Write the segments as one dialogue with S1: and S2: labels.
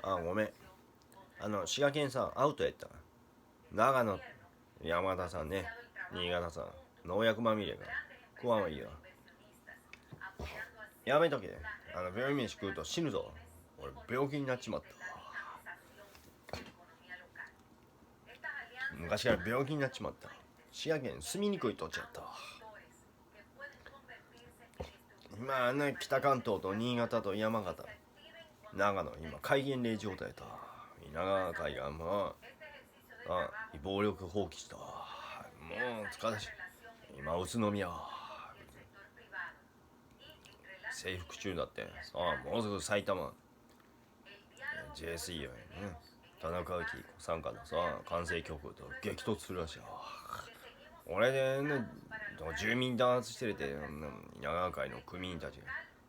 S1: ごめん。滋賀県さん、アウトやった。長野、山田さんね、新潟さん、農薬まみれが。食わんはいいよ。やめとけ。病院飯食うと死ぬぞ。俺、病気になっちまった。昔から病気になっちまった。滋賀県住みにくい土地やった。今北関東と新潟と山形、長野、今戒厳令状態だ。稲川海岸も暴力放棄した。もう疲れし、今宇都宮征服中だって。さあもうすぐ埼玉 JSE よ、田中昭子参加のさ関西局と激突するらしい。俺で住民弾圧してるって稲川会の組員たちが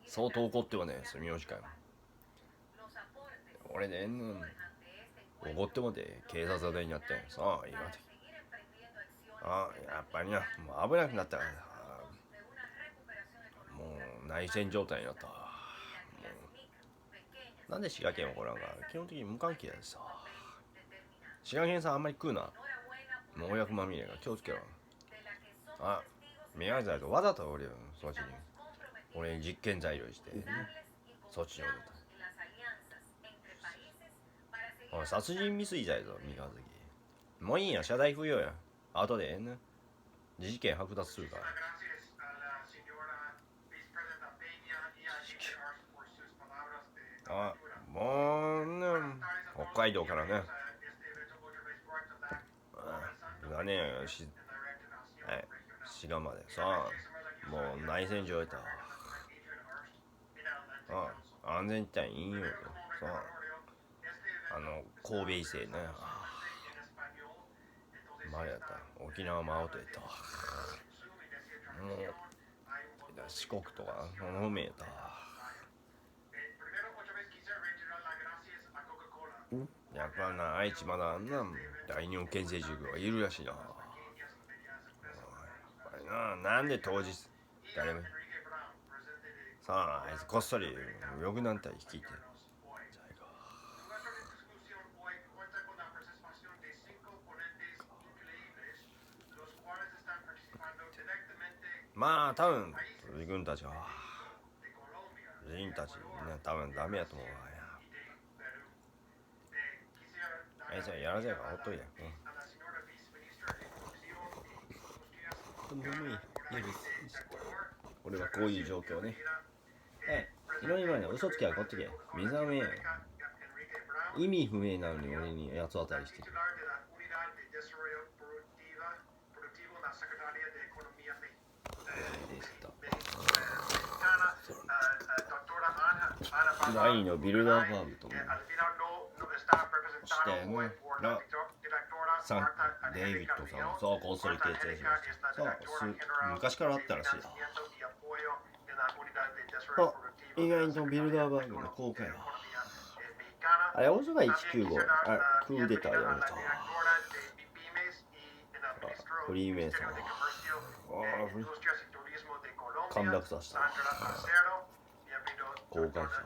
S1: 相当怒ってはね、住吉会も俺で怒ってもて警察沙汰になってさあ言われて、やっぱりな、もう危なくなったから、もう内戦状態になった。なんで滋賀県はこらんか、基本的に無関係でさ。滋賀県さんあんまり食うな、農薬まみれが気をつけろ。宮崎とわざと俺そっちに俺に実験材料して、そっちに置いた。殺人未遂罪ぞ三日月。もういいや、謝罪不要や。後で事件剥奪するから。もう北海道からね滋賀までさ、もう内戦状態。安全地帯いいよさ。神戸異性ね、前やった。沖縄もアウトやった。もう四国とかその方面やった。やっぱな、愛知まだ大日本県政塾がいるらしいな。なんで当日誰もさあ、あいつこっそり翼団体率いてまあ多分自分たちは人たち多分ダメやと思うわ。あいつはやらせやからほっといて。俺はこういう状況ね。いろいろね、嘘つきはこっちで水飴や。意味不明なのに俺に八つ当たりしてる。第2のビルダーバーグともしてデイビッドさんもそうこっそり訂正しました。そう昔からあったらしい。意外とビルダーバーグの公開あれ、大阪195クーデターやめた。フリーメイソン陥落させた。公開した。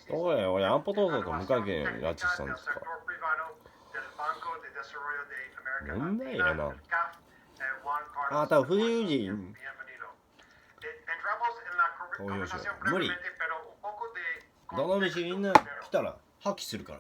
S1: どうや、俺安保闘争と無関係に拉致したんですか。問題やな。多分不自由人投票しよう。無理。どの道みんな来たら破棄するから。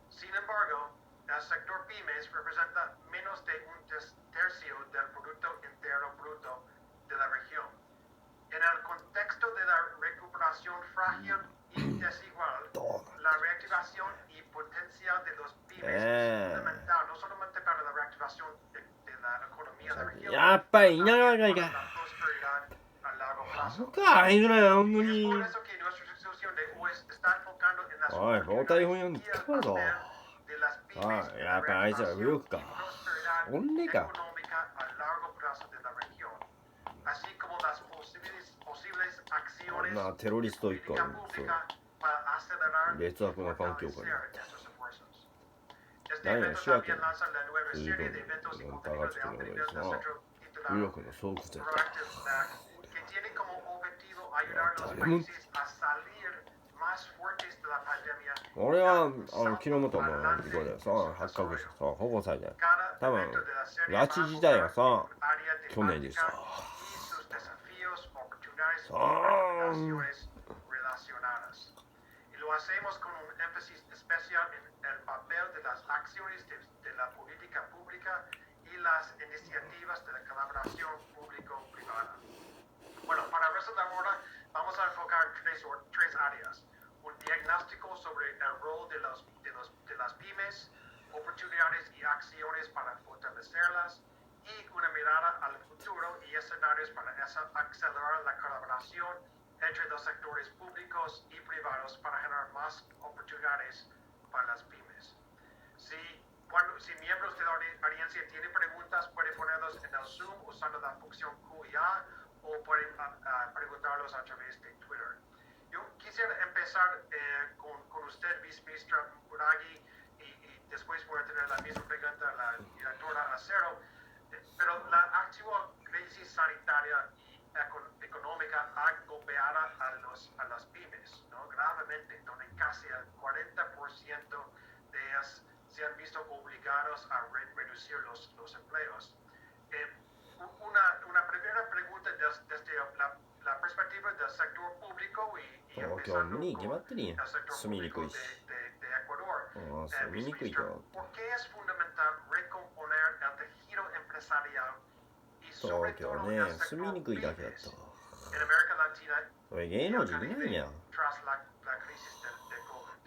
S2: Sin embargo, el sector pymes representa menos de un tercio del Producto Interno Bruto de la región. En el contexto de la recuperación frágil y desigual, la reactivación y potencia de los pymes es fundamental no solamente para la reactivación de la economía de la región, sino para la prosperidad a largo plazo. Es por eso que nuestra institución de hoy está enfocando en las oportunidades y el papel de las pymes pymes en la reactivación y prosperidad económica a largo plazo de la región, así como las posibles acciones de política pública para acelerar y fortalecer estos esfuerzos. Este evento también lanza la nueva serie de eventos y contenidos de alto nivel del centro titulado Proactive Snack, que tiene como objetivo ayudar a los países a salir más fuertes de la pandemia.
S1: 俺は昨日もと思う事故でさ発覚してさ保護されて多分拉致自体はさ去年でさ
S2: Lo hacemos con un énfasis especial en el papel de las acciones de la política pública y las iniciativas de la colaboración público-privada. Bueno, para el resto de la hora vamos a enfocar en tres áreas. Un diagnóstico sobre el rol de las pymes, oportunidades y acciones para fortalecerlas, y una mirada al futuro y escenarios para acelerar la colaboración entre los sectores públicos y privados para generar más oportunidades para las pymes. Si miembros de la audiencia tienen preguntas, pueden ponerlos en el Zoom usando la función Q&A o pueden preguntarlos a través de Twitter. Yo quisiera empezar con usted, viceministra Muragi, y después voy a tener la misma pregunta a la directora Acero, pero la actual crisis sanitaria económica ha golpeado a las pymes, ¿no? Gravemente, donde casi el 40% de ellas se han visto obligados a reducir los empleos. Una primera pregunta desde la perspectiva del sector público y empezando con el sector público de Ecuador. ¿Por qué es fundamental recomponer el tejido empresarial y sobre todo el sector pymes en América Latina y el Caribe tras la crisis de COVID?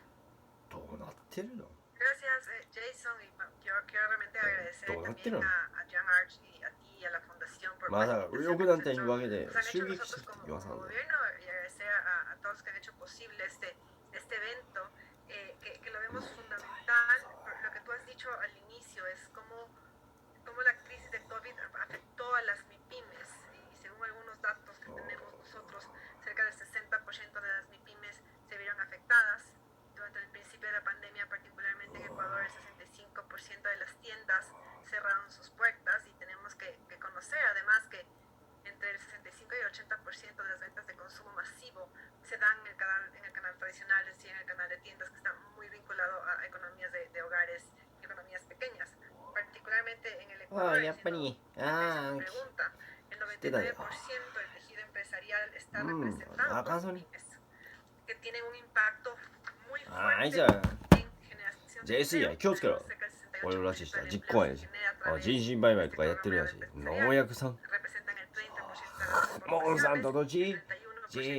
S1: どうなってるの
S3: Gracias, Jason, y quiero realmente agradecer también a Jan Arch y a ti y a la Fundación por
S1: participar en el centro. Nos han hecho
S3: nosotros como gobierno y agradecer a todos los que han hecho posible este evento, que lo vemos fundamental. Lo que tú has dicho al inicio es cómo la crisis de COVID afectó a las MIPYMES, y según algunos datos que tenemos nosotros, cerca del 60% de las MIPYMES se vieron afectadas. Durante el principio de la pandemia, particularmente en Ecuador, el 65% de las tiendas cerraron sus puertas, y tenemos que conocer además que entre el 65 y el 80% de las ventas de consumo masivo se dan en el canal tradicional, es decir, en el canal de tiendas, que está muy vinculado a economías de hogares y economías pequeñas, particularmente en el Ecuador. Pregunta, el 99% del tejido empresarial está representado por pymes, que tienen un impacto muy fuerte en generación de empleo.
S1: 俺らしい人は実行やし人身売買とかやってるやし農薬さんモンサントと G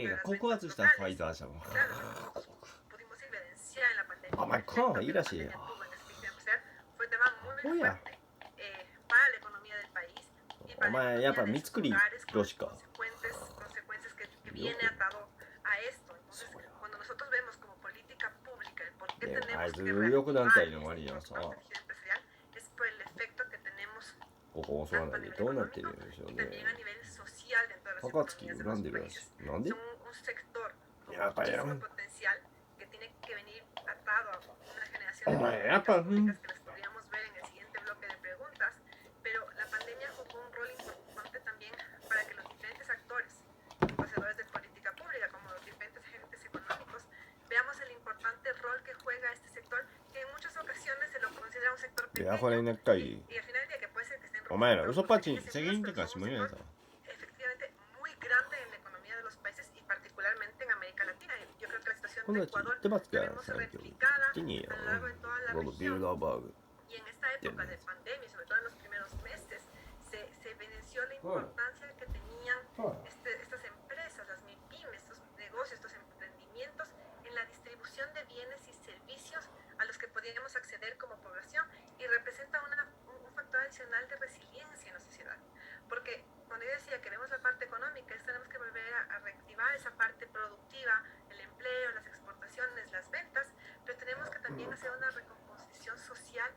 S1: が告発したファイザー社もお前この方がいいらしいよほやお前やっぱ三つくりよしかあいつ右翼団体の割にはさここそうなんでどうなってるんでしょうね高槻恨んでるらしいなんでやっぱりやんお前やっぱやこれねっかいお前ら嘘っぱちに責任とかしもんやさこんなち言ってますからさ今日このビルダーバーグ
S3: acceder como población, y representa un factor adicional de resiliencia en la sociedad, porque cuando yo decía que vemos la parte económica, tenemos que volver a reactivar esa parte productiva, el empleo, las exportaciones, las ventas, pero tenemos que también hacer una recomposición social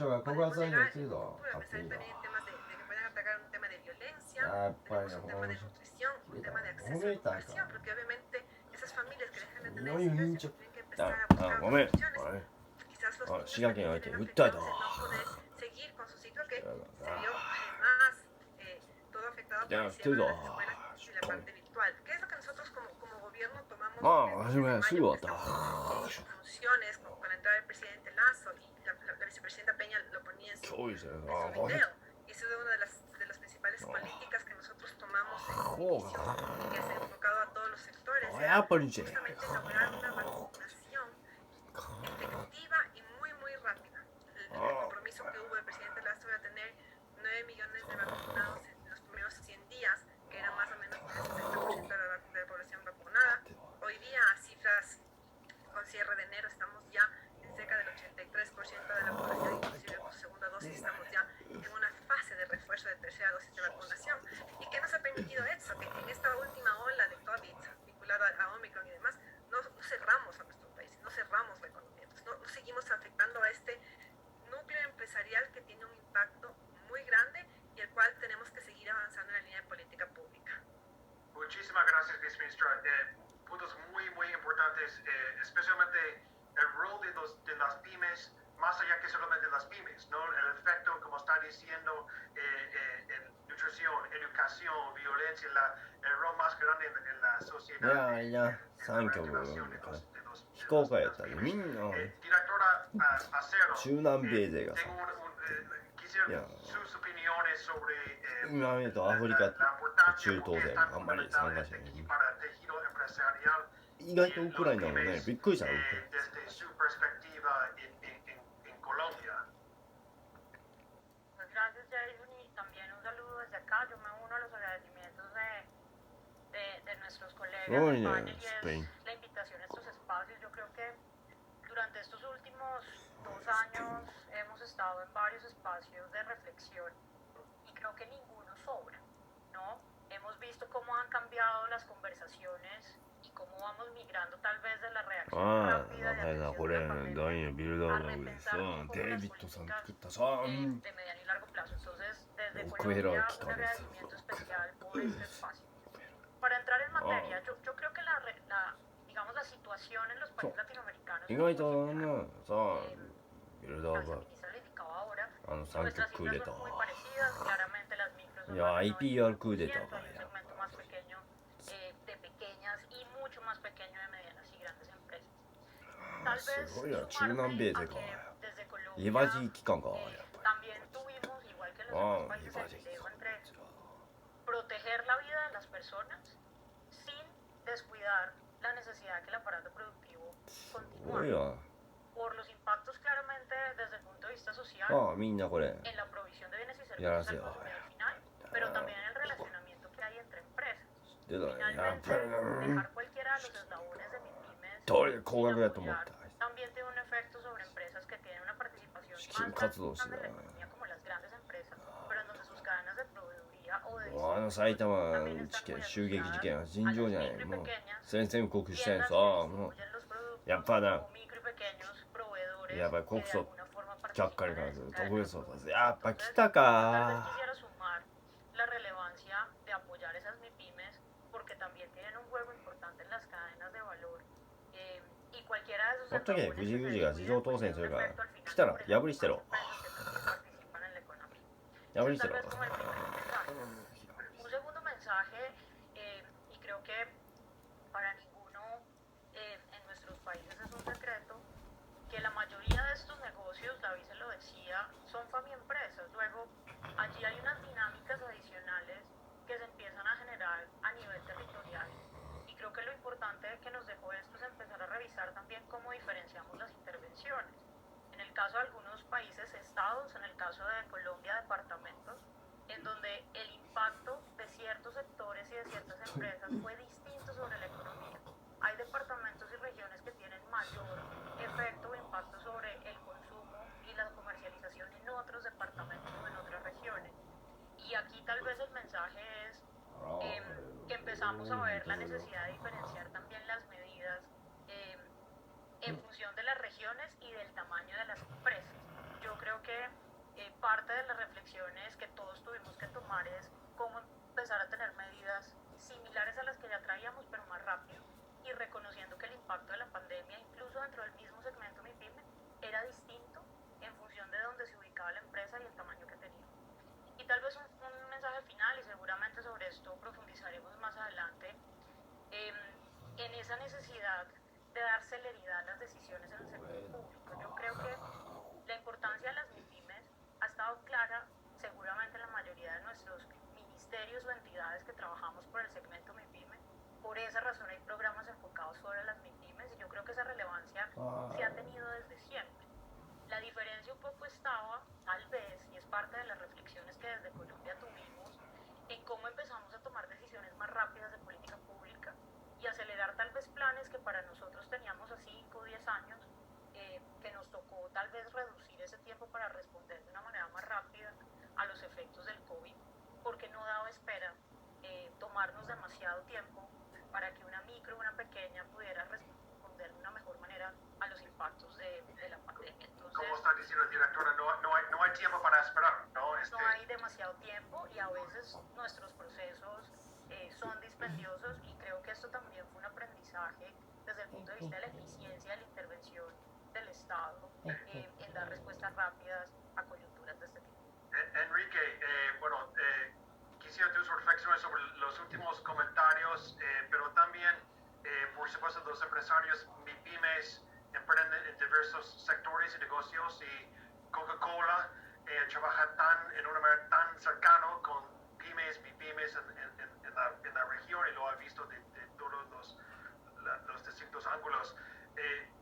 S1: 所が告発されたりするぞ。
S3: a
S1: 勝手
S3: pensar
S1: にだ。
S3: también en temas de que pueden atacar un tema de violencia,
S1: やっぱり
S3: tenemos
S1: ね、
S3: un
S1: こ
S3: tema
S1: の
S3: de nutrición, un tema de acceso a
S1: 褒めたか
S3: educación, porque obviamente esas familias que dejan de
S1: い
S3: tener
S1: よいよ院長
S3: ingresos tienen que empezar a
S1: あ
S3: buscar
S1: ごめん
S3: otras opciones.
S1: あれ
S3: Quizás los
S1: あ
S3: niños
S1: 滋賀県
S3: también
S1: 相手
S3: se
S1: に
S3: ven
S1: 訴えた
S3: afectados
S1: わ
S3: de no poder seguir con su ciclo que
S1: いや
S3: se vio además todo afectado por
S1: Ya,
S3: el cierre de las
S1: estoy-
S3: escuelas y la parte virtual. ¿Qué es lo que nosotros como gobierno tomamos
S1: Ah,
S3: desde mayo,
S1: sí,
S3: que
S1: bota.
S3: estamos en funciones con la entrada del presidente Lazo y la vicepresidenta Peña lo ponía en su
S1: 教授
S3: en
S1: あ
S3: su
S1: ごめん
S3: video. Y esa es una de las principales políticas que nosotros tomamos en el
S1: Oh.
S3: inicio, que se ha enfocado a todos los sectores.
S1: あ
S3: Era
S1: やっぱりじゃ
S3: justamente lograr una vacunación efectiva y muy rápida. El compromiso que hubo del presidente Lazo era tener 9 millones de vacunados en los primeros 100 días, que era más o menos el 70% de la población vacunada. Hoy día, a cifras con cierre de enero, estamos ya en cerca del 83% de la población, inclusive con su segunda dosis estamos ya en una fase de refuerzo de tercera dosis de vacunación. ¿Y qué nos ha permitido eso? Que en esta última ola de COVID vinculada a Omicron y demás, no cerramos a nuestro país, no cerramos la economía, entonces no seguimos afectando a este núcleo empresarial que tiene un impacto muy grande y el cual tenemos que seguir avanzando en la línea de política pública.
S2: Muchísimas gracias, viceministra. Puntos muy importantes, especialmente el rol de las pymes, más allá que solamente las pymes, ¿no? El efecto, como está diciendo, en nutrición, educación, violencia, el rol más grande en la sociedad.
S1: いや3曲
S2: reactivación de los-
S1: 非公開やっ
S2: las
S1: たり
S2: pymes.
S1: みんな
S2: Directora Acero,
S1: 中南米勢がさ
S2: tengo quisiera
S1: Ya.
S2: sus opiniones sobre
S1: 今見るとアフリカと中東であんまり参加してない
S2: para el tejido empresarial
S1: 意外とウクライナもねびっくりしたの
S2: desde su perspectiva en Colombia.
S4: Pues gracias, Jason, y también un saludo desde acá. Yo me uno a los agradecimientos de nuestros colegas
S1: Muy
S4: del
S1: bien,
S4: panel y
S1: Spain.
S4: es la invitación a estos espacios. Yo creo que durante estos últimos 2 años hemos estado en varios espacios de reflexión y creo que ninguno sobra, ¿no? Hemos visto cómo han cambiado las conversaciones y cómo vamos migrando tal vez de la reacción
S1: ああ
S4: rápida de
S1: だから
S4: atención
S1: こ
S4: a
S1: れ
S4: la
S1: 第
S4: pandemia
S1: 2ビルダー
S4: a
S1: バーで
S4: repensar
S1: さ
S4: un poco
S1: デイ
S4: las
S1: ビッドさん
S4: políticas
S1: 作ったさ
S4: de mediano y largo plazo. Entonces, desde
S1: Cogerá
S4: Colombia,
S1: aquí
S4: un
S1: cabeza.
S4: agradecimiento especial por este espacio. Para entrar en materia, yo creo que digamos, la situación en los países latinoamericanos
S1: 意
S4: es
S1: 外
S4: muy
S1: と
S4: similar.
S1: さビルダー
S4: La
S1: バー
S4: viceministra lo indicaba ahora.
S1: 3
S4: Nuestras
S1: 曲クーデ
S4: cifras
S1: タ
S4: son muy
S1: ー
S4: parecidas. Claramente las micros son
S1: いや
S4: más del
S1: IPR クーデター
S4: 90%,
S1: か
S4: hay un
S1: や
S4: segmento más pequeño de pequeñas y mucho más pequeño de medianas y grandes empresas. Tal vez
S1: すごいな
S4: sumarme
S1: 中南米
S4: a
S1: 勢か
S4: que desde
S1: リバ
S4: Colombia
S1: ジー期間かやっぱ
S4: también tuvimos, igual que los
S1: りあ
S4: demás
S1: あリ
S4: países,
S1: バ
S4: el
S1: ジー期
S4: dilema
S1: 間
S4: entre proteger la vida de las personas sin descuidar la necesidad de que el aparato productivo
S1: すごい
S4: continúe.
S1: わ
S4: Por los impactos claramente desde el punto de vista social,
S1: ああみんなこれ
S4: en la provisión de bienes y
S1: Ya
S4: servicios
S1: sé.
S4: al consumidor final, pero también en el relacionamiento que hay entre empresas.
S1: 出たねやっ
S4: Finalmente,
S1: ぱりな
S4: dejar cualquiera de los eslabones de MIPYMES
S1: どれ高額だと
S4: sin
S1: 思っ
S4: apoyar
S1: た
S4: también tiene un efecto sobre empresas que tienen una participación
S1: Sí,
S4: más
S1: 活動して
S4: grande
S1: た
S4: en la economía como las grandes empresas, pero en donde sus cadenas de proveeduría o de
S1: あの埼玉
S4: también
S1: 事
S4: están
S1: 件
S4: muy
S1: 襲撃事件は
S4: asociadas
S1: 尋常じゃ
S4: a
S1: な
S4: las
S1: い
S4: micro y
S1: もう
S4: pequeñas
S1: 宣戦布告してん
S4: tiendas
S1: さ
S4: que
S1: もう
S4: distribuyen los productos
S1: やっぱな
S4: o micro y pequeños proveedores
S1: やっぱり
S4: que
S1: 国
S4: de
S1: 葬
S4: alguna forma
S1: 却下に
S4: participan
S1: 関
S4: en
S1: する
S4: esa
S1: 特
S4: cadena
S1: 別
S4: de
S1: 捜査
S4: producción.
S1: やっぱ来
S4: Entonces,
S1: た
S4: tal vez
S1: か
S4: quisiera sumar la relevancia de apoyar esas MIPYMES porque también tienen un juego importante en las cadenas de valor y cualquiera de esos
S1: ほっとけ
S4: eslabones
S1: 藤井
S4: que
S1: 藤
S4: se
S1: 井が自動
S4: descuiden
S1: 当
S4: pues
S1: 選
S4: tiene
S1: す
S4: un
S1: るから
S4: efecto al final
S1: 来たら
S4: sobre
S1: 破り
S4: las
S1: してろ
S4: demás empresas que también participan en la economía.
S1: 破り
S4: Ese
S1: して
S4: tal
S1: ろ
S4: vez como el primer mensaje. Un segundo mensaje, y creo que para ninguno en nuestros países es un secreto, que la mayoría de estos negocios, David se lo decía, son familiempresas. Luego, allí hay unas dinámicas adicionales que se empiezan a generar a nivel territorial. Y creo que lo importante que nos dejó esto es empezar a revisar también cómo diferenciamos las intervenciones. En el caso de algunos países, estados, en el caso de Colombia, departamentos, en donde el impacto de ciertos sectores y de ciertas empresas fue distinto sobre la economía. Hay departamentos y regiones que tienen mayor efecto o impacto sobre el consumo y la comercialización en otros departamentos o en otras regiones. Y aquí tal vez el mensaje es que empezamos a ver la necesidad de diferenciar también las medidas en función de las regiones y del tamaño de las empresas. yo creo que parte de las reflexiones que todos tuvimos que tomar es cómo empezar a tener medidas similares a las que ya traíamos, pero más rápido, y reconociendo que el impacto de la pandemia, incluso dentro del mismo segmento MIPYME, era distinto en función de dónde se ubicaba la empresa y el tamaño que tenía. Y tal vez un mensaje final, y seguramente sobre esto profundizaremos más adelante, en esa necesidad de dar celeridad a las decisiones en el sector público. Yo creo que la importancia de las MIPYMES ha estado clara seguramente en la mayoría de nuestros ministerios o entidades que trabajamos por el segmento MIPYME. Por esa razón hay programas enfocados sobre las MIPYMES y yo creo que esa relevancia se ha tenido desde siempre. La diferencia un poco estaba, tal vez, y es parte de las reflexiones que desde Colombia tuvimos, en cómo empezamos a tomar decisiones más rápidas de política pública y acelerar tal vez planes que para nosotros teníamos a 5 o 10 años, que nos tocó tal vez reducir ese tiempo para responder de una manera más rápida a los efectos del COVID, porque no daba espera tomarnos demasiado tiempo para que una micro o una pequeña pudiera responder de una mejor manera a los impactos de la pandemia. Entonces,
S2: como está diciendo directora, no hay tiempo para esperar, ¿no?
S4: No hay demasiado tiempo y a veces nuestros procesos son dispendiosos, y creo que esto también fue un aprendizaje desde el punto de vista de la eficiencia de la intervención del Estado en dar respuestas rápidas a coyunturas de este tipo.
S2: Enrique, quisiera tus reflexiones sobre los últimos comentarios, pero también, por supuesto, los empresarios MIPYMES emprenden en diversos sectores y negocios, y Coca-Cola trabaja en una manera tan cercana con pymes, MIPYMES en la región, y lo ha visto de todos los distintos ángulos.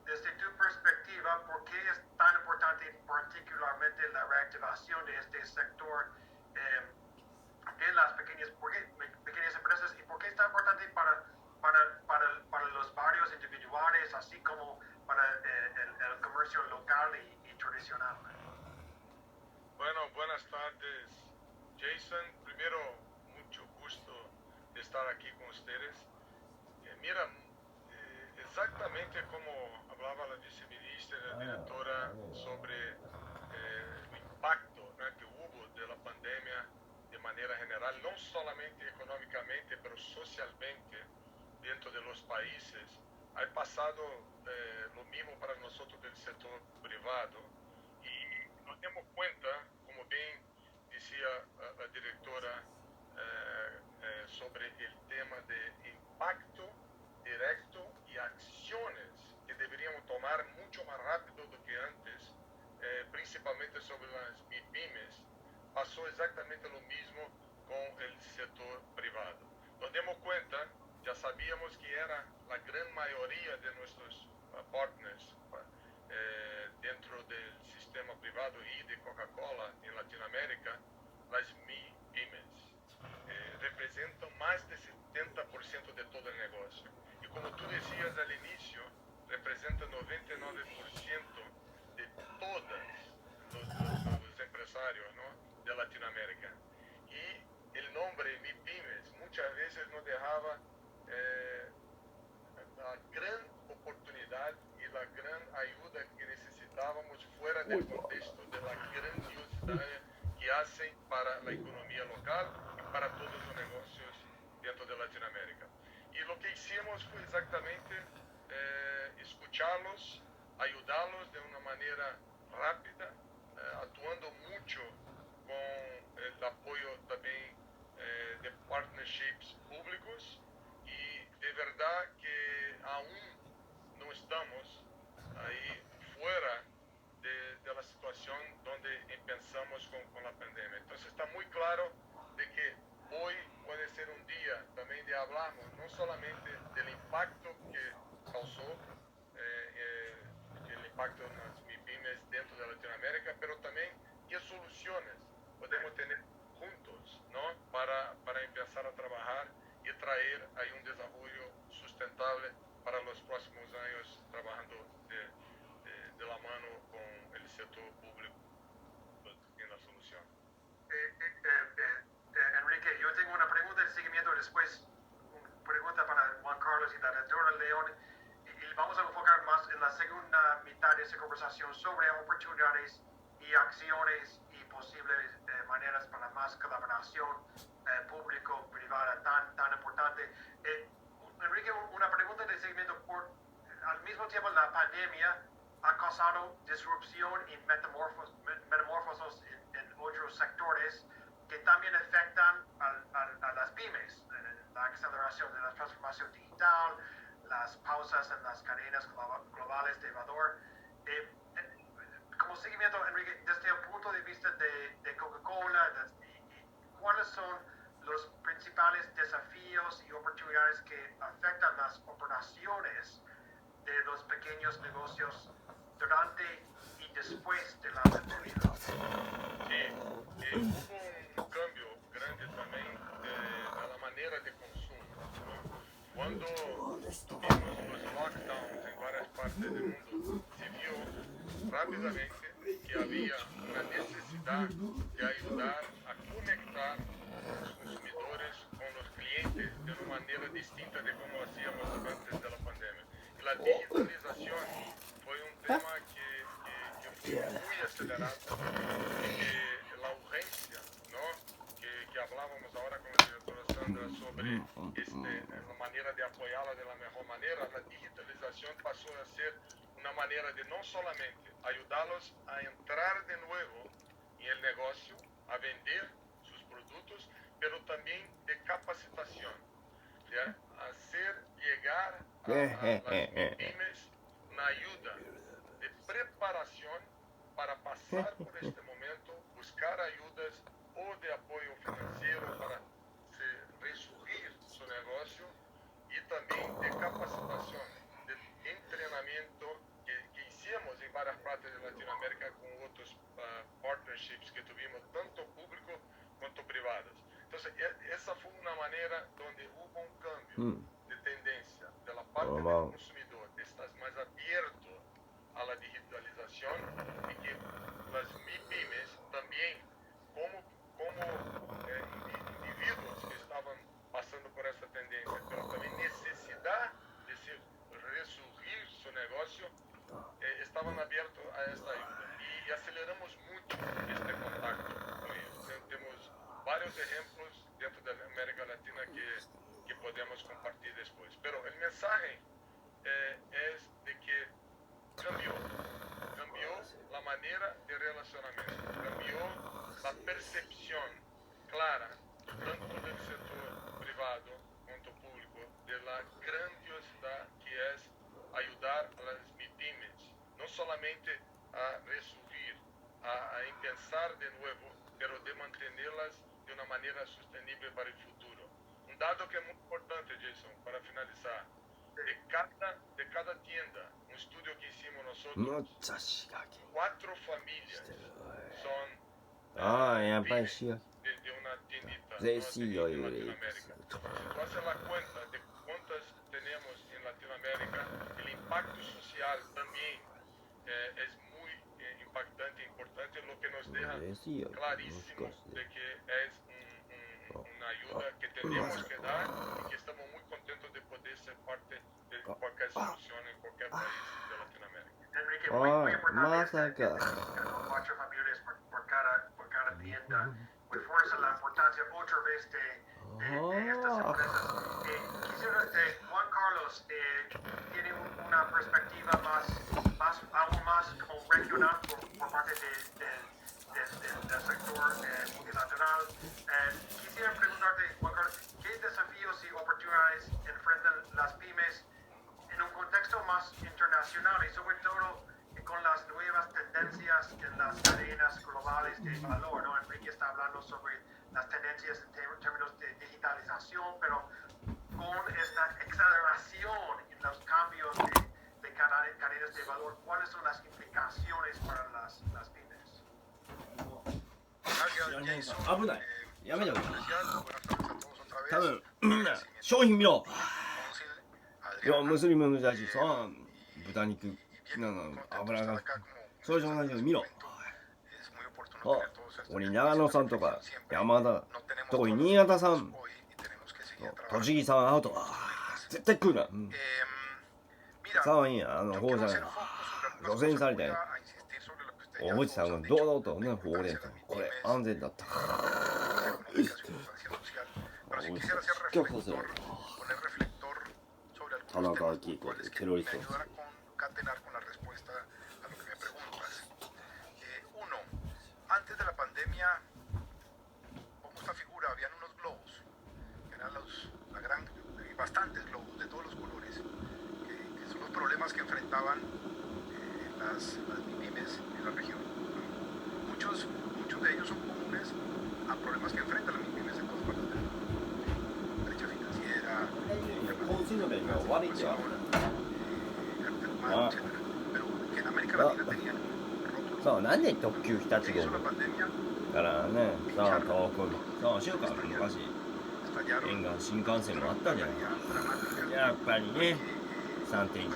S2: Desde tu perspectiva, ¿por qué es tan importante particularmente la reactivación de este sector en las pequeñas empresas, y por qué es tan importante para los barrios individuales, así como para el comercio local y tradicional?
S5: Bueno, buenas tardes, Jason. Primero, mucho gusto de estar aquí con ustedes. Mira, exactamente como hablaba la viceministra y la directora sobre el impacto, ¿no?, que hubo de la pandemia de manera general, no solamente económicamente, pero socialmente dentro de los países. Ha pasado lo mismo para nosotros del sector privado, y nos damos cuenta, como bien decía la directora, sobre el tema de impacto directo y acciones que deberíamos tomar mucho más rápido do que antes, principalmente sobre las MIPYMES. Pasó exactamente lo mismo con el sector privado. Nos damos cuenta, ya sabíamos que era la gran mayoría de nuestros partners dentro del sistema privado y de Coca-Cola en Latinoamérica, las MIPYMES representan más de 70% de todo el negocio. Y como tú decías al inicio, representa 99% de todos los empresarios, ¿no?, de Latinoamérica. Y el nombre MIPYMES muchas veces nos dejaba la gran oportunidad y la gran ayuda que necesitábamos fuera del contexto de la grandiosidad que hacen para la economía local y para todos los negocios dentro de Latinoamérica. Y lo que hicimos fue exactamente escucharlos, ayudarlos de una manera rápida, actuando mucho con el apoyo también de partnerships públicos, y de verdad que aún no estamos ahí fuera de la situación donde empezamos con la pandemia. Entonces está muy claro de que hoy puede ser un día también de hablarnos no solamente del impacto que causó el impacto en las MIPYMES dentro de Latinoamérica, pero también qué soluciones podemos tener juntos, ¿no?, para empezar a trabajar y traer ahí un desarrollo sustentable para los próximos años, trabajando de la mano con el sector público en la solución.
S2: Enrique, yo tengo una pregunta de seguimiento después, una pregunta para Juan Carlos y la doctora León, y vamos a enfocar más en la segunda mitad de esta conversación sobre oportunidades y y acciones y posibles maneras para más colaboración público-privada tan importante. Enrique, una pregunta de seguimiento. Al mismo tiempo, la pandemia ha causado disrupción y metamorfosis en otros sectores que también afectan a las pymes, la aceleración de la transformación digital, las pausas en las cadenas globales de valor. Como seguimiento, Enrique, desde el punto de vista de Coca-Cola, ¿cuáles son los principales desafíos y oportunidades que afectan las operaciones de los pequeños negocios durante y después de la pandemia?
S5: Sí, hubo un cambio grande también de la manera de consumo, ¿no? Cuando vimos los lockdowns en varias partes del mundo, se vio rápidamente que había una necesidad de ayudar a conectar los consumidores con los clientes de una manera distinta de como hacíamos antes de la pandemia. Y la digitalización fue un tema que fue muy acelerado, y que la urgencia, ¿no? que hablábamos ahora con la directora Sandra sobre la manera de apoyarla de la mejor manera, la digitalización pasó a ser una manera de no solamente ayudarlos a entrar de nuevo en el negocio, a vender sus productos, pero también de capacitación, de hacer llegar a las pymes una ayuda de preparación para pasar por este momento, buscar ayudas o de apoyo financiero para resurgir su negocio, y también de capacitación, de entrenamiento que hicimos en varias partes de Latinoamérica con otros partnerships que tuvimos, tanto público quanto privados. Entonces, esa fue una manera donde hubo un cambio de tendencia de la parte del consumidor, de estar más abierto a la digitalización, y que las MIPYMES también, como individuos que estaban pasando por esta tendencia, pero también necesidad de resurgir su negocio, estaban abiertos a esta ayuda. Y aceleramos mucho este contacto con ellos. Tenemos varios ejemplos dentro de América Latina que podemos compartir después. Pero el mensaje es de que cambió la manera de relacionamiento, cambió la percepción clara, tanto del sector privado quanto público, de la grandiosidad que es ayudar a las MIPYMES, no solamente a resurgir, a pensar de nuevo, pero de mantenerlas de una manera sostenible para el futuro. Un dato que es muy importante, Jason, para finalizar. De cada tienda, un estudio que hicimos nosotros, 4 familias son pymes de una tiendita en Latinoamérica. Si tú haces la cuenta de cuántas tenemos en Latinoamérica, el impacto social también es muy impactante e importante, lo que nos deja clarísimo de que es una ayuda que tenemos que dar y que estamos muy contentos de poder ser parte de cualquier solución en cualquier país de Latinoamérica.
S2: Enrique, muy importante, 4 familias por cada tienda, refuerza la importancia otra vez de estas empresas. Quisiera, Juan Carlos, tiene una perspectiva aún más como regional por parte del sector multilateral. Quisiera preguntarte, Juan Carlos, ¿qué desafíos y oportunidades enfrentan las pymes en un contexto más internacional y sobre todo con las nuevas tendencias en las cadenas globales de valor, ¿no? Enrique está hablando sobre las tendencias en términos de digitalización, pero con esta acceleración en los cambios de cadenas de valor, ¿cuáles son las implicaciones para las pymes?
S5: Gracias, Jason.
S1: 危ないやめろ
S5: Buenas tardes a todos otra vez.
S1: 多分商品見ろ
S5: Entonces,
S1: いや
S5: Adriana,
S1: ムスリムだしさ豚肉油がそれと同じように見ろ
S5: es muy oportuno tener todos estos
S1: ここに長野さんとか
S5: siempre.
S1: 山田
S5: No tenemos
S1: 特に
S5: todos
S1: 新潟さん
S5: hoy y tenemos que seguir trabajando.
S1: 栃木さんアウト絶対来るな
S5: Mira,
S1: さあいいや
S5: yo
S1: 方
S5: quiero
S1: じゃない
S5: hacer foco sobre algunas
S1: 除染
S5: cosas.
S1: され
S5: Voy
S1: たよ
S5: a insistir sobre lo que usted
S1: おぼちさんが堂々とね、ほうれん草、これ安全だった。今日こそ田中明彦でテロリスト。
S2: Antes de la pandemia, como esta figura, habían unos globos, que eran bastantes globos de todos los colores, que son los problemas que enfrentaban las pymes en la región. Muchos de ellos son comunes a problemas que enfrentan las pymes en todas partes del mundo. Brecha financiera, pero que en América Latina tenían
S1: そう、なんで特急日立号からね、さあ遠く、さあ週間昔、沿岸新幹線もあったじゃん。やっぱりね、3.1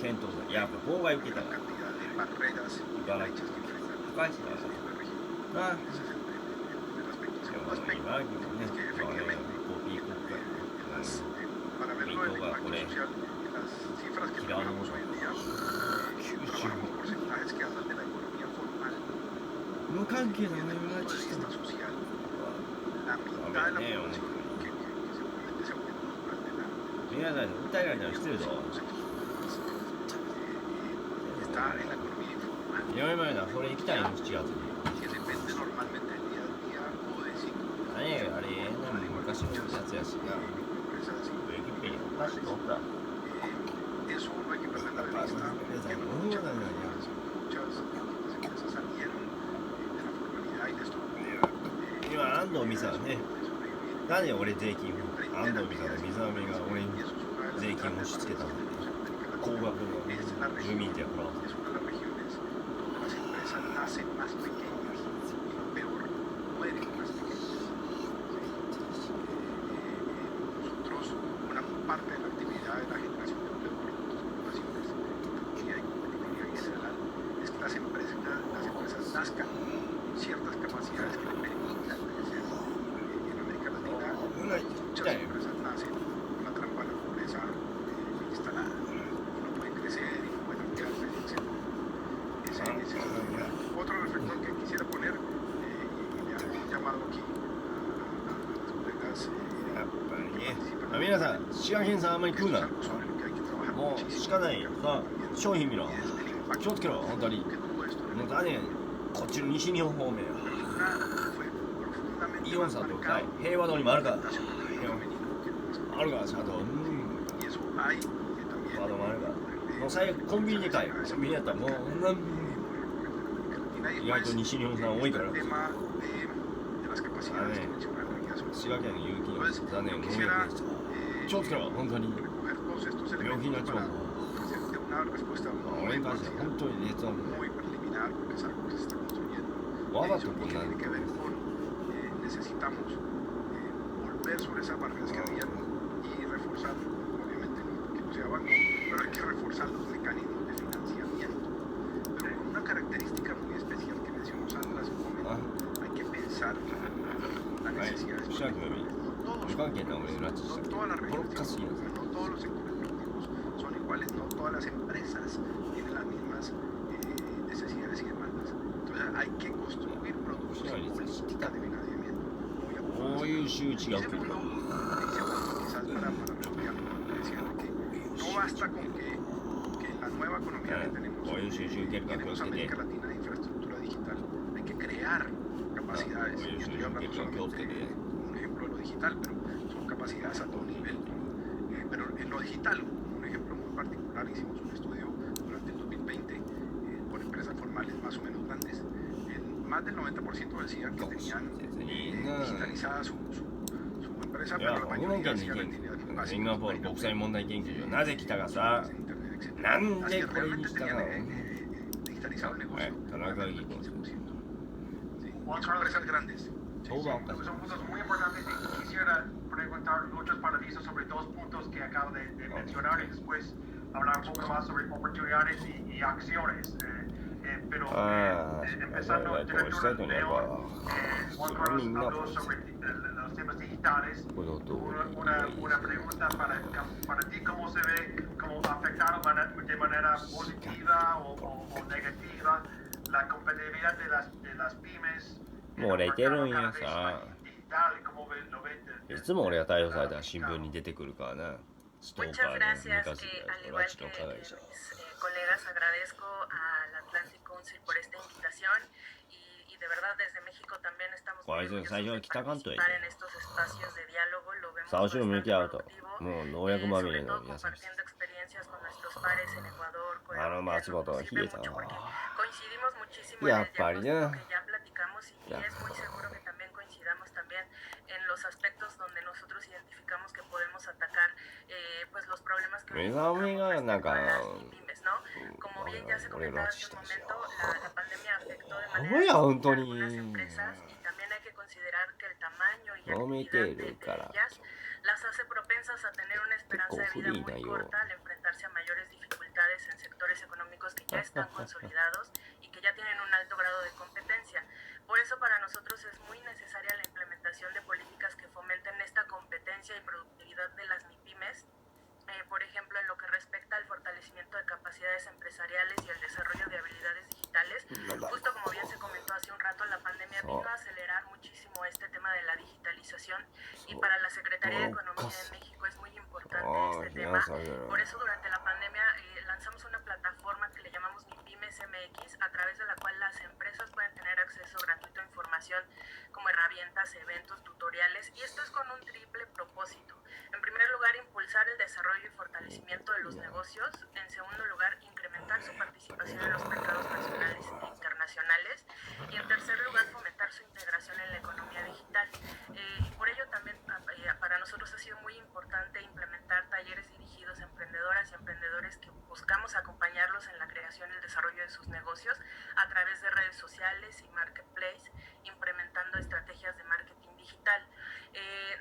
S1: 検討で、やっぱ妨害受けたから、茨城、高いしだな。でも茨城もね、コピー国会、水戸がこれ、嫌うもの九州無関係なのになっちゃった。ダメね、ほんとに。皆さん、訴えられたらしてるぞ。読めないな、それ行きたいの、7月に。何や、あれ、昔のやつやしな。ウィキペディア、おかしいとった。今、安藤美沙ね、なんで俺税金を、安藤美沙の水飴が俺に税金を押し付けたんだよ。高額の住民税払わせて。
S2: Otro reflector que quisiera poner, y le han llamado aquí a las colegas
S1: 皆さん、滋賀県さんあんまり食うな。もうしかないよ。さあ、商品見ろ。気をつけろ、本当に。もうだね、こっちの西日本方面。イオンさんとか平和通りもあるから。あるから、ちゃんと。ワードもあるから。もう最悪コンビニで買え。コンビニやったらもう、意外と西日本さん多いから。あれね、滋賀県の有機の残念、農薬でした。気をつけろ、本当に。病気になっちまうぞ。俺に関しては本当に熱はもう。わざとこんなに。
S2: ver sobre esas barreras que habían y reforzar, obviamente no porque no sea banco, pero hay que reforzar los mecanismos de financiamiento. Pero con una característica muy especial que mencionó Sandra hace un momento, hay que pensar la necesidad de todas las regiones, no todos los sectores productivos son iguales, no todas las empresas tienen las mismas necesidades y demandas. Entonces hay que construir productos y políticas de financiamiento.
S1: こういう周知が起きる。
S2: No basta con que la nueva economía que tenemos tenemos América Latina de infraestructura digital. Hay que crear capacidades. Estoy hablando solamente de un ejemplo de lo digital, pero son capacidades a todo nivel. Pero en lo digital, un ejemplo muy particular, hicimos un estudio durante el 2020 por empresas formales más o menos grandes. Más del 90% decían que tenían digitalizada su empresa, pero la mayoría decían que tenían
S1: シンガポール国際問題研究所なぜ来たかさ、なんでこれにしたか。
S2: digitalizado el negocio.
S1: 田中議員。
S2: Son empresas grandes.
S3: Son puntos muy importantes y quisiera preguntar muchos paradistas sobre dos puntos que acabo de mencionar y después hablar un poco más sobre oportunidades y acciones. Pero empezando, director León, Juan Carlos habló sobre los temas digitales. Una pregunta para ti, ¿cómo se ve, cómo afectaron de
S2: manera positiva o negativa la competitividad de las pymes
S1: もう俺いてるんや
S2: cada vez
S1: さ
S2: más digital y cómo lo ven
S1: いつも俺が逮捕されたら新聞に出てくるからなストーカ
S3: Muchas
S1: ーの
S3: gracias.
S1: 三日月や
S3: Al
S1: 俺は
S3: igual
S1: ち
S3: que
S1: の加害者
S3: mis colegas, agradezco al Atlantic Council por esta invitación y de verdad desde México también estamos muy
S1: こいつ
S3: orgullosos
S1: 最初は
S3: de
S1: 北関東や
S3: participar en estos espacios de diálogo. Lo vemos
S1: 最初の向き合う
S3: bastante
S1: と
S3: productivo,
S1: もう農薬まみれ
S3: sobre
S1: の
S3: todo
S1: 皆さん
S3: compartiendo experiencias con nuestros pares en Ecuador,
S1: あの
S3: Colombia.
S1: 松本
S3: Nos
S1: 冷
S3: sirve
S1: えた
S3: mucho
S1: な
S3: porque coincidimos muchísimo en
S1: や
S3: el
S1: っぱり
S3: diagnóstico
S1: な
S3: que ya platicamos y es muy seguro que también coincidamos también en los aspectos donde nosotros identificamos que podemos atacar pues los problemas que hoy
S1: 目覚めがなん
S3: respecto
S1: か
S3: a las MIPYMES, ¿no? Como bien ya se
S1: 俺
S3: comentaba
S1: 拉致
S3: hace
S1: し
S3: un
S1: たんですよ
S3: momento, la pandemia afectó de
S1: ほ
S3: manera
S1: んや
S3: distinta
S1: 本
S3: a
S1: 当
S3: algunas
S1: に
S3: empresas y también hay que considerar que el tamaño y
S1: 飲み
S3: actividad
S1: て
S3: de
S1: るから
S3: ellas las hace propensas a tener una esperanza de vida muy
S1: Rico,
S3: corta al enfrentarse a mayores dificultades en sectores económicos que ya están consolidados y que ya tienen un alto grado de competencia. Por eso para nosotros es muy necesaria la implementación de políticas que fomenten esta competencia y productividad de las MIPYMES, por ejemplo, en lo que respecta al fortalecimiento de capacidades empresariales y el desarrollo de habilidades digitales. Justo como bien se comentó hace un rato, la pandemia vino a acelerar muchísimo este tema de la digitalización y para la Secretaría de Economía de México es muy importante este tema. Por eso durante la pandemia lanzamos una plataforma que le llamamos MIPYMES MX, a través de la cual las empresas pueden tener acceso gratuito a información como herramientas, eventos, tutoriales, y esto es con un triple propósito. En primer lugar, impulsar el desarrollo y fortalecimiento de los negocios. En segundo lugar, incrementar su participación en los mercados nacionales e internacionales. Y en tercer lugar, fomentar su integración en la economía digital. Y por ello también para nosotros ha sido muy importante implementar talleres dirigidos a emprendedoras y emprendedores que buscamos acompañarlos en la creación y el desarrollo de sus negocios a través de redes sociales y marketplace, implementando estrategias de marketing digital.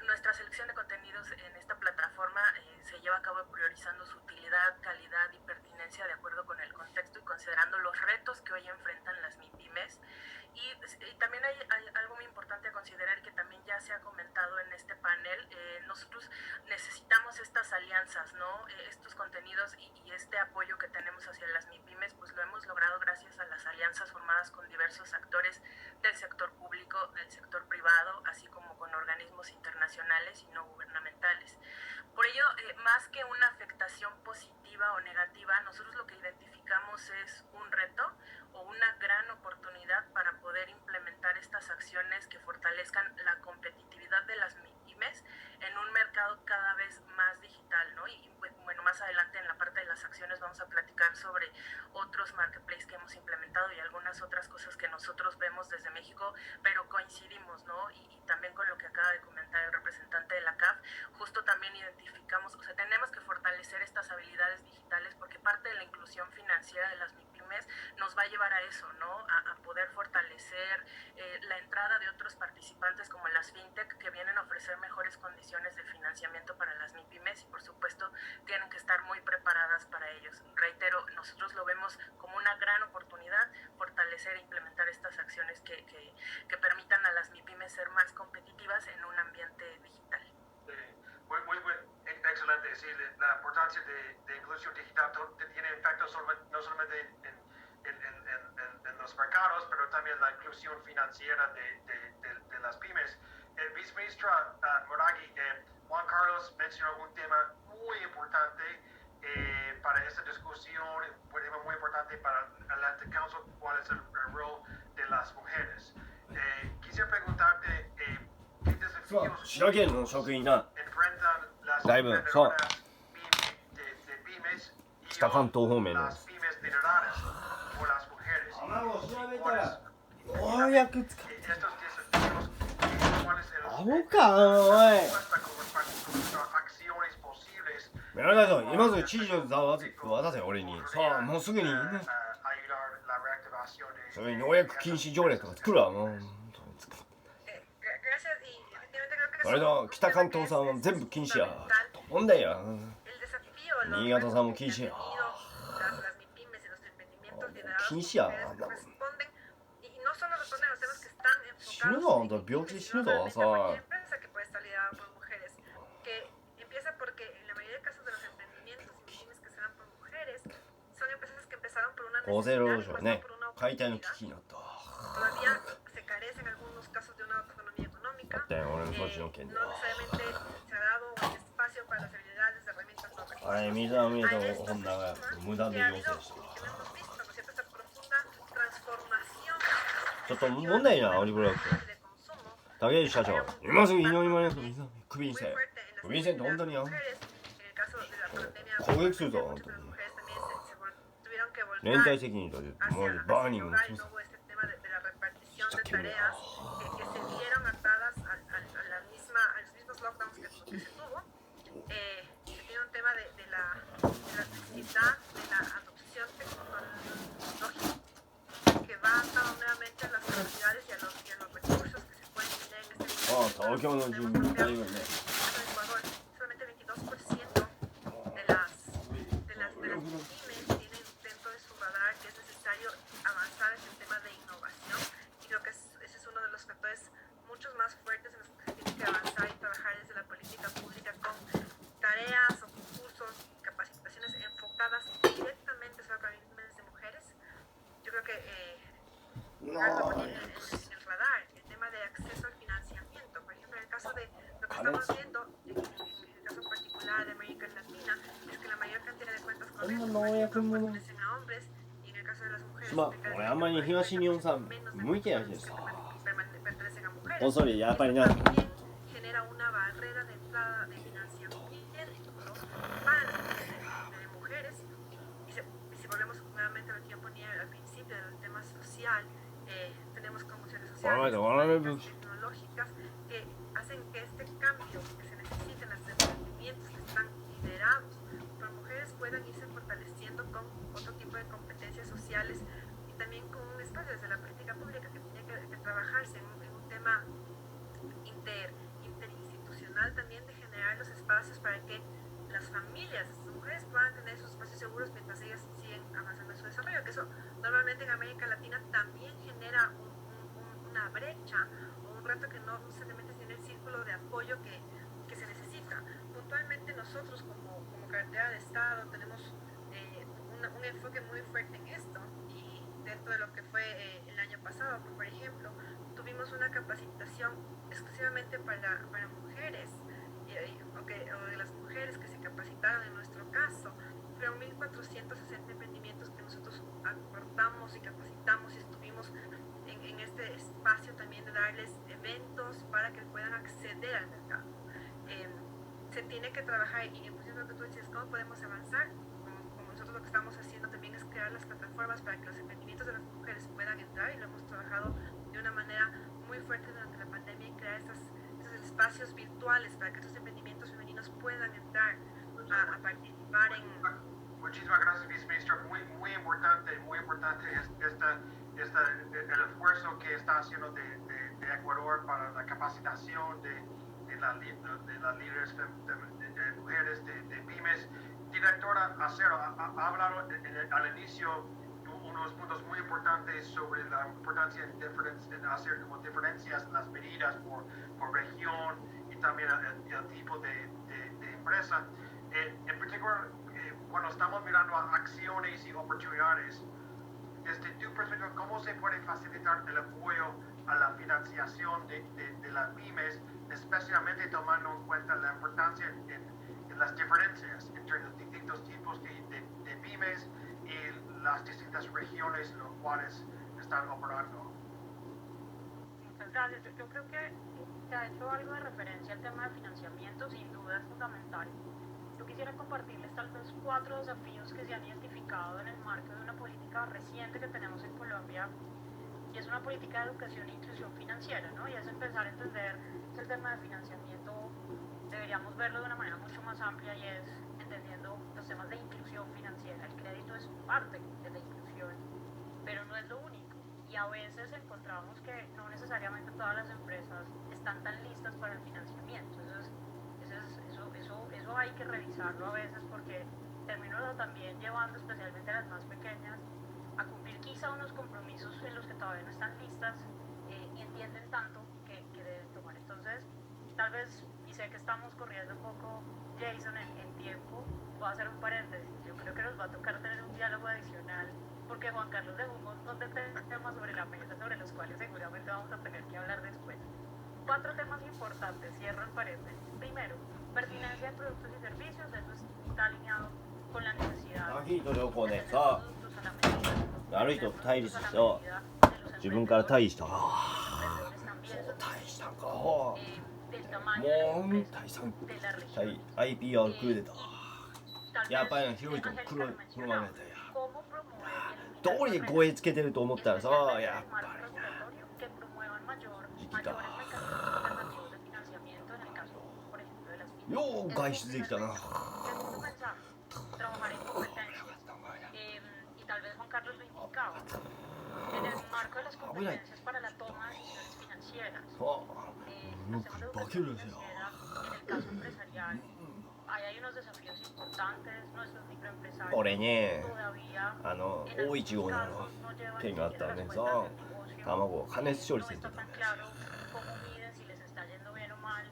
S3: Nuestra selección de contenidos en esta plataforma se lleva a cabo priorizando su utilidad, calidad y pertinencia de acuerdo con el contexto y considerando los retos que hoy enfrentan las MIPYMES. Y también hay algo muy importante a considerar que también ya se ha comentado en este panel. Nosotros necesitamos estas alianzas, ¿no? Estos contenidos y este apoyo que tenemos hacia las MIPYMES, pues lo hemos logrado gracias a las alianzas formadas con diversos actores del sector público, del sector privado, así como con organismos internacionales y no gubernamentales. Por ello, más que una afectación positiva o negativa, nosotros lo que identificamos es un reto o una gran oportunidad para poder implementar estas acciones que fortalezcan la competitividad de las MIPYMES en un mercado cada vez más digital, ¿no? Y bueno, más adelante en la parte de las acciones vamos a platicar sobre otros marketplaces que hemos implementado y algunas otras cosas que nosotros vemos desde México, pero coincidimos, ¿no? Y también con lo que acaba de comentar el representante de la CAF, justo también identificamos, o sea, tenemos que fortalecer estas habilidades digitales porque parte de la inclusión financiera de las MIPYMES nos va a llevar a eso, ¿no? A poder fortalecer la entrada de otros participantes como las fintech que vienen a ofrecer mejores condiciones de financiamiento para las MIPYMES y por supuesto tienen que estar muy preparadas para ellos. Reitero, nosotros lo vemos como una gran oportunidad fortalecer e implementar estas acciones que permitan a las MIPYMES ser más competitivas en un ambiente digital.
S2: Muy excelente. Sí, la importancia de inclusión digital tiene impacto no solamente en los mercados, pero también la inclusión financiera de las pymes. Viceministra Moraghi, Juan Carlos mencionó un tema muy importante para esta discusión, un tema muy importante para el Atlantic Council, cuál es el rol de las mujeres. Quisiera preguntarte qué desafíos
S1: 滋賀県の職員な
S2: enfrentan las
S1: だいぶそう
S2: de pymes y
S1: 北関東方面の
S2: las pymes lideradas por las mujeres.
S1: 卵を調べたらようやくつか
S2: Estos desafíos, ¿cuál es el
S1: アホかおい
S2: acciones posibles
S1: メラガイさん今すぐ知事を渡せ俺にさあもうすぐにね
S2: ayudar la reactivación
S1: それに農薬禁止条例とか作るわもう
S3: Gracias y definitivamente creo que
S1: あれだ北関東さんは全部禁止や問題や
S3: el desafío, los
S1: 新潟さんも禁止や
S3: las MIPYMES y los emprendimientos liderados por
S1: 禁止や
S3: mujeres responden y no solo responden a los temas que están
S1: 死ぬ
S3: enfocados
S1: ぞあんた病気で死ぬぞ
S3: realmente
S1: さ
S3: cualquier empresa que puede estar liderada por mujeres, que empieza porque en la mayoría de casos de los emprendimientos y MIPYMES que se dan por mujeres
S1: 厚生労働省
S3: necesidad,
S1: ね
S3: no por una
S1: 解体の危
S3: oportunidad.
S1: 機になった
S3: Todavía se carece en algunos casos de una autonomía
S1: だ
S3: económica.
S1: って俺のそっちの件で
S3: No necesariamente se ha dado el espacio para las habilidades de herramientas no
S1: あれ
S3: recursos.
S1: 水は見えた
S3: Hay esta
S1: ホンダが
S3: persona
S1: 無駄
S3: que
S1: で
S3: ha
S1: 要
S3: habido,
S1: 請した
S3: que lo hemos visto, ¿no es cierto?, esta profunda transformación
S1: ちょっと問題なオリブラック
S3: de consumo
S1: 竹内社長今すぐ井上真理子水はクビに
S3: muy
S1: せ
S3: fuerte en las
S1: クビにせって本当にや
S3: mujeres. En el caso de la pandemia,
S1: 攻撃するぞ
S3: muchas de las mujeres también tuvieron que
S1: 連
S3: volcar
S1: 帯責任ともう
S3: hacia
S1: バー
S3: el
S1: ニング
S3: hogar
S1: し
S3: y
S1: ます
S3: no hubo este tema de la repartición de tareas que se vieron atadas a los mismos lockdowns que se tuvo. Se tiene un tema de la necesidad de la adopción tecnológica que va atado nuevamente a las capacidades y a los recursos que se pueden tener en este
S1: ああ東京の住民大丈夫ね
S3: en Ecuador, solamente 22% de las pymes tienen dentro de su radar que es necesario avanzar en el tema de innovación, y creo que ese es uno de los factores muchos más fuertes en los que se tiene que avanzar y trabajar desde la política pública con tareas o concursos, capacitaciones enfocadas directamente sobre pymes de mujeres. Yo creo que lo ponía en el radar, el tema de acceso al financiamiento. Por ejemplo, en el caso de lo que estamos viendo, en el caso particular de América Latina, es que la mayor cantidad de cuentas corrientes pertenecen a hombres, y en el caso de las mujeres,
S1: まあ俺あんまり東日本さん向いてないしさ
S3: pertenecen a mujeres.
S1: 恐れやっぱりな
S3: También genera una barrera de entrada de financiamiento para las de mujeres. Y si volvemos nuevamente a lo que yo ponía al principio del tema social, tenemos conmociones sociales, tecnológicas, que hacen que este cambio que se necesita en los emprendimientos que están liderados por mujeres puedan irse fortaleciendo con otro tipo de competencias sociales, y también con un espacio desde la política pública que tiene que trabajarse en un tema interinstitucional también, de generar los espacios para que las familias, las mujeres puedan tener sus espacios seguros mientras ellas siguen avanzando en su desarrollo, que eso normalmente en América Latina también genera una brecha o un reto que no necesariamente tiene el círculo de apoyo que se necesita. Puntualmente nosotros como cartera de Estado tenemos un enfoque muy fuerte en esto, y dentro de lo que fue el año pasado, por ejemplo, tuvimos una capacitación exclusivamente para mujeres, o de las mujeres que se capacitaron en nuestro caso. Fueron 1.460 emprendimientos que nosotros aportamos y capacitamos, y estuvimos en este espacio también de darles eventos para que puedan acceder al mercado. Se tiene que trabajar, y en función de lo que tú decías, ¿cómo podemos avanzar? Como nosotros lo que estamos haciendo también es crear las plataformas para que los emprendimientos de las mujeres puedan entrar, y lo hemos trabajado de una manera muy fuerte durante la pandemia, y crear estos espacios virtuales para que estos emprendimientos femeninos puedan entrar a participar en...
S2: Muchísimas gracias, viceministra. Muy importante el esfuerzo que está haciendo de Ecuador para la capacitación de las líderes de mujeres de pymes. Directora Acero ha hablado al inicio unos puntos muy importantes sobre la importancia en hacer como diferencias en las medidas por región, y también el tipo de empresa. En particular, cuando estamos mirando a acciones y oportunidades, desde tu perspectiva, ¿cómo se puede facilitar el apoyo a la financiación de las pymes, especialmente tomando en cuenta la importancia en las diferencias entre los distintos tipos de pymes y las distintas regiones en las cuales están operando?
S4: Muchas gracias. Yo creo que se ha hecho algo de referencia al tema de financiamiento, sin duda es fundamental. Yo quisiera compartirles tal vez 4 desafíos que se han identificado en el marco de una política reciente que tenemos en Colombia, y es una política de educación e inclusión financiera, ¿no? Y es empezar a entender que el tema de financiamiento deberíamos verlo de una manera mucho más amplia, y es entendiendo los temas de inclusión financiera. El crédito es parte de la inclusión, pero no es lo único, y a veces encontramos que no necesariamente todas las empresas están tan listas para el financiamiento. Entonces, eso hay que revisarlo a veces, porque termina también llevando especialmente a las más pequeñas a cumplir quizá unos compromisos en los que todavía no están listas, y entienden tanto que deben tomar. Entonces, tal vez, y sé que estamos corriendo un poco, Jason, en tiempo, voy a hacer un paréntesis. Yo creo que nos va a tocar tener un diálogo adicional, porque Juan Carlos dejó un montón de temas sobre la mesa sobre los cuales seguramente vamos a tener que hablar después. 4 temas importantes, cierro el paréntesis. Primero, pertinencia de productos y servicios, eso está alineado con la necesidad
S1: アヒート旅行
S4: で
S1: ね
S4: tener
S1: さ
S4: productos a la medida,
S1: ある人と対立
S4: productos
S1: し
S4: a
S1: た
S4: la medida de los
S1: 自分から対した
S4: emprendedores también son
S1: 対したんか
S4: del tamaño de las
S1: もう
S4: empresas
S1: 対さん
S4: de la
S1: 対
S4: región.
S1: IPR クーデター
S4: Tal
S1: やっ
S4: vez
S1: ぱり広いと黒
S4: Angélica
S1: 黒
S4: mencionaba
S1: まめたや
S4: cómo promover y
S1: ど
S4: eliminar
S1: うりで
S4: barreras,
S1: 護衛つけてると思ったらさ
S4: especialmente
S1: やっ
S4: en el
S1: ぱ
S4: marco
S1: りな
S4: regulatorio que promuevan mayores
S1: Chiquita.
S4: mecanismos alternativos de financiamiento en el caso, por ejemplo, de las pymes.
S1: よう外出できたな
S4: Segundo mensaje, trabajar en competencias. Y tal vez Juan Carlos lo indicaba. En el marco de las competencias para la toma de decisiones financieras,
S1: あ
S4: los temas de educación financiera, en el caso empresarial, ahí hay unos desafíos importantes, nuestros microempresarios
S1: 俺ね
S4: todavía
S1: 大いちごの件があったらねさ卵を加熱処理
S4: no
S1: せんと
S4: está
S1: ダ
S4: tan
S1: メ
S4: claro cómo miden si les está yendo bien o mal,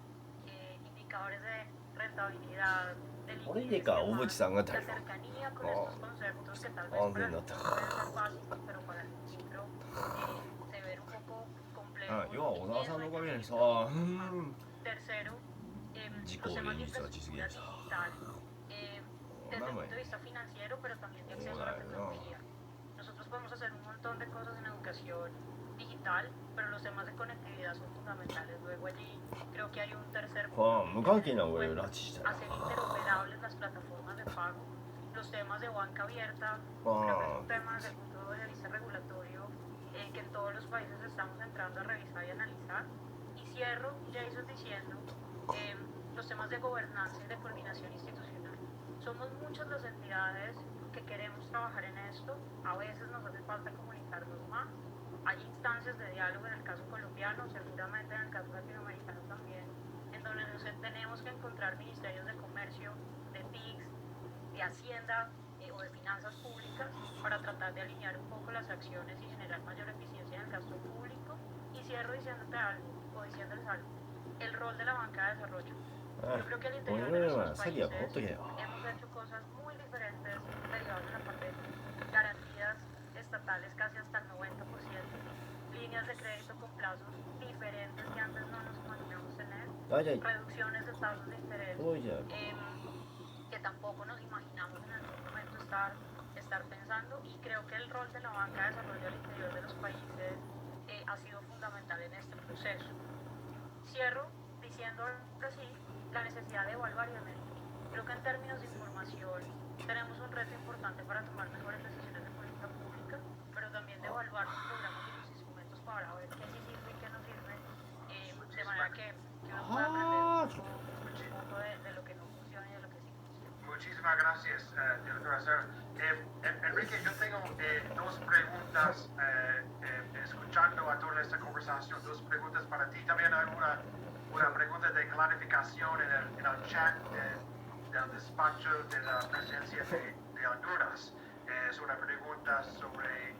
S4: indicadores de rentabilidad, de
S1: これ
S4: liquidez
S1: で
S4: y
S1: かおぶ
S4: demás,
S1: ちさんが
S4: la
S1: 大変
S4: cercanía con estos conceptos que tal vez
S1: Ah,
S4: para
S1: bien, no
S4: algunos
S1: te-
S4: pueden ser básicos, pero para el micro se ven un poco
S1: あ
S4: complejos.
S1: 要は小
S4: y
S1: 沢
S4: eso
S1: さんの
S4: hay
S1: おか
S4: que
S1: げでさ
S4: medirlo. Tercero,
S1: Chico,
S4: los temas de
S1: inicio a
S4: infraestructura
S1: chisgueza.
S4: digital, desde el punto de vista financiero, pero también de acceso a la tecnología. Nosotros podemos hacer un montón de cosas en educación digital, pero los temas de conectividad son fundamentales. Luego allí creo que hay un tercer
S1: あ
S4: punto,
S1: 無関係な上で拉致したよ
S4: hacer interoperables las plataformas de pago, los temas de banca abierta,
S1: Ah,
S4: creo que es un tema desde el punto de vista regulatorio que en todos los países estamos entrando a revisar y analizar. Y cierro, Jason, diciendo los temas de gobernanza y de coordinación institucional. Somos muchas las entidades que queremos trabajar en esto, a veces nos hace falta comunicarnos más. Hay instancias de diálogo en el caso colombiano, seguramente en el caso latinoamericano también, en donde nos tenemos que encontrar ministerios de comercio, de TICs, de Hacienda o de finanzas públicas para tratar de alinear un poco las acciones y generar mayor eficiencia en el gasto público. Y cierro diciéndote algo, o diciéndoles algo, el rol de la banca de desarrollo. Yo creo que al interior de nuestros países hemos hecho cosas muy diferentes derivadas de la pandemia. Garantías estatales casi hasta el 90%, líneas de crédito con plazos diferentes que antes no nos imaginamos tener,
S1: 大体
S4: reducciones de tasas de interés
S1: そうじゃん
S4: que tampoco nos imaginamos en algún momento estar pensando, y creo que el rol de la banca de desarrollo al interior de los países ha sido fundamental en este proceso. Cierro diciendo ahora sí la necesidad de evaluar y de medir. Creo que en términos de información tenemos un reto importante para tomar mejores decisiones de política pública, pero también de evaluar los programas y los instrumentos para ver qué sí sirve y qué no sirve, de manera que uno pueda aprender un poco de lo que no funciona y de lo que sí funciona.
S2: Muchísimas gracias, directora Sarah. Enrique, yo tengo dos preguntas, escuchando a toda esta conversación, dos preguntas para ti. También hay una pregunta de clarificación en el chat del despacho de la presidencia de Honduras. Es una pregunta sobre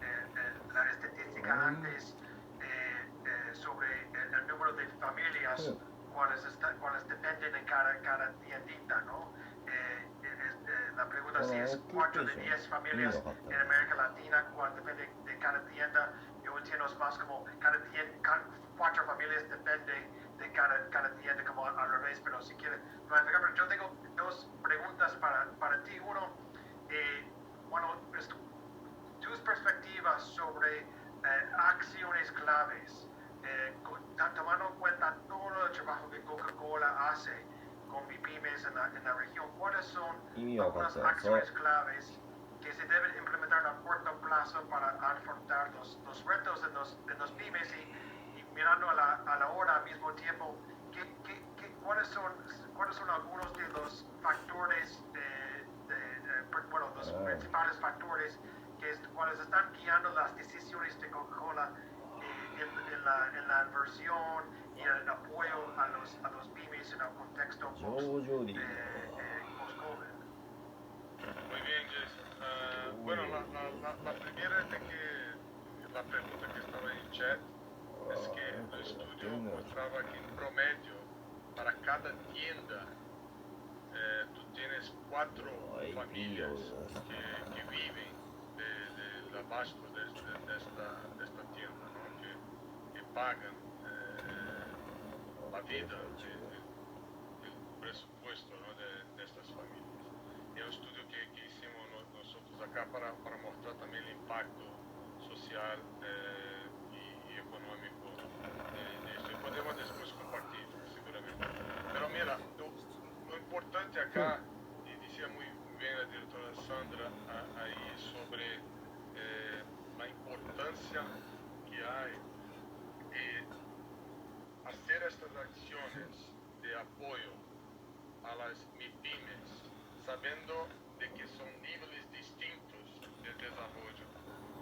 S2: la estadística antes, sobre el número de familias, cuáles dependen en cada tiendita, ¿no? La pregunta si es 4 de 10 familias en América Latina, cuál depende de cada tienda. Yo entiendo es más como cada 4 familias depende de cada tienda, como al revés, pero si quieres clarificar. Yo tengo dos preguntas para ti. Uno, bueno, tus perspectivas sobre acciones claves, tomando en cuenta todo el trabajo que Coca-Cola hace con MIPYMES en la región, ¿cuáles son algunas acciones claves que se deben implementar a corto plazo para afrontar los retos de los pymes y mirando a la hora al mismo tiempo, ¿cuáles son algunos de los factores, bueno, los principales factores cuáles están guiando las decisiones de Coca-Cola en la inversión y el apoyo a los pymes en el contexto post-COVID?
S5: Muy bien, Jason. Bueno, la primera es de que la pregunta que estaba en el chat es que el estudio mostraba que en promedio para cada tienda tú tienes 4
S1: Ay,
S5: familias
S1: Dios.
S5: que viven del abasto de esta tienda, ¿no? que pagan la vida, el presupuesto, ¿no? de estas familias. Y es un estudio que hicimos nosotros acá para mostrar también el impacto social y económico de esto. Y podemos después compartir, seguramente. Pero mira, lo importante acá, y decía muy bien la directora Sandra ahí sobre la importancia que hay de hacer estas acciones de apoyo a las MIPIMES, sabiendo de que son niveles distintos de desarrollo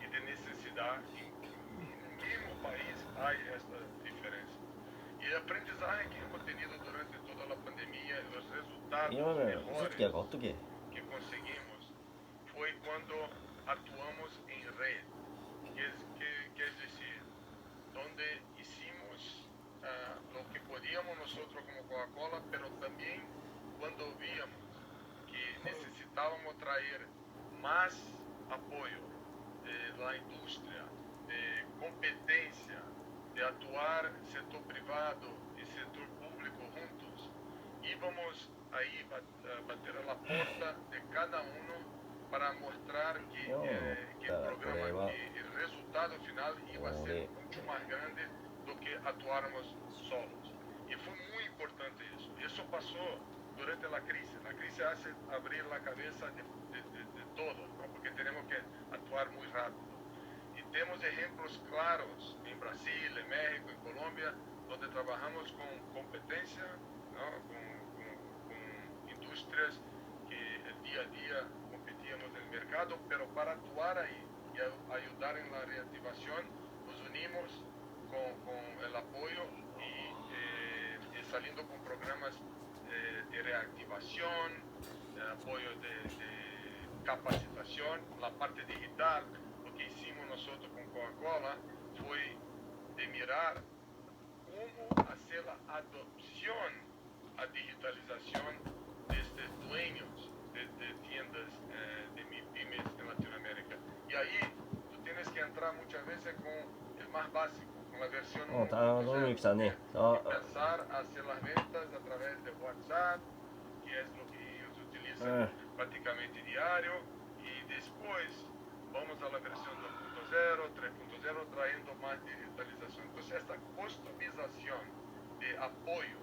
S5: y de necesidad. En el mismo país hay esta diferencia. Y el aprendizaje que hemos tenido durante toda la pandemia, los resultados
S1: 今のさっき
S5: mejores
S1: 買っとけ
S5: que conseguimos fue cuando actuamos en red, que es decir, donde hicimos lo que podíamos nosotros como Coca-Cola, pero también cuando víamos que necesitábamos traer más apoyo de la industria, de competencia, de actuar sector privado y sector público juntos, íbamos ahí a bater a la puerta de cada uno para mostrar que el programa, que el resultado final iba a ser mucho más grande do que actuáramos solos. Y fue muy importante eso. Y eso pasó durante la crisis. La crisis hace abrir la cabeza de todos, ¿no? Porque tenemos que actuar muy rápido. Y tenemos ejemplos claros en Brasil, en México, en Colombia, donde trabajamos con competencia, ¿no? con industrias que el día a día competíamos en el mercado, pero para actuar ahí y ayudar en la reactivación, nos unimos con el apoyo y saliendo con programas de reactivación, de apoyo de capacitación, la parte digital. Lo que hicimos nosotros con Coca-Cola fue de mirar cómo hacer la adopción a digitalización de estos dueños de tiendas de MIPIMES en Latinoamérica. Y ahí tú tienes que entrar muchas veces con el más básico, con la versión 1.0, empezar a hacer las ventas a través de WhatsApp, que es lo que ellos utilizan prácticamente diario, y después vamos a la versión 2.0, 3.0, trayendo más digitalización. Entonces esta customización de apoyo,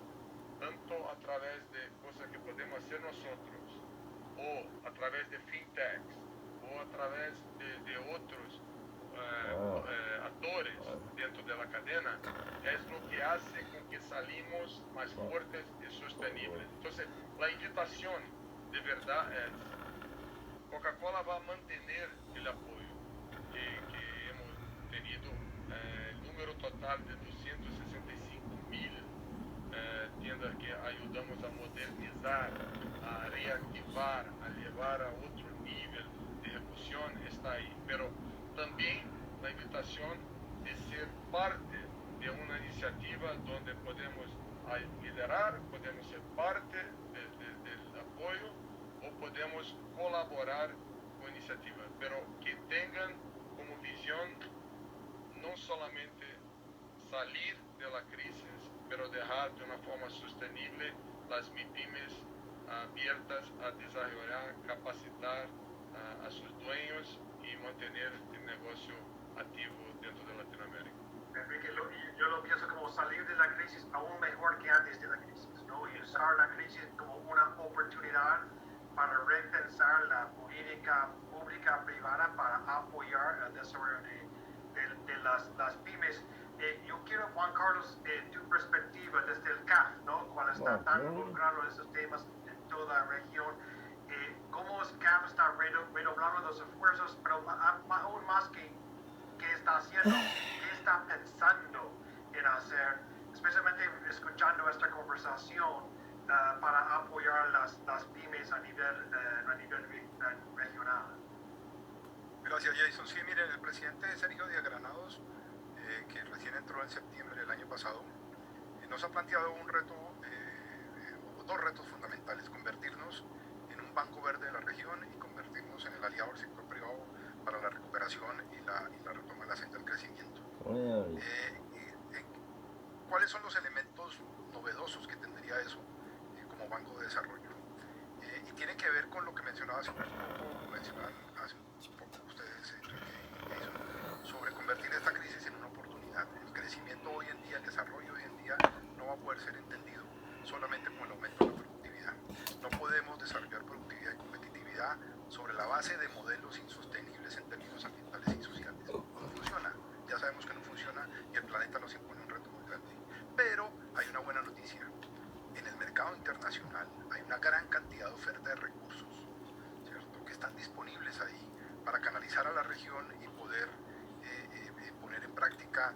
S5: tanto a través de cosas que podemos hacer nosotros, o a través de fintechs, o a través de otros actores dentro de la cadena, es lo que hace con que salimos más fuertes y sostenibles. Entonces, la invitación de verdad es, Coca-Cola va a mantener el apoyo que hemos tenido, el número total de 265.000 tiendas que ayudamos a modernizar, a reactivar, a llevar a otro nivel de ejecución está ahí. Pero también la invitación de ser parte de una iniciativa donde podemos liderar, podemos ser parte del apoyo o podemos colaborar con iniciativas, pero que tengan como visión no solamente salir de la crisis, pero dejar de una forma sostenible las MIPIMES abiertas a desarrollar, capacitar a sus dueños y mantener el negocio activo dentro de Latinoamérica.
S2: Enrique, yo lo pienso como salir de la crisis aún mejor que antes de la crisis, ¿no? Y usar la crisis como una oportunidad para repensar la política pública privada para apoyar el desarrollo de las pymes. Yo quiero, Juan Carlos, tu perspectiva desde el CAF, ¿no? Cuando está tan involucrado en estos temas en toda la región, cómo el CAF está redoblando los esfuerzos, pero aún más que está haciendo, qué está pensando en hacer, especialmente escuchando esta conversación para apoyar las pymes a nivel regional.
S6: Gracias, Jason. Sí, miren, el presidente Sergio Díaz Granados, que recién entró en septiembre del año pasado, nos ha planteado un reto, dos retos fundamentales: convertirnos en un un banco verde de la región y convertirnos en el aliado del sector privado para la recuperación y la retoma de la senda del crecimiento. ¿Cuáles son los elementos novedosos que tendría eso como banco de desarrollo? Y tiene que ver con lo que mencionaban hace un poco ustedes, sobre convertir esta crisis en una oportunidad. El crecimiento hoy en día, el desarrollo hoy en día, no va a poder ser entendido solamente con el aumento de la productividad. No podemos desarrollar productividad y competitividad sobre la base de modelos insostenibles en términos ambientales y sociales. No funciona, ya sabemos que no funciona y el planeta nos impone un reto muy grande. Pero hay una buena noticia. En el mercado internacional hay una gran cantidad de oferta de recursos, ¿cierto?, que están disponibles ahí para canalizar a la región y poder poner en práctica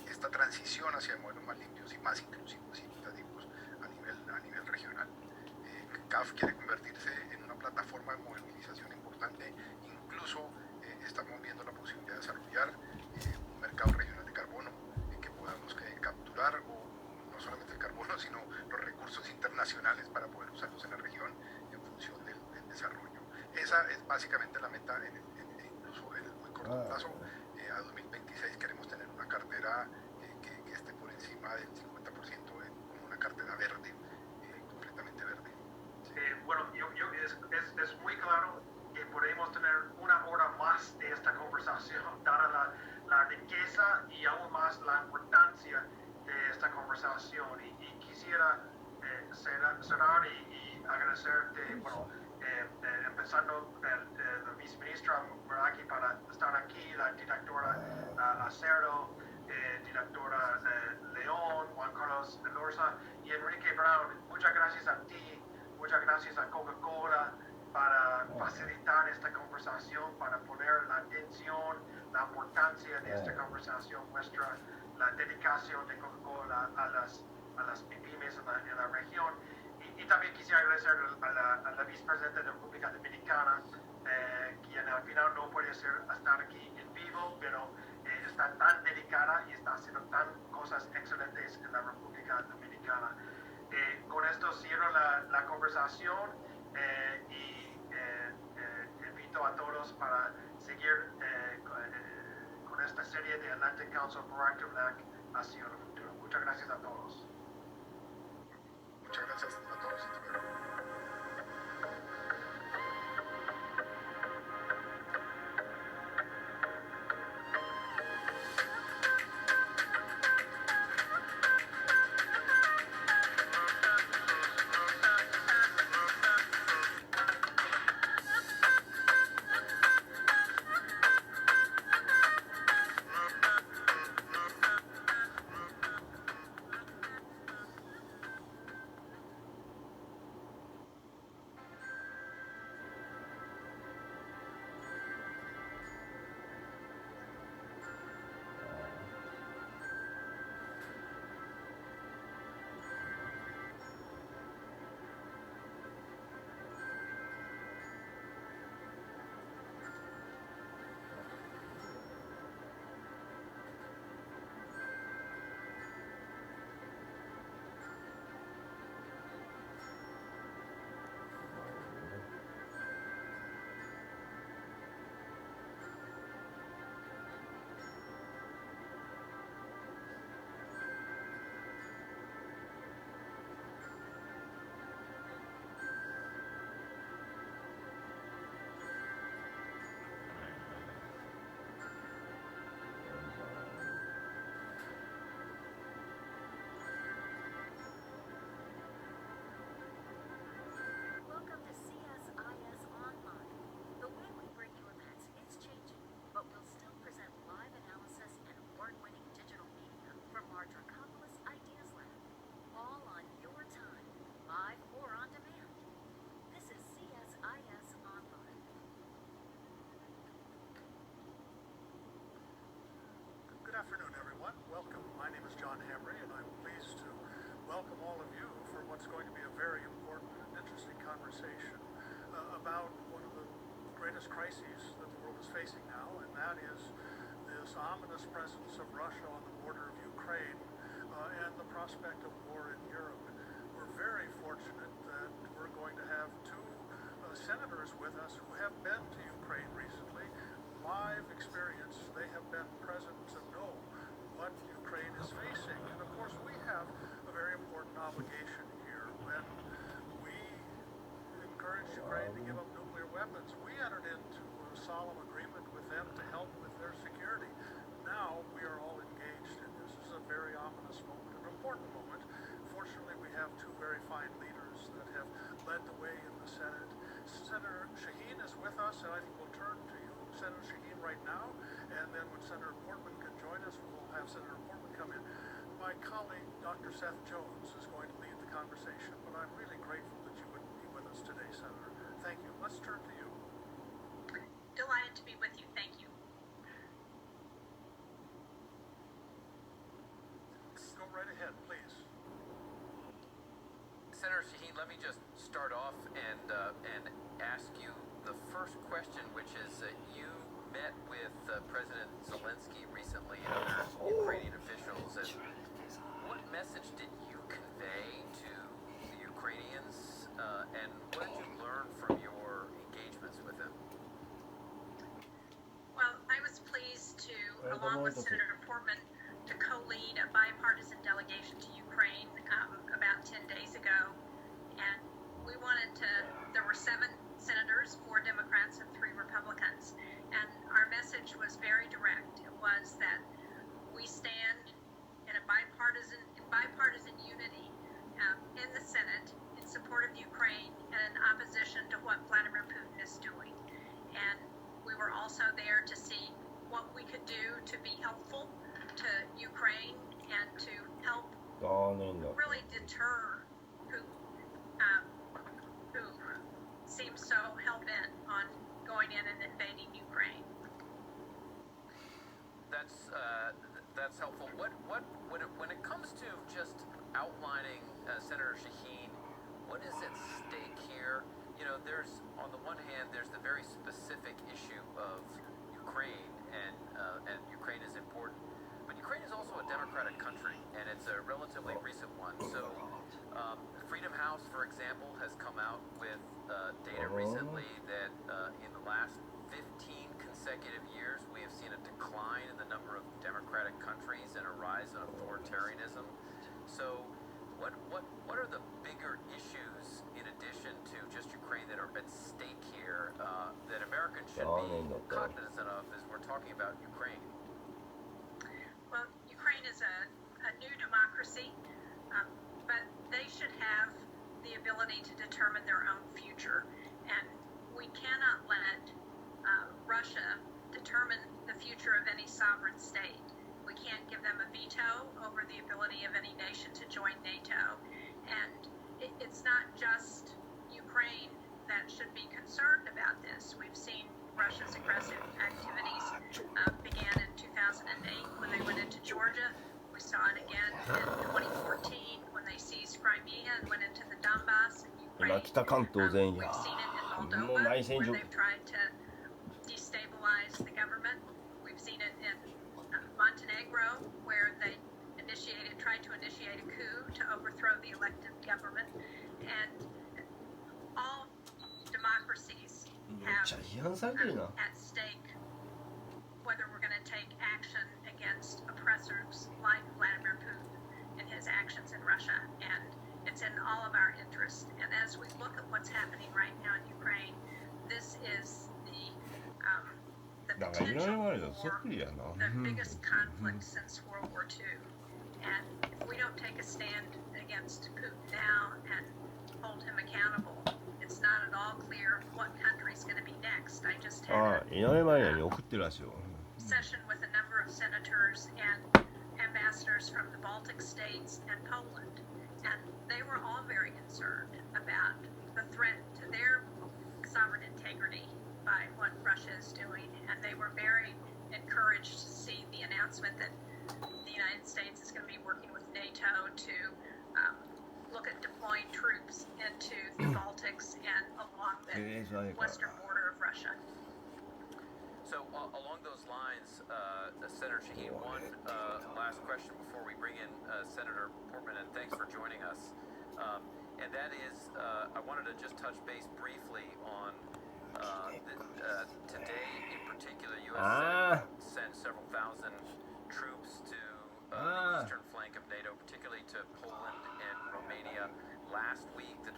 S6: esta transición hacia modelos más limpios y más inclusivos y equitativos a nivel regional. CAF quiere convertirse en una plataforma de movilización importante, incluso estamos viendo la posibilidad de desarrollar un mercado regional de carbono que podamos capturar, o no solamente el carbono, sino los recursos internacionales para poder usarlos en la región en función del desarrollo. Esa es básicamente la meta, incluso en el muy corto plazo. A 2026 queremos tener una cartera que esté por encima del 50% como una cartera verde, completamente verde. Sí.
S2: Bueno, es muy claro que podemos tener una hora más de esta conversación, dada la riqueza y aún más la importancia de esta conversación. Y quisiera cerrar y agradecerte, bueno, empezando la viceministra Meraki para estar aquí, la directora Acero, directora León, Juan Carlos Lorza y Enrique Brown. Muchas gracias a ti, muchas gracias a Coca-Cola para facilitar esta conversación, para poner la atención, la importancia de esta conversación, la dedicación de Coca-Cola a las pymes en la región. Y también quisiera agradecer a la vicepresidenta de la República Dominicana, quien al final no puede estar aquí en vivo, pero está tan dedicada y está haciendo tan cosas excelentes en la República Dominicana. Con esto cierro la conversación y invito a todos para seguir con esta serie de Atlantic Council Proactive LAC hacia el futuro. Muchas gracias a todos.
S6: Muchas gracias a todos.
S7: afternoon, everyone. Welcome. My name is John Hamre, and I'm pleased to welcome all of you for what's going to be a very important and interesting conversation about one of the greatest crises that the world is facing now, and that is this ominous presence of Russia on the border of Ukraine and the prospect of war in Europe. We're very fortunate that we're going to have two senators with us who have been to Ukraine recently. Live experience, they have been present to know what Ukraine is facing. And of course, we have a very important obligation here. When we encouraged Ukraine to give up nuclear weapons, we entered into a solemn agreement with them to help with their security. Now we are all engaged in this. This is a very ominous moment, an important moment. Fortunately, we have two very fine leaders that have led the way in the Senate. Senator Shaheen is with us, and I think we'll turn to you, Senator Shaheen, right now. And then when Senator Portman can join us, we'll have Senator Portman come in. My colleague, Dr. Seth Jones, is going to lead the conversation, but I'm really grateful that you would be with us today, Senator. Thank you. Let's turn to you.
S8: Delighted to be with you. Thank you.
S7: Go right ahead, please.
S9: Senator Shaheen, let me just start off and ask you the first question, which is you met with President Zelensky recently and other Ukrainian officials. And what message did you convey to the Ukrainians, and what did you learn from your engagements with them?
S8: Well, I was pleased to, along with Senator Portman, to co-lead a bipartisan delegation to Ukraine about 10 days ago. And we wanted to, there were 7 senators, 4 Democrats and 3 Republicans. And our message was very direct. It was that we stand in bipartisan unity in the Senate in support of Ukraine and in opposition to what Vladimir Putin is doing. And we were also there to see what we could do to be helpful to Ukraine and to help really deter who seems so hell-bent on going in and invading Ukraine.
S9: That's helpful. When it comes to just outlining, Senator Shaheen, what is at stake here? You know, there's on the one hand there's the very specific issue of Ukraine, and Ukraine is important, but Ukraine is also a democratic country, and it's a relatively recent one. So, Freedom House, for example, has come out with data recently that in the last 15 consecutive years, we have seen a decline in the number of democratic countries and a rise in authoritarianism. So, what are the bigger issues in addition to just Ukraine that are at stake here that Americans should be cognizant of as we're talking about Ukraine?
S8: Well, Ukraine is a new democracy, but they should have the ability to determine their own future. And we cannot let Russia determine the future of any sovereign state. We can't give them a veto over the ability of any nation to join NATO. And it's not just Ukraine that should be concerned about this. We've seen Russia's aggressive activities began in 2008 when they went into Georgia. We saw it again in 2014 when they seized Crimea and went into the Donbass in Ukraine. We've seen it in Moldova where they've tried to destabilize the government. We've seen it in Montenegro where they tried to initiate a coup to overthrow the elected government. And all democracies have at stake whether we're going to take action against oppressors like Vladimir Putin and his actions in Russia. And it's in all of our interest. And as we look at what's happening right now in Ukraine, this is the potential for the biggest conflict since World War II. And if we don't take a stand against Putin now and hold him accountable, it's not at all clear what country's going to be next. I just had a session with a number of senators and ambassadors from the Baltic states and Poland, and they were all very concerned about the threat to their sovereign integrity by what Russia is doing, and they were very encouraged to see the announcement that the United States is going to be working with NATO to look at deploying troops into the Baltics and along the western border of Russia.
S9: So along those lines, Senator Shaheen, one last question before we bring in Senator Portman, and thanks for joining us. And that is, I wanted to just touch base briefly on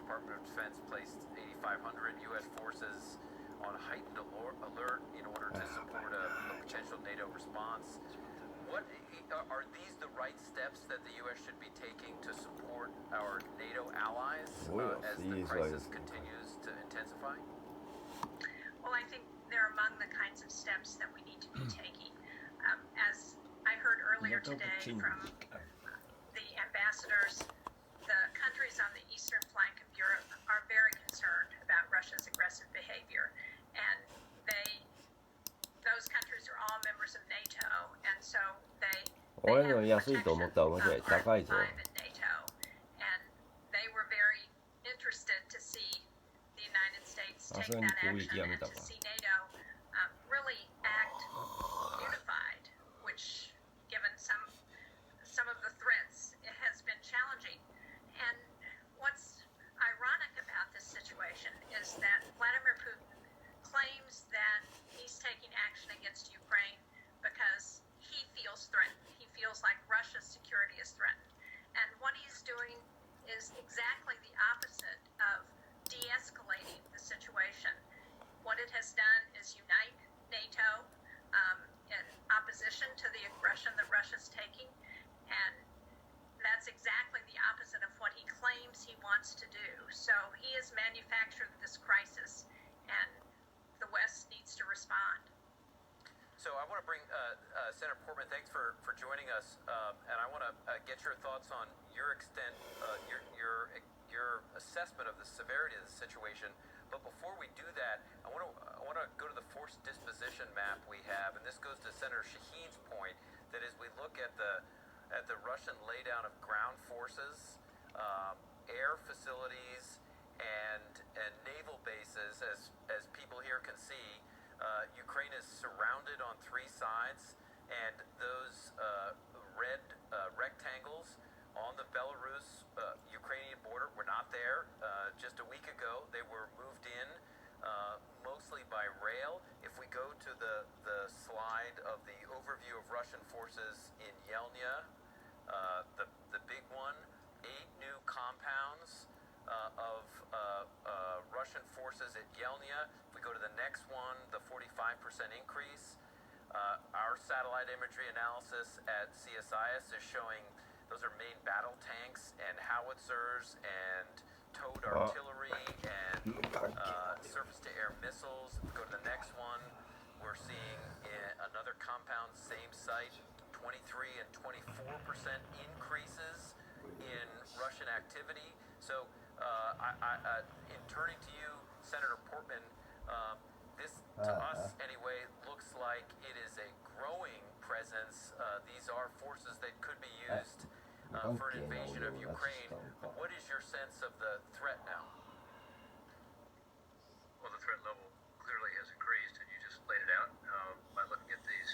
S9: Department of Defense placed 8,500 U.S. forces on heightened alert in order to support a potential NATO response. What are these the right steps that the U.S. should be taking to support our NATO allies as the crisis continues to intensify?
S8: Well, I think they're among the kinds of steps that we need to be taking. As I heard earlier today from the ambassadors, the countries on the eastern flank of Europe are very concerned about Russia's aggressive behavior, and those countries are all members of NATO, and so they have protection of Article 5 in NATO, and they were very interested to see the United States take that action and to see NATO really act unified, which, given some of the threats, it has been challenging. And what's ironic about this situation is that Vladimir Putin claims that he's taking action against Ukraine because he feels threatened. He feels like Russia's security is threatened. And what he's doing is exactly the opposite of de-escalating the situation. What it has done is unite NATO in opposition to the aggression that Russia's taking, and that's exactly the opposite of what he claims he wants to do. So he has manufactured this crisis, and the West needs to respond.
S9: So I want to bring Senator Portman, thanks for joining us, and I want to get your thoughts on your extent, your assessment of the severity of the situation. But before we do that, I want to go to the Force Disposition Map we have, and this goes to Senator Shaheen's point that as we look at the Russian laydown of ground forces, air facilities, and naval bases, as people here can see, Ukraine is surrounded on three sides, and those red rectangles on the Belarus-Ukrainian border were not there just a week ago. They were moved in mostly by rail. If we go to the slide of the overview of Russian forces in Yelnya, the big one, 8 new compounds of Russian forces at Yelnya. If we go to the next one, the 45% increase. Our satellite imagery analysis at CSIS is showing those are main battle tanks and howitzers and towed artillery and surface-to-air missiles. If we go to the next one, we're seeing another compound, same site, 23 and 24% increases in Russian activity. So in turning to you, Senator Portman, this, to us anyway, looks like it is a growing presence. These are forces that could be used for an invasion of Ukraine. What is your sense of the threat now?
S10: Well, the threat level clearly has increased, and you just laid it out by looking at these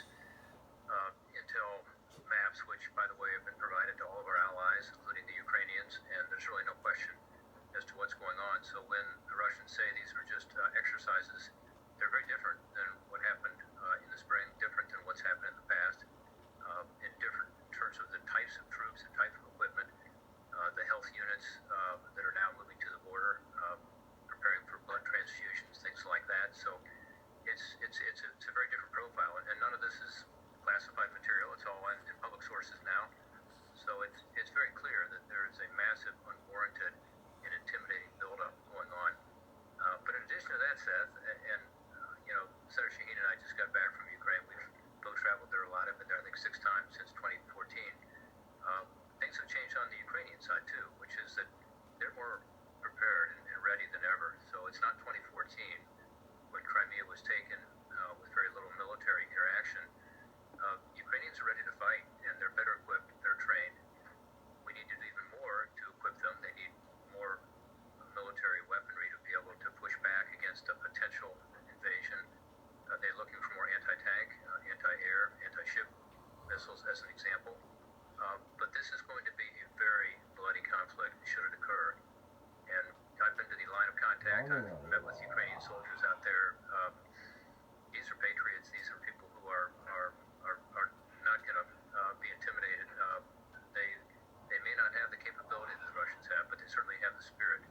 S10: intel maps, which, by the way, have been provided to all of our allies, including the Ukrainians, and there's really no question as to what's going on. So when the Russians say these are just exercises, they're very different than what happened in the spring, different than what's happened in the past, and different in terms of the types of troops and type of equipment, the health units that are now moving to the border, preparing for blood transfusions, things like that. So it's a very different profile, and none of this is classified material. It's all in public sources now. So it's very clear that there is a massive, unwarranted, and intimidating buildup going on. But in addition to that, Seth, and Senator Shaheen and I just got back from Ukraine. We've both traveled there a lot. I've been there, I think, 6 times since 2014. Things have changed on the Ukrainian side, too, which is that they're more prepared and ready than ever. So it's not 2014 when Crimea was taken with very little military interaction. Ukrainians are ready to fight, and they're better equipped, they're trained. We need to do even more to equip them. They need more military weaponry to be able to push back against a potential invasion. They're looking for more anti-tank, anti-air, anti-ship missiles, as an example. But this is going to be a very bloody conflict should it occur. And I've been to the line of contact. I've met with Ukrainian soldiers out there. These are patriots. These are people who are not going to be intimidated. They may not have the capability that the Russians have, but they certainly have the spirit.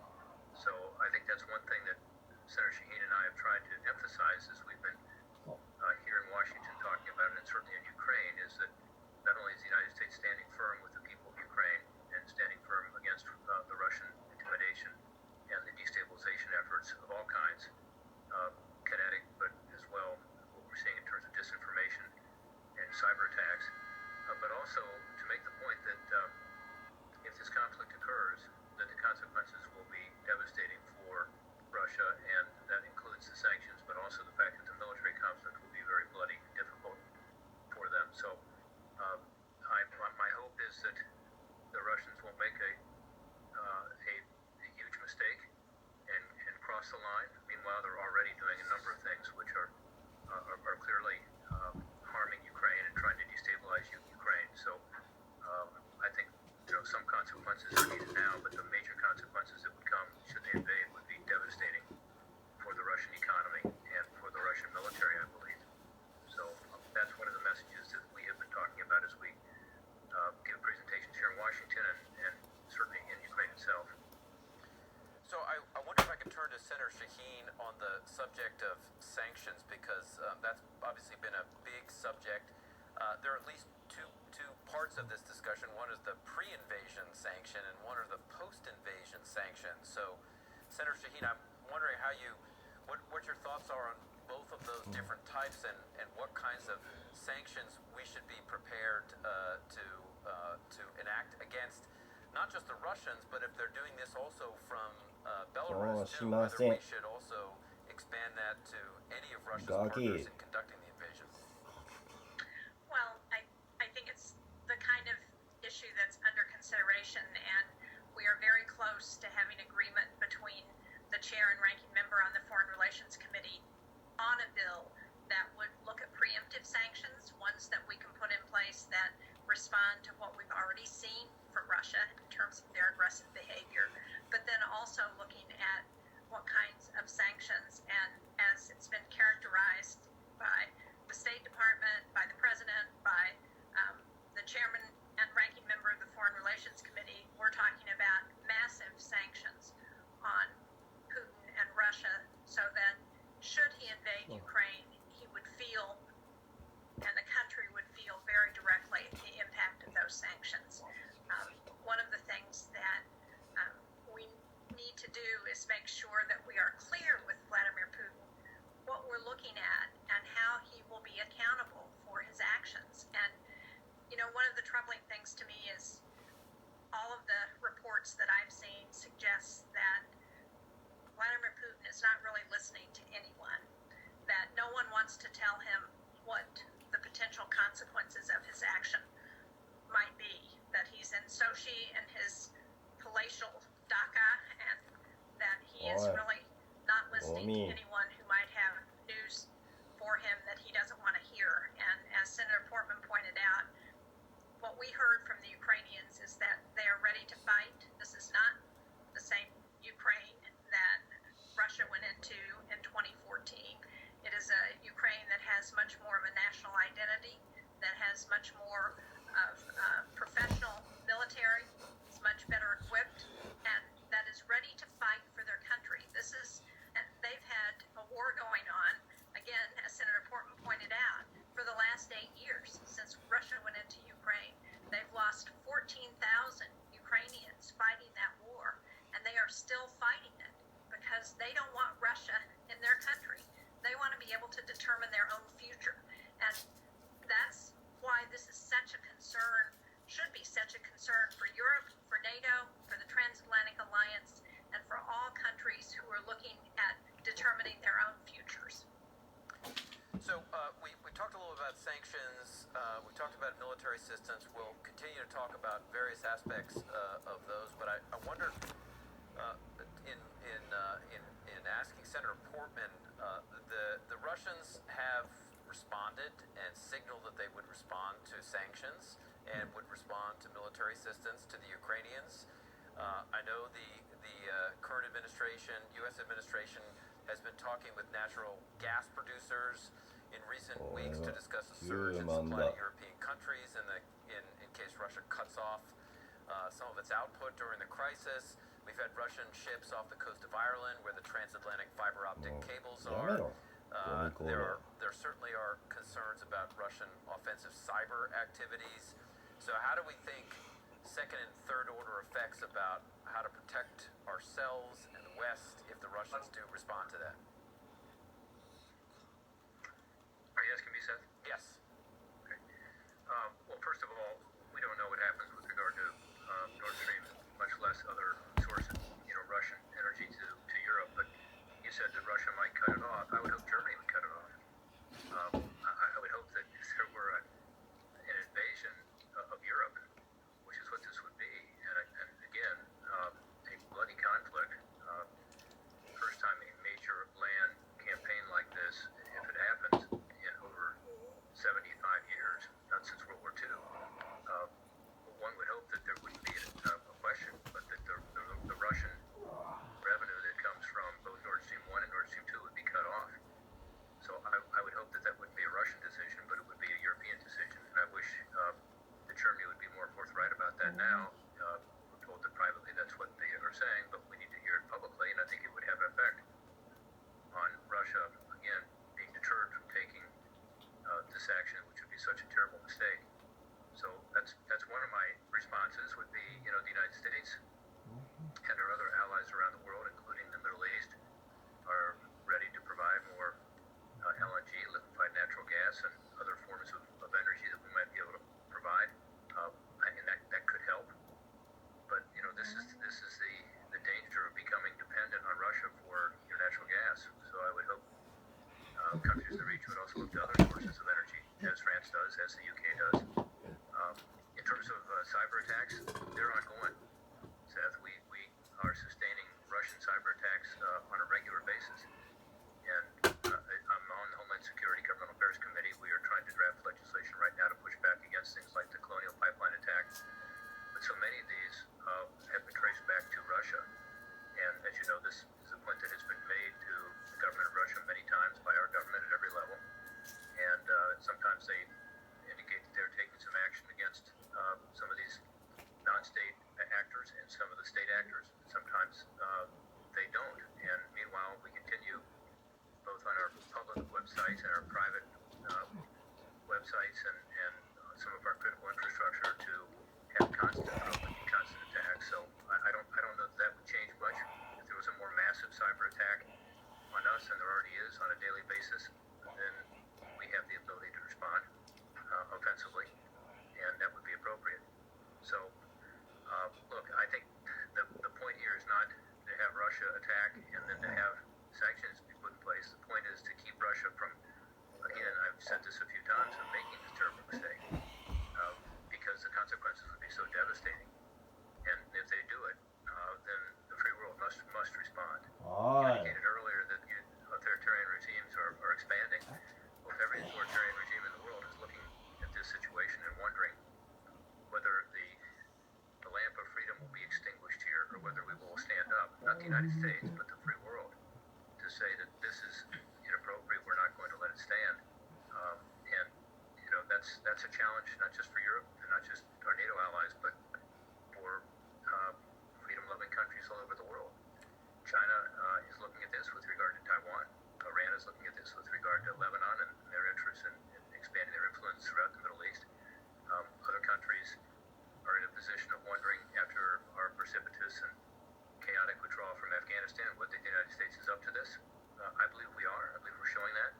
S9: of sanctions, because that's obviously been a big subject. There are at least two parts of this discussion. One is the pre-invasion sanction, and one are the post-invasion sanctions. So, Senator Shaheen, I'm wondering what your thoughts are on both of those different types, and what kinds of sanctions we should be prepared to enact against not just the Russians, but if they're doing this also from Belarus too, whether we should also expand that to any of Russia's partners in conducting the invasion.
S8: Well, I think it's the kind of issue that's under consideration, and we are very close to having agreement between the chair and ranking member on the Foreign Relations Committee on a bill that would look at preemptive sanctions, ones that we can put in place that respond to what we've already seen from Russia in terms of their aggressive behavior, but then also looking at what kinds of sanctions, and as it's been characterized by the State Department, by the President, by the chairman and ranking member of the Foreign Relations Committee, we're talking about massive sanctions on Putin and Russia, so that should he invade Ukraine, he would feel, and the country would feel very directly the impact of those sanctions. One of the things that we need to do is make sure that we are clear with Vladimir Putin what we're looking at and how he will be accountable for his actions. And, one of the troubling things to me is all of the reports that I've seen suggest that Vladimir Putin is not really listening to anyone, that no one wants to tell him what the potential consequences of his action might be, that he's in Sochi in his palatial dacha, and that he is really not listening to anyone who might have news for him that he doesn't want to hear. And as Senator Portman pointed out, what we heard from the Ukrainians is that they are ready to fight. This is not the same Ukraine that Russia went into in 2014. It is a Ukraine that has much more of a national identity, that has much more of professional military, is much better equipped, and that is ready to fight for their country. They've had a war going on, again, as Senator Portman pointed out, for the last 8 years since Russia went into Ukraine. They've lost 14,000 Ukrainians fighting that war, and they are still fighting it because they don't want Russia in their country. They want to be able to determine their own future. And that's why this is such a concern, should be such a concern for Europe, for NATO, for the Transatlantic Alliance, and for all countries who are looking at determining their own futures.
S9: So we talked a little about sanctions. We talked about military assistance. We'll continue to talk about various aspects of those. But I wondered, in asking Senator Portman, the Russians have responded and signaled that they would respond to sanctions and would respond to military assistance to the Ukrainians. I know the current administration, U.S. administration, has been talking with natural gas producers in recent weeks to discuss a surge in supply to European countries in case Russia cuts off some of its output during the crisis. We've had Russian ships off the coast of Ireland where the transatlantic fiber optic cables are. There certainly are concerns about Russian offensive cyber activities. So how do we think second and third order effects about how to protect ourselves and the West if the Russians do respond to that?
S10: Are you asking me, Seth?
S9: Yes.
S10: Okay. Well, first of all, we don't know what happens with regard to Nord Stream, much less other sources, Russian energy to Europe. But you said that Russia might cut it off. I would hope Germany would cut it off. I would hope that if there were an invasion of Europe, which is what this would be, and again, a bloody conflict, first time a major land countries in the region would also look to other sources of energy, as France does, as the UK does. In terms of cyber attacks, they're ongoing. Seth, we are sustaining Russian cyber attacks on a regular basis. And I'm on the Homeland Security Governmental Affairs Committee. We are trying to draft legislation right now to push back against things like the Colonial Pipeline attack. But so many of these have been traced back to Russia. And as you know, this is a point that has been made to the government of Russia many times by our government at every level. And sometimes they indicate that they're taking some action against some of these non-state actors and some of the state actors. Sometimes they don't. And meanwhile, we continue both on our public websites and our private websites and some of our critical infrastructure to have constant attacks. So I don't know that would change much. If there was a more massive cyber attack on us, and there already is on a daily basis, then we have the ability to respond offensively, and that would be appropriate. So, look, I think the point here is not to have Russia attack and then to have sanctions be put in place. The point is to keep Russia from, again, I've said this a few times, of making this terrible mistake, because the consequences would be so devastating. And if they do it, then the free world must respond. You indicated earlier that authoritarian regimes are expanding. Well, every authoritarian regime in the world is looking at this situation and wondering whether the lamp of freedom will be extinguished here or whether we will stand up, not the United States, but the free world, to say that this is inappropriate, we're not going to let it stand. And, you know, that's a challenge not just for Europe and not just our NATO allies, but for freedom-loving countries all over the world. China is looking at this with regard to Taiwan. Iran is looking at this with regard to Lebanon and their interest in expanding their influence throughout the Middle East. Other countries are in a position of wondering, after our precipitous and chaotic withdrawal from Afghanistan, whether the United States is up to this. I believe we are. I believe we're showing that.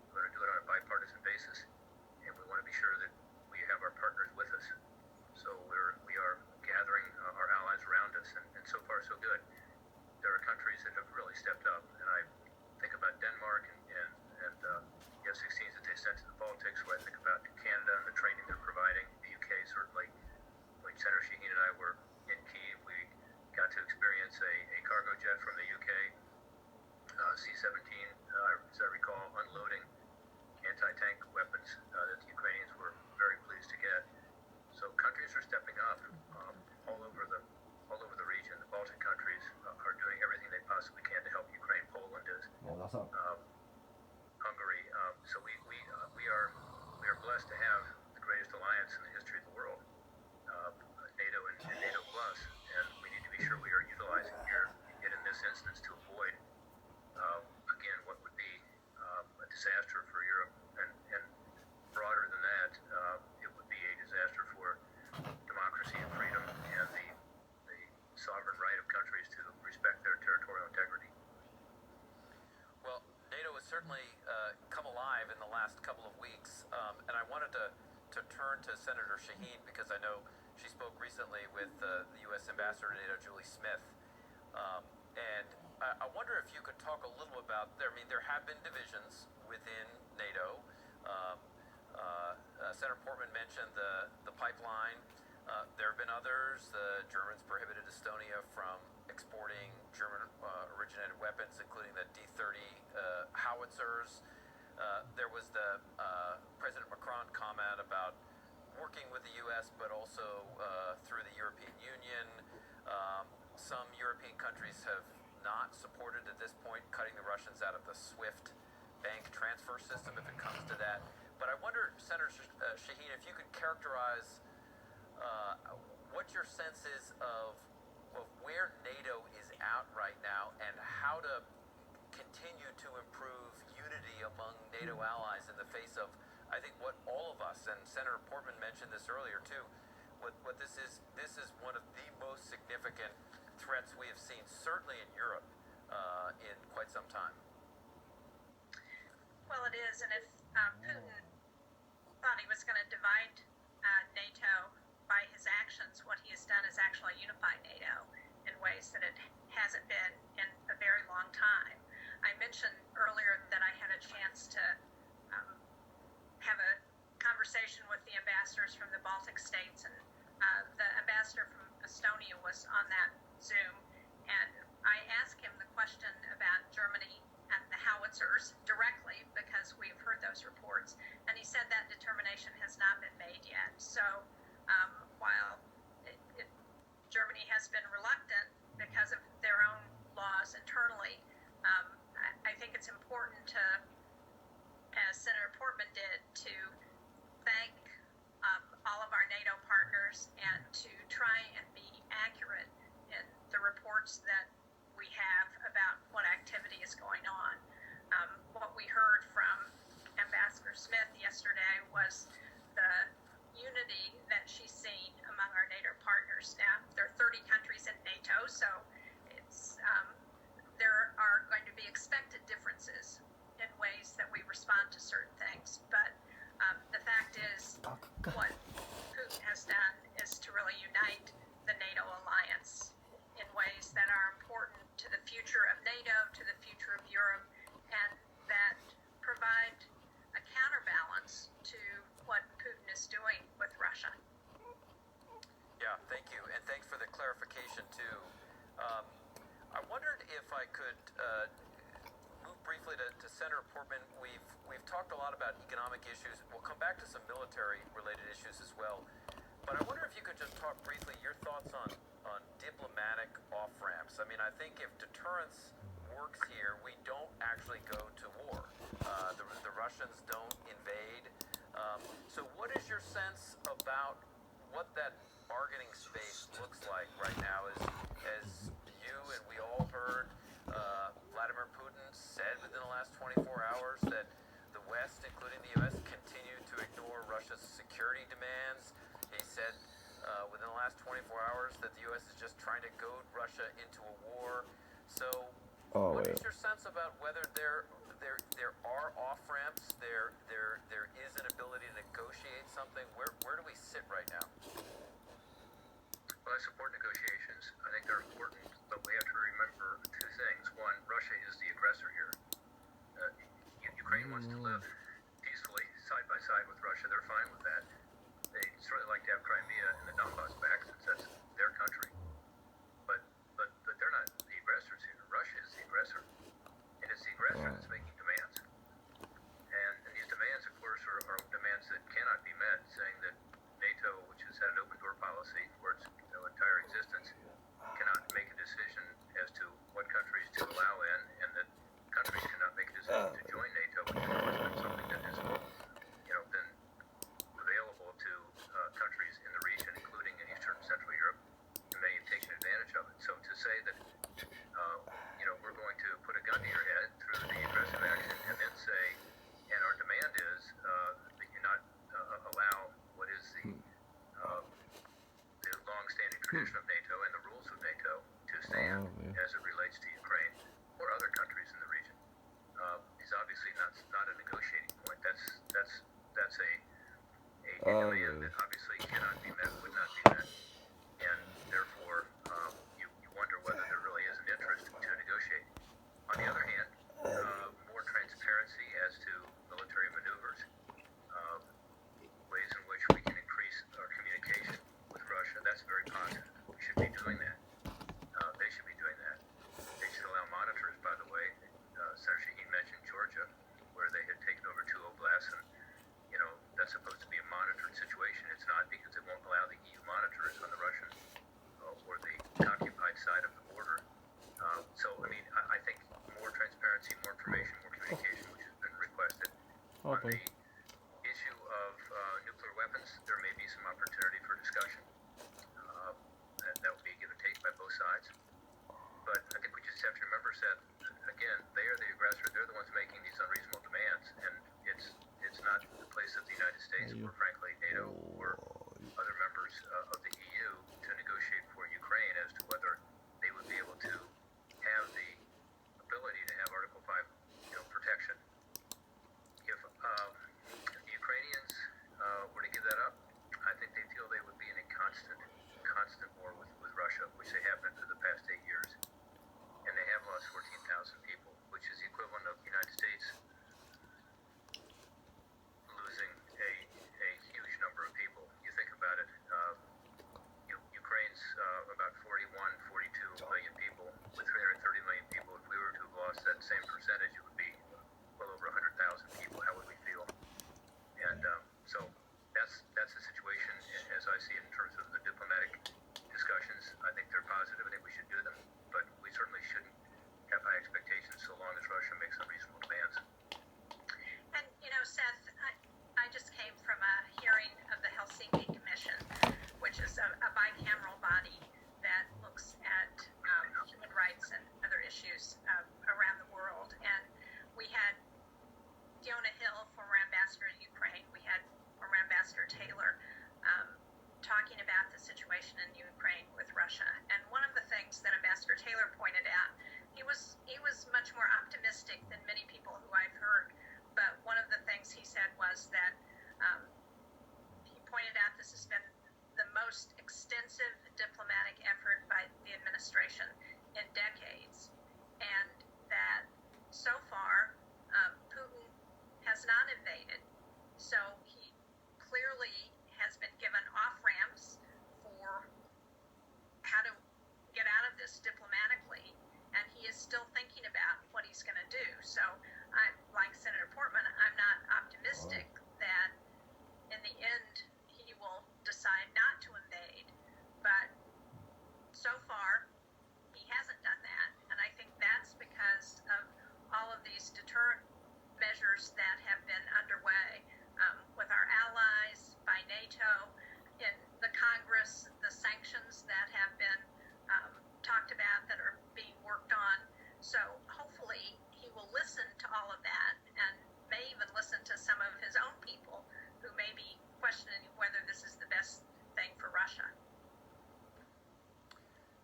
S10: We're going to do it on a bipartisan basis, and we want to be sure that we have our partners with us. So we are gathering our allies around us, and so far so good. There are countries that have really stepped up, and I think about Denmark and the F-16s that they sent to the Baltics, where I think about Canada and the training they're providing, the UK certainly. When Senator Shaheen and I were in Kyiv, we got to experience a cargo jet from the UK, C-17, as I recall, unloading anti-tank weapons that the Ukrainians were very pleased to get. So countries are stepping up all over the region. The Baltic countries are doing everything they possibly can to help Ukraine. Poland is. Hungary. So we are blessed to have the greatest alliance in the history of the world, NATO and NATO Plus, and we need to be sure we are utilizing here, yet in this instance, to avoid again what would be a disaster for Europe, and broader than that, it would be a disaster for democracy and freedom and the sovereign right of countries to respect their territorial integrity.
S9: Well, NATO has certainly come alive in the last couple of weeks, and I wanted to turn to Senator Shaheen because I know she spoke recently with the U.S. Ambassador to NATO, Julie Smith, and I wonder if you could talk a little about there. I mean, there have been divisions within NATO. Senator Portman mentioned the pipeline. There have been others. The Germans prohibited Estonia from exporting German-originated weapons, including the D-30 howitzers. There was the President Macron comment about working with the U.S., but also through the European Union. Some European countries have not supported at this point cutting the Russians out of the SWIFT bank transfer system if it comes to that. But I wonder, Senator Shaheen, if you could characterize what your sense is of where NATO is at right now and how to continue to improve unity among NATO allies in the face of, I think, what all of us, and Senator Portman mentioned this earlier too, what this is one of the most significant threats we have seen, certainly in Europe, in quite some time.
S8: Well, it is, and if Putin thought he was going to divide NATO by his actions, what he has done is actually unify NATO in ways that it hasn't been in a very long time. I mentioned earlier that I had a chance to on that Zoom, and I asked him the question about Germany and the howitzers directly because we've heard those reports, and he said that determination has not been made yet. So while Germany has been reluctant because of their own laws internally, I think it's important to, as Senator Portman did, to thank all of our NATO partners and to try and be accurate in the reports that we have about what activity is going on. What we heard from Ambassador Smith yesterday was the unity that she's seen among our NATO partners. Now, there are 30 countries in NATO, so it's there are going to be expected differences in ways that we respond to certain things. But the fact is, what Putin has done is to really unite the NATO alliance in ways that are important to the future of NATO, to the future of Europe, and that provide a counterbalance to what Putin is doing with Russia.
S9: Yeah, thank you, and thanks for the clarification too. I wondered if I could move briefly to Senator Portman. We've talked a lot about economic issues. We'll come back to some military-related issues as well. But I wonder if you could just talk briefly your thoughts on diplomatic off-ramps. I mean, I think if deterrence works here, we don't actually go to war. The Russians don't invade. So what is your sense about what that bargaining space looks like right now? As you and we all heard, Vladimir Putin said within the last 24 hours that the West, including the U.S., continue to ignore Russia's security demands. He said within the last 24 hours that the U.S. is just trying to goad Russia into a war. So what is your sense about whether there are off-ramps, there is an ability to negotiate something? Where do we sit right now?
S10: Well, I support negotiations. I think they're important, but we have to remember two things. One, Russia is the aggressor here. Ukraine wants to live peacefully side by side with Russia. They're fine with that. They certainly like to have Crimea and the Donbass back since that's their country. But they're not the aggressors here. Russia is the aggressor. And it's the aggressor that's making demands. And these demands, of course, are demands that cannot be met, saying that NATO, which has had an open door policy for its entire existence, cannot make a decision as to what countries to allow in, and that countries cannot make a decision to join NATO, which has always been something that has been available to countries in the region, including in Eastern and Central Europe, and may have taken advantage of it. So to say that we're going to put a gun to your head through the aggressive action and then say, and our demand is that you not allow what is the long-standing tradition of NATO and the rules of NATO to stand as it relates to Ukraine or other countries in the region is obviously not a negotiating point. That's a demand that obviously cannot be met, would not be met, and therefore you wonder whether there really is an interest to negotiate. On the other hand, more transparency as to military maneuvers, ways in which we can increase our communication with Russia, that's very positive. We should be doing that. They should be doing that. They should allow monitors, by the way. Senator Shaheen mentioned Georgia, where they had taken over 2 oblasts, and that's supposed to be a monitored situation. It's not, because it won't allow the EU monitors on the Russian or the occupied side of the border. So, I mean, I think more transparency, more information, more communication, which has been requested. On the issue of nuclear weapons, there may be some opportunity for discussion. That would be give and take by both sides. But I think we just have to remember that, again, they are the aggressor. They're the ones making these unreasonable demands, and it's not the place of the United States or, frankly, NATO or other members of the EU to negotiate for Ukraine as to whether they would be able to have the ability to have Article 5 protection. If the Ukrainians were to give that up, I think they feel they would be in a constant war with Russia, which they have been for the past 8 years. And they have lost 14,000 people, which is the equivalent of the United States losing a
S8: So he clearly has been given off ramps for how to get out of this diplomatically, and he is still thinking about what he's going to do. So, like Senator Portman, I'm not optimistic that in the end he will decide not to invade, but so far he hasn't done that, and I think that's because of all of these deterrent measures that have been underway with our allies, by NATO, in the Congress, the sanctions that have been talked about that are being worked on. So hopefully he will listen to all of that and may even listen to some of his own people who may be questioning whether this is the best thing for Russia.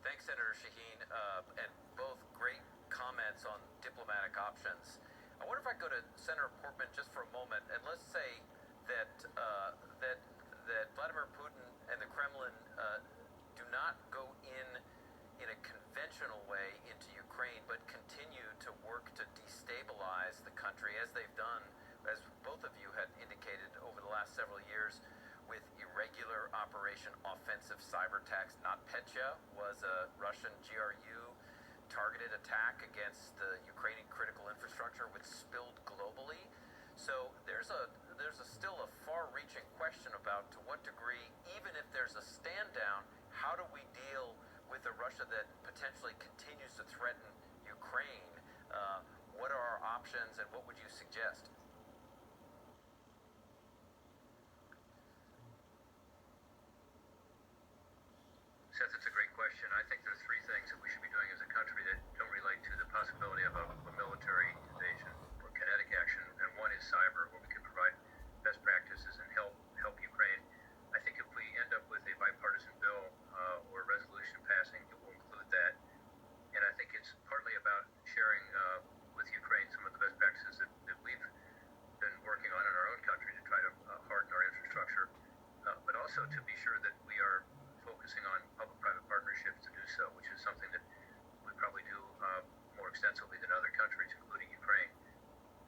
S9: Thanks, Senator Shaheen, and both great comments on diplomatic options. I wonder if I go to Senator Portman just for a moment, and let's say that that Vladimir Putin and the Kremlin do not go in a conventional way into Ukraine, but continue to work to destabilize the country as they've done, as both of you had indicated over the last several years, with irregular Operation Offensive Cyber Attacks. NotPetya was a Russian GRU targeted attack against the Ukrainian critical infrastructure, which spilled globally. So there's still a far-reaching question about to what degree, even if there's a stand down, how do we deal with a Russia that potentially continues to threaten Ukraine? What are our options, and what would you suggest?
S10: Seth, it's a great question. I think there are three things that we should be doing as a country that don't relate to the possibility of a military invasion or kinetic action. And one is cyber, where we can provide best practices and help Ukraine. I think if we end up with a bipartisan bill or a resolution passing, it will include that. And I think it's partly about sharing with Ukraine some of the best practices that we've been working on in our own country to try to harden our infrastructure, but also to be sure that we are focusing on public-private partnerships to do so, which is something that we probably do more extensively than other countries, including Ukraine.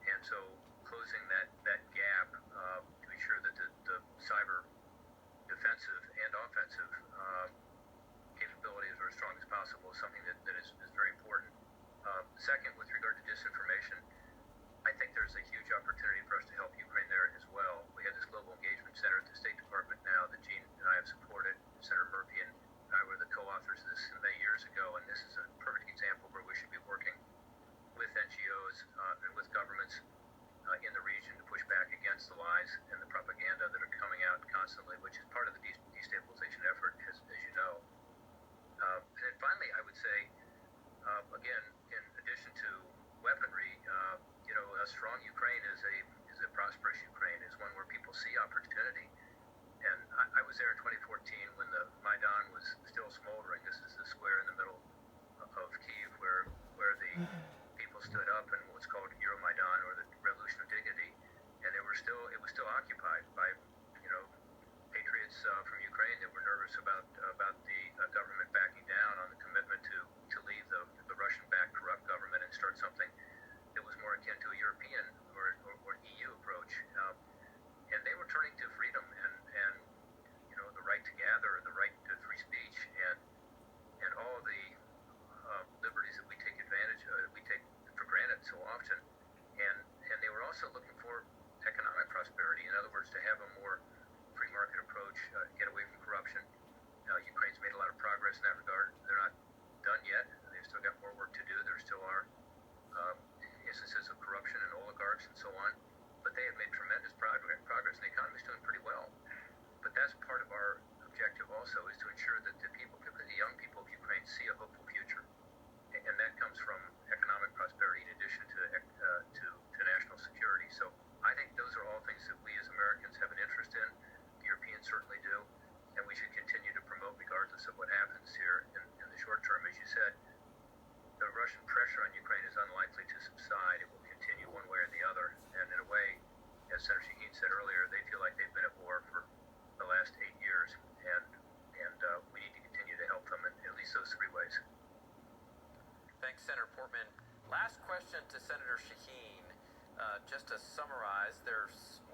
S10: And so closing that gap to be sure that the cyber defensive and offensive capabilities are as strong as possible is something that is very important. Second, with regard to disinformation, I think there's a huge opportunity for us to help Ukraine there as well. We have this Global Engagement Center at the State Department now that Gene and I have supported. Senator Murphy and I were the co-authors of this many years ago, and this is a perfect example where we should be working with NGOs and with governments in the region to push back against the lies and the propaganda that are coming out constantly, which is part of the destabilization effort, as you know. And then finally, I would say, again, in addition to weaponry, a strong Ukraine is a prosperous Ukraine, is one where people see opportunity. And I was there in 2014 when the Maidan was still smoldering. This is the square in the middle of Kyiv where the people stood up in what's called Euromaidan, or the Revolution of Dignity, and it was still occupied by patriots from Ukraine that were nervous about the government backing down on the commitment to leave the Russian-backed corrupt government and start something that was more akin to a European or EU approach. And they were turning to freedom and the right to gather, the right to free speech, and all the liberties that we take for granted so often. And they were also looking for economic prosperity. In other words, to have a more free market approach, get away from corruption. Ukraine's made a lot of progress in that regard. They're not done yet. They've still got more work to do. There still are instances of corruption and oligarchs and so on. But they have made tremendous progress, and the economy is doing pretty well. But that's part of our objective also, is to ensure that the people, particularly the young people of Ukraine, see a hopeful future. And that comes from economic prosperity in addition to national security. So I think those are all things that we as Americans have an interest in. The Europeans certainly do. And we should continue to promote regardless of what happens here in the short term. As you said, the Russian pressure on Ukraine is unlikely to subside. It will continue one way or the other. And in a way, as Senator Shaheen said earlier, they feel like they've been at war for the last 8 years. And we need to continue to help them in at least those three ways.
S9: Thanks, Senator Portman. Last question to Senator Shaheen. Just to summarize,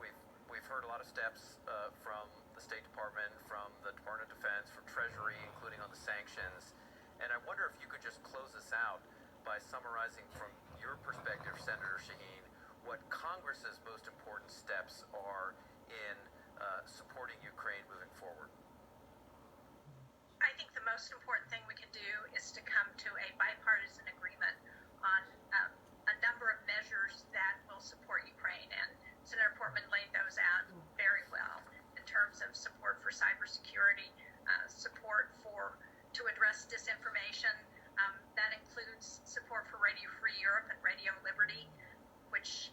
S9: we've we've heard a lot of steps from the State Department, from the Department of Defense, from Treasury, including on the sanctions. And I wonder if you could just close us out by summarizing from your perspective, Senator Shaheen, what Congress's most important steps are in supporting Ukraine moving forward.
S8: I think the most important thing we can do is to come to a bipartisan agreement on a number of measures that will support Ukraine, and Senator Portman laid those out very well in terms of support for cybersecurity, support to address disinformation. That includes support for Radio Free Europe and Radio Liberty, which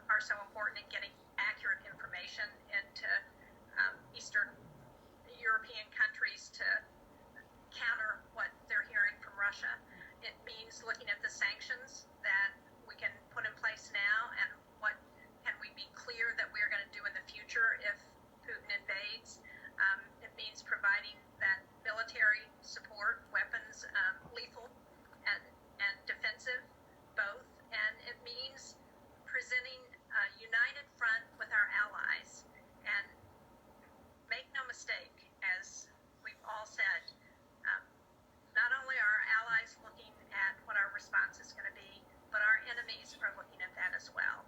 S8: are so important in getting accurate information into Eastern European countries to counter what they're hearing from Russia. It means looking at the sanctions that we can put in place now and what can we be clear that we're going to do in the future if Putin invades. It means providing that military support, weapons, lethal and defensive, both. And it means presenting a united front with our allies. And make no mistake, as we've all said, not only are our allies looking at what our response is going to be, but our enemies are looking at that as well.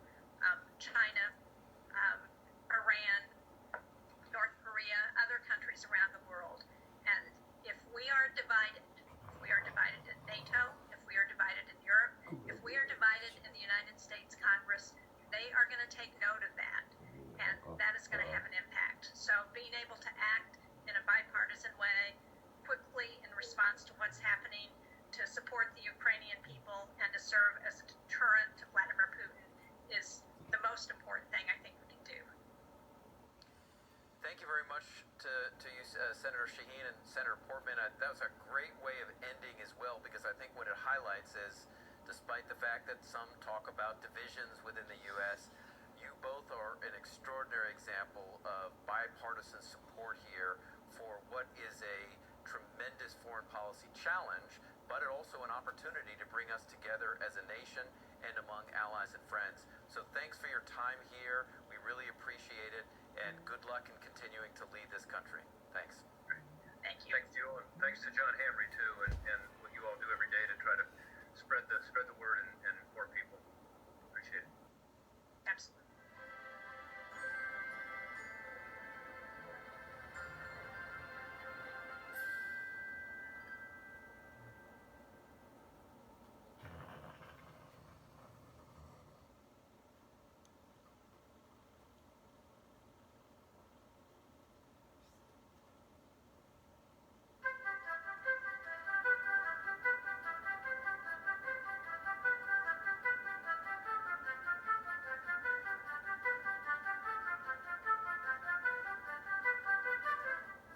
S8: China, Iran, North Korea, other countries around the world. And if we are divided in NATO, if we are divided in Europe, if we are divided in the United States Congress, they are going to take note of that. And that is going to have an impact. So being able to act in a bipartisan way, quickly in response to what's happening, to support the Ukrainian people and to serve as a deterrent to Vladimir Putin is the most important thing I think we can do.
S9: Thank you very much to you, Senator Shaheen and Senator Portman. That was a great way of ending as well, because I think what it highlights is, despite the fact that some talk about divisions within the U.S., you both are an extraordinary example of bipartisan support here for what is a tremendous foreign policy challenge, but also an opportunity to bring us together as a nation and among allies and friends. So thanks for your time here. We really appreciate it, and good luck in continuing to lead this country. Thanks.
S8: Thank you.
S10: Thanks to you, and thanks to John Hamre too, and what you all do every day to try to spread the word and inform people. Appreciate it.
S8: Absolutely.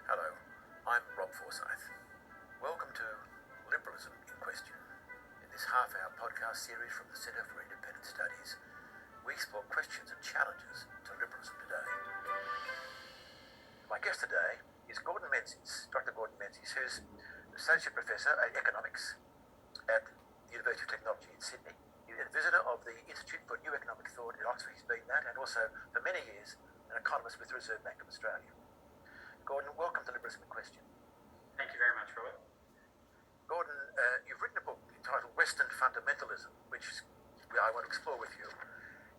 S11: Hello, I'm Rob Forsyth. Welcome to Liberalism in Question. In this half-hour podcast series from the Centre for Independent Studies, we explore questions and challenges to liberalism today. My guest today is Gordon Menzies, Dr. Gordon Menzies, who's Associate Professor at Economics at the University of Technology in Sydney. He's a visitor of the Institute for New Economic Thought at Oxford. He's been that, and also, for many years, an economist with the Reserve Bank of Australia. Gordon, welcome to Liberalism in Question.
S12: Thank you very much, Robert.
S11: Gordon, you've written a book entitled Western Fundamentalism, which I want to explore with you.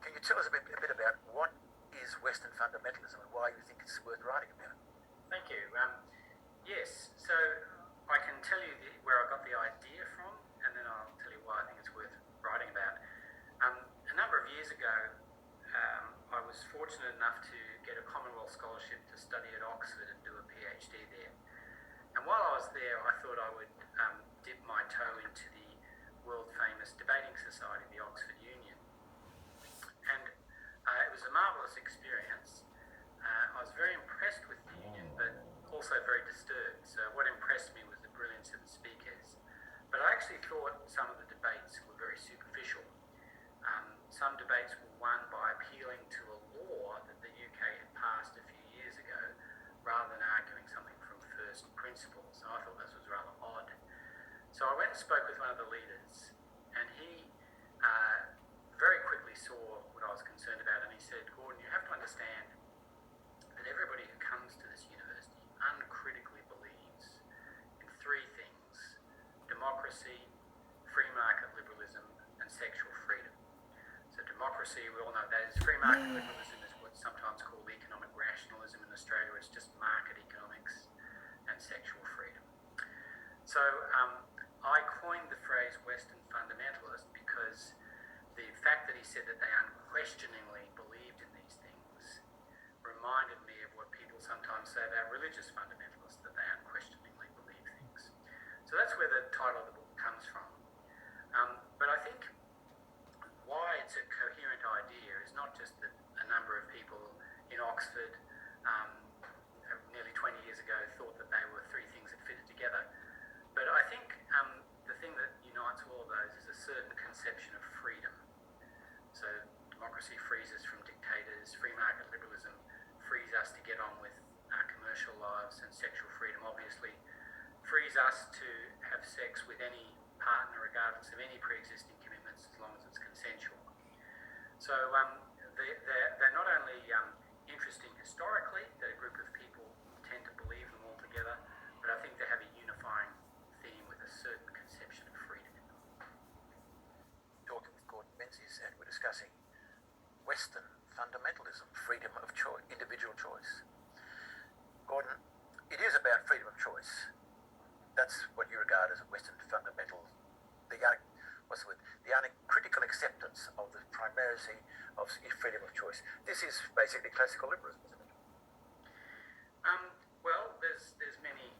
S11: Can you tell us a bit about what is Western fundamentalism and why you think it's worth writing about?
S12: Thank you. Yes, so I can tell you where I got the idea from, and then I'll tell you why I think it's worth writing about. A number of years ago, I was fortunate enough to get a Commonwealth scholarship to study at Oxford and do a PhD there. And while I was there, I thought I would dip my toe into the world-famous debating society, the Oxford Union. And it was a marvellous experience. I was very impressed with the Union, but also very disturbed. So what impressed me was the brilliance of the speakers. But I actually thought some of the debates were very superficial. Some debates were won by appealing to a law that the UK had passed a few years ago, rather than arguing something from first principles. So I thought this was rather odd. So I went and spoke with one of the leaders, and he very quickly saw what I was concerned about, and he said, Gordon, you have to understand democracy, we all know that is free market liberalism is what's sometimes called economic rationalism in Australia. It's just market economics and sexual freedom. So I coined the phrase Western fundamentalist because the fact that he said that they unquestioningly believed in these things reminded me of what people sometimes say about religious fundamentalists, that they unquestioningly believe things. So that's where the title of the book comes from. But I think why it's a coherent idea is not just that a number of people in Oxford nearly 20 years ago thought that they were three things that fitted together, but I think the thing that unites all of those is a certain conception of freedom. So democracy frees us from dictators, free market liberalism frees us to get on with our commercial lives, and sexual freedom obviously frees us to have sex with any partner regardless of any pre-existing commitments as long as it's consensual. So they're not only interesting historically, that a group of people tend to believe them all together, but I think they have a unifying theme with a certain conception of freedom in them.
S11: Talking with Gordon Menzies, and we're discussing Western fundamentalism, freedom of choice, individual choice. Gordon, it is about freedom of choice. That's what you regard as a Western fundamental, the uncritical acceptance of the primacy of freedom of choice. This is basically classical liberalism, isn't it?
S12: Well, there's many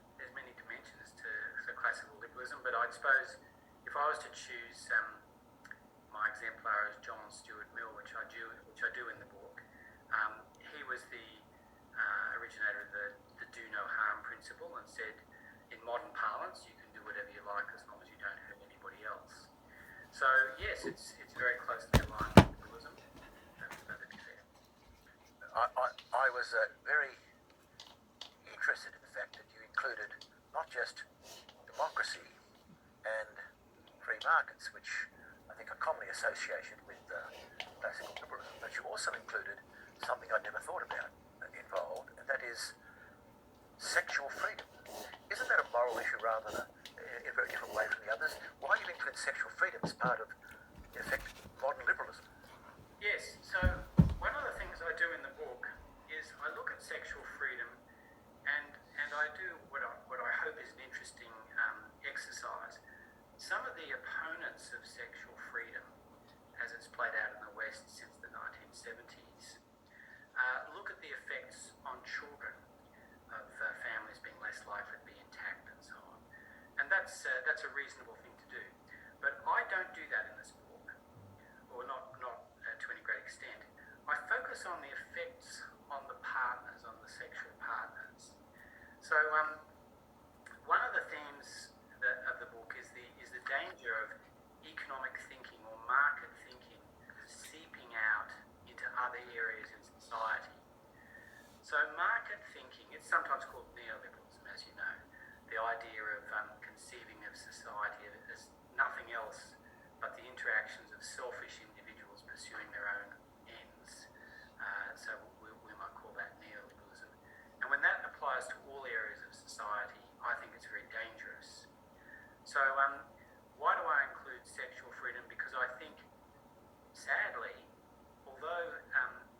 S12: dimensions to classical liberalism, but I'd suppose if I was to choose my exemplar is John Stuart Mill, which I do in the book. He was the originator of the do no harm principle, and said, in modern parlance, you can do whatever you like as long as you don't hurt anybody else. So yes, it's very closely aligned with liberalism. That'd be fair.
S11: I was very interested in the fact that you included not just democracy and free markets, which I think are commonly associated with classical liberalism, but you also included something I'd never thought about involved, and that is sexual freedom. Isn't that a moral issue rather than in a very different way from the others? Why do you include sexual freedom as part of, in effect, modern liberalism?
S12: Yes, so one of the things I do in the book is I look at sexual freedom and I do what I hope is an interesting exercise. Some of the opponents of sexual freedom, as it's played out in the West since the 1970s, look at the effects on children of families being less likely to be intact and so on. And that's a reasonable thing to do. But I don't do that in this book, or not to any great extent. I focus on the effects on the partners, on the sexual partners. So one of the themes of the book is the danger of economic thinking or market thinking seeping out into other areas in society. So market thinking, it's sometimes called neoliberalism, as you know, the idea of conceiving of society as nothing else but the interactions of selfish individuals pursuing their own ends. So we might call that neoliberalism. And when that applies to all areas of society, I think it's very dangerous. So why do I include sexual freedom? Because I think, sadly, although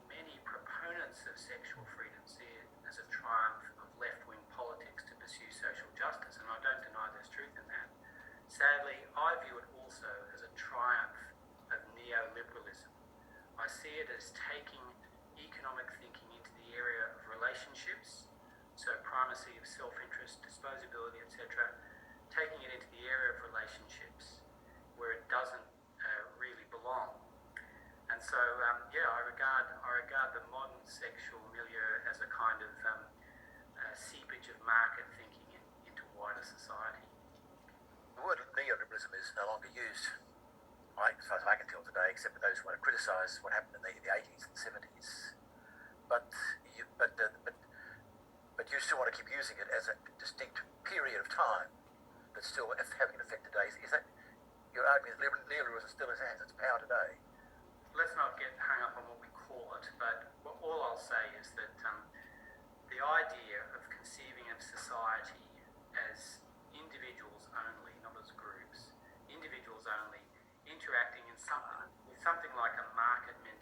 S12: many proponents of sexual freedom see it as a triumph of left-wing politics to pursue social justice, and I don't deny there's truth in that, sadly, I view it also as a triumph of neoliberalism. I see it as taking economic thinking into the area of relationships, so primacy of self-interest, disposability, etc., taking it into the area of relationships where it doesn't really belong. And so, I regard the modern sexual milieu as a kind of seepage of market thinking into wider society.
S11: The word neoliberalism is no longer used, as far as I can tell today, except for those who want to criticise what happened in the 80s and 70s. But you still want to keep using it as a distinct period of time that's still having an effect today. Is that your argument that neoliberalism still has its power today?
S12: Let's not get hung up on what we call it, but all I'll say is that the idea of conceiving of society as individuals only, not as groups, individuals only, interacting in something like a market mentality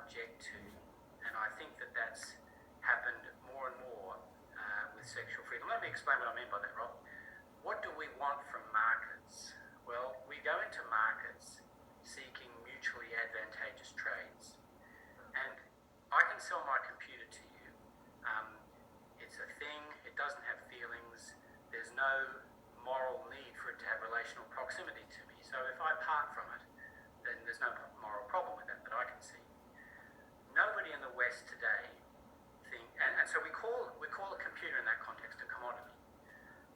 S12: object to, and I think that that's happened more and more with sexual freedom. Let me explain what I mean by that, Rob. What do we want from markets? Well, we go into markets seeking mutually advantageous trades. And I can sell my computer to you. It's a thing, it doesn't have feelings, there's no moral need for it to have relational proximity to me. So if I part from it, then there's no moral problem with that I can see. Nobody in the West today and so we call a computer in that context a commodity.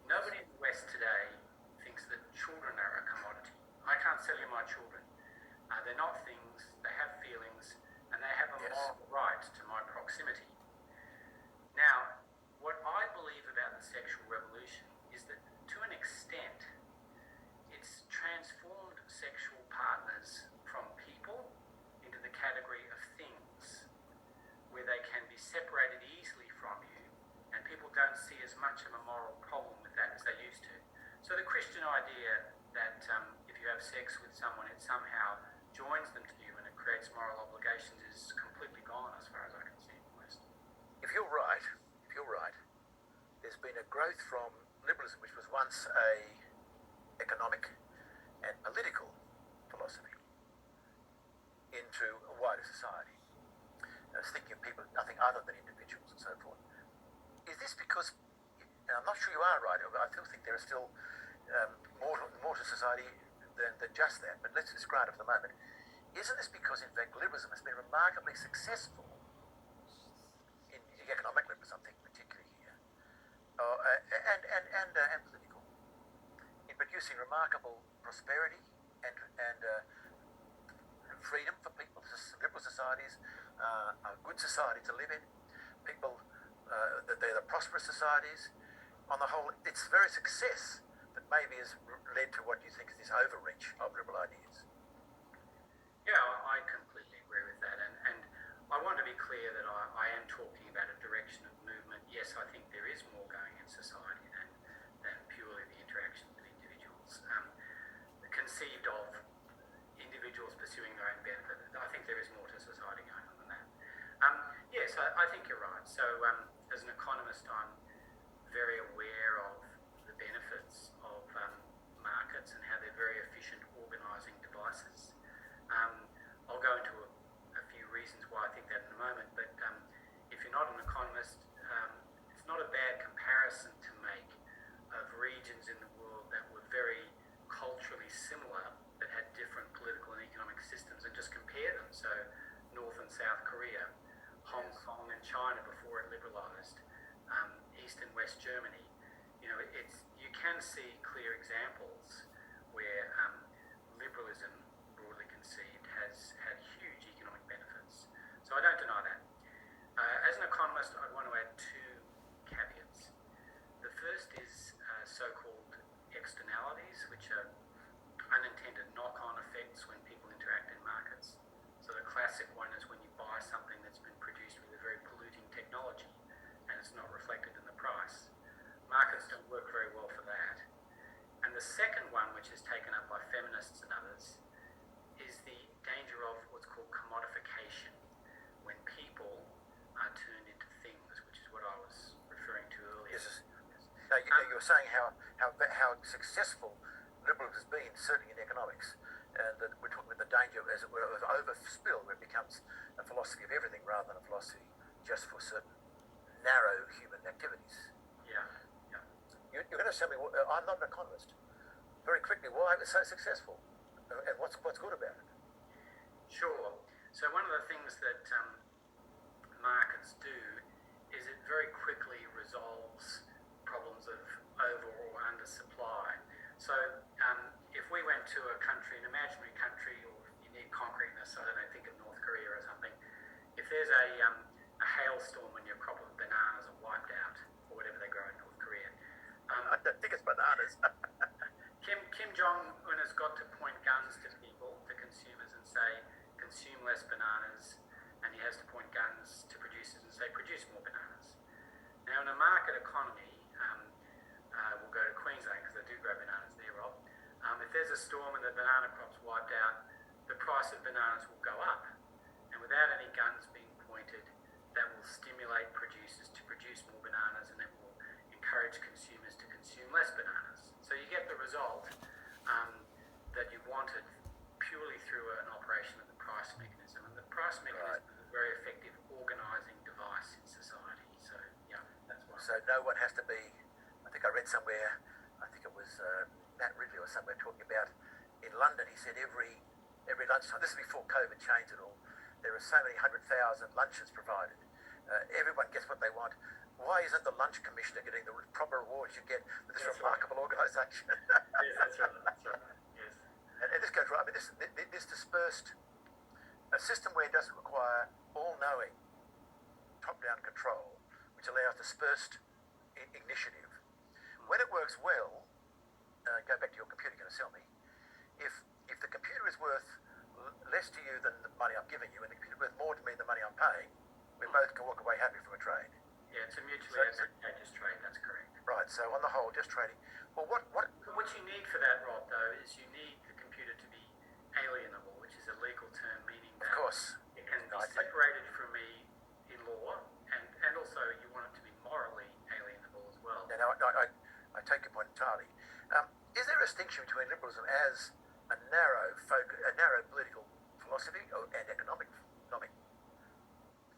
S12: Nobody in the West today thinks that children are a commodity. I can't sell you my children. They're not things, they have feelings, and they have a moral right to my proximity. Now, what I believe about the sexual revolution is that to an extent, it's transformed sexual partners from people into the category of things, where they can be separated easily from you, and people don't see as much of a moral problem with that as they used to. So the Christian idea that if you have sex with someone, it somehow joins them to you and it creates moral obligations is completely gone as far as I can see in the West.
S11: If you're right, there's been a growth from liberalism, which was once a economic and political philosophy, into a wider society. I was thinking of people, nothing other than individuals and so forth. Is this because, and I'm not sure you are right, I still think there are still more to society than just that, but let's discard it for the moment. Isn't this because, in fact, liberalism has been remarkably successful in the economic liberalism, I'm thinking particularly here, and political, in producing remarkable prosperity and freedom for people? Liberal societies are a good society to live in. People, they're the prosperous societies. On the whole, it's very success that maybe has led to what you think is this overreach of liberal ideas.
S12: Yeah, I completely agree with that. And I want to be clear that I am talking about a direction of movement. Yes, I think there is more going in society than purely the interaction with individuals. Conceived of individuals pursuing their own benefit, I think there is more to society going on than that. Yes, I think you're right. So as an economist, I'm very aware of the benefits of markets and how they're very efficient organising devices. I'll go into a few reasons why I think that in a moment, but if you're not an economist, it's not a bad comparison to make of regions in the world that were very culturally similar but had different political and economic systems, and just compare them. So North and South Korea, Hong Kong and China before it liberalised, East and West Germany. You know, you can see clear examples where liberalism, broadly conceived, has had huge economic benefits. So I don't deny that. As an economist, I want to add two caveats. The first is so-called externalities, which are unintended knock-on effects when people interact in markets. So the classic one is when you buy something that's been produced with a very polluting technology and it's not reflected in the price. Markets don't work very well for that. And the second one, which is taken up by feminists and others, is the danger of what's called commodification, when people are turned into things, which is what I was referring to earlier.
S11: Yes. Now, you were saying how successful liberalism has been, certainly in economics, and that we're talking about the danger, as it were, of overspill, where it becomes a philosophy of everything rather than a philosophy just for certain narrow human activities.
S12: Yeah.
S11: You're going to tell me, I'm not an economist. Very quickly, why it was so successful, and what's good about it?
S12: Sure. So one of the things that markets do is it very quickly resolves problems of over or under supply. So if we went to a country, an imaginary country, or you need concreteness, I don't know, think of North Korea or something. If there's a hailstorm and your crop of bananas are wiped out, or whatever they grow in North Korea.
S11: I don't think it's bananas.
S12: Kim Jong-un has got to point guns to people, to consumers, and say, consume less bananas, and he has to point guns to producers and say, produce more bananas. Now, in a market economy, we'll go to Queensland because they do grow bananas there, Rob. If there's a storm and the banana crop's wiped out, the price of bananas will go up. And without any gun
S11: read somewhere, I think it was Matt Ridley or somewhere talking about in London, he said every lunchtime, this is before COVID changed it all, there are so many 100,000 lunches provided. Everyone gets what they want. Why isn't the lunch commissioner getting the proper rewards you get with this remarkable organisation?
S12: Yes, that's right. That's right. Yes.
S11: And this goes right. I mean, this dispersed a system where it doesn't require all-knowing top-down control, which allows dispersed initiative. When it works well, go back to your computer, you're going to sell me. If the computer is worth less to you than the money I'm giving you, and the computer is worth more to me than the money I'm paying, we both can walk away happy from a trade.
S12: Yeah, it's a mutually advantageous trade. That's correct.
S11: Right. So on the whole, just trading. Well, what
S12: you need for that, Rob, though, is you need the computer to be alienable, which is a legal term meaning that
S11: of course
S12: it can be separated from me in law, and also you want it to be morally alienable as well.
S11: Yeah, no, I take your point entirely. Is there a distinction between liberalism as a narrow political philosophy and economic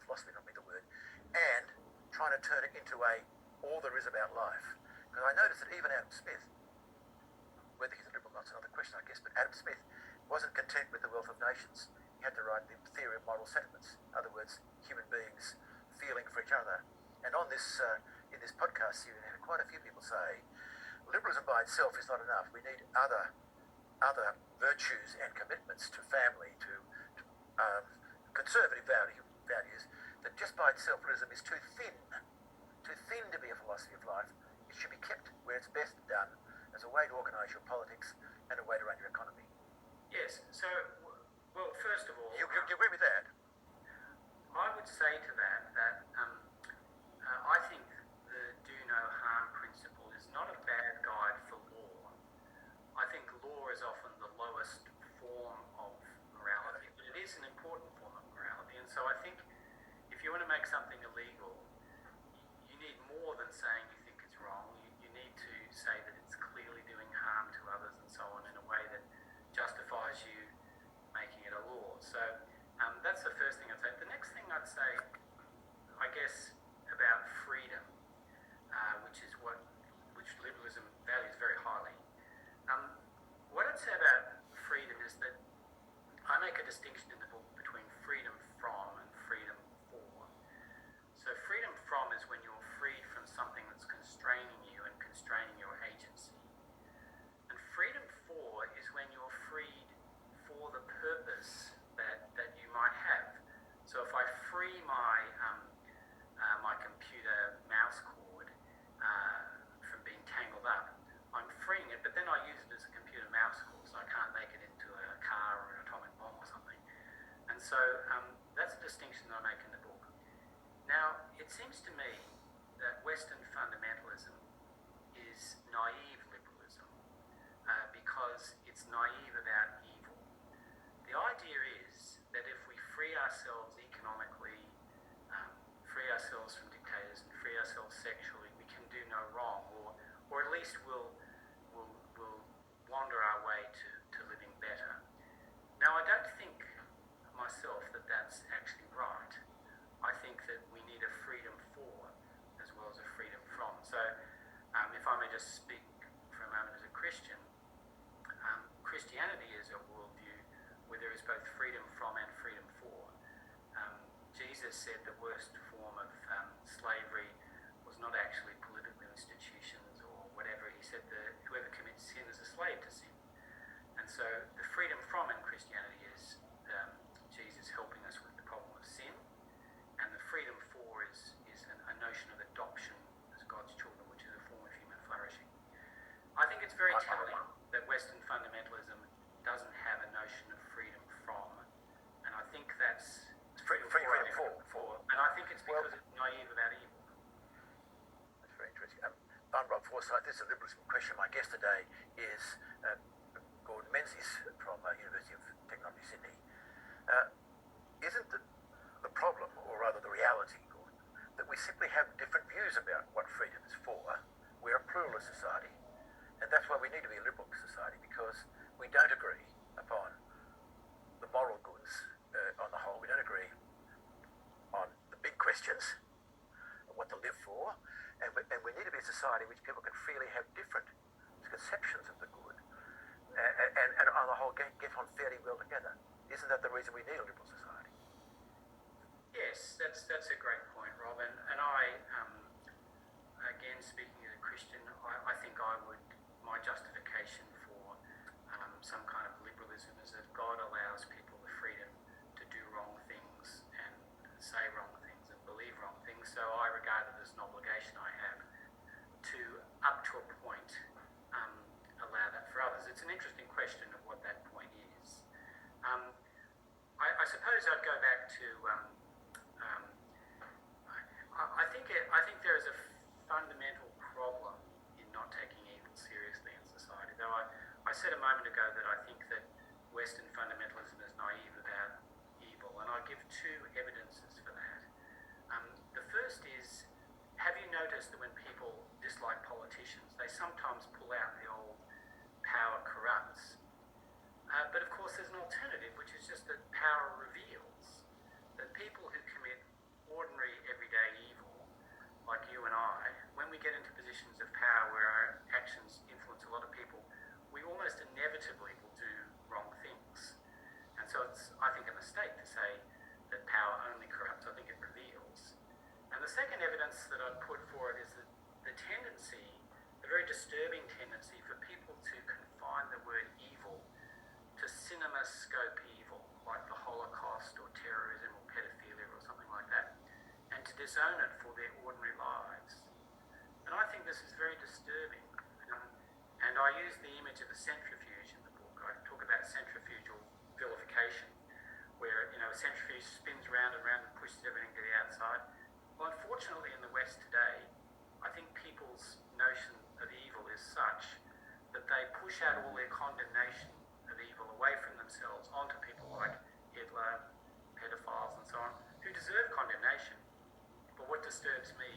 S11: philosophy, not me the word, and trying to turn it into all there is about life? Because I noticed that even Adam Smith, whether he's a liberal or not, is another question, I guess, but Adam Smith wasn't content with the wealth of nations. He had to write the theory of model settlements. In other words, human beings feeling for each other. And on this, in this podcast series, I had quite a few people say, liberalism by itself is not enough. We need other virtues and commitments to family, to conservative values, that just by itself, liberalism is too thin to be a philosophy of life. It should be kept where it's best done as a way to organise your politics and a way to run your economy.
S12: Yes. So, well, first of all,
S11: You agree with that?
S12: I would say to that I think the do no harm principle is not a bad guide for law. I think law is often the lowest form of morality, but it is an important form of morality. And so I think if you want to make something illegal, you need more than saying you think it's wrong. You need to say that it's clearly doing harm to others and so on in a way that justifies you making it a law. So that's the first thing I'd say. The next thing I'd say, I guess, about freedom, which liberalism values very highly. What I'd say about freedom is that I make a distinction in the book between freedom from and freedom for. So freedom from is when you're freed from something that's constraining you and constraining your agency. And freedom for is when you're freed for the purpose that you might have. So if I free my computer mouse cord from being tangled up, I'm freeing it, but then I use it as a computer mouse cord, so I can't make it into a car or an atomic bomb or something. And so that's a distinction that I make in the book. Now, it seems to me that Western fundamentalism is naive liberalism because it's naive about evil. The idea is that if we free ourselves economically, free ourselves from dictators, and free ourselves sexually, we can do no wrong, or at least we'll wander our way to living better. Now, I don't think myself that that's actually right. I think that we need a freedom for as well as a freedom from. So, if I may just speak for a moment as a Christian, Christianity is a worldview where there is both freedom from and freedom for. Jesus said the worst form of slavery was not actually political institutions or whatever. He said that whoever commits sin is a slave to sin. And so the freedom from in Christianity is Jesus helping us with the problem of sin, and the freedom for is a notion of adoption as God's children, which is a form of human flourishing. I think it's very telling that Western fundamentalism doesn't have a notion of freedom from, and I think that's
S11: Freedom for.
S12: And I think it's because it's naive about evil.
S11: That's very interesting. I'm Rob Forsyth. This is a liberalism question. My guest today is Gordon Menzies from University of Technology, Sydney. Isn't the problem, or rather the reality, Gordon, that we simply have different views about what freedom is for? We're a pluralist society, and that's why we need to be a liberal society, because we don't agree upon the moral goods on the whole. We don't agree on the big questions, what to live for, and we need to be a society in which people can freely have different conceptions of the good and on the whole get on fairly well together. Isn't that the reason we need a liberal society?
S12: Yes, that's a great point, Rob. And I, again, speaking as a Christian, I think my justification for some kind of liberalism is that God allows people the freedom to do wrong things and say wrong things and believe wrong things. So I regard it as an obligation I have to, up to a point, allow that for others. It's an interesting question of what that point is. I suppose I'd go back to I think there is a fundamental problem in not taking evil seriously in society. Though I said a moment ago that I think that Western fundamentalism is naive about evil, and I'll give two evidences for that. The first is, have you noticed that when people dislike politicians, they sometimes pull out the old power corrupts? But of course there's an alternative, which is just that power reveals that people who commit ordinary everyday evil, like you and I, when we get into positions of power where our actions influence a lot of people, we almost inevitably will do wrong things. And so it's, I think, a mistake to say that power only corrupts. I think it reveals. And the second evidence that I'd put forward is that the tendency, the very disturbing tendency for people to confine the word evil to cinemascope evil, like the Holocaust or terrorism or pedophilia or something like that, and to disown it for their ordinary lives. And I think this is very disturbing. And I use the image of a centrifuge in the book. I talk about centrifugal vilification, where a centrifuge spins round and round and pushes everything to the outside. Well, unfortunately, in the West today, I think people's notion of evil is such that they push out all their condemnation of evil away from themselves onto people like Hitler, pedophiles and so on, who deserve condemnation. But what disturbs me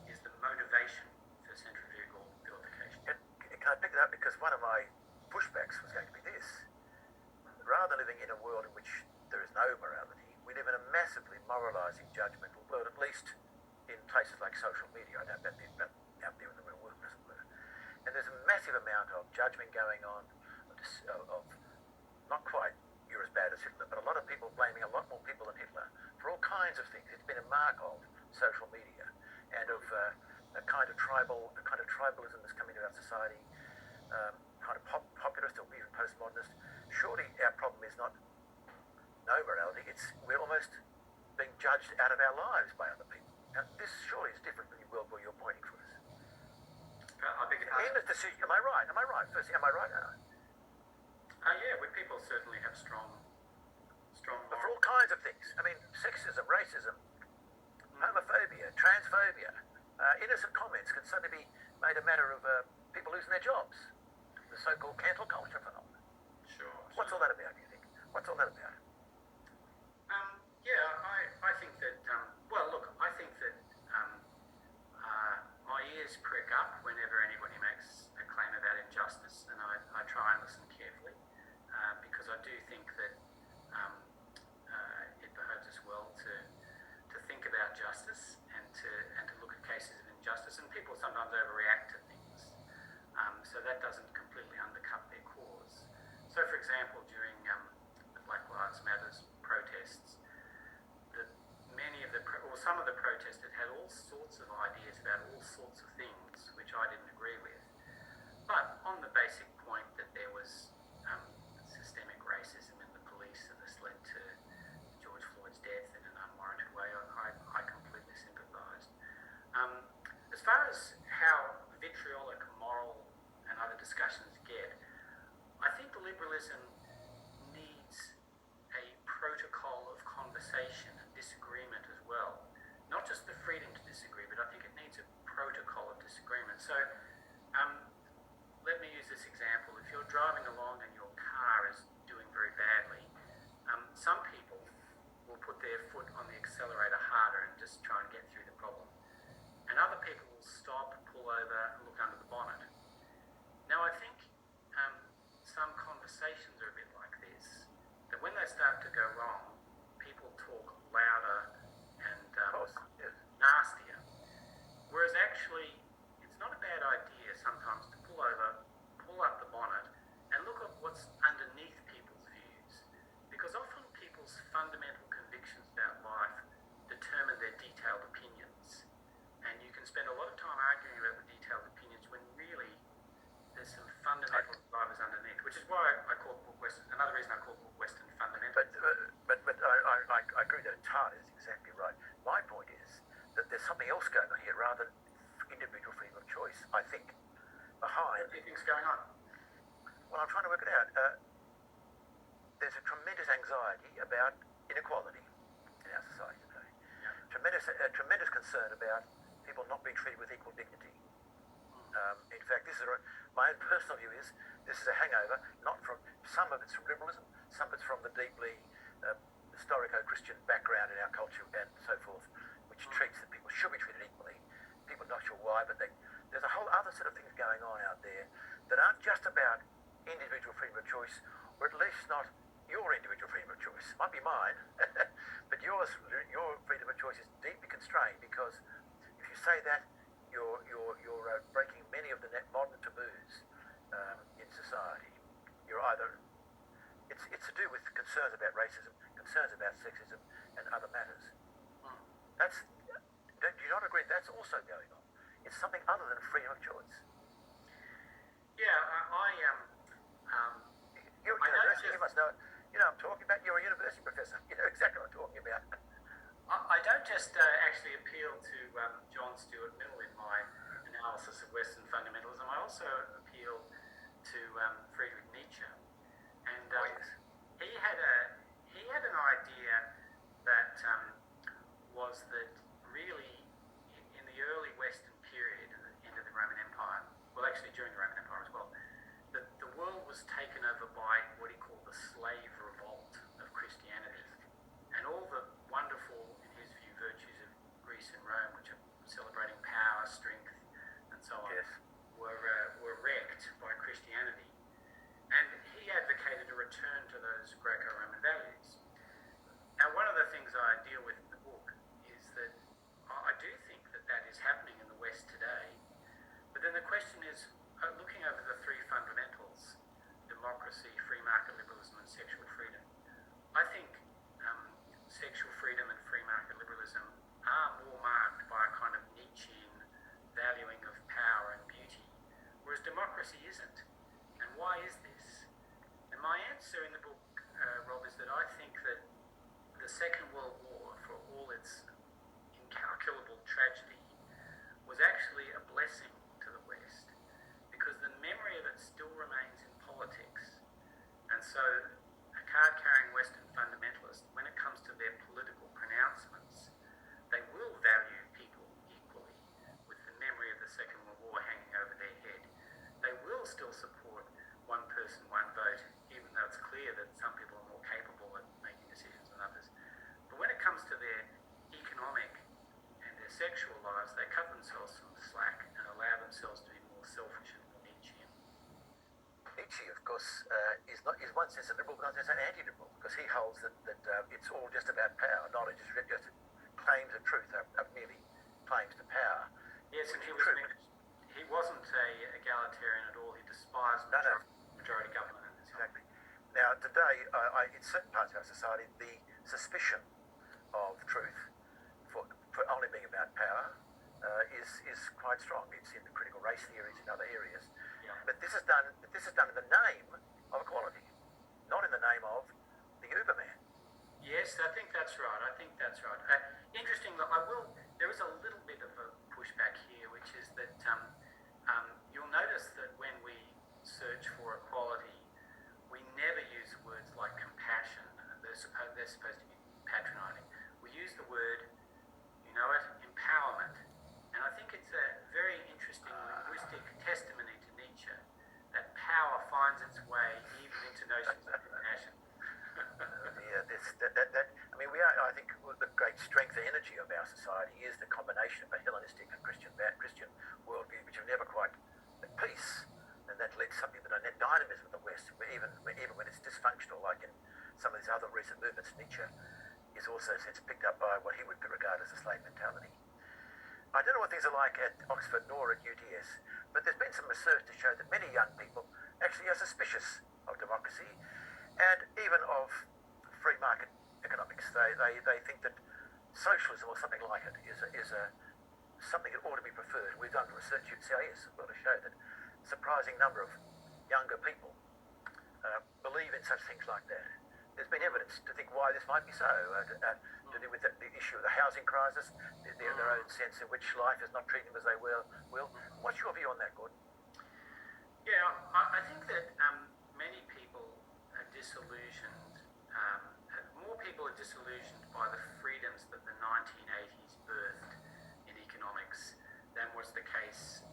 S12: is the motivation for centrifugal vilification.
S11: Can I pick it up? Because one of my pushbacks was going to be this. Rather than living in a world in which there is no morality, we live in a massively moralising, judgmental world, at least in places like social media. I don't know about out there in the real world, as it were. And there's a massive amount of judgment going on, of not quite you're as bad as Hitler, but a lot of people blaming a lot more people than Hitler for all kinds of things. It's been a mark of social media and of a kind of tribalism that's come into our society, kind of populist or even postmodernist. Surely our problem is not no morality, it's we're almost being judged out of our lives by other people. Now, this surely is different from the world where you're pointing for us.
S12: I beg your pardon?
S11: Am I right? Am I right? Firstly, am I right?
S12: Yeah, people certainly have strong
S11: But for all kinds of things. I mean, sexism, racism, homophobia, transphobia, innocent comments can suddenly be made a matter of people losing their jobs. The so-called cancel culture phenomenon.
S12: Sure.
S11: What's all that about, do you think? What's all that about?
S12: I think that, I think that my ears prick up whenever anybody makes a claim about injustice, and I try and listen carefully, because I do think that it behoves us well to think about justice and to look at cases of injustice, and people sometimes overreact to things, so that doesn't completely undercut their cause. So, for example, during the Black Lives Matters protests, some of the protesters had all sorts of ideas about all sorts of things which I didn't agree with, but on the basic point that there was systemic racism in the police and this led to George Floyd's death in an unwarranted way, I completely sympathised. As far as how vitriolic moral and other discussions get, I think liberalism needs a protocol of conversation and disagreement as well. Not just the freedom to disagree, but I think it needs a protocol of disagreement. So let me use this example. If you're driving along and your car is doing very badly, some people will put their foot on the accelerator harder and just try and get through the problem. And other people will stop, pull over, and look under the bonnet. Now, I think some conversations are a bit like this, that when they start to go wrong, people talk louder and nastier. Whereas actually, it's not a
S11: is exactly right. My point is that there's something else going on here rather than individual freedom of choice, I think, behind.
S12: What do you think's going on?
S11: Well, I'm trying to work it out. There's a tremendous anxiety about inequality in our society today.
S12: Yeah.
S11: Tremendous concern about people not being treated with equal dignity. In fact, my own personal view is this is a hangover, not from some of it's from liberalism, some of it's from the deeply historico-Christian background in our culture and so forth, which treats that people should be treated equally. People are not sure why, but there's a whole other set of things going on out there that aren't just about individual freedom of choice, or at least not your individual freedom of choice. Might be mine, but your freedom of choice is deeply constrained, because if you say that, you're breaking many of the modern taboos in society. You're either it's to do with concerns about racism, concerns about sexism, and other matters. Do you not agree that's also going on? It's something other than freedom of choice.
S12: Yeah,
S11: You must know. You know what I'm talking about. You're a university professor. You know exactly what I'm talking about.
S12: I don't just actually appeal to John Stuart Mill in my analysis of Western fundamentalism. I also appeal to Friedrich Nietzsche, and he had an idea that was that really in the early Western period, at the end of the Roman Empire, well, actually during the Roman Empire as well, that the world was taken over by what he called the slave revolt of Christianity, and all the wonderful, in his view, virtues of Greece and Rome, which are celebrating power, strength, and so on,
S11: Yes.
S12: were wrecked by Christianity. And he advocated a return to those Greco-Roman values. Now, one of the things I deal with in the book is that I do think that is happening in the West today. But then the question is, looking over the three fundamentals, democracy, free market liberalism, and sexual freedom, I think sexual freedom and free market liberalism are more marked by a kind of Nietzschean valuing of power and beauty, whereas democracy isn't. And why is this? And my answer in the book, Rob, is that I think that the Second World War, for all its incalculable tragedy, was actually a blessing to the West, because the memory of it still remains in politics. And so a card-carrying Western fundamentalist, when it comes to their political pronouncements, they will value people equally, with the memory of the Second World War hanging over their head. They will still support one person, one vote, even though it's clear that some people are more capable at making decisions than others. But when it comes to their economic and their sexual lives, they cut themselves some slack and allow themselves to be more selfish and more Nietzschean.
S11: Nietzsche, of course, is one sense a liberal, but not an anti-liberal, because he holds that it's all just about power. Knowledge is just claims of truth are merely claims to power.
S12: Yes, and he wasn't a egalitarian at all. He despised majority government. And
S11: exactly. Now, today, in certain parts of our society, the suspicion of truth for only being about power is quite strong. It's in the critical race theories in other areas.
S12: Yeah.
S11: But this is done in the name of equality, not in the name of the Uberman.
S12: Yes, I think that's right. Interesting that there is a little bit of a pushback here, which is that you'll notice that when we search for equality, we never use words like compassion. They're supposed to be patronising. We use the word, empowerment. And I think it's a very interesting linguistic testimony to Nietzsche that power finds its way even into notions of compassion.
S11: I think the great strength and energy of our society is the combination of a Hellenistic and Christian worldview, which are never quite at peace, and that leads to something that a net dynamism of the West, even when it's dysfunctional, like in some of these other recent movements. Nietzsche is also since picked up by what he would regard as a slave mentality. I don't know what things are like at Oxford nor at UTS, but there's been some research to show that many young people actually are suspicious of democracy and even of free market economics. They think that socialism or something like it is something that ought to be preferred. We've done research at CIS as well to show that a surprising number of younger people believe in such things like that. There's been evidence to think why this might be so. To to do with the issue of the housing crisis, their own sense in which life is not treating them as they will. What's your view on that, Gordon?
S12: Yeah, I think that many people are disillusioned. More people are disillusioned by the freedoms that the 1980s birthed in economics than was the case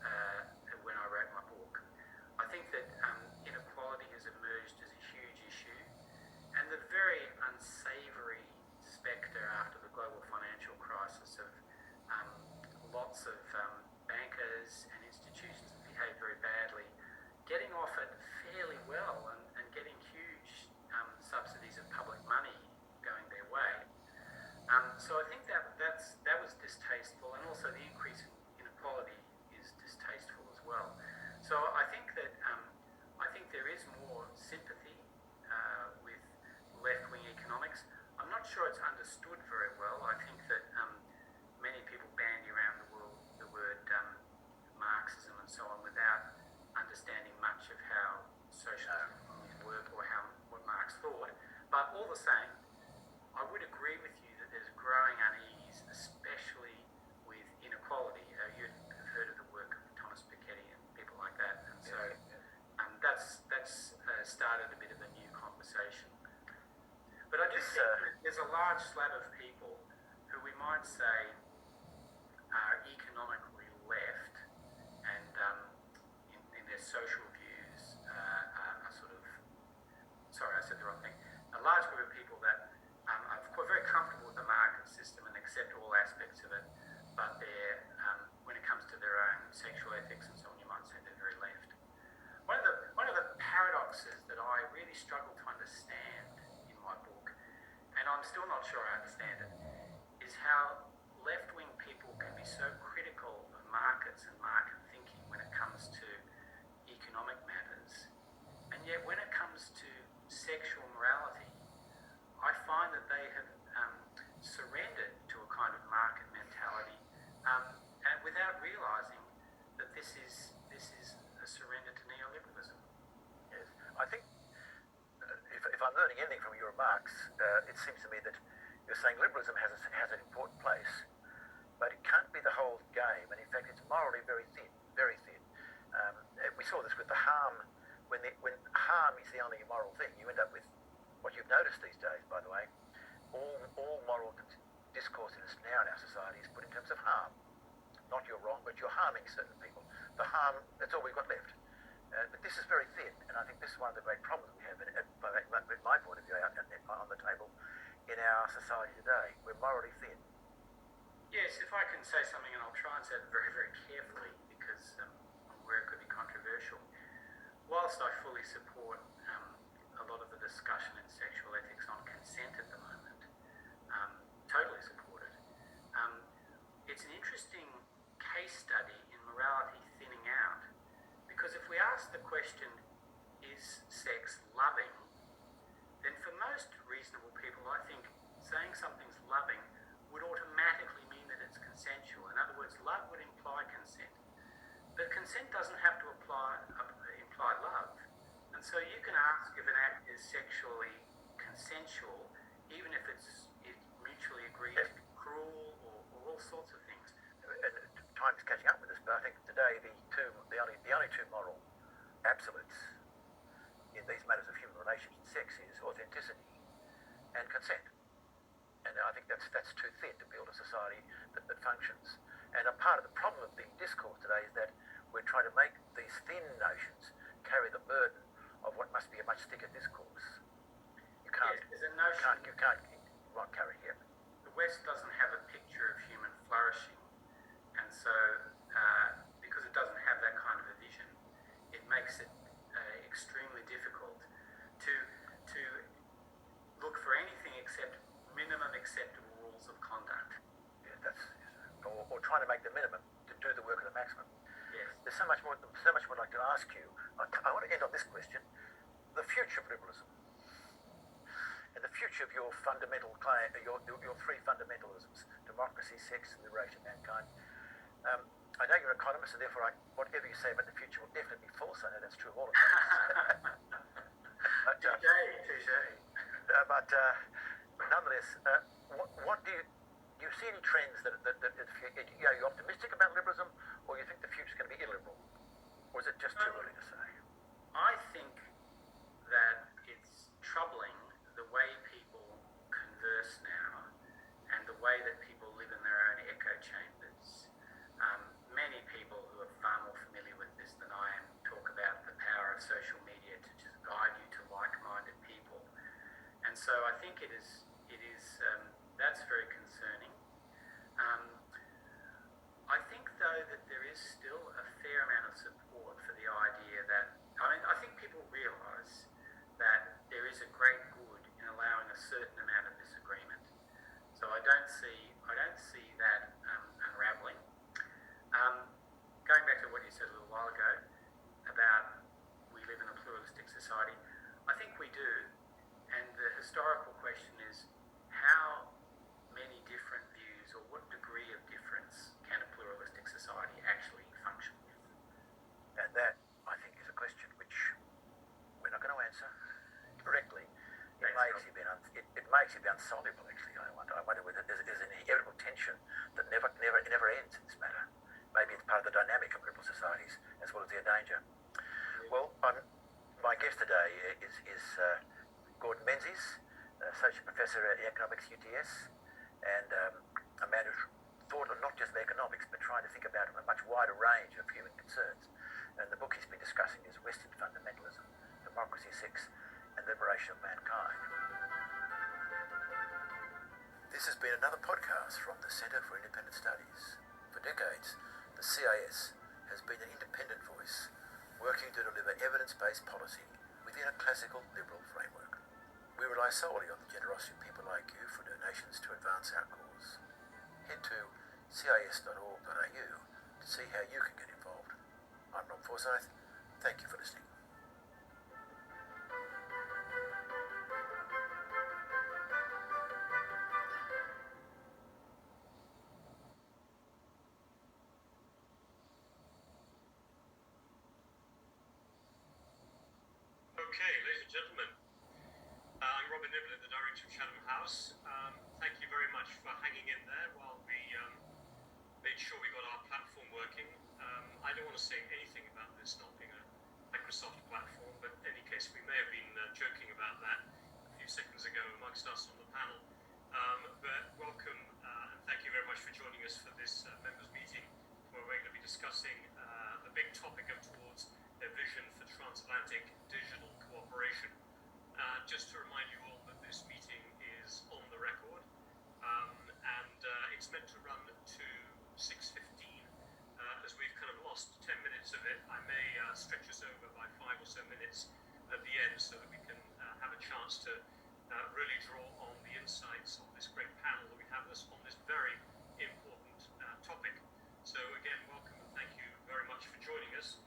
S12: when I wrote my book. I think that inequality has emerged as a huge issue, and the very unsavoury spectre after the global financial crisis of lots of bankers and institutions that behave very badly getting off it fairly well and getting huge subsidies of public money going their way. So I think that was distasteful, and also the increase in inequality is distasteful as well. So I think that there is more sympathy with left-wing economics. I'm not sure it's understood very well. I think that many people bandy around the word Marxism and so on without understanding much of how socialism work or what Marx thought. But all the same, I would agree with you that there's growing unease, especially with inequality. You've heard of the work of Thomas Piketty and people like that, and so that's started a bit of a new conversation. But I do think that there's a large slab of people who we might say are economically left, and in their social views are sort of, sorry, I said the wrong thing. A large group of people that are very comfortable with the market system and accept all aspects of it, but they're, when it comes to their own sexual ethics and so on, you might say they're very left. One of the paradoxes that I really struggle to understand in my book, and I'm still not sure I understand it, is how left-wing people can be so critical of markets and market thinking when it comes to economic matters, and yet when it comes to sexual morality, I find that they have surrendered to a kind of market mentality, and without realising that this is a surrender to neoliberalism.
S11: Yes, I think if I'm learning anything from your remarks, it seems to me that you're saying liberalism has an important place, but it can't be the whole game, and in fact it's morally very thin, very thin. We saw this with the harm. When harm is the only moral thing, you end up with what you've noticed these days, by the way. All moral discourse in our society is put in terms of harm. Not you're wrong, but you're harming certain people. The harm, that's all we've got left. But this is very thin, and I think this is one of the great problems we have, with my point of view, on the table in our society today. We're morally thin.
S12: Yes, if I can say something, and I'll try and say it very, very carefully, because where it could be controversial. Whilst I fully support a lot of the discussion in sexual ethics on consent at the moment, totally support it, it's an interesting case study in morality thinning out, because if we ask the question, is sex loving, then for most reasonable people, I think saying something's loving would automatically mean that it's consensual. In other words, love would imply consent. But consent doesn't have to imply love. And so you can ask if an act is sexually consensual, even if it's mutually agreed to be cruel or all sorts of things.
S11: And time is catching up with us, but I think today the only two moral absolutes in these matters of human relations and sex is authenticity and consent. And I think that's too thin to build a society that functions. And a part of the problem of the discourse today is that we're trying to make these thin notions carry the burden of what must be a much thicker discourse. You can't carry here.
S12: The West doesn't have a picture of human flourishing, and so because it doesn't have that kind of a vision, it makes it extremely difficult to look for anything except minimum acceptable rules of conduct.
S11: Yeah, or trying to make the minimum to do the work of the maximum.
S12: Yes.
S11: There's so much more I'd like to ask you. I want to end on this question: the future of liberalism, and the future of your fundamental claim, your three fundamentalisms: democracy, sex, and liberation of mankind. I know you're an economist, and therefore whatever you say about the future will definitely be false. I know that's true of all of us. But,
S12: Touché.
S11: but nonetheless, what do you see any trends that are you optimistic about liberalism, or you think the future's going to be illiberal, or is it just too early to say?
S12: I think that it's troubling the way people converse now and the way that people live in their own echo chambers. Many people who are far more familiar with this than I am talk about the power of social media to just guide you to like-minded people. And so I think it is that's very concerning. I think though that there is still a fair amount of support for the idea that, I think people realise that there is a great good in allowing a certain amount of disagreement. So I don't see that unravelling. Going back to what you said a little while ago about we live in a pluralistic society, I think we do. And the historical question is how many different views or what degree of difference can a pluralistic society actually function with?
S11: And that, I think, is a question which we're not going to answer directly. It makes it be insoluble, actually. I wonder whether there's an inevitable tension that never ends in this matter. Maybe it's part of the dynamic of liberal societies as well as their danger. Well, my guest today is Gordon Menzies, Associate Professor at Economics UTS, and a man who's thought of not just of economics, but trying to think about a much wider range of human concerns. And the book he's been discussing is Western Fundamentalism, Democracy 6, and Liberation of Mankind. This has been another podcast from the Centre for Independent Studies. For decades, the CIS has been an independent voice, working to deliver evidence-based policy within a classical liberal framework. We rely solely on the generosity of people like you for donations to advance our cause. Head to cis.org.au to see how you can get involved. I'm Rob Forsyth. Thank you for listening.
S13: Okay, ladies and gentlemen, I'm Robin Niblett, the director of Chatham House. Thank you very much for hanging in there while we made sure we got our platform working. I don't want to say anything about this not being a Microsoft platform, but in any case, we may have been joking about that a few seconds ago amongst us on the panel. But welcome and thank you very much for joining us for this members meeting where we're going to be discussing the big topic of towards a vision for transatlantic digital cooperation. Just to remind you all that this meeting is on the record and it's meant to run to 6:15. As we've kind of lost 10 minutes of it, I may stretch us over by 5 or so minutes at the end so that we can have a chance to really draw on the insights of this great panel that we have on this very important topic. So again, welcome and thank you very much for joining us.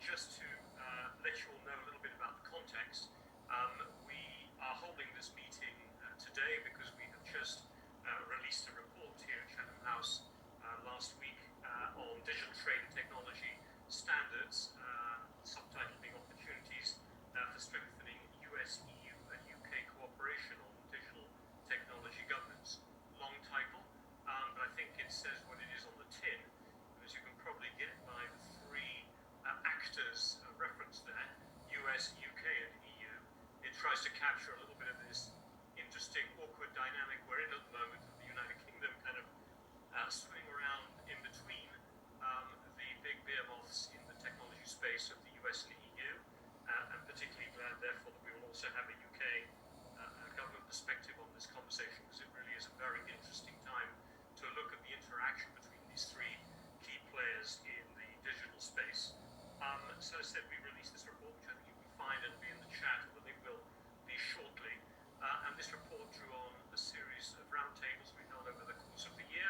S13: Just to let you all know a little bit about the context, we are holding this meeting today because we have just released a report here at Chatham House last week on digital trade and technology standards, subtitle being Opportunities for Strengthening US, EU and UK Cooperation on Digital Technology Governance. Long title, but I think it says what it is on the tin, as you can probably get by the three actors referenced there, US, UK and EU. It tries to capture a little bit of this interesting, awkward dynamic we're in at the moment of the United Kingdom kind of swimming around in between the big behemoths in the technology space of the US and the EU, and particularly glad therefore that we will also have a UK government perspective on this conversation, because it really is a very interesting time to look at the interaction between these three key players in the digital space. So as I said, we released this report, which I think you can find and be in the chat, and the link will be shortly. And this report drew on a series of roundtables we held over the course of the year.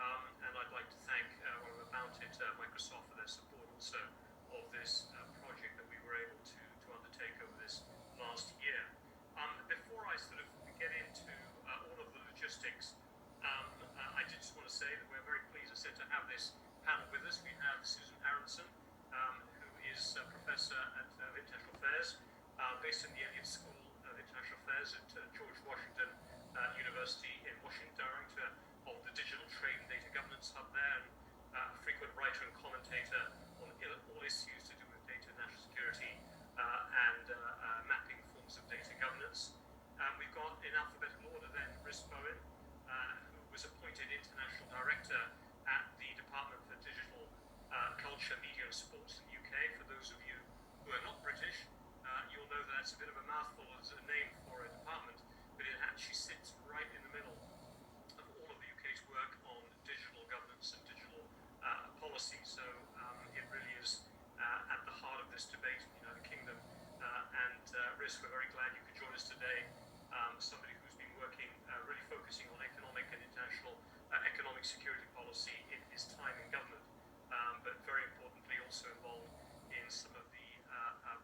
S13: And I'd like to thank while I'm about it, Microsoft for their support also of this project that we were able to undertake over this last year. Before I sort of get into all of the logistics, I just want to say that we're very pleased, as I said, to have this panel with us. We have Susan Aronson, who is a professor at International Affairs, based in the Elliott School of International Affairs at George Washington University in Washington, Chris Bowen, who was appointed International Director at the Department for Digital Culture, Media and Sports in the UK. For those of you who are not British, you'll know that that's a bit of a mouthful as a name for a department, but it actually sits right in the middle of all of the UK's work on digital governance and digital policy. So it really is at the heart of this debate in the United Kingdom. And Riz, we're very glad you could join us today. Somebody who's been working, really focusing on economic and international economic security policy in his time in government, but very importantly also involved in some of the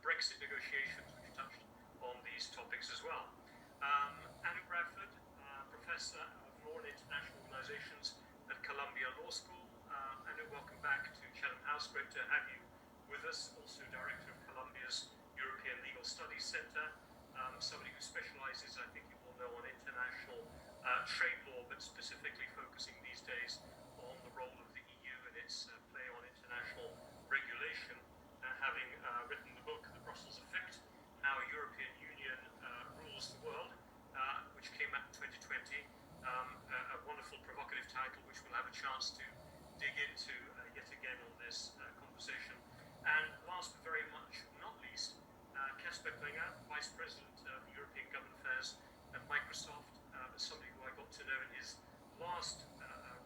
S13: Brexit negotiations, which touched on these topics as well. Andrew Bradford, Professor of Law and International Organizations at Columbia Law School. Andrew, welcome back to Chatham House. Great to have you with us. Also Director of Columbia's European Legal Studies Center. Somebody who specializes, I think you will know, on international trade law, but specifically focusing these days on the role of the EU and its play on international regulation, having written the book, The Brussels Effect, How European Union Rules the World, which came out in 2020, a wonderful provocative title, which we'll have a chance to dig into yet again on this conversation. And last but very much not least, Casper Klinger, Vice President of European Government Affairs at Microsoft, somebody who I got to know in his last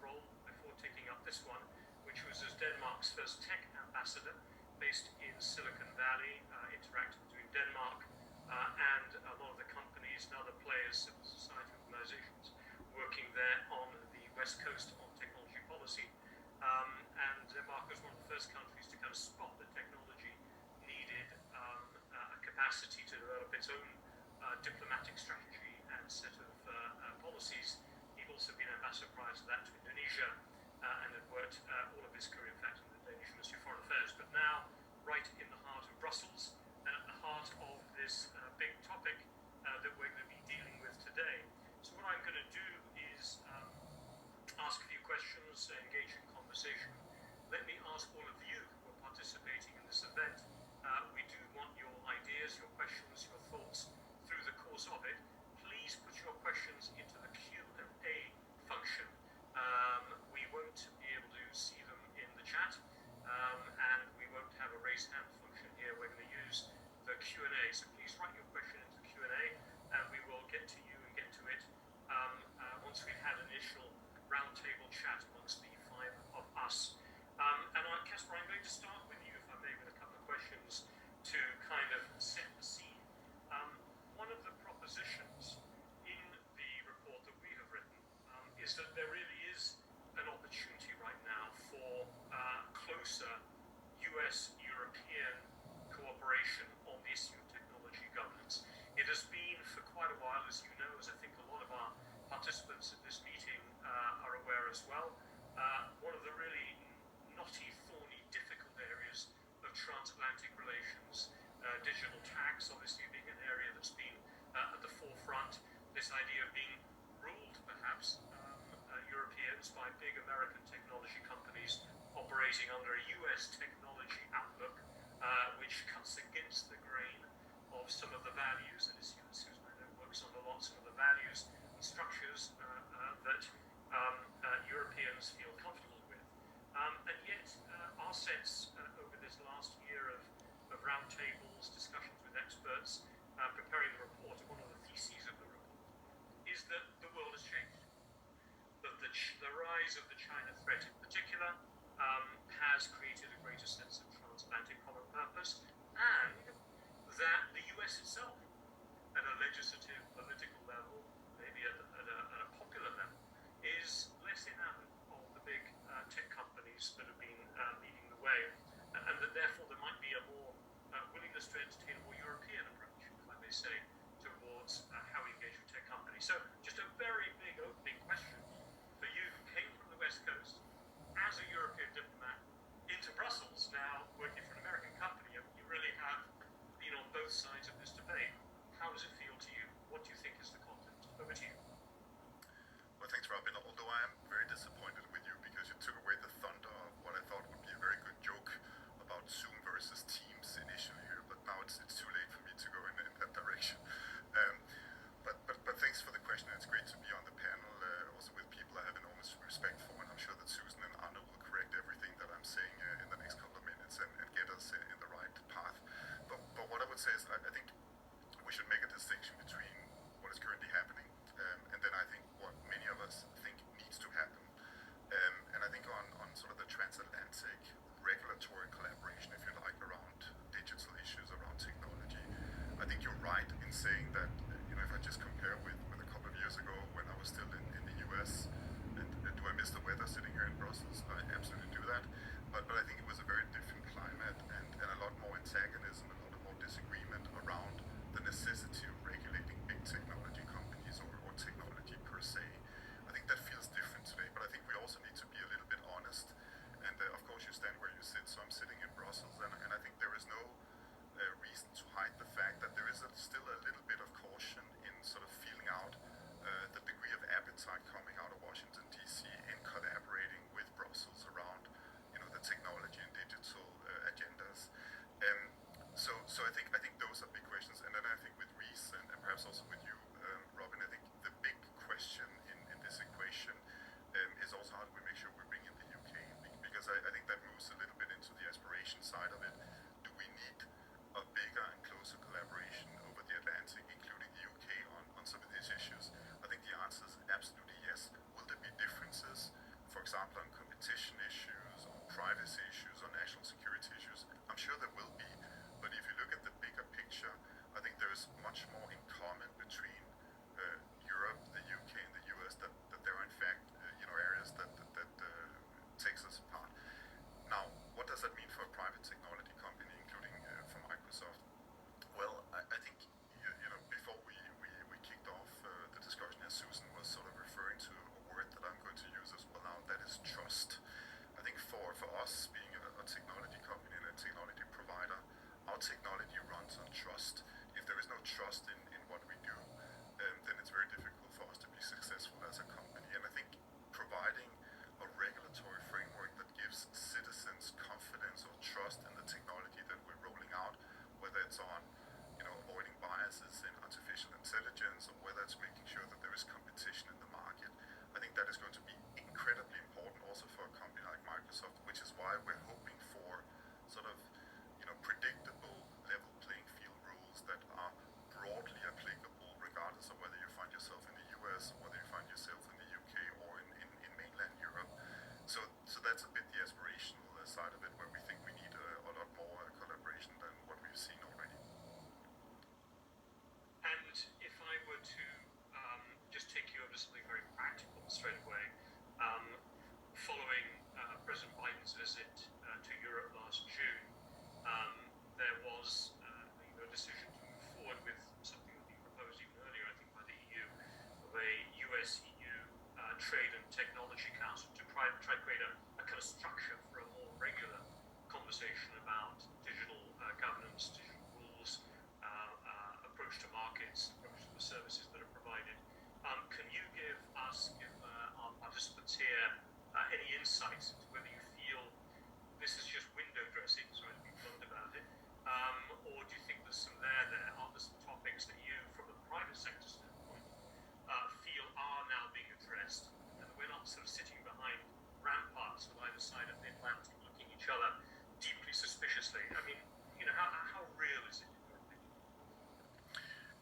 S13: role before taking up this one, which was as Denmark's first tech ambassador, based in Silicon Valley, interacting between Denmark and a lot of the companies and other players, civil society organizations, working there on the West Coast on technology policy. And Denmark was one of the first countries to kind of spot the technology needed a capacity to develop its own diplomatic strategy and set of policies. He'd also been ambassador prior to that to Indonesia and had worked all of his career, in fact, in the Danish Ministry of Foreign Affairs. But now, right in the heart of Brussels and at the heart of this big topic that we're going to be dealing with today. So what I'm going to do is ask a few questions, engage in conversation. Let me ask all of you who are participating in this event. We do want your ideas, your questions, your thoughts through the course of it. Please put your questions into the Q&A function. We won't be able to see them in the chat, and we won't have a raise hand function here. We're going to use the Q&A. So please write your question into the Q&A, and we will get to you and get to it once we've had an initial roundtable chat amongst the five of us. And Casper, I'm going to start with you, if I may, with a couple of questions to kind of set the scene. One of the propositions in the report that we have written is that there really is an opportunity right now for closer US-European cooperation on the issue of technology governance. It has been for quite a while, as you know, as I think a lot of our participants at this meeting are aware as well. One of the really knotty, thorny, difficult areas of transatlantic relations, digital tax obviously being an area that's been at the forefront, this idea of being ruled perhaps, Europeans by big American technology companies operating under a US technology outlook, which cuts against the grain of some of the values, and as Susan I know works on a lot, some of the values and structures that Europeans feel comfortable with. And yet, our sense over this last year of roundtables, discussions with experts, preparing the report, and one of the theses of the report is that the world has changed. That the rise of the China threat in particular has created a greater sense of transatlantic common purpose, and that the US itself, at a legislative, political level, maybe at a popular level, is less enamored of the big tech companies that have been leading the way, and that therefore there might be a more willingness to entertain a more European approach, if I may say, towards how we engage with tech companies. So just a very big opening question for you who came from the West Coast as a European diplomat into Brussels, now working for an American company. You really have been on both sides of this debate. How does it feel to you? What do you think is the content? Over to you.
S6: Well, thanks, Robin. Although I am very disappointed with you because you took away the thunder of what I thought would be a very good joke about Zoom versus Teams initially here, but now it's too late for me to go in that direction. which is why we're hoping for sort of, predictable level playing field rules that are broadly applicable regardless of whether you find yourself in the US or whether you find yourself in the UK or in mainland Europe. So that's a bit the aspirational side of it, where we think we need a lot more collaboration than what we've seen already.
S13: And if I were to just take you over something very practical straight away, following President Biden's visit to Europe last June, there was a decision to move forward with something that we proposed even earlier, I think, by the EU, of a US-EU Trade and Technology Council to try to create a kind of structure for a more regular conversation about digital governance, digital rules, approach to markets, approach to the services that are provided. Can you give our participants here any insights into whether you feel this is just window dressing, sorry to be blunt about it, or do you think there's some there? Are there some topics that you, from a private sector standpoint, feel are now being addressed, and we're not sort of sitting behind ramparts on either side of the Atlantic looking at each other deeply suspiciously? I mean, how real is it in your opinion?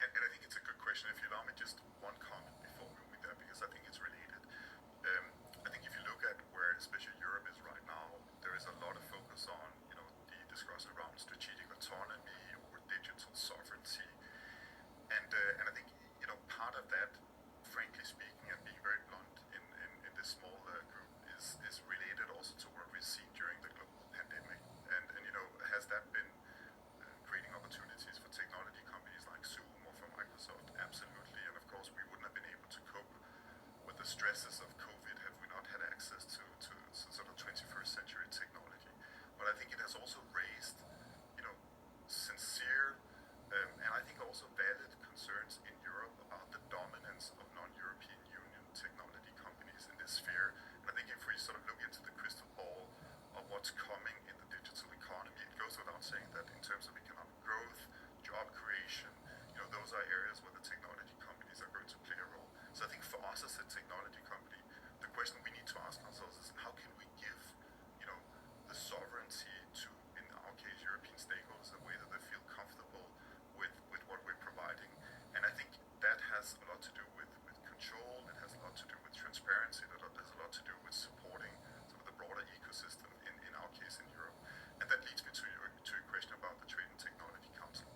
S6: And I think it's a good question. If you allow me just one comment before moving there, because I think it's related. I think if you look at where especially Europe is right now, there is a lot of focus on, the discussion around strategic autonomy or digital sovereignty. And I think, part of that, frankly speaking, and being very blunt in this small group, is related also to what we've seen during the global pandemic. And has that been creating opportunities for technology companies like Zoom or for Microsoft? Absolutely. And of course, we wouldn't have been able to cope with the stresses of COVID have we not had access to sort of 21st century technology. But I think it has also raised, sincere and I think also valid concerns in Europe about the dominance of non-European Union technology companies in this sphere. And I think if we sort of look into the crystal ball of what's coming in the digital economy, it goes without saying that in terms of economic growth, job creation, those are areas where the technology companies are going to play a role. So I think for us as a technology company, the question we need to ask ourselves is how can we give, the sovereignty to, in our case, European stakeholders, a way that they feel comfortable with what we're providing. And I think that has a lot to do with control, it has a lot to do with transparency, it has a lot to do with supporting sort of the broader ecosystem in our case in Europe. And that leads me to your question about the Trade and Technology Council.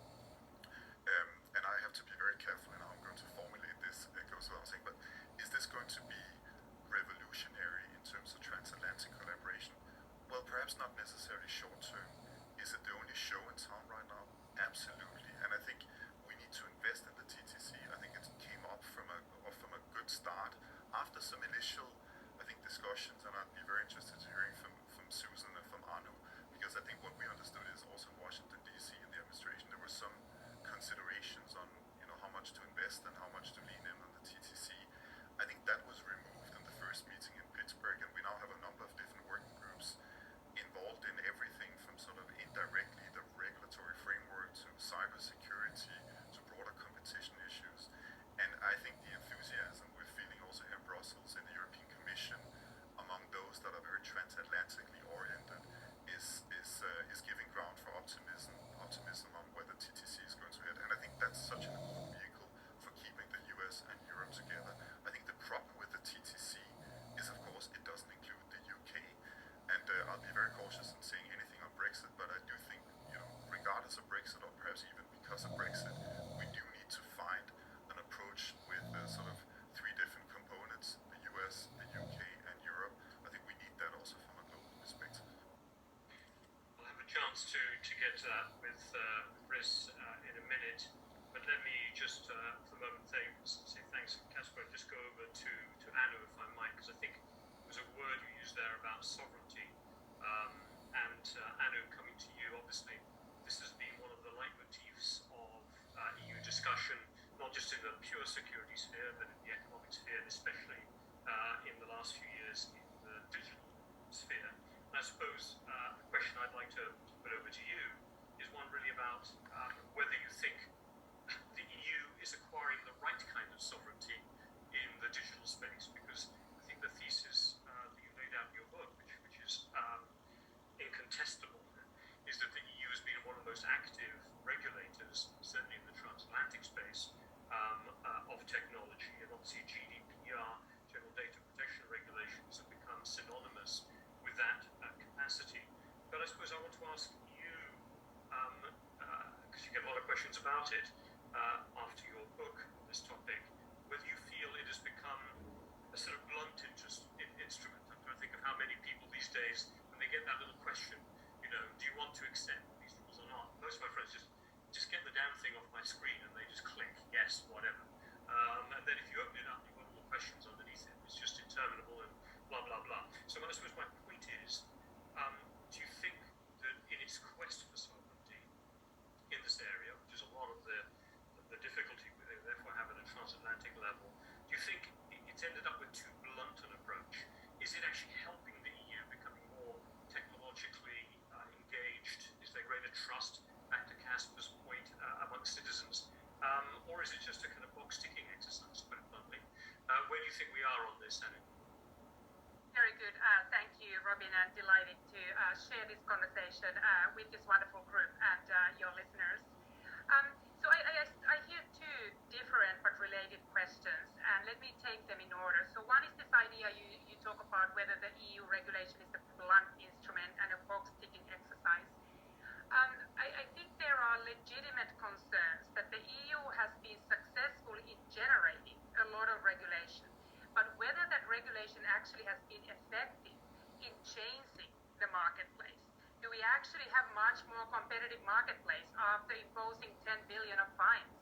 S6: And I have to be very careful in how I'm going to formulate this. It goes without saying, but is this going to be revolutionary in terms of transatlantic collaboration? Well, perhaps not necessarily short term. Is it the only show in town right now? Absolutely. And I think we need to invest in the TTC. I think it came up from a good start after some initial, discussions, and I'd be very interested in hearing from Susan and from Anu, because I think what we understood is also in Washington D.C. in the administration there were some considerations on how much to invest and how much to lean in on the TTC. I think that was removed in the first meeting in Pittsburgh, and we now have a number of different working groups involved in everything from sort of indirectly the regulatory framework to cybersecurity to broader competition issues. And I think the enthusiasm we're feeling also here in Brussels in the European Commission among those that are very transatlantically oriented is giving ground for optimism on where the TTC is going to head. And I think that's such an important vehicle for keeping the US and Europe together. I think the problem with the TTC is, of course, it doesn't include the UK. And I'll be very cautious in saying anything on Brexit, but I do think, regardless of Brexit or perhaps even because of Brexit, we do need to find an approach with sort of three different components, the US, the UK, and Europe. I think we need that also from a global perspective.
S13: I'll have a chance to get to that with Chris in a minute, but let me just for the moment say thanks, Casper. Just go over to Anu, if I might, because I think there was a word you used there about sovereignty. And Anu, coming to you, obviously, this has been one of the leitmotifs of EU discussion, not just in the pure security sphere, but in the economic sphere, and especially in the last few years in the digital sphere. And I suppose the question I'd like to put over to you is one really about whether you think the EU is acquiring the right kind of sovereignty in the digital space, because I think the thesis that you laid out in your book, which is most active regulators, certainly in the transatlantic space, of technology. And obviously GDPR, General Data Protection Regulations, have become synonymous with that capacity. But I suppose I want to ask you, because you get a lot of questions about it after your book on this topic, whether you feel it has become a sort of blunt instrument. I'm trying to think of how many people these days, when they get that little question, do you want to accept these rules or not? Most of my friends just get the damn thing off my screen and they just click yes, whatever. And then if you open it up, you've got all the questions underneath it. It's just interminable and blah, blah, blah. So I suppose my point is, do you think that in its quest for sovereignty in this area, which is a lot of the difficulty with it, therefore having a transatlantic level, do you think it's ended up with too blunt an approach? Is it actually helping the EU becoming more technologically engaged? Is there greater trust, back to Casper's point, amongst citizens? Or is it just a kind of box-ticking exercise, quite bluntly? Where do you think we are on this, Annie?
S14: Very good. Thank you, Robin, and delighted to share this conversation with this wonderful group and your listeners. So I hear two different but related questions, and let me take them in order. So one is this idea you talk about whether the EU regulation is a blunt instrument and a box-ticking exercise. I think there are legitimate concerns that the EU has been successful in generating a lot of regulation, but whether that regulation actually has been effective in changing the marketplace. Do we actually have much more competitive marketplace after imposing 10 billion of fines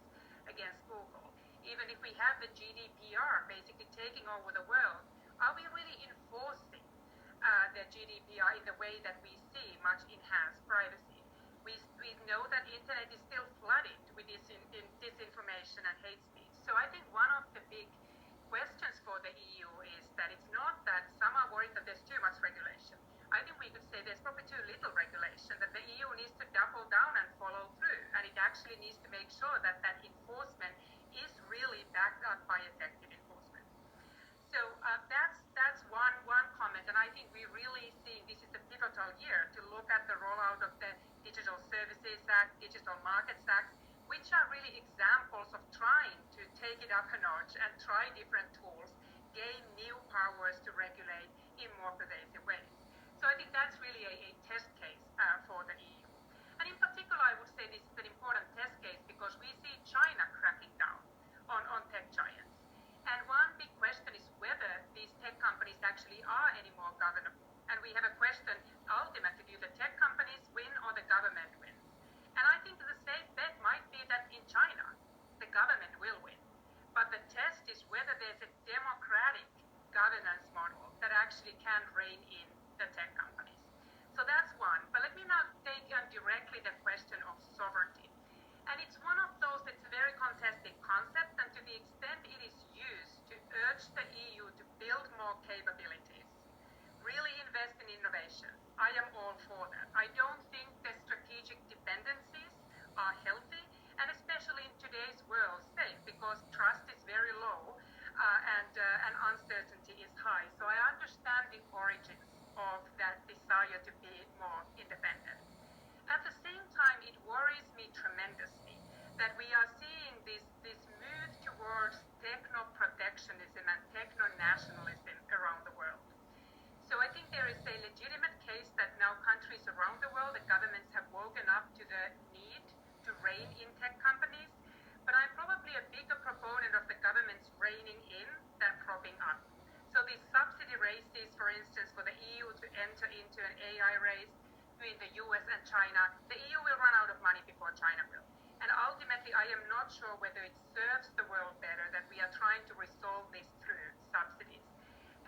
S14: against Google? Even if we have the GDPR basically taking over the world, are we really enforcing the GDPR in the way that we see much enhanced privacy? We know that internet is still flooded with disinformation and hate speech. So I think one of the big questions for the EU is that it's not that some are worried that there's too much regulation. I think we could say there's probably too little regulation, that the EU needs to double down and follow through, and it actually needs to make sure that that enforcement is really backed up by effective enforcement. So that's one comment, and I think we're really seeing this is a pivotal year to look at the rollout of the Digital Services Act, Digital Markets Act, which are really examples of trying to take it up a notch and try different tools, gain new powers to regulate in more pervasive ways. So I think that's really a test case for the EU. And in particular, I would say this is an important test case because we see China cracking down on tech giants. And one big question is whether these tech companies actually are any more governable. And we have a question, ultimately, do the tech companies win or the government wins? And I think the safe bet might be that in China, the government will win. But the test is whether there's a democratic governance model that actually can rein in the tech companies. So that's one. But let me now take directly the question of sovereignty. And it's one of those that's a very contested concept, and to the extent it is used to urge the EU to build more capabilities, really invest in innovation, I am all for that. I don't think the strategic dependencies are healthy, and especially in today's world, safe, because trust is very low and uncertainty is high. So I understand the origins of that desire to be more independent. At the same time, it worries me tremendously that we are seeing this move towards techno-protectionism and techno-nationalism around the world. So I think there is a legitimate case that now countries around the world, the governments have woken up to the need to rein in tech companies, but I'm probably a bigger proponent of the governments reining in than propping up. So these subsidy races, for instance, for the EU to enter into an AI race between the US and China, the EU will run out of money before China will. And ultimately, I am not sure whether it serves the world better that we are trying to resolve this through subsidies.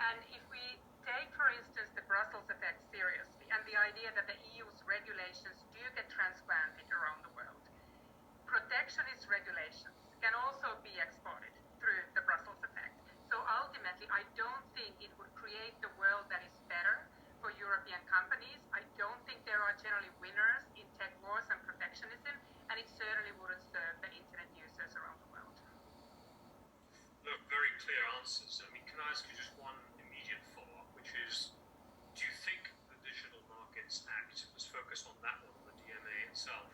S14: And if we take, for instance, the Brussels effect seriously, and the idea that the EU's regulations do get transplanted around the world, protectionist regulations can also be exported through the Brussels effect. So ultimately, I don't think it would create the world that is better for European companies. I don't think there are generally winners in tech wars and protectionism, and it certainly wouldn't serve the internet users around the world.
S13: Look, very clear answers. I mean, can I ask you just one immediate follow-up, which is, do you think the Digital Markets Act, let's focus on that one, on the DMA itself,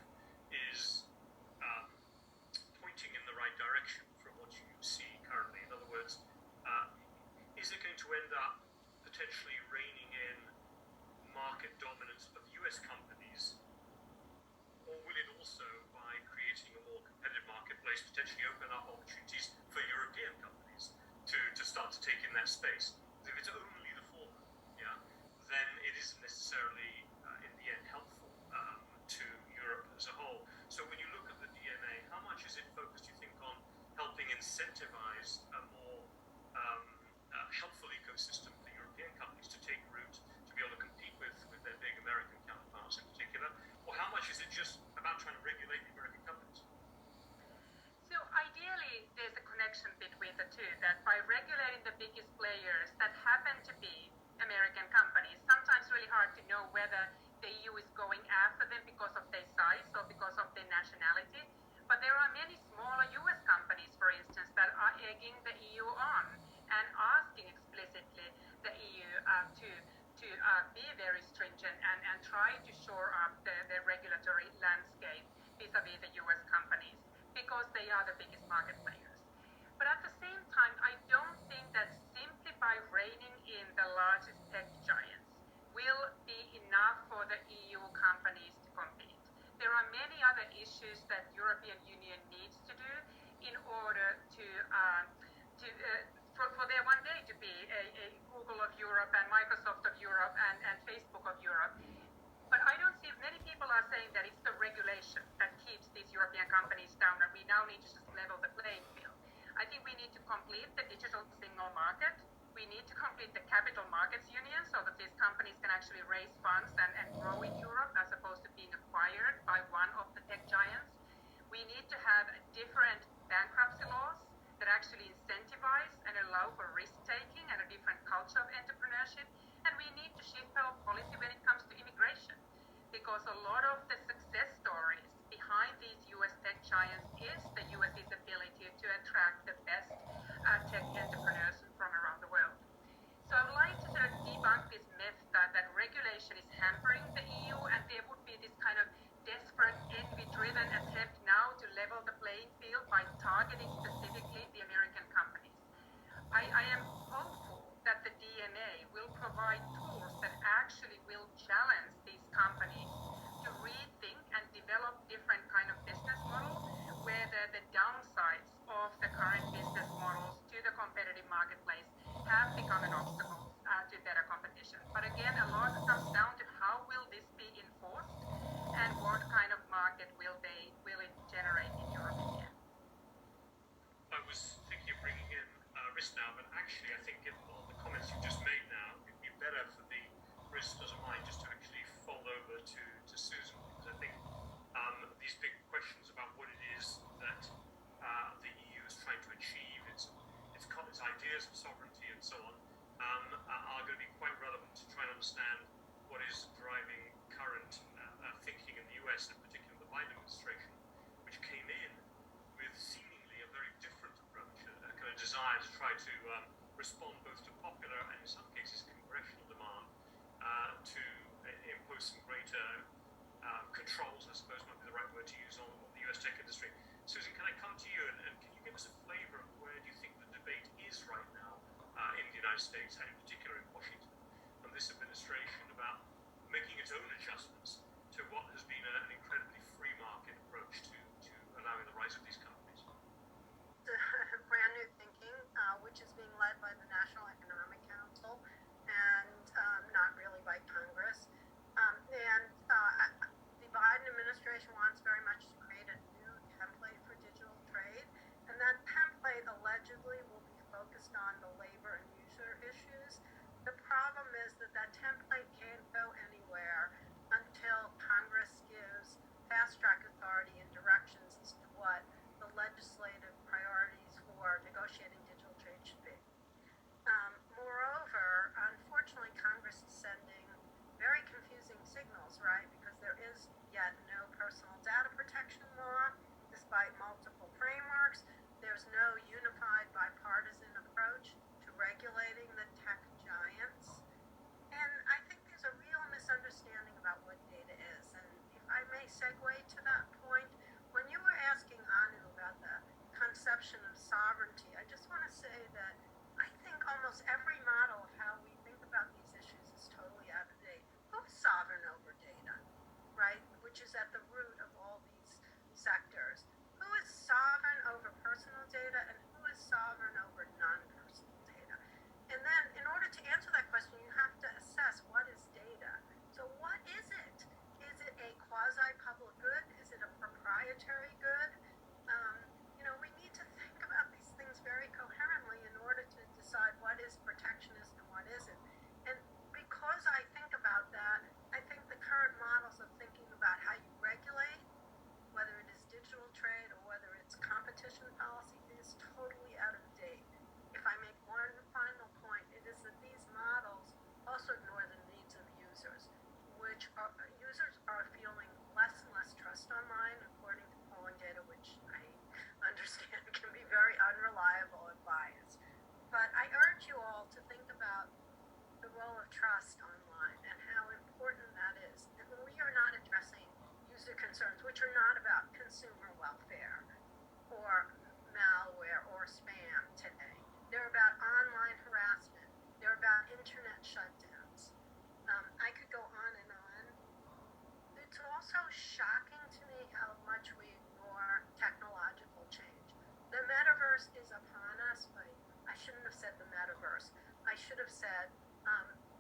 S13: US companies, or will it also, by creating a more competitive marketplace, potentially open up opportunities for European companies to start to take in that space? If it's only the former, yeah, then it isn't necessarily, in the end, helpful to Europe as a whole. So when you look at the DMA, how much is it focused, you think, on helping incentivize a more helpful ecosystem for European companies to take root, to be able to compete with their big American counterparts in particular? Or how much is it just about trying to regulate the American companies?
S14: So ideally, there's a connection between the two, that by regulating the biggest players that happen to be American companies, sometimes really hard to know whether the EU is going after them because of their size or because of their nationality. But there are many smaller US companies, for instance, that are egging the EU on and asking explicitly the EU to be very stringent and try to shore up the regulatory landscape vis-a-vis the US companies, because they are the biggest market players. But at the same time, I don't think that simply by reining in the largest tech giants will be enough for the EU companies to compete. There are many other issues that European Union needs to do in order for there one day to be a Google of Europe and Microsoft of Europe and Facebook of Europe. But I don't see, many people are saying that it's the regulation that keeps these European companies down, and we now need to just level the playing field. I think we need to complete the digital single market. We need to complete the capital markets union so that these companies can actually raise funds and grow in Europe as opposed to being acquired by one of the tech giants. We need to have different bankruptcy laws that actually incentivize and allow for risk-taking and a different culture of entrepreneurship. And we need to shift our policy when it comes to immigration, because a lot of the success stories behind these US tech giants is the US's ability to attract the best tech entrepreneurs from around the world. So I would like to sort of debunk this myth that regulation is hampering the EU, and there would be this kind of desperate, envy-driven attempt now to level the playing field by targeting specifically the American companies. I am hopeful that the DMA will provide tools that actually will challenge these companies to rethink and develop different kind of business models where the downsides of the current business models to the competitive marketplace have become an obstacle to better competition. But again, a lot comes down to how will this be enforced and what kind of market will it generate in Europe again.
S13: I was thinking of bringing in Riss now, but actually I think on the comments you just made now, it'd be better for the Riss doesn't mind just to actually fold over to Susan, because I think these big questions about what it is that the EU is trying to achieve, its ideas of sovereignty and so on, are going to be quite relevant to try and understand what is driving current thinking in the US, in particular the Biden administration, which came in with seemingly a very different approach, a kind of desire to try to respond both to popular and in some cases congressional demand to impose some greater controls, I suppose might be the right word to use, on the US tech industry. Susan, can I come to you and can you give us a flavor of where do you think the debate is right now in the United States, and in particular in Washington, and this administration about making its own adjustments to what has been an incredibly free market approach to allowing the rise of these companies?
S3: Brand new thinking, which is being led by the National Economic Council and not really by Congress. The Biden administration wants very much to create a new template for digital trade, and that template allegedly will be focused on the labor and user issues. The problem is that template can't go anywhere until Congress gives fast-track authority and directions as to what the legislative priorities for negotiating digital trade should be. Moreover, unfortunately, Congress is sending very confusing signals, right? Because there is yet no personal data protection law, despite multiple frameworks. There's no unified bipartisan approach to regulating the tech giants. And I think there's a real misunderstanding about what data is. And if I may segue to that point, when you were asking Anu about the conception of sovereignty, I just want to which is at the root of all these sectors. Who is sovereign over personal data and who is sovereign over non-personal data? And then in order to answer that question, you have to assess what is data. So what is it? Is it a quasi-public good? Is it a proprietary good? We need to think about these things very coherently in order to decide what is protectionist and what isn't. And because I think about that, I think the current models of thinking about how you regulate, whether it is digital trade or whether it's competition policy, is totally out of date. If I make one final point, it is that these models also ignore the needs of users, users are feeling less and less trust online, according to polling data, which I understand can be very unreliable and biased. But I urge you all to think about the role of trust online and how important that is. And we are not addressing user concerns, which are not about consumer welfare or malware or spam today. They're about online harassment. They're about internet shutdowns. I could go on and on. It's also shocking to me how much we ignore technological change. The metaverse is upon us, but I shouldn't have said the metaverse. I should have said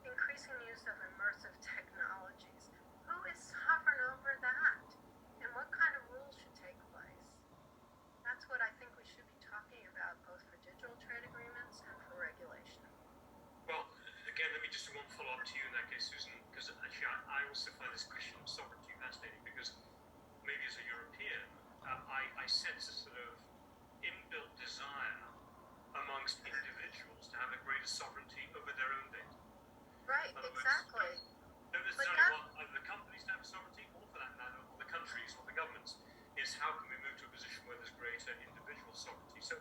S3: increasing use of immersive technologies. Who is sovereign over that? And what kind of rules should take place? That's what I think we should be talking about, both for digital trade agreements and for regulation.
S13: Well, again, let me just do one follow-up to you in that case, Susan, because actually I also find this question of sovereignty fascinating, because maybe as a European, I sense a sort of inbuilt desire amongst individuals to have a greater sovereignty over their own data.
S3: Right, exactly.
S13: Don't necessarily want either the companies to have sovereignty, or for that matter, or the countries or the governments. Is how can we move to a position where there's greater individual sovereignty? So,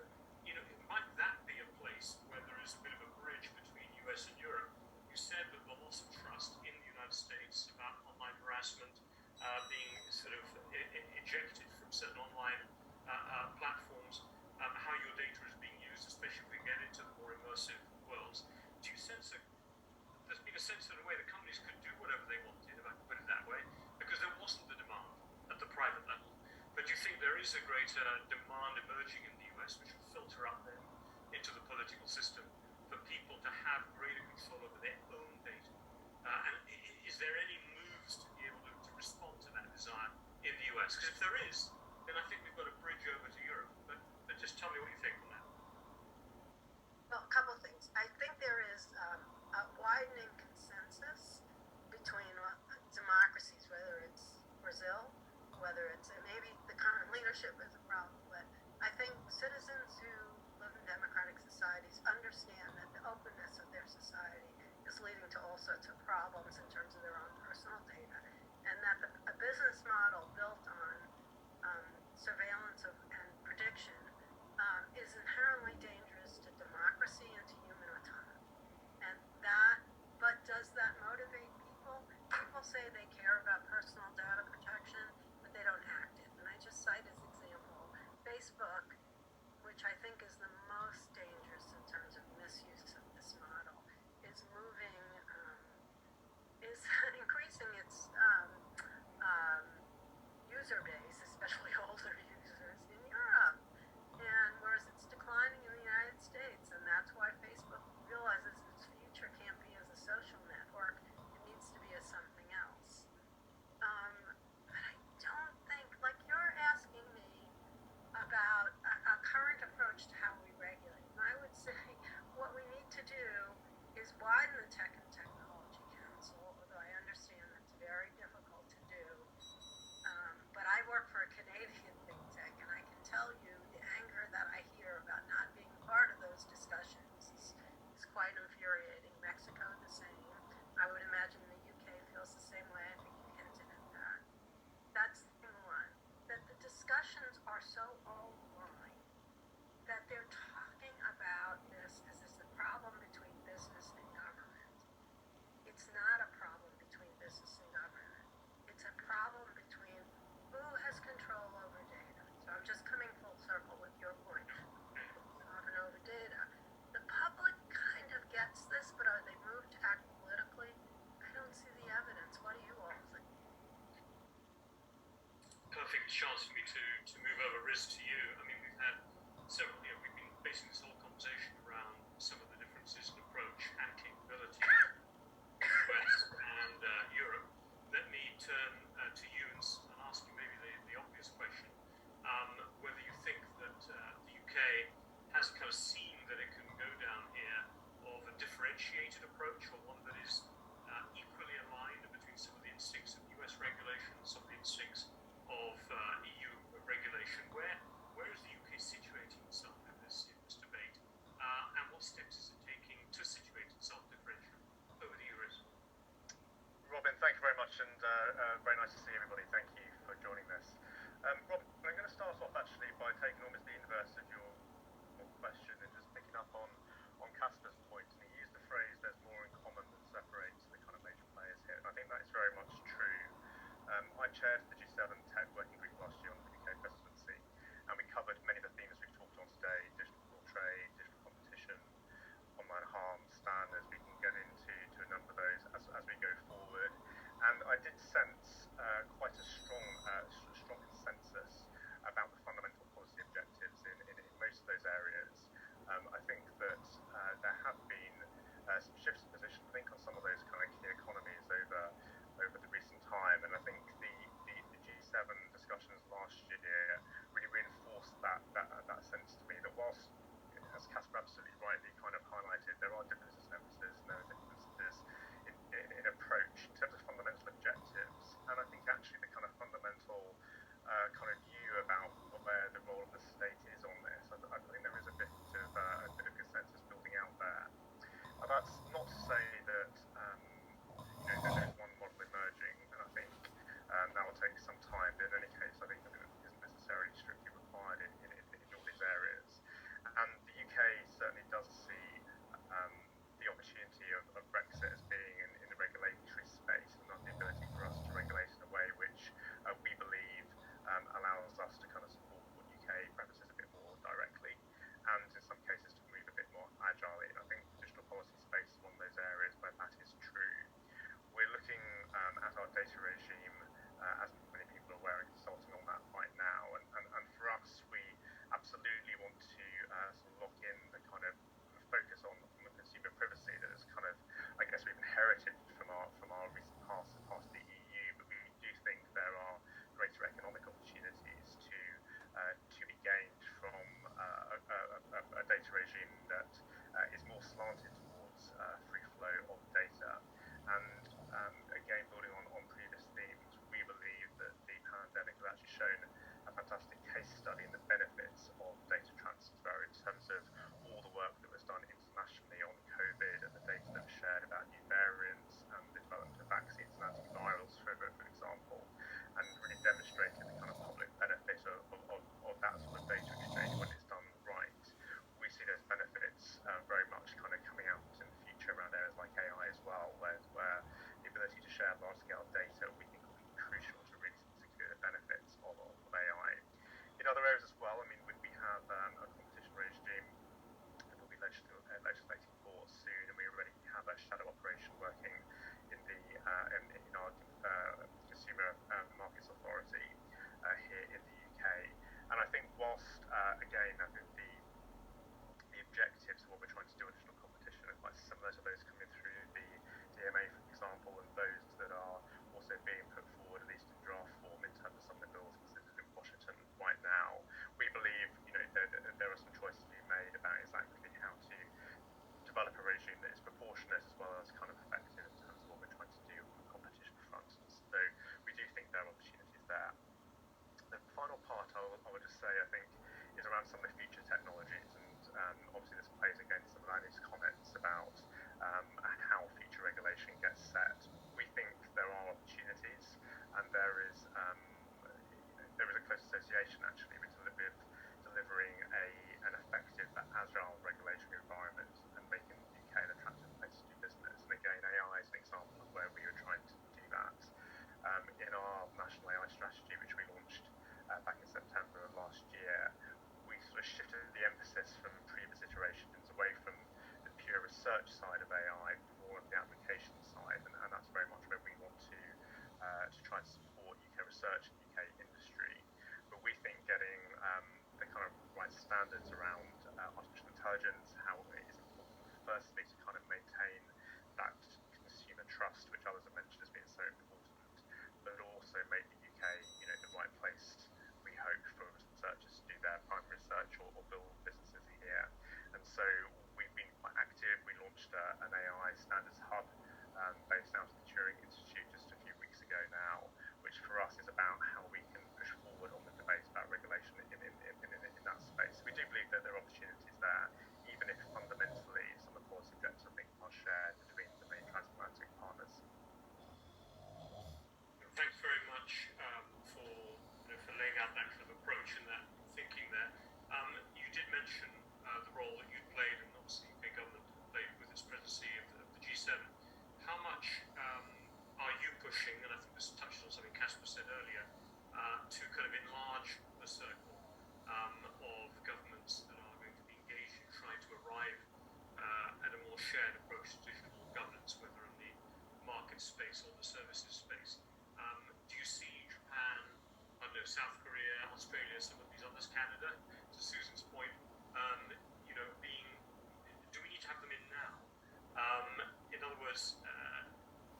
S13: might that be a place where there is a bit of a bridge between US and Europe? You said that the loss of trust in the United States about online harassment being sort of ejected from certain online platforms, how your data is being used, especially if we get into the more immersive worlds. Do you sense there's been a sense that in a way the companies could do whatever they wanted, if I can put it that way, because there wasn't the demand at the private level? But do you think there is a greater demand emerging in the US which will filter up then into the political system for people to have greater control over their own data? And is there any moves to be able to respond to that desire in the US? Because if there is, then I think we've got a bridge over to Europe. But just tell me what you think on that.
S3: Well, a couple of things. I think there is a widening consensus between democracies, whether it's Brazil, whether it's maybe the current leadership is a problem, but I think citizens who live in democratic societies understand that the openness of their society is leading to all sorts of problems in terms of their own personal data, and that a business model built on surveillance and prediction is inherently dangerous to democracy and to human autonomy. But does that motivate people? People say they care about personal data protection, but they don't act it. And I just cite as example Facebook, which I think is the most dangerous in terms of misuse of this model, is increasing its user base, especially older users in Europe, and whereas it's declining in the United States, and that's why Facebook realizes its future can't be as a social network, it needs to be as something else. But I don't think, like you're asking me about
S13: chance for me to move over Riz to you. I mean, we've had several, we've been basing this whole conversation around some of the differences in approach and capability in the West and Europe. Let me turn to you and ask you maybe the obvious question, whether you think that the UK has kind of seen that it can go down here of a differentiated approach, or one that is equally aligned between some of the instincts of US regulation and some of the instincts of EU regulation. Where is the UK situating itself in this debate, and what steps is it taking to situate itself differentially? Over to you, Riz.
S15: Robin, thank you very much, and very nice to see everybody. Thank you for joining this. Robin, I'm going to start off actually by taking almost the inverse of your question and just picking up on Casper's point. And he used the phrase, there's more in common than separates the kind of major players here. And I think that is very much true. I chaired the G7 Tech Working Group last year on the UK presidency, and we covered many of the themes we've talked on today: digital trade, digital competition, online harm, standards. We can get into a number of those as we go forward. And I did sense quite a strong consensus about the fundamental policy objectives in most of those areas. I think that there have been some shifts in position, I think, on some of those kind of key economies over the recent time. And I think the G7 discussions last year really reinforced that sense to me, that whilst, as Casper absolutely rightly kind of highlighted, there are differences in emphasis and there are differences in approach in terms of fundamental objectives. And I think actually the kind of fundamental kind of view about where the role of the state is on this, I think there is a bit of consensus building out there. That's not to say that there is one model emerging, and I think that will take some time. But in any case, I think that isn't necessarily strictly required in all these areas. And the UK certainly does see the opportunity of Brexit as being in the regulatory space, and not the ability for us to regulate in a way which we believe allows us to kind of support what UK preferences a bit more directly, and in some cases to move a bit more agilely. And I think the digital policy space is one of those areas where that is true. We're looking at our data regime, as many people are aware, and consulting on that right now. And for us, we absolutely want to sort of lock in the kind of focus on the consumer privacy that is kind of, I guess, we've inherited from our recent past the EU. But we do think there are greater economic opportunities to be gained from a data regime that is more slanted towards free flow of data. And again, building on previous themes, we believe that the pandemic has actually shown a fantastic case study in the benefits of data transfer in terms of all the work that was done internationally on COVID and the data that was shared about new variants and the development of vaccines and antivirals, for example, and really demonstrating the kind of public benefit of that sort of data exchange when it's done right. We see those benefits very much kind of coming out in the future around areas like AI as well, where the ability to share large-scale data we think will be crucial to really secure the benefits of AI. In other areas as well, I mean, we have a competition regime that we'll be legislating for soon, and we already have a shadow operation working in our Consumer Markets Authority here in the UK. And I think whilst, again, I think the objectives of what we're trying to do in digital competition are quite similar to those coming through the DMA, for example, and those that are also being put forward, at least in draft form, in terms of some of the bills considered in Washington right now. We believe, there are some choices to be made about exactly how to develop a regime that is proportionate as well as kind of effective in terms of what we're trying to do on the competition front. So we do think there are opportunities there. The final part I would just say, I think, is around some of the future technologies, and obviously this plays against some of Annie's comments about how future regulation gets set. We think there are opportunities, and there is a close association actually with delivering an effective agile regulatory environment and making the UK an attractive place to do business. And again, AI is an example of where we are trying to do that. In our national AI strategy, which we launched back in September of last year, we sort of shifted the emphasis from previous iterations away from the pure research side of AI to more of the application side, and that's very much where we want to try to support UK research and UK industry. So we've been quite active. We launched an AI standards hub based out of the Turing Institute just a few weeks ago now, which for us is about how we can push forward on the debate about regulation in that space. We do believe that there are opportunities there, even if fundamentally some of the policy objectives I think are shared between the main transatlantic partners.
S13: Thanks very much for laying out that kind of approach and that thinking there. You did mention the role that you played, and obviously the UK government played with its presidency of the G7. How much are you pushing, and I think this touches on something Casper said earlier, to kind of enlarge the circle of governments that are going to be engaged in trying to arrive at a more shared approach to digital governance, whether in the market space or the services space? Do you see Japan, I don't know, South Korea, Australia, some of these others, Canada, to Susan's point, do we need to have them in now? In other words,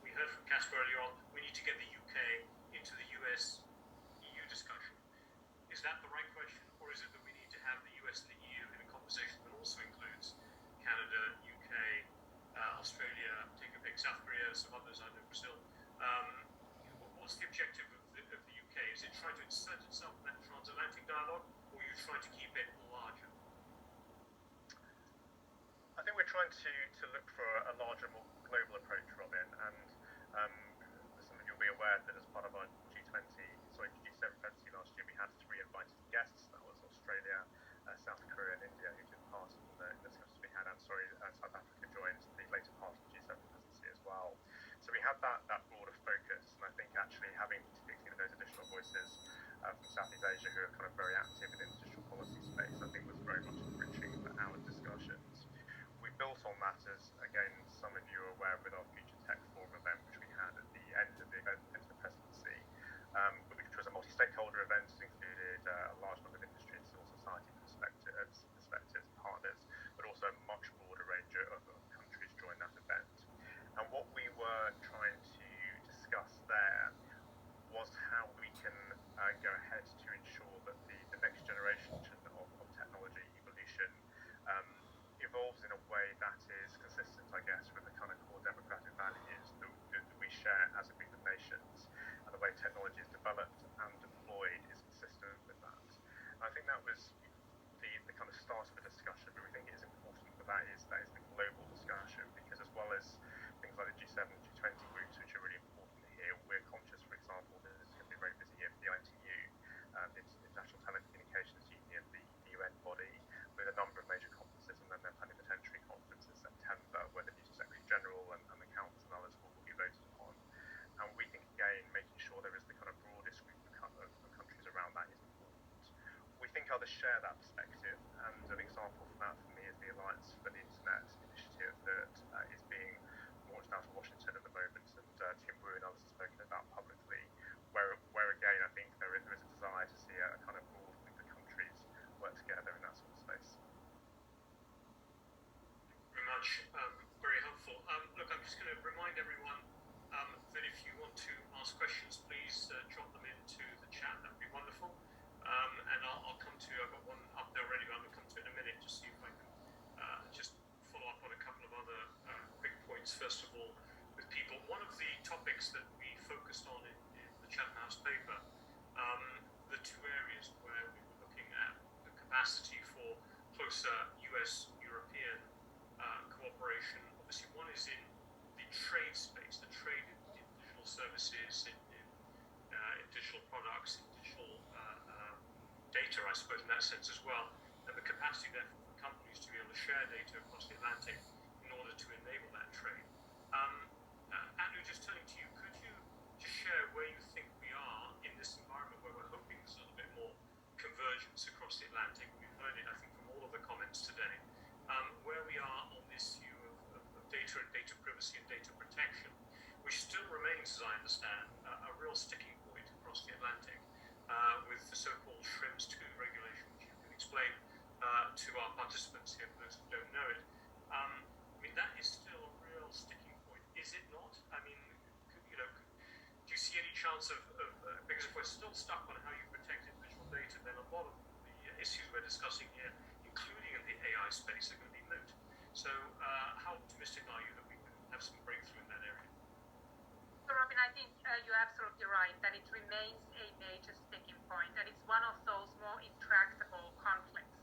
S13: we heard from Casper earlier on, we need to get the UK into the US-EU discussion. Is that the right question, or is it that we need to have the US and the EU in a conversation that also includes Canada, UK, Australia, take a pick, South Korea, some others, I know, Brazil? What's the objective of the UK? Is it trying to insert itself in that transatlantic dialogue, or are you trying to keep it larger?
S15: I think we're trying to look for a larger, more global approach, Robin, and some of you'll be aware that as part of our G7 presidency last year, we had 3 invited guests. That was Australia, South Korea, and India, who took part in the discussions we had, and South Africa joined the later part of the G7 presidency as well. So we had that broader focus, and I think actually having particularly those additional voices from Southeast Asia who are kind of very active in the digital policy space, I think was very much enriching for our discussions. We built on that, as again some of you are aware, with our Future Tech Forum event, which we had at the end of the presidency, which was a multi-stakeholder event. It included a large number of industry and civil society perspectives, partners, but also a much broader range of countries joined that event. And what we were trying to discuss there was how we can go ahead to ensure that the next generation of technology evolution evolves in a way that is consistent, I guess, with the kind of core democratic values that we share as a group of nations, and the way technology is developed and deployed is consistent with that. And I think that was the kind of start of the discussion, but we think it is important that is the global discussion, because as well as things like the G7 and G20 groups, which are really important here, we're conscious, for example, that this is going to be a very busy year for the ITU, the International Telecommunications Union, the UN body, with a number of major conferences, and then their plenipotentiary conference in September, where the new Secretary General and the Council and others will be voted upon. And we think, again, making sure there is the kind of broadest group of countries around that is important. We think others share that perspective, and an example from that for me is the Alliance for the Internet initiative that is being launched out of Washington at the moment, and Tim Wu and others have spoken about publicly, where again I think there is a desire to see a kind of broad group of countries work together in that sort of space.
S13: Very much, very helpful. Look, I'm just going to remind everyone that if you want to ask questions, please drop them into the chat. That would be wonderful. And I'll come to, I've got one up there already, but I'm going to come to it in a minute to see if I can just follow up on a couple of other quick points. First of all, with people, one of the topics that we focused on in the Chatham House paper, the 2 areas where we were looking at the capacity for closer US-European cooperation. Obviously, one is in the trade space, the trade in digital services, in digital products, in digital data, I suppose, in that sense as well, and the capacity therefore for companies to be able to share data across the Atlantic in order to enable that trade. Andrew, just turning to you, could you just share where you think we are in this environment where we're hoping there's a little bit more convergence across the Atlantic? We've heard it, I think, from all of the comments today. Where we are on this issue of data and data privacy and data protection, which still remains, as I understand, a real sticking point across the Atlantic, with the so-called Schrems II regulation, which you can explain to our participants here, for those who don't know it. I mean, that is still a real sticking point, is it not? I mean, do you see any chance of because if we're still stuck on how you protect individual data, then a lot of the issues we're discussing here, including in the AI space, are going to be moot. So how optimistic are you that we can have some breakthrough in that area?
S14: So Robin, I think you're absolutely right that it remains a major sticking point, and it's one of those more intractable conflicts.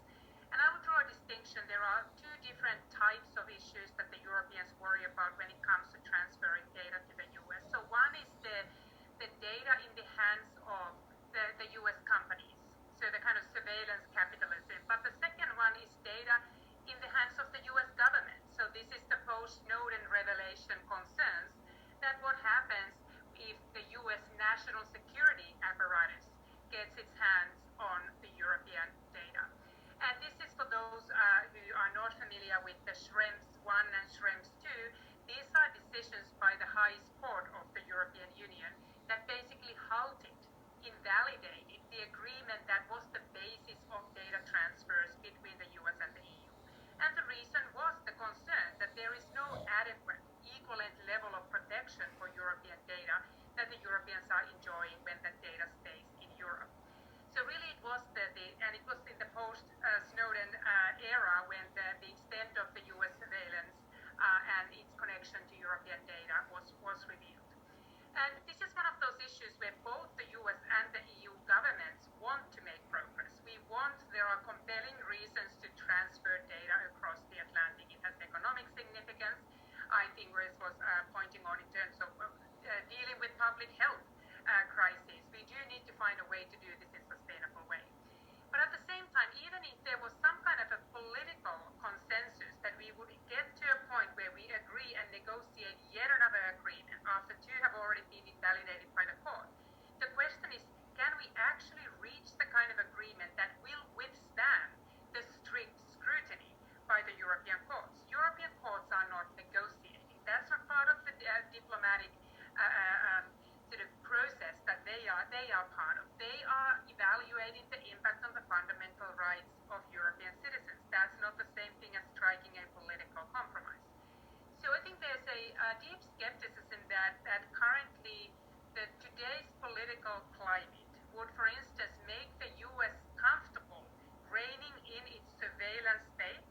S14: And I would draw a distinction. There are two different types of issues that the Europeans worry about when it comes to transferring data to the US. So one is the data in the hands of the US companies, so the kind of surveillance capitalism. But the second one is data in the hands of the US government. So this is the post-Snowden revelation concerns that what happens if the US national security apparatus gets its hands on the European data. And this is for those who are not familiar with the Schrems 1 and Schrems 2. These are decisions by the highest court of the European Union that basically halted, invalidated the agreement that was the basis of data transfers between the US and the EU. And the reason was the concern that there is no adequate, equivalent level of protection for European data that the Europeans are enjoying when that data stays in Europe. So really it was and it was in the post-Snowden era when the extent of the US surveillance and its connection to European data was revealed. And this is one of those issues where both the US and the EU governments want to make progress. There are compelling reasons to transfer data across the Atlantic. It has economic significance. I think Grace was pointing on in terms of dealing with public health crises. We do need to find a way to do this in a sustainable way. But at the same time, even if there was some kind of a political consensus that we would get to a point where we agree and negotiate yet another agreement after two have already been invalidated by the court, the question is, can we actually reach the kind of agreement that will withstand the strict scrutiny by the European courts? European courts are not negotiating. That's not part of the diplomatic sort of process that they are part of. They are evaluating the impact on the fundamental rights of European citizens. That's not the same thing as striking a political compromise. So I think there's a deep skepticism that currently today's political climate would, for instance, make the US comfortable reining in its surveillance state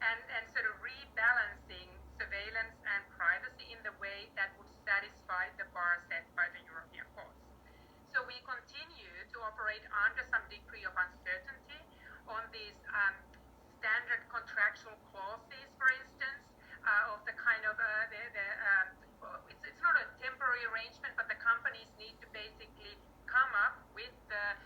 S14: and sort of rebalancing surveillance and privacy in the way that would satisfy the bar set by the European courts. So we continue to operate under some degree of uncertainty on these standard contractual clauses, for instance, of the kind of it's not a temporary arrangement, but the companies need to basically come up with the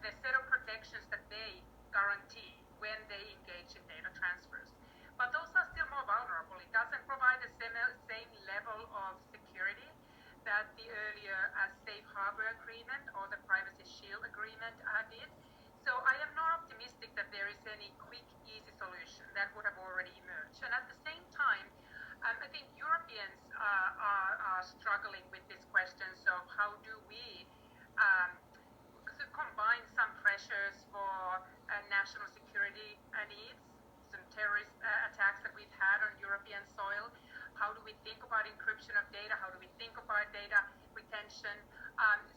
S14: set of protections that they guarantee when they engage in data transfers. But those are still more vulnerable. It doesn't provide the same level of security that the earlier Safe Harbor Agreement or the Privacy Shield Agreement did. So I am not optimistic that there is any quick, easy solution that would have already emerged. And at the same time, I think Europeans are struggling with these questions of how do we combine some pressures for national security needs, some terrorist attacks that we've had on European soil. How do we think about encryption of data? How do we think about data retention?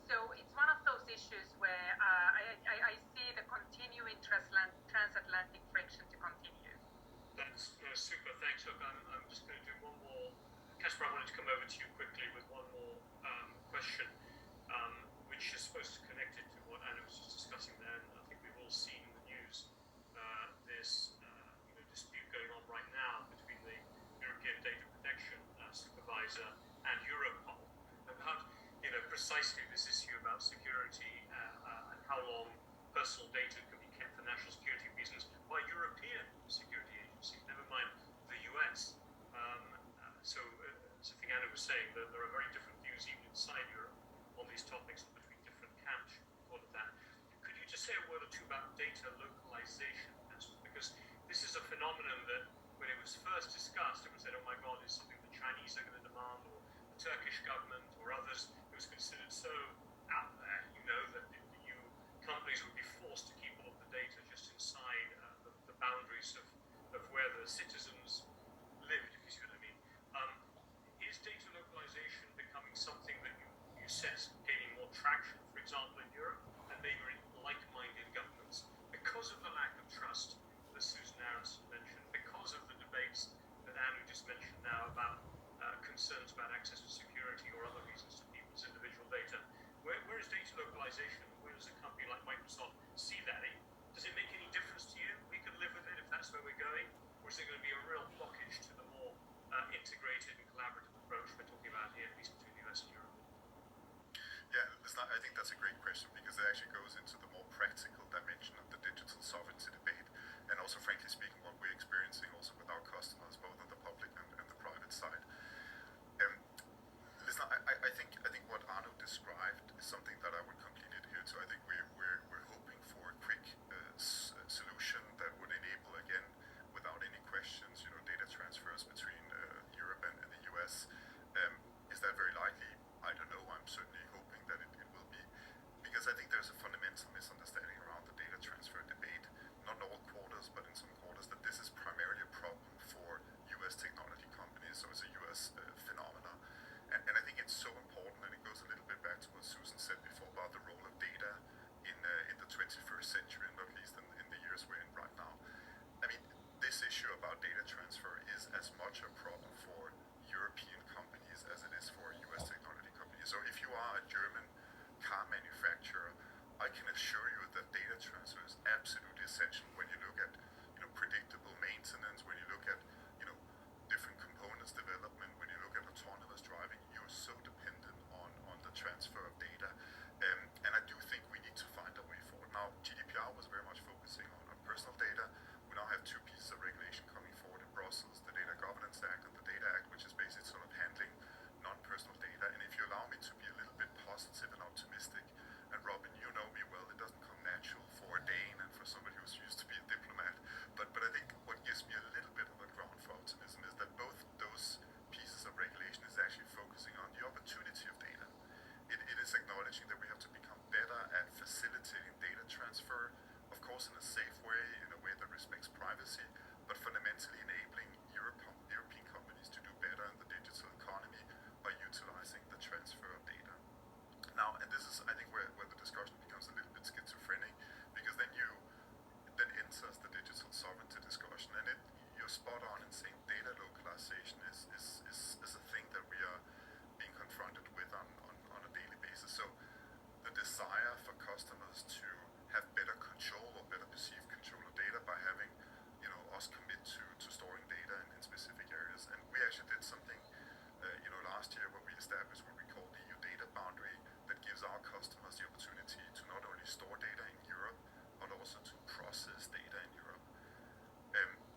S14: So it's one of those issues where I see the continuing transatlantic friction to continue.
S13: That's super. Thanks. Look, I'm just going to do one more. Kasper, I wanted to come over to you quickly with one more question, which is supposed to connect it to what Anna was just discussing there. And I think we've all seen in the news this dispute going on right now between the European Data Protection Supervisor and Europol about precisely this issue about security and how long personal data can be kept for national security reasons by European security agencies, never mind the US. So as I think Anna was saying, that there are very different views even inside Europe on these topics between different camps. All of that. Could you just say a word or two about data localization? Because this is a phenomenon that when it was first discussed, it was said, oh my God, it's something the Chinese are going to demand, or the Turkish government, or others. It was considered so out there, that the EU companies would be forced to keep all of the data just inside the boundaries of where the citizens lived, if you see what I mean. Is data localization becoming something that you sense gaining more traction, for example, in Europe, and maybe in like-minded governments, because of the lack of trust, the
S6: I think that's a great question because it actually goes into the more practical dimension of the digital sovereignty debate, and also, frankly speaking, what we're experiencing also with our customers, both on the public and the private side. Listen, I think what Arno described is something that I would completely adhere to. I think we're hoping for a quick solution that would enable, again, without any questions, data transfers between Europe and the US. Is that very likely? I don't know. I'm certainly hoping that it will be, because I think there's a fundamental misunderstanding around the data transfer debate. Not in all quarters, but in some quarters, that this is primarily a problem for US technology companies, so it's a US phenomena. And I think it's so important, and it goes a little bit back to what Susan said before about the role of data in the 21st century, and not least in the years we're in right now. I mean, this issue about data transfer is as much a problem for European companies as it is for US technology companies. So if you are a German car manufacturer, I can assure you that data transfer is absolutely essential when you look at predictable maintenance, when you look at different components development, when you look at autonomous driving. You're so dependent on the transfer of data, and I do think we need to find a way forward. Now, GDPR was very much focusing on personal data. We now have two pieces of regulation coming forward in Brussels, the Data Governance Act and the Data Act, which is basically sort of handling non-personal data. And if you allow me to be a little bit positive and optimistic, and Robin, you know me well, it doesn't come natural for a Dane and for somebody who's used to be a diplomat, but I think what gives me a little bit of a ground for optimism is that both those pieces of regulation is actually focusing on the opportunity of data. It is acknowledging that we have to become better at facilitating data transfer, of course in a safe way, in a way that respects privacy, but fundamentally enabling European companies to do better in the digital economy by utilizing the transfer of data. Now, and this is, I think, where the discussion becomes a little bit schizophrenic, because then enters the digital sovereignty discussion, and you're spot on in saying data localization is a thing that we are being confronted with on a daily basis. So the desire for customers to have better control or better perceived control of data by having us commit to storing data in specific areas. And we actually did something last year where we established what we call the EU data boundary that gives our customers the opportunity to not only store data in Europe, but also to process data in Europe.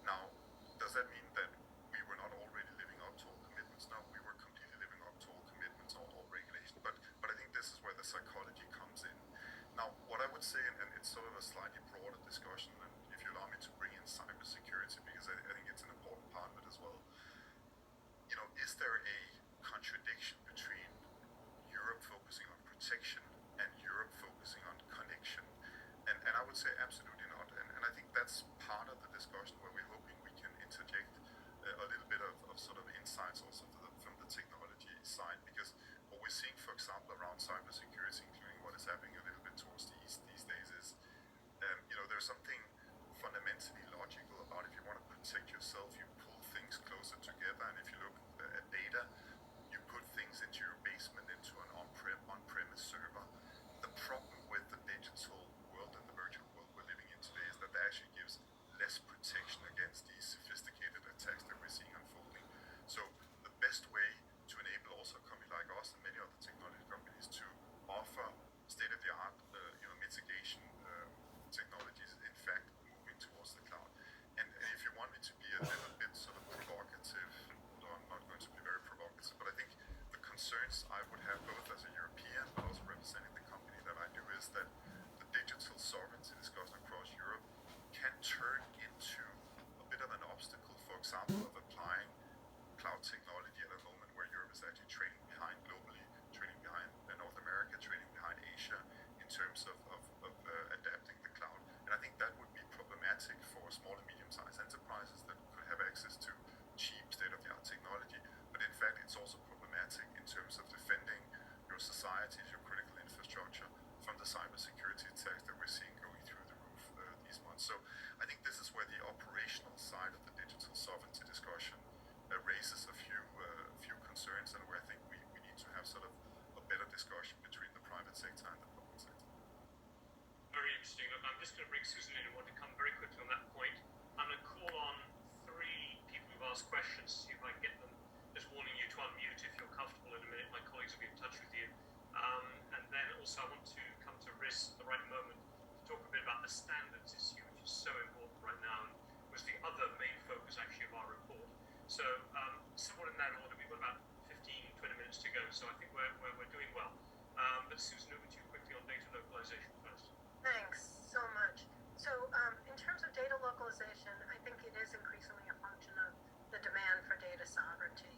S6: Now, does that mean that we were not already living up to all commitments? No, we were completely living up to all commitments, all regulation. But I think this is where the psychology comes in. Now, what I would say, and it's sort of a slightly broader discussion, and if you allow me to bring in cybersecurity, because I think it's an important part of it as well. Is there a contradiction between Europe focusing on protection and Europe focusing on connection? And I would say absolutely not. And I think that's part of the discussion where we're hoping we can interject a little bit of sort of insights also from the technology side, because what we're seeing, for example, around cybersecurity, including what is happening a little bit towards the east these days, is there's something fundamentally logical about if you want to protect yourself, you pull things closer together, and if you look at data, you put things into your basement, into an on-premise server. The problem with the digital world and the virtual world we're living in today is that that actually gives less protection against these sophisticated attacks that we're seeing unfolding. So the best way to enable also a company like us and many other technology companies to offer state-of-the-art mitigation technologies, in fact, moving towards the cloud. And if you want me to be a little bit sort of provocative, although I'm not going to be very provocative, but I think the concerns I would have, both as a European but also representing the company that I do, is that the digital sovereignty discussion across Europe can turn into a bit of an obstacle, for example, of applying cloud technology at a moment where Europe is actually trailing behind globally, trailing behind North America, trailing behind Asia in terms of adapting the cloud. And I think that would be problematic for small and medium-sized enterprises that could have access to cheap state-of-the-art technology. But in fact, it's also problematic in terms of defending your societies, your critical infrastructure from the cybersecurity attacks that we're seeing going through the roof these months. So I think this is where the operational side of the digital sovereignty discussion raises a few concerns, and where I think we need to have sort of a better discussion between the private sector and the public sector.
S13: Very interesting. Look, I'm just going to bring Susan in and want to come very quickly on that point. I'm going to call on 3 people who've asked questions, see if I can get them. Just warning you to unmute if you're comfortable in a minute. My colleagues will be in touch with you. And then also I want the standards issue, which is so important right now, and was the other main focus actually of our report. So somewhat in that order, we've got about 15, 20 minutes to go, so I think we're doing well. But Susan, over to you quickly on data localization first.
S3: Thanks so much. So in terms of data localization, I think it is increasingly a function of the demand for data sovereignty.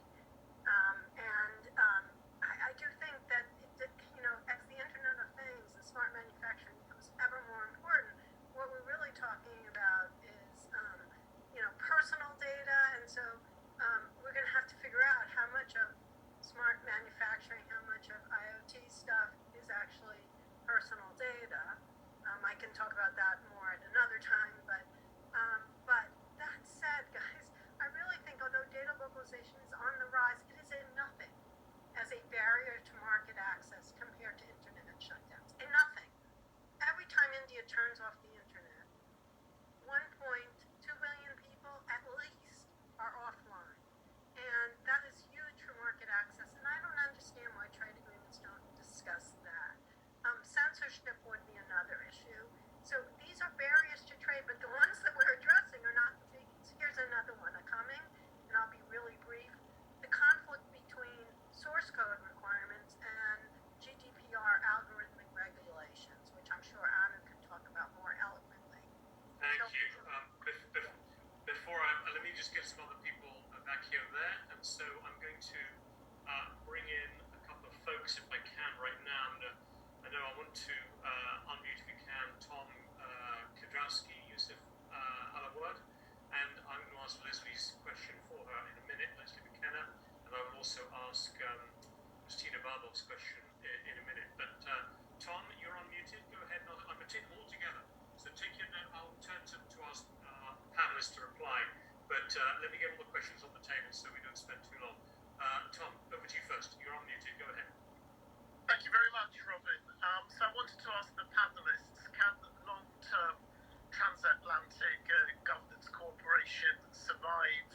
S3: I do think that, as the Internet of Things and smart manufacturing becomes ever more important, what we're really talking about is, personal data. And so we're going to have to figure out how much of smart manufacturing, how much of IoT stuff is actually personal data. I can talk about that more at another time, but that said, guys, I really think although data localization is on the rise, it is a nothing as a barrier to market access compared to internet shutdowns. A nothing. Every time India turns off the internet, 1.2 billion people at least are offline. And that is huge for market access, and I don't understand why trade agreements don't discuss that. Censorship would be another issue. So these are barriers to trade, but the ones that we're addressing are not the biggies. Here's another one coming, and I'll be really brief. The conflict between source code requirements and GDPR algorithmic regulations, which I'm sure Anu can talk about more eloquently.
S13: Thank you. Let me just get some other people back here and there, and so I'm going to bring in a couple of folks if I can right now. I know I want to unmute if we can Tom Kadraski, Yusuf Alawad, and I'm going to ask Leslie's question for her in a minute, Leslie McKenna, and I will also ask Christina Barbov's question in a minute. But Tom, you're unmuted. Go ahead. I'm going to take them all together. So take your note. I'll turn to ask panelists to reply. But let me get all the questions on the table so we don't spend too long. Tom, over to you first. You're unmuted. Go ahead.
S16: Thank you very much, Robin. So I wanted to ask the panelists, can long-term transatlantic governance cooperation survive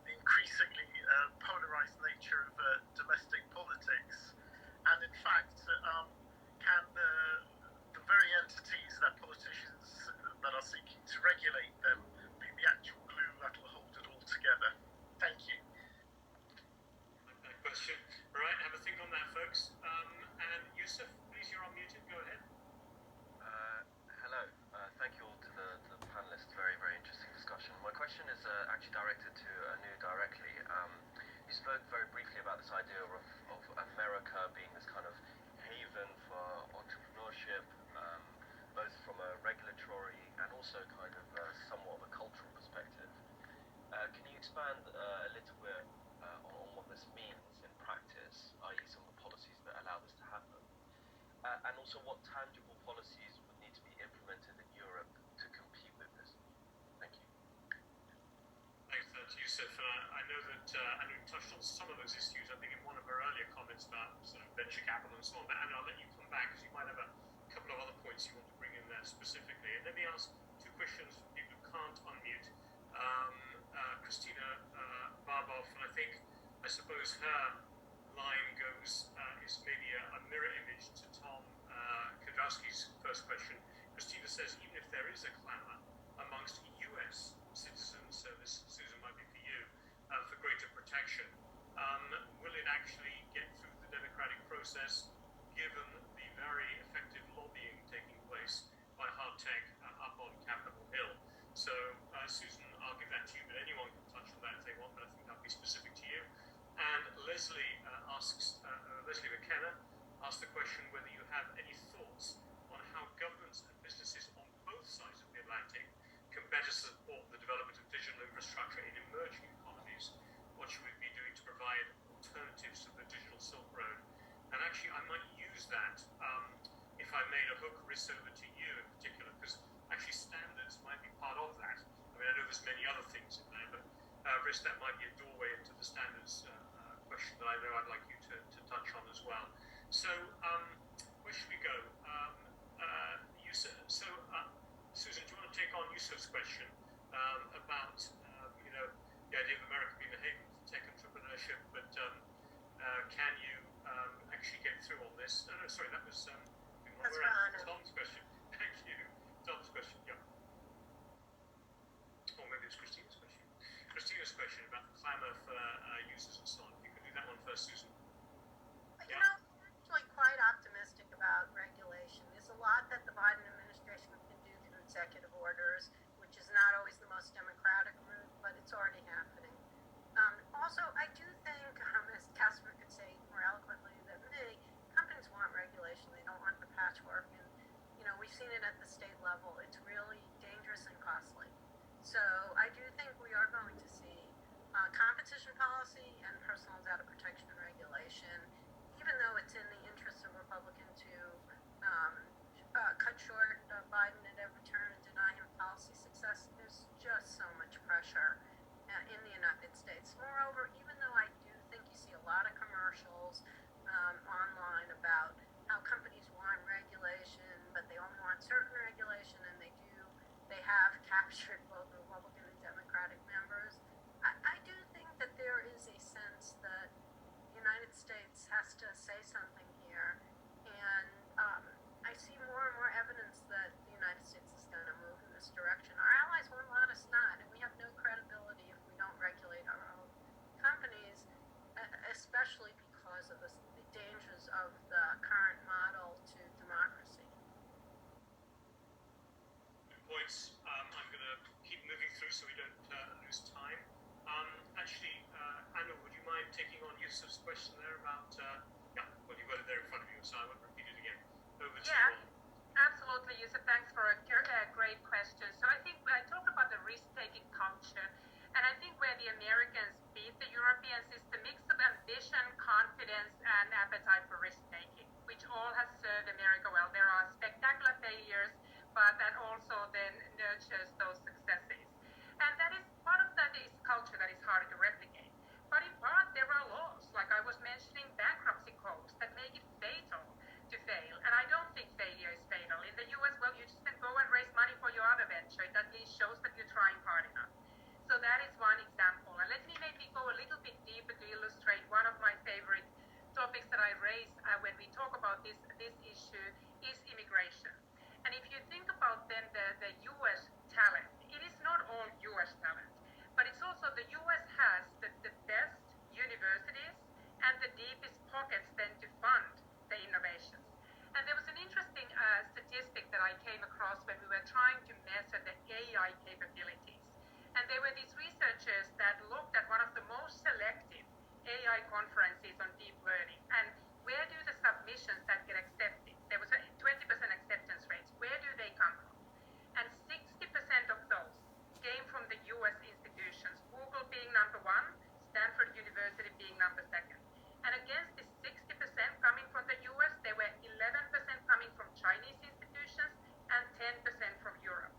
S16: the increasingly polarized nature of domestic politics? And in fact, can the very entities that politicians that are seeking to regulate them be the actual glue that will hold it all together? Thank you.
S13: That question. All right, have a think on that, folks. And Yusuf, please, you're unmuted. Go ahead.
S17: Hello. Thank you all to the panelists. Very, very interesting discussion. My question is actually directed to Anu directly. You spoke very briefly about this idea of America being this kind of haven for entrepreneurship, both from a regulatory and also kind of somewhat of a cultural perspective. Can you expand a little bit on what this means in practice, i.e. some of the policies that allow this to happen? And also what tangible policies would need to be implemented in Europe to compete with this? Thank you.
S13: Thanks for that, Yusuf. I know that Anu touched on some of those issues, I think, in one of her earlier comments about sort of venture capital and so on. But Anu, I'll let you come back because you might have a couple of other points you want to bring in there specifically. And let me ask two questions from people who can't unmute. Christina Barbov, and I suppose her line goes, is maybe a mirror image to Tom Kadraski's first question. Christina says, even if there is a clamor amongst US citizens, so this, Susan, might be for you, for greater protection, will it actually get through the democratic process given the very effective lobbying taking place by hard tech up on Capitol Hill? So, Susan, I'll give that to you, but anyone can touch on that if they want, but I think that'll be specific to you. And Leslie Leslie McKenna asked the question whether you have any thoughts on how governments and businesses on both sides of the Atlantic can better support the development of digital infrastructure in emerging economies. What should we be doing to provide alternatives to the digital Silk Road? And actually, I might use that, if I made a hook risk over to you in particular, because actually standards might be part of that. I mean, I know there's many other things in there, but risk, that might be a doorway into the standards question that I know I'd like you to touch on as well. So, where should we go? Yusuf, Susan, do you want to take on Yusuf's question about, the idea of America being a haven for tech entrepreneurship, but can you actually get through on this? No, sorry, that was Tom's question. Thank you. Tom's question. clamour for users and so on. If you could do that one first, Susan.
S3: You know, I'm actually quite optimistic about regulation. There's a lot that the Biden administration can do through executive orders, which is not always the most democratic route, but it's already happening. Also, I do think, as Casper could say more eloquently than me, companies want regulation. They don't want the patchwork. And, you know, we've seen it at the state level. It's really dangerous and costly. So I do think we are going to see competition policy and personal data protection and regulation, even though it's in the interest of Republicans to cut short Biden at every turn and deny him policy success. There's just so much pressure in the United States. Moreover, even though I do think you see a lot of commercials online about how companies want regulation, but they only want certain regulation, and they have captured both Republican and Democratic members, I do think that there is a sense that the United States has to say something here, and I see more and more evidence that the United States is going to move in this direction. Our allies won't let us not, and we have no credibility if we don't regulate our own companies, especially because of the dangers of the current model to democracy.
S13: Good points. I'm going to keep moving through so we don't lose time. Actually, Anna, would you mind taking on Yusuf's question there about, well, you've got it there in front of you, so I won't repeat it again. Over to you.
S14: Absolutely, Yusuf. Thanks for a great question. So I think I talked about the risk-taking culture, and I think where the Americans beat the Europeans is the mix of ambition, confidence, and appetite for risk-taking, which all has served America well. There are spectacular failures, but that also then nurtures those successes. And that is part of that is culture that is hard to replicate. But in part, there are laws, like I was mentioning, bankruptcy codes that make it fatal to fail. And I don't think failure is fatal. In the US, well, you just can go and raise money for your other venture. It at least shows that you're trying hard enough. So that is one example. And let me maybe go a little bit deeper to illustrate one of my favorite topics that I raise when we talk about this issue is immigration. And if you think about then the US talent, it is not all US talent, but it's also the US has the best universities and the deepest pockets then to fund the innovations. And there was an interesting statistic that I came across when we were trying to measure the AI capabilities. And there were these researchers that looked at one of the most selective AI conferences on deep learning. And where do the submissions that get accepted? There was a 20% acceptance rate. Where do they come from? And 60% of those came from the US institutions, Google being number one, Stanford University being number second. And against this 60% coming from the US, there were 11% coming from Chinese institutions and 10% from Europe.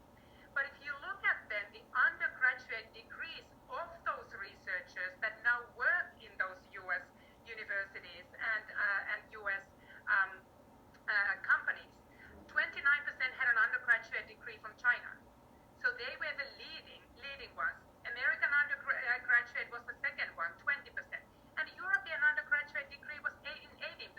S14: But if you look at then the undergraduate degrees of those researchers that now work in those US universities and US companies, 29% had an undergraduate degree from China. So they were the leading ones. American undergraduate was the second one, 20%. And European undergraduate degree was 18%.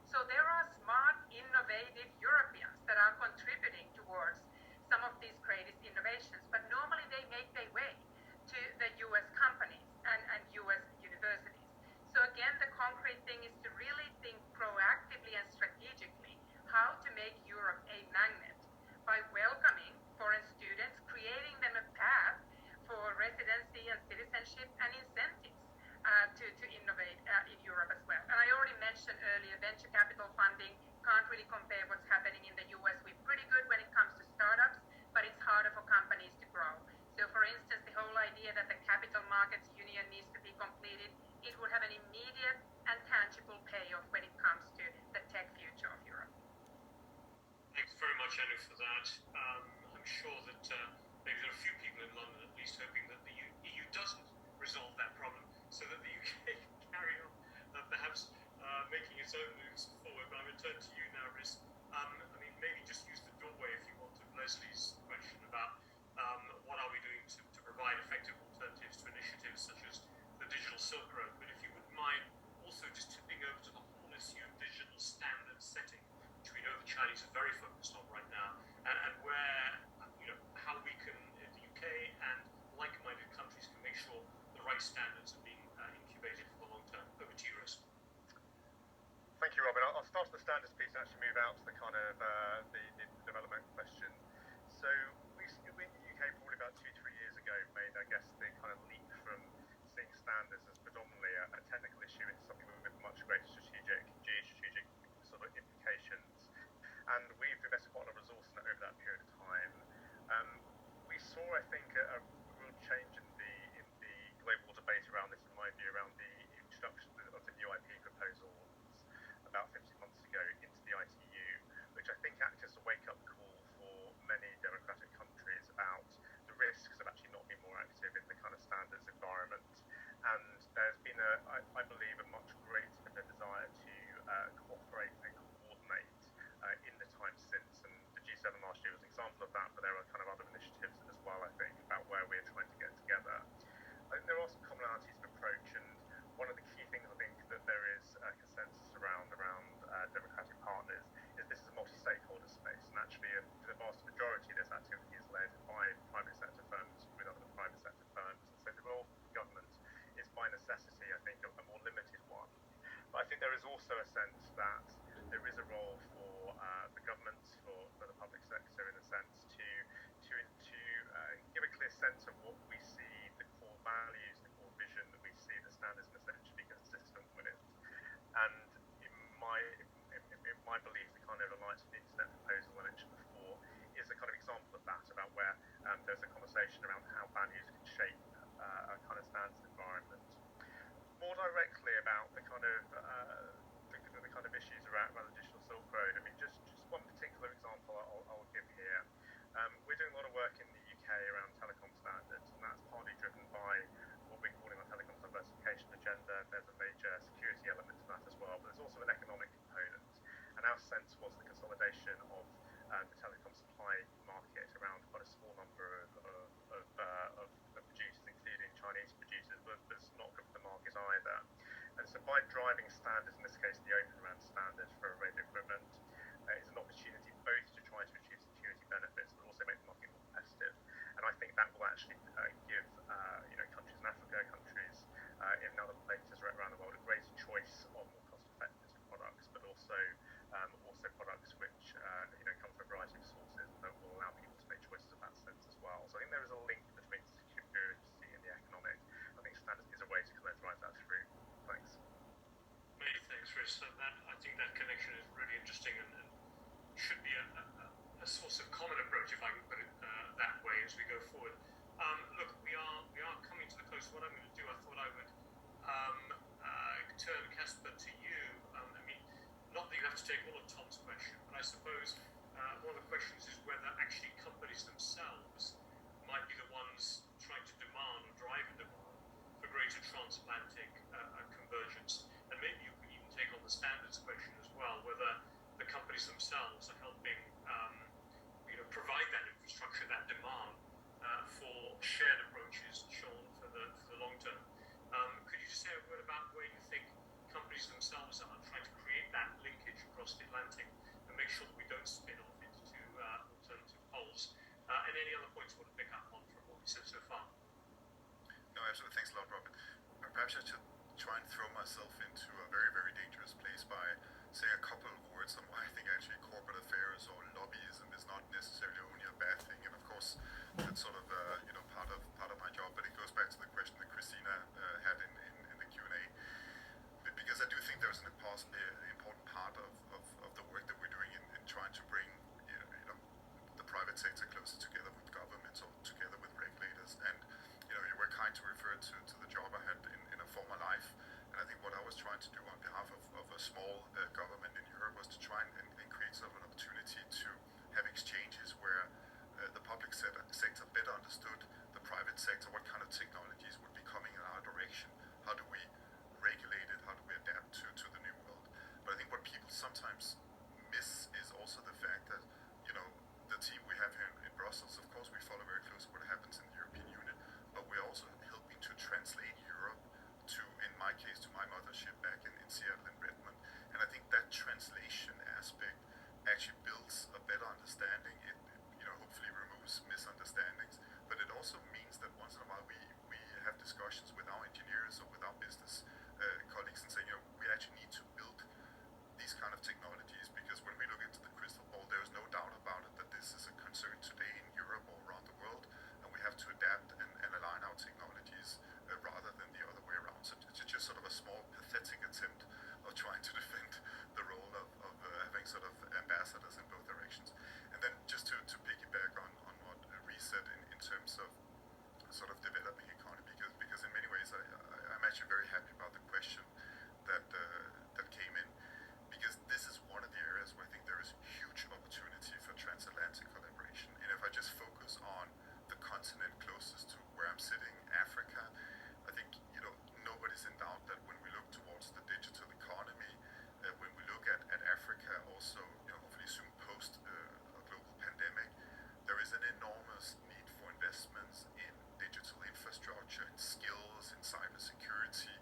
S14: So there are smart, innovative Europeans that are contributing towards some of these greatest innovations. But normally they make their way to the US companies and US universities. So again, the concrete thing is to really think proactively and strategically how to make Europe a magnet by welcoming foreign students, creating them a path for residency and citizenship and incentives to innovate in Europe as well. And I already mentioned earlier, venture capital funding can't really compare what's happening in the US. We're pretty good when it comes to startups, but it's harder for companies to grow. So for instance, the whole idea that the Capital Markets Union needs to be completed, it would have an immediate and tangible payoff when it comes to the tech future of Europe.
S13: Thanks very much, Anu, for that. I'm sure that maybe there are a few people in London at least hoping that the EU doesn't resolve that problem so that the UK can carry on perhaps making its own moves forward. But I'm going to turn to you now, Riz. I mean, maybe just use the doorway if you want to Leslie's question about what are we doing to provide effective alternatives to initiatives such as the Digital Silk Road. But if you wouldn't mind also just tipping over to the whole issue of digital standard setting, which we know the Chinese are very focused on right now, and where, how we can, in the UK and like-minded countries, can make sure the right standards
S15: start of the standards piece and actually move out to the kind of the development question. So we in the UK probably about 2-3 years ago made, I guess, the kind of leap from seeing standards as predominantly a technical issue into something with much greater geostrategic sort of implications. And we've invested quite a lot of resource in it over that period of time. We saw, I think, a real change in the global debate around this, in my view, around the introduction of the new IP proposals about 15 months ago into the ITU, which I think acted as a wake-up call for many democratic countries about the risks of actually not being more active in the kind of standards environment. And there's been, I believe, a much greater desire to cooperate and coordinate in the time since. And the G7 last year was an example of that, but there are kind of other initiatives as well, I think, about where we're trying to get together. I think there are some commonalities of approach, and one of the key things I think that there is consensus around democratic partners is this is a multi-stakeholder space, and actually the vast majority of this activity is led by private sector firms with other private sector firms, and so the role of government is by necessity, I think, a more limited one. But I think there is also a sense that there is a role for the government, for the public sector, in a sense, to give a clear sense of what we see, the core values, the core vision that we see the standards and essentially be consistent with it. And in my belief, the kind of Alliance for the Internet proposal I mentioned before is a kind of example of that, about where there's a conversation around how values can shape a kind of standards environment. More directly about the kind of issues around the digital Silk Road. I mean, just one particular example I'll give here. We're doing a lot of work in the UK around telecom standards, and that's partly driven by what we're calling our telecoms diversification agenda. There's a major security element to that as well, but there's also an economic component. And our sense was the consolidation of the telecom supply market around quite a small number of producers, including Chinese producers, but it's not good for the market either. And so by driving standards, in this case the Open RAN standard for radio equipment, is an opportunity both to try to achieve security benefits, but also make the market more competitive. And I think that will actually give countries in Africa, countries in other places around the world, a greater choice of more cost-effective products, but also products which come from a variety of sources that will allow people to make choices in that sense as well. So I think there is a link between security and the economic. I think standards is a way to kind of drive that through. Thanks.
S13: Many thanks, Chris. I think that connection is really interesting and should be a source of common approach, if I can put it that way, as we go forward. Look, we are coming to the close. What I'm going to do, I thought I would turn Casper to you. I mean, not that you have to take all of Tom's question, but I suppose one of the questions is whether actually companies themselves might be the ones trying to demand or drive a demand for greater transatlantic convergence. And maybe you can even take on the standards question as well, whether the companies themselves are helping provide that infrastructure, that demand for shared approaches, Sean, for the long term. Could you just say a word about where you think companies themselves are trying to create that linkage across the Atlantic and make sure that we don't spin off into alternative poles? And any other points you want to pick up on from what we said so far?
S6: No, absolutely. Thanks a lot, Robin. Perhaps I should try and throw myself into a very, very dangerous place by saying a couple of words on why I think actually corporate affairs or lobbyism is not necessarily only a bad thing. And of course, that's sort of part of my job. But it goes back to the question that Christina had in the Q&A, because I do think there's an important part of the work that we're doing in trying to bring the private sector closer together with governments or together with regulators. And you were kind to refer to the job I had in a former life. And I think what I was trying to do on behalf of a small government in Europe was to try and create sort of an opportunity to have exchanges where the public sector better understood the private sector, what kind of technologies would be coming in our direction, how do we regulate it, how do we adapt to the new world. But I think what people sometimes miss is also the fact that, the team we have here in Brussels, of course we follow very closely what happens in the European Union, but we're also helping to translate Europe to, in my case, to my mothership back in Seattle and Redmond. And I think that translation aspect actually builds a better understanding. It hopefully removes misunderstandings, but it also means that once in a while we have discussions with our engineers or with our business colleagues and say, we actually need to build these kind of technologies, because when we look into the crystal ball, there's no doubt about it that this is a concern today in Europe or around the world, and we have to adapt and align our technologies rather than the other way around. So it's just sort of a small pathetic attempt of trying to defend the role of having sort of ambassadors in both directions. And then just to piggyback on what Reese said in terms of sort of developing economy, because in many ways I'm actually very happy about the question that came in, because this is one of the areas where I think there is huge opportunity for transatlantic collaboration. And if I just focus on the continent closest to where I'm sitting, Africa, I think nobody's in doubt that when we look towards the digital economy, when we look at Africa also, hopefully soon post a global pandemic, there is an enormous need for investments in digital infrastructure, in skills, in cybersecurity,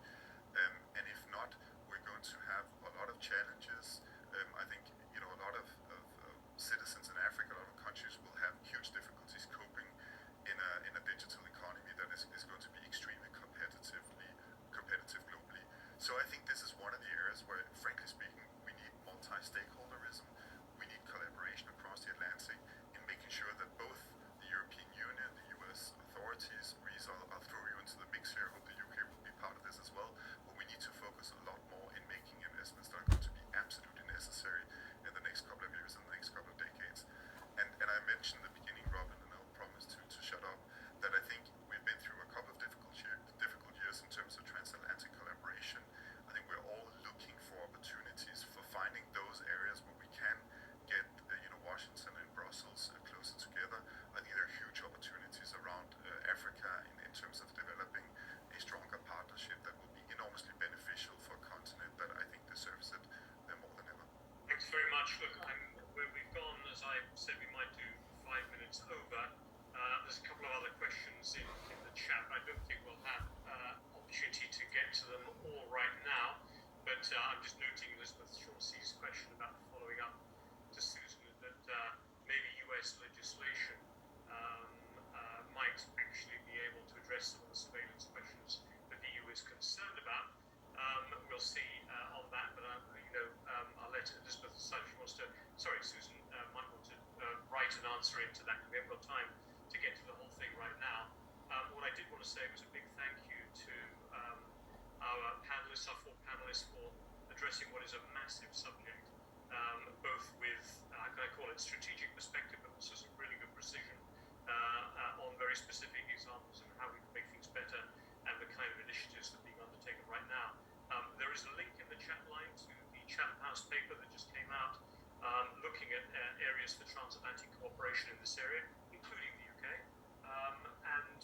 S6: and if not, we're going to have a lot of challenges. I think a lot of citizens in Africa, a lot of countries will have huge difficulties coping in a digital economy that is going to be extremely competitive globally. So I think this is one of the areas where, frankly speaking, we need multi-stakeholderism. We need collaboration across the Atlantic in making sure that both the European Union, the US authorities, Reese, I'll throw you into the mix here. I hope the UK will be part of this as well. But we need to focus a lot more in making investments that are going to be absolutely necessary in the next couple of years and the next couple of decades. And I mentioned in the beginning, Robin, and I'll promise to shut up, that I think we've been through a couple of difficult years in terms of transatlantic collaboration. I think we're all looking for opportunities for finding those areas where we can get Washington and Brussels closer together. I think there are huge opportunities around Africa in terms of developing a stronger partnership that will be enormously beneficial for a continent that I think deserves it more than ever.
S13: Thanks very much. Look, where we've gone, as I said, we might do 5 minutes over. There's a couple of other questions in the chat. I don't think we'll have opportunity to get to them all right now, but I'm just noting Elizabeth Chauncey's question about following up to Susan, that maybe US legislation might actually be able to address some of the surveillance questions that the EU is concerned about. We'll see on that, but I'll let Elizabeth decide if she wants to. Sorry, Susan might want to write an answer into that, because we haven't got time to get to the whole thing right now. What I did want to say was a big thank you to our panelists, our 4 panelists, for addressing what is a massive subject, both with, can I call it strategic perspective, but also some really good precision on very specific examples of how we can make things better and the kind of initiatives that are being undertaken right now. There is a link in the chat line to the Chatham House paper that just came out, looking at areas for transatlantic cooperation in this area, including the UK. And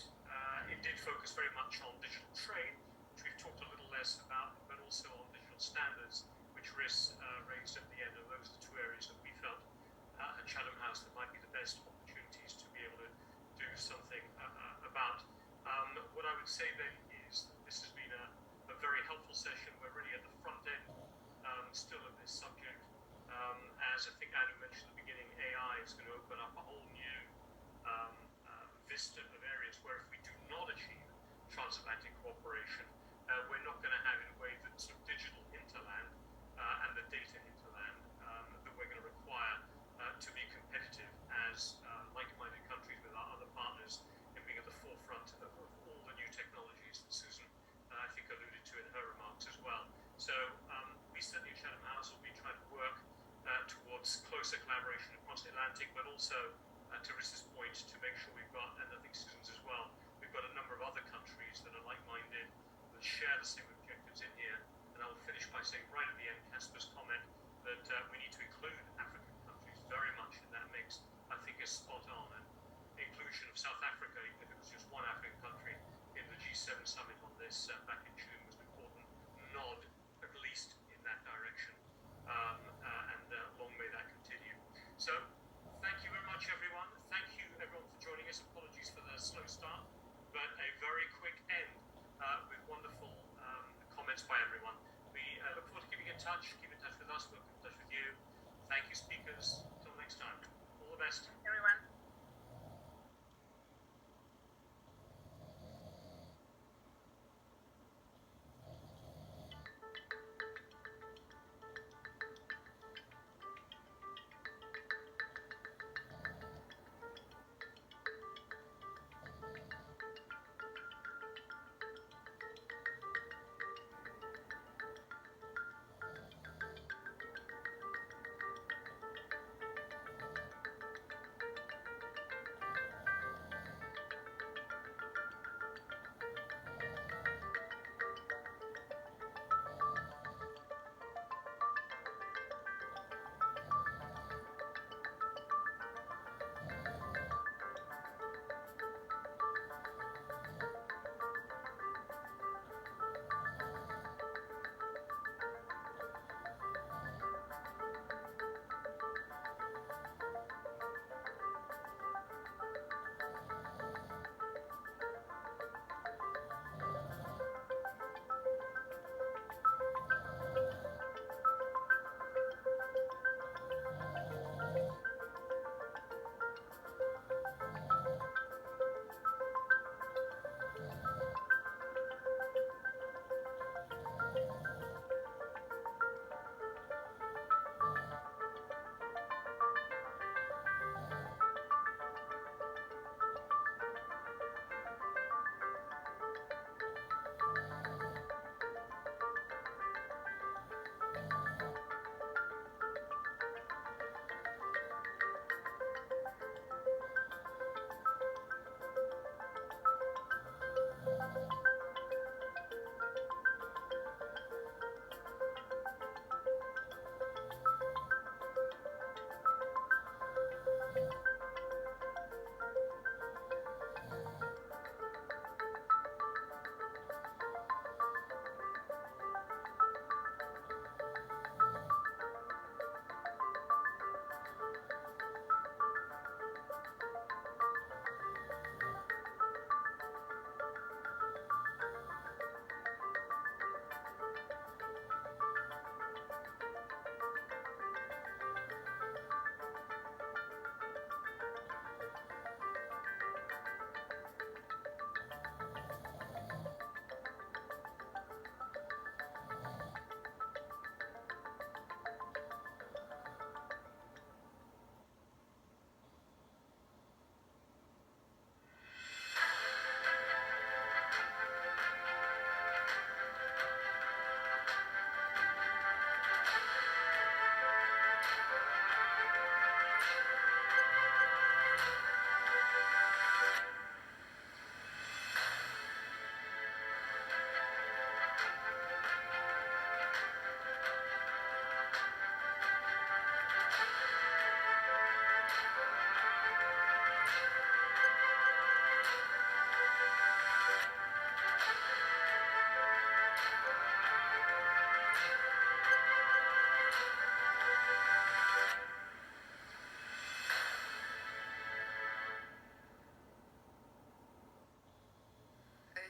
S13: it did focus very much on digital trade, which we've talked a little less about, but also on digital standards, which Riss raised at the end. And those are the 2 areas that we felt at Chatham House that might be the best opportunities to be able to do something about. What I would say then is that this has been a very helpful session. We're really at the front end still of this subject. As I think Andrew mentioned at the beginning, AI is going to open up a whole new vista of areas where if we do not achieve transatlantic cooperation, we're not going to have, in a way, the sort of digital hinterland and the data hinterland that we're going to require to be competitive as like-minded countries with our other partners in being at the forefront of all the new technologies that Susan, I think, alluded to in her remarks as well. So we certainly at Chatham House will be trying to work towards closer collaboration across the Atlantic, but also, to Riss's point, to make sure we've got, and I think Susan's as well, we've got a number of other countries that are like-minded, that share the same objectives in here. And I'll finish by saying right at the end, Casper's comment that we need to include African countries very much in that mix, I think is spot on. And the inclusion of South Africa, even if it was just one African country, in the G7 summit on this back in June was an important nod, at least in that direction. And long may that continue. So thank you very much, everyone. Thank you, everyone, for joining us. Apologies for the slow start, but a very quick end with wonderful comments by everyone. We look forward to keeping in touch. Keep in touch with us. We'll keep in touch with you. Thank you, speakers. Until next time. All the best.
S3: Everyone.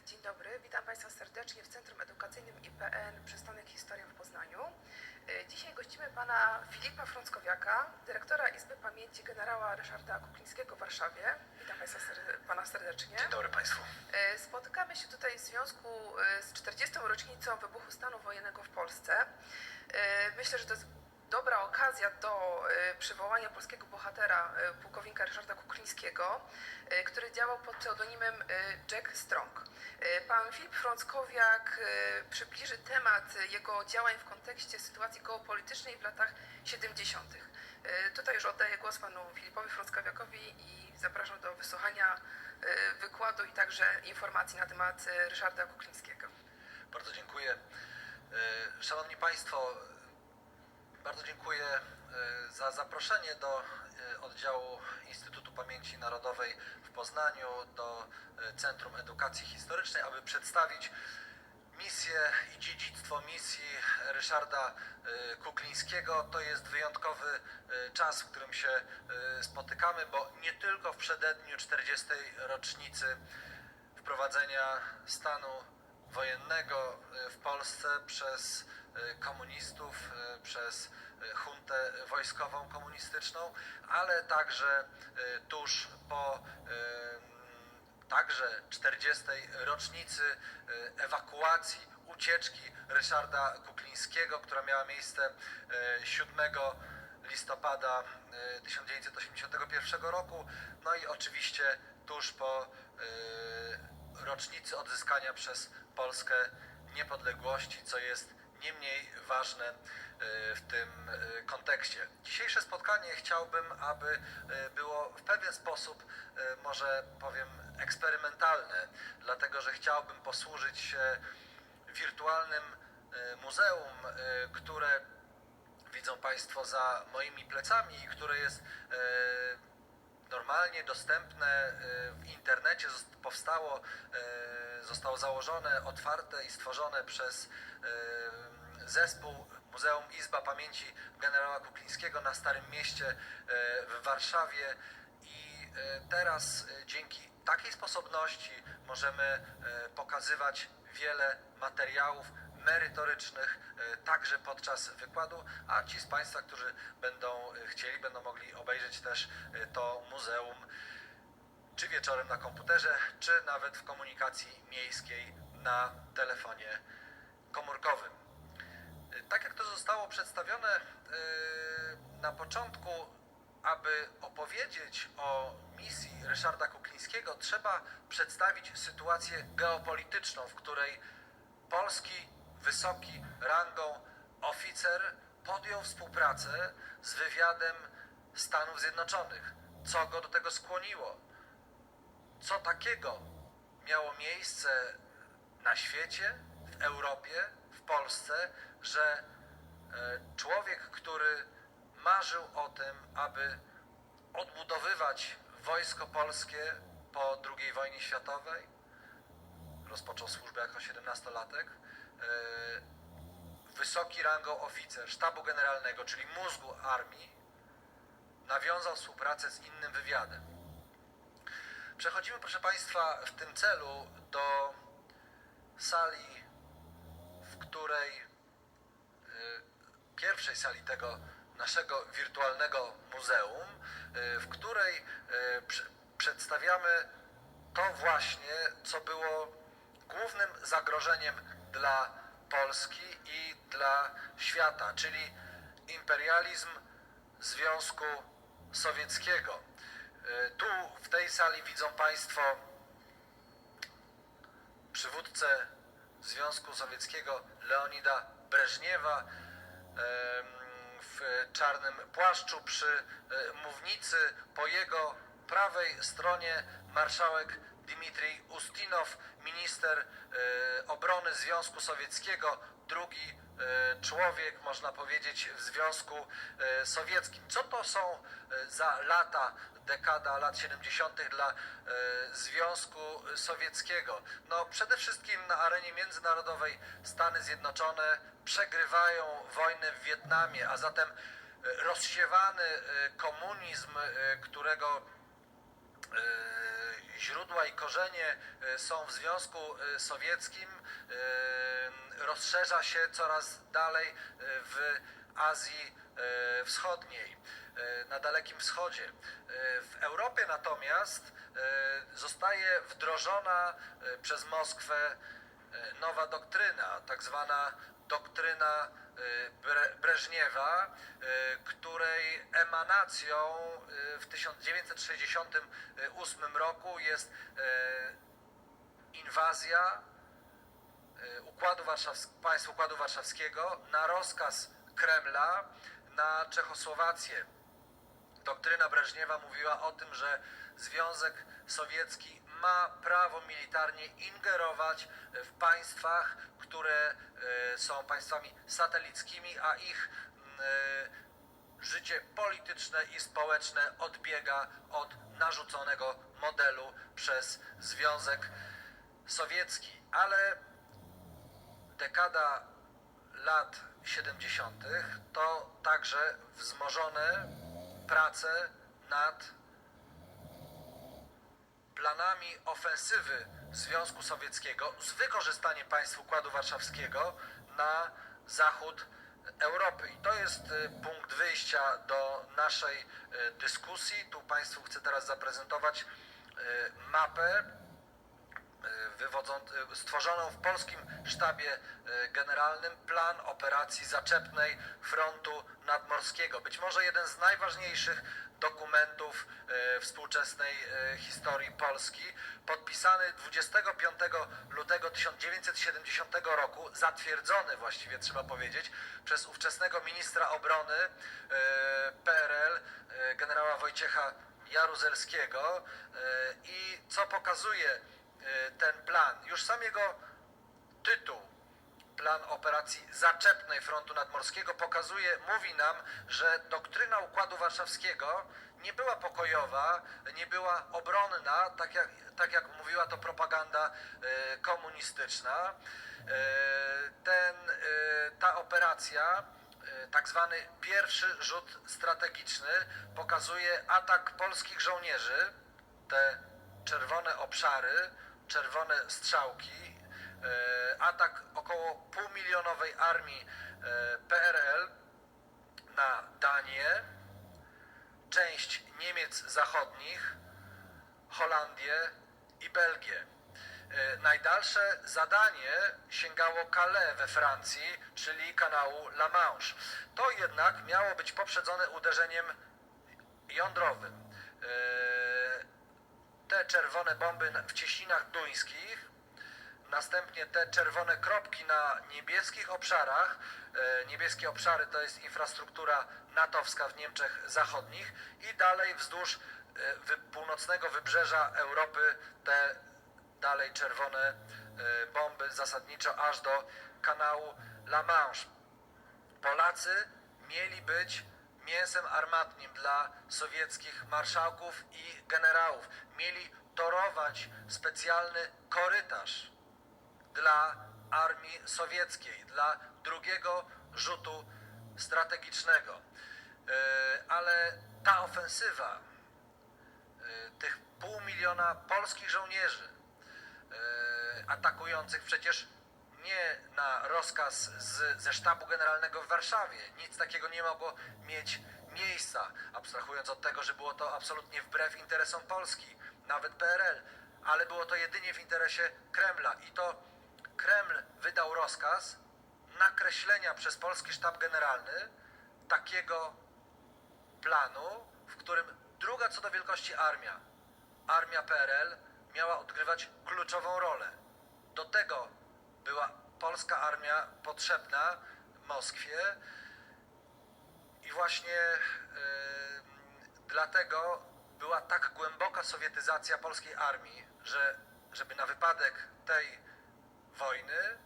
S18: Dzień dobry, witam Państwa serdecznie w Centrum Edukacyjnym IPN Przystanek Historia w Poznaniu. Dzisiaj gościmy Pana Filipa Frąckowiaka, dyrektora Izby Pamięci generała Ryszarda Kuklińskiego w Warszawie. Witam Pana serdecznie.
S11: Dzień dobry Państwu.
S18: Spotykamy się tutaj w związku z 40. rocznicą wybuchu stanu wojennego w Polsce. Myślę, że to jest dobra okazja do przywołania polskiego bohatera, pułkownika Ryszarda Kuklińskiego, który działał pod pseudonimem Jack Strong. Pan Filip Frąckowiak przybliży temat jego działań w kontekście sytuacji geopolitycznej w latach 70. Tutaj już oddaję głos panu Filipowi Frąckowiakowi i zapraszam do wysłuchania wykładu i także informacji na temat Ryszarda Kuklińskiego.
S11: Bardzo dziękuję. Szanowni Państwo, bardzo dziękuję za zaproszenie do oddziału Instytutu Pamięci Narodowej w Poznaniu, do Centrum Edukacji Historycznej, aby przedstawić misję i dziedzictwo misji Ryszarda Kuklińskiego. To jest wyjątkowy czas, w którym się spotykamy, bo nie tylko w przededniu 40. rocznicy wprowadzenia stanu wojennego w Polsce przez komunistów, przez juntę wojskową komunistyczną, ale także tuż po także 40. rocznicy ewakuacji, ucieczki Ryszarda Kuklińskiego, która miała miejsce 7 listopada 1981 roku, no i oczywiście tuż po rocznicy odzyskania przez Polskę niepodległości, co jest nie mniej ważne w tym kontekście. Dzisiejsze spotkanie chciałbym, aby było w pewien sposób, może powiem, eksperymentalne, dlatego że chciałbym posłużyć się wirtualnym muzeum, które widzą Państwo za moimi plecami i które jest normalnie dostępne w internecie, zostało założone, otwarte i stworzone przez zespół Muzeum Izba Pamięci generała Kuklińskiego na Starym Mieście w Warszawie i teraz dzięki takiej sposobności możemy pokazywać wiele materiałów merytorycznych także podczas wykładu, a ci z Państwa, którzy będą chcieli, będą mogli obejrzeć też to muzeum czy wieczorem na komputerze, czy nawet w komunikacji miejskiej na telefonie komórkowym. Tak jak to zostało przedstawione na początku, aby opowiedzieć o misji Ryszarda Kuklińskiego, trzeba przedstawić sytuację geopolityczną, w której polski wysoki rangą oficer podjął współpracę z wywiadem Stanów Zjednoczonych. Co go do tego skłoniło? Co takiego miało miejsce na świecie, w Europie, w Polsce, że człowiek, który marzył o tym, aby odbudowywać wojsko polskie po II wojnie światowej, rozpoczął służbę jako 17-latek, wysoki rangą oficer sztabu generalnego, czyli mózgu armii, nawiązał współpracę z innym wywiadem. Przechodzimy, proszę Państwa, w tym celu do sali, w której, pierwszej sali tego naszego wirtualnego muzeum, w której przedstawiamy to właśnie, co było głównym zagrożeniem dla Polski i dla świata, czyli imperializm Związku Sowieckiego. Tu w tej sali widzą Państwo przywódcę Związku Sowieckiego Leonida Breżniewa w czarnym płaszczu, przy mównicy po jego prawej stronie marszałek Dmitrij Ustinow, minister obrony Związku Sowieckiego, drugi człowiek, można powiedzieć, w Związku Sowieckim. Co to są za lata, dekada lat 70. dla Związku Sowieckiego? No przede wszystkim na arenie międzynarodowej Stany Zjednoczone przegrywają wojnę w Wietnamie, a zatem rozsiewany komunizm, którego
S19: źródła i korzenie są w Związku Sowieckim, rozszerza się coraz dalej w Azji Wschodniej, na Dalekim Wschodzie. W Europie natomiast zostaje wdrożona przez Moskwę nowa doktryna, tak zwana doktryna Breżniewa, której emanacją w 1968 roku jest inwazja państw Układu Warszawskiego na rozkaz Kremla na Czechosłowację. Doktryna Breżniewa mówiła o tym, że Związek Sowiecki ma prawo militarnie ingerować w państwach, które są państwami satelickimi, a ich życie polityczne i społeczne odbiega od narzuconego modelu przez Związek Sowiecki. Ale dekada lat 70. to także wzmożone prace nad planami ofensywy Związku Sowieckiego z wykorzystaniem państw Układu Warszawskiego na zachód Europy. I to jest punkt wyjścia do naszej dyskusji. Tu Państwu chcę teraz zaprezentować mapę stworzoną w Polskim Sztabie Generalnym, plan operacji zaczepnej frontu nadmorskiego. Być może jeden z najważniejszych dokumentów współczesnej historii Polski, podpisany 25 lutego 1970 roku, zatwierdzony właściwie trzeba powiedzieć przez ówczesnego ministra obrony PRL, generała Wojciecha Jaruzelskiego. I co pokazuje ten plan? Już sam jego tytuł, plan operacji zaczepnej frontu nadmorskiego, mówi nam, że doktryna Układu Warszawskiego nie była pokojowa, nie była obronna, tak jak mówiła to propaganda komunistyczna. Ta operacja, tak zwany pierwszy rzut strategiczny, pokazuje atak polskich żołnierzy, te czerwone obszary, czerwone strzałki, atak około półmilionowej armii PRL na Danię, część Niemiec zachodnich, Holandię i Belgię. Najdalsze zadanie sięgało Calais we Francji, czyli kanału La Manche. To jednak miało być poprzedzone uderzeniem jądrowym. Te czerwone bomby w cieśninach duńskich, następnie te czerwone kropki na niebieskich obszarach. Niebieskie obszary to jest infrastruktura natowska w Niemczech Zachodnich i dalej wzdłuż północnego wybrzeża Europy te dalej czerwone bomby zasadniczo aż do kanału La Manche. Polacy mieli być mięsem armatnim dla sowieckich marszałków i generałów. Mieli torować specjalny korytarz dla armii sowieckiej, dla drugiego rzutu strategicznego. Ale ta ofensywa tych 500 000 polskich żołnierzy atakujących przecież nie na rozkaz ze sztabu generalnego w Warszawie. Nic takiego nie mogło mieć miejsca, abstrahując od tego, że było to absolutnie wbrew interesom Polski, nawet PRL, ale było to jedynie w interesie Kremla. I to Kreml wydał rozkaz nakreślenia przez polski sztab generalny takiego planu, w którym druga co do wielkości armia PRL miała odgrywać kluczową rolę. Do tego była polska armia potrzebna Moskwie i właśnie dlatego była tak głęboka sowietyzacja polskiej armii, że żeby na wypadek tej wojny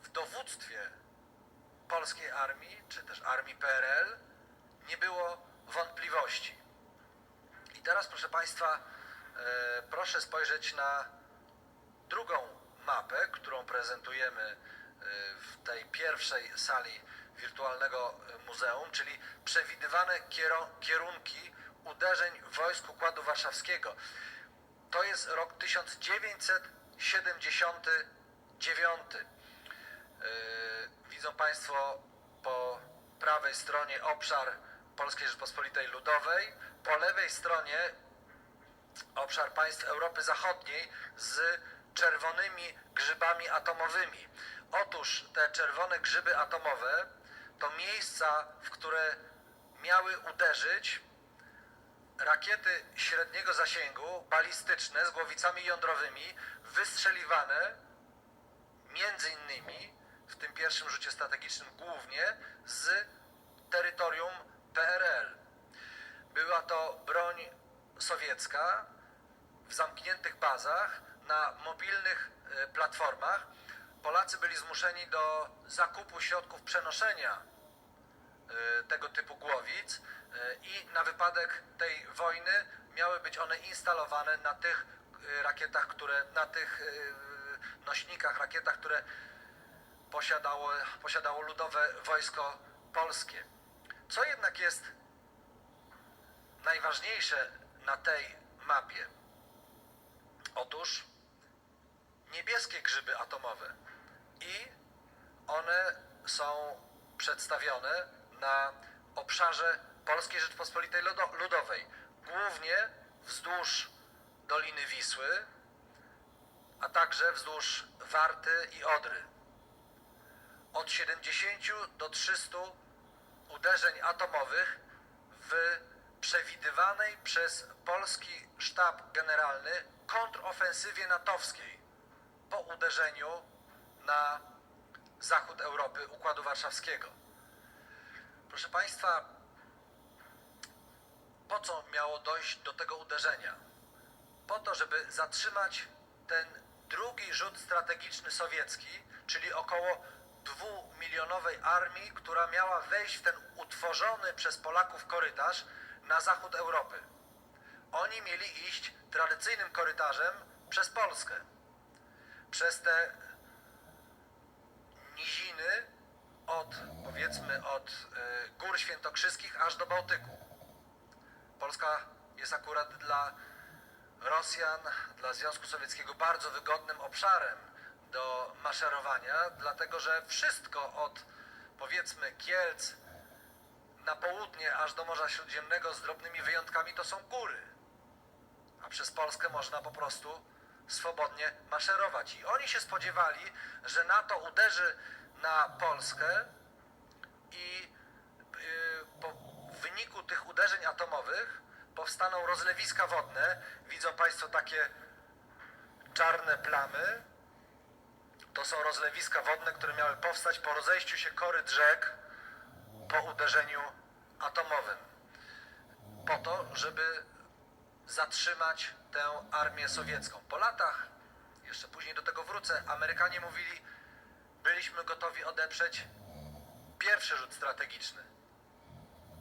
S19: w dowództwie polskiej armii, czy też armii PRL nie było wątpliwości. I teraz, proszę Państwa, proszę spojrzeć na drugą mapę, którą prezentujemy w tej pierwszej sali wirtualnego muzeum, czyli przewidywane kierunki uderzeń wojsk Układu Warszawskiego. To jest rok 1979. Widzą Państwo po prawej stronie obszar Polskiej Rzeczpospolitej Ludowej, po lewej stronie obszar państw Europy Zachodniej z czerwonymi grzybami atomowymi. Otóż te czerwone grzyby atomowe to miejsca, w które miały uderzyć rakiety średniego zasięgu, balistyczne, z głowicami jądrowymi, wystrzeliwane między innymi w tym pierwszym rzucie strategicznym głównie z terytorium PRL. Była to broń sowiecka w zamkniętych bazach, na mobilnych platformach. Polacy byli zmuszeni do zakupu środków przenoszenia tego typu głowic i na wypadek tej wojny miały być one instalowane na tych rakietach, na tych nośnikach, rakietach, które posiadało Ludowe Wojsko Polskie. Co jednak jest najważniejsze na tej mapie? Otóż niebieskie grzyby atomowe i one są przedstawione na obszarze Polskiej Rzeczpospolitej Ludowej, głównie wzdłuż Doliny Wisły, a także wzdłuż Warty i Odry. Od 70 do 300 uderzeń atomowych w przewidywanej przez polski sztab generalny kontrofensywie natowskiej po uderzeniu na zachód Europy Układu Warszawskiego. Proszę Państwa, po co miało dojść do tego uderzenia? Po to, żeby zatrzymać ten drugi rzut strategiczny sowiecki, czyli około 2-milionowej armii, która miała wejść w ten utworzony przez Polaków korytarz na zachód Europy. Oni mieli iść tradycyjnym korytarzem przez Polskę, przez te niziny powiedzmy od Gór Świętokrzyskich aż do Bałtyku. Polska jest akurat dla Rosjan, dla Związku Sowieckiego bardzo wygodnym obszarem do maszerowania, dlatego że wszystko od powiedzmy Kielc na południe aż do Morza Śródziemnego z drobnymi wyjątkami to są góry, a przez Polskę można po prostu swobodnie maszerować. I oni się spodziewali, że NATO uderzy na Polskę i w wyniku tych uderzeń atomowych powstaną rozlewiska wodne. Widzą Państwo takie czarne plamy. To są rozlewiska wodne, które miały powstać po rozejściu się koryt rzek po uderzeniu atomowym. Po to, żeby zatrzymać tę armię sowiecką. Po latach, jeszcze później do tego wrócę, Amerykanie mówili, byliśmy gotowi odeprzeć pierwszy rzut strategiczny,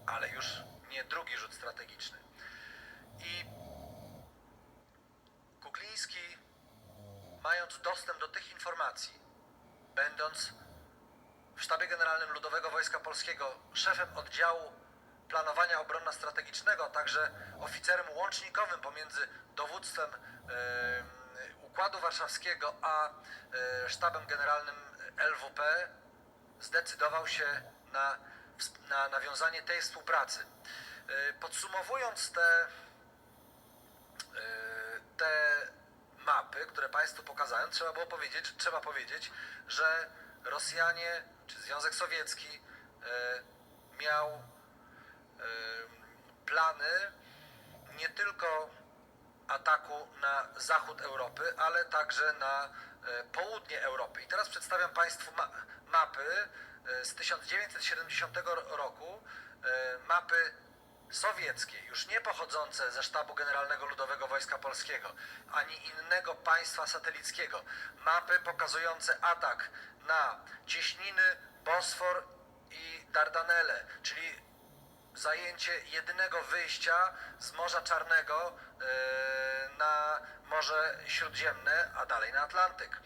S19: ale już nie drugi rzut strategiczny. I Kukliński, mając dostęp do tych informacji, będąc w Sztabie Generalnym Ludowego Wojska Polskiego szefem oddziału planowania obronno-strategicznego, a także oficerem łącznikowym pomiędzy dowództwem Układu Warszawskiego a Sztabem Generalnym LWP, zdecydował się na nawiązanie tej współpracy. Podsumowując te mapy, które Państwu pokazałem, trzeba powiedzieć, że Rosjanie czy Związek Sowiecki miał plany nie tylko ataku na zachód Europy, ale także na południe Europy. I teraz przedstawiam Państwu mapy z 1970 roku, mapy sowieckie, już nie pochodzące ze Sztabu Generalnego Ludowego Wojska Polskiego, ani innego państwa satelickiego. Mapy pokazujące atak na cieśniny, Bosfor i Dardanelle, czyli zajęcie jedynego wyjścia z Morza Czarnego na Morze Śródziemne, a dalej na Atlantyk.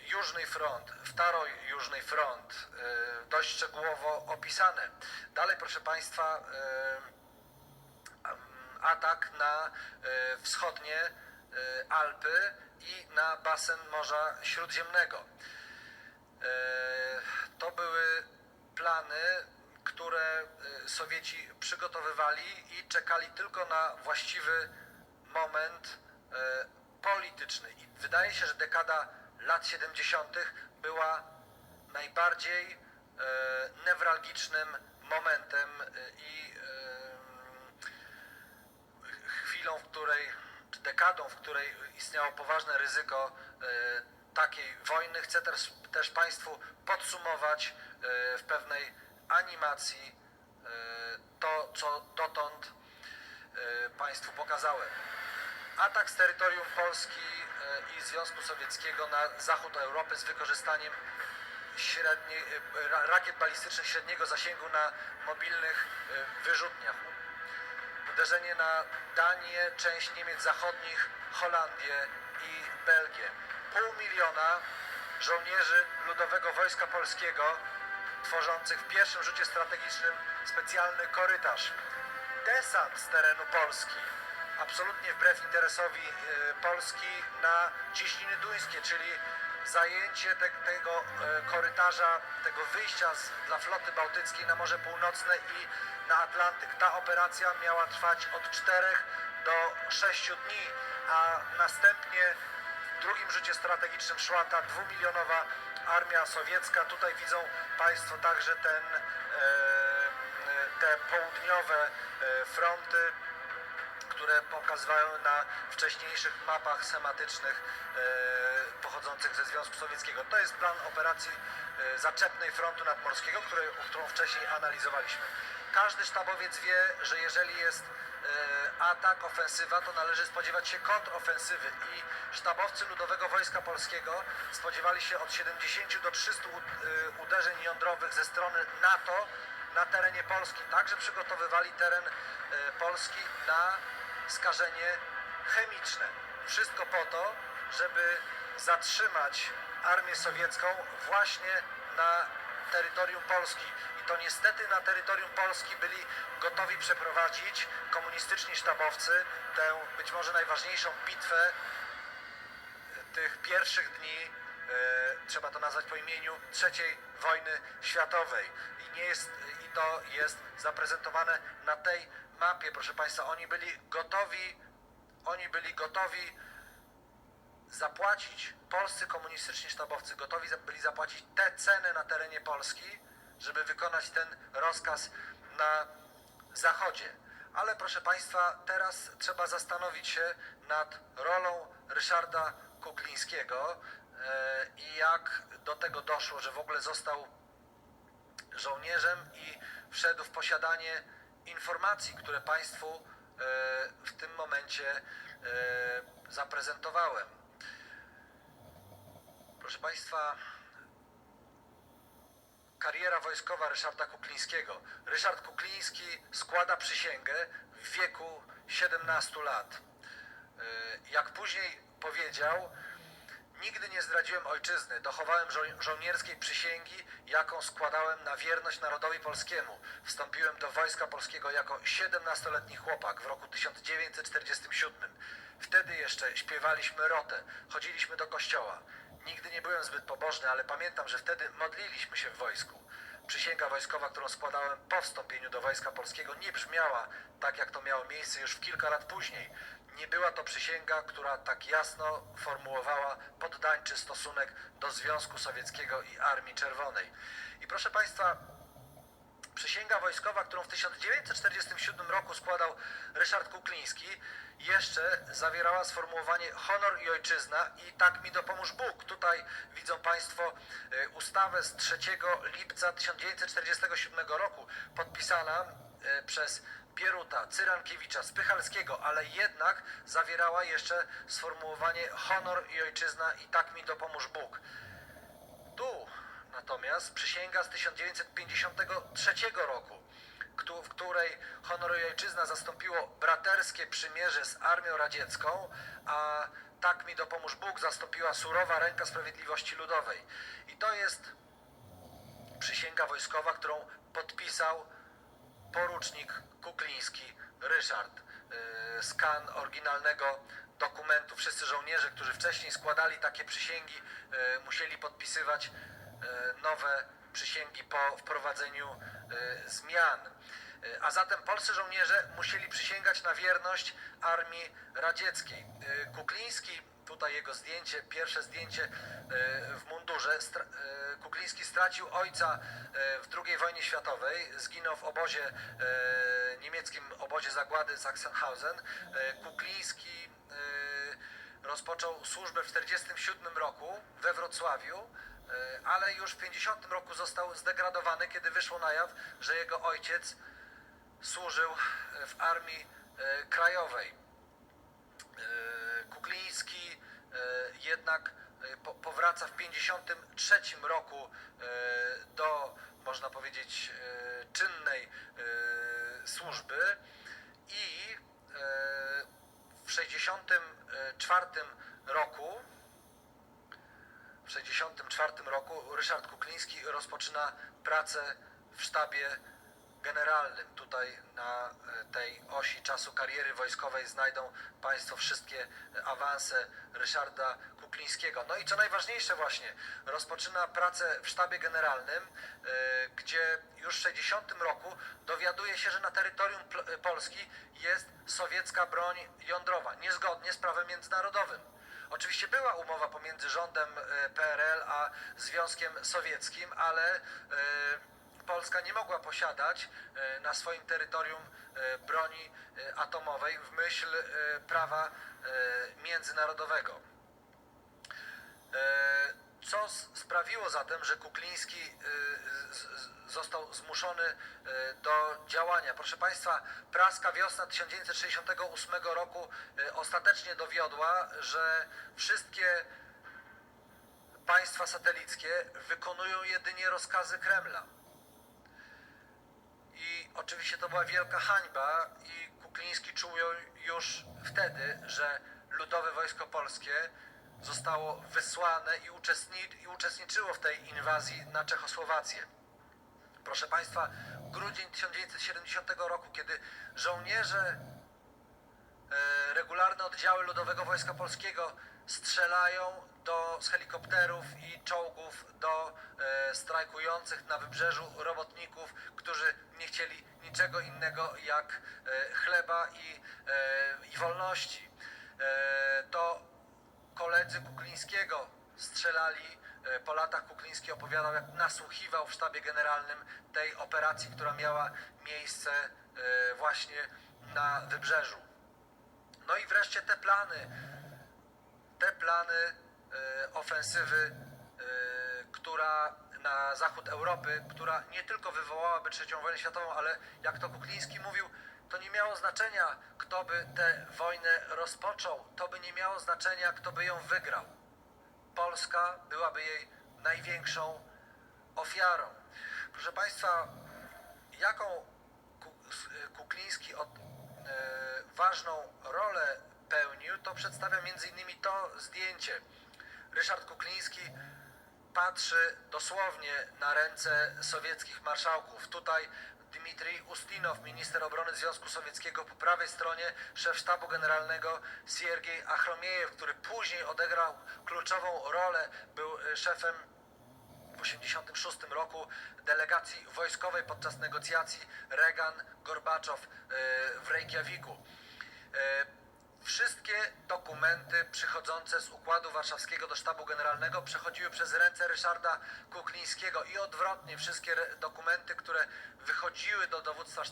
S19: Jużny Front, Wtorой Jużny Front, dość szczegółowo opisane. Dalej, proszę Państwa, atak na wschodnie Alpy i na basen Morza Śródziemnego. To były plany, które Sowieci przygotowywali i czekali tylko na właściwy moment polityczny. I wydaje się, że dekada lat 70. była najbardziej newralgicznym momentem i chwilą, czy dekadą, w której istniało poważne ryzyko takiej wojny. Chcę też Państwu podsumować w pewnej animacji to, co dotąd Państwu pokazałem. Atak z terytorium Polski i Związku Sowieckiego na zachód Europy z wykorzystaniem rakiet balistycznych średniego zasięgu na mobilnych wyrzutniach. Uderzenie na Danię, część Niemiec zachodnich, Holandię i Belgię. 500 000 żołnierzy Ludowego Wojska Polskiego, tworzących w pierwszym rzucie strategicznym specjalny korytarz. Desant z terenu Polski, absolutnie wbrew interesowi Polski, na Cieśniny Duńskie, czyli zajęcie tego korytarza, tego wyjścia dla floty bałtyckiej na Morze Północne i na Atlantyk. Ta operacja miała trwać od 4 do 6 dni, a następnie w drugim rzucie strategicznym szła ta 2-milionowa armia sowiecka. Tutaj widzą Państwo także te południowe fronty, które pokazywają na wcześniejszych mapach schematycznych pochodzących ze Związku Sowieckiego. To jest plan operacji zaczepnej frontu nadmorskiego, którą wcześniej analizowaliśmy. Każdy sztabowiec wie, że jeżeli jest atak, ofensywa, to należy spodziewać się kontrofensywy i sztabowcy Ludowego Wojska Polskiego spodziewali się od 70 do 300 uderzeń jądrowych ze strony NATO na terenie Polski. Także przygotowywali teren Polski na skażenie chemiczne. Wszystko po to, żeby zatrzymać armię sowiecką właśnie na terytorium Polski. I to niestety na terytorium Polski byli gotowi przeprowadzić komunistyczni sztabowcy tę być może najważniejszą bitwę tych pierwszych dni, trzeba to nazwać po imieniu, III wojny światowej. I to jest zaprezentowane na tej mapie, proszę Państwa. Oni byli gotowi zapłacić, polscy komunistyczni sztabowcy gotowi byli zapłacić tę cenę na terenie Polski, żeby wykonać ten rozkaz na zachodzie. Ale proszę Państwa, teraz trzeba zastanowić się nad rolą Ryszarda Kuklińskiego i jak do tego doszło, że w ogóle został żołnierzem i wszedł w posiadanie informacji, które Państwu w tym momencie zaprezentowałem. Proszę Państwa, kariera wojskowa Ryszarda Kuklińskiego. Ryszard Kukliński składa przysięgę w wieku 17 lat. Jak później powiedział, nigdy nie zdradziłem ojczyzny, dochowałem żołnierskiej przysięgi, jaką składałem na wierność narodowi polskiemu. Wstąpiłem do Wojska Polskiego jako 17-letni chłopak w roku 1947. Wtedy jeszcze śpiewaliśmy rotę, chodziliśmy do kościoła. Nigdy nie byłem zbyt pobożny, ale pamiętam, że wtedy modliliśmy się w wojsku. Przysięga wojskowa, którą składałem po wstąpieniu do Wojska Polskiego, nie brzmiała tak, jak to miało miejsce już w kilka lat później. Nie była to przysięga, która tak jasno formułowała poddańczy stosunek do Związku Sowieckiego i Armii Czerwonej. I proszę Państwa, przysięga wojskowa, którą w 1947 roku składał Ryszard Kukliński, jeszcze zawierała sformułowanie honor i ojczyzna i tak mi dopomóż Bóg. Tutaj widzą Państwo ustawę z 3 lipca 1947 roku, podpisana przez Bieruta, Cyrankiewicza, Spychalskiego, ale jednak zawierała jeszcze sformułowanie honor i ojczyzna i tak mi dopomóż Bóg. Tu natomiast przysięga z 1953 roku, w której honor i ojczyzna zastąpiło braterskie przymierze z Armią Radziecką, a tak mi dopomóż Bóg, zastąpiła surowa ręka sprawiedliwości ludowej. I to jest przysięga wojskowa, którą podpisał porucznik kukliński Ryszard. Skan oryginalnego dokumentu. Wszyscy żołnierze, którzy wcześniej składali takie przysięgi, musieli podpisywać nowe przysięgi po wprowadzeniu zmian. A zatem polscy żołnierze musieli przysięgać na wierność armii radzieckiej. Kukliński, tutaj jego zdjęcie, pierwsze zdjęcie w mundurze. Kukliński stracił ojca w II wojnie światowej, zginął w obozie, niemieckim obozie zagłady Sachsenhausen. Kukliński rozpoczął służbę w 1947 roku we Wrocławiu, ale już w 1950 roku został zdegradowany, kiedy wyszło na jaw, że jego ojciec służył w Armii Krajowej. Kukliński jednak powraca w 1953 roku do, można powiedzieć, czynnej służby i w 1964 roku Ryszard Kukliński rozpoczyna pracę w sztabie generalnym. Tutaj na tej osi czasu kariery wojskowej znajdą Państwo wszystkie awanse Ryszarda Kuklińskiego. No i co najważniejsze właśnie, rozpoczyna pracę w sztabie generalnym, gdzie już w 1960 roku dowiaduje się, że na terytorium Polski jest sowiecka broń jądrowa, niezgodnie z prawem międzynarodowym. Oczywiście była umowa pomiędzy rządem PRL a Związkiem Sowieckim, ale Polska nie mogła posiadać na swoim terytorium broni atomowej w myśl prawa międzynarodowego. Co sprawiło zatem, że Kukliński został zmuszony do działania? Proszę Państwa, praska wiosna 1968 roku ostatecznie dowiodła, że wszystkie państwa satelickie wykonują jedynie rozkazy Kremla. I oczywiście to była wielka hańba i Kukliński czuł już wtedy, że Ludowe Wojsko Polskie zostało wysłane i uczestniczyło w tej inwazji na Czechosłowację. Proszę Państwa, grudzień 1970 roku, kiedy żołnierze, regularne oddziały Ludowego Wojska Polskiego strzelają z helikopterów i czołgów do strajkujących na wybrzeżu robotników, którzy nie chcieli niczego innego jak chleba i wolności. To koledzy Kuklińskiego strzelali. Po latach Kukliński opowiadał, jak nasłuchiwał w sztabie generalnym tej operacji, która miała miejsce właśnie na wybrzeżu. No i wreszcie te plany ofensywy, która na zachód Europy, która nie tylko wywołałaby III wojnę światową, ale jak to Kukliński mówił, to nie miało znaczenia, kto by tę wojnę rozpoczął, to by nie miało znaczenia, kto by ją wygrał. Polska byłaby jej największą ofiarą. Proszę Państwa, jaką Kukliński ważną rolę pełnił, to przedstawia m.in. to zdjęcie. Ryszard Kukliński patrzy dosłownie na ręce sowieckich marszałków. Tutaj Dmitrij Ustinow, minister obrony Związku Sowieckiego, po prawej stronie szef sztabu generalnego Siergiej Achromiejew, który później odegrał kluczową rolę, był szefem w 1986 roku delegacji wojskowej podczas negocjacji Reagan-Gorbaczow w Reykjaviku. Wszystkie dokumenty przychodzące z Układu Warszawskiego do Sztabu Generalnego przechodziły przez ręce Ryszarda Kuklińskiego i odwrotnie, wszystkie dokumenty, które wychodziły do dowództwa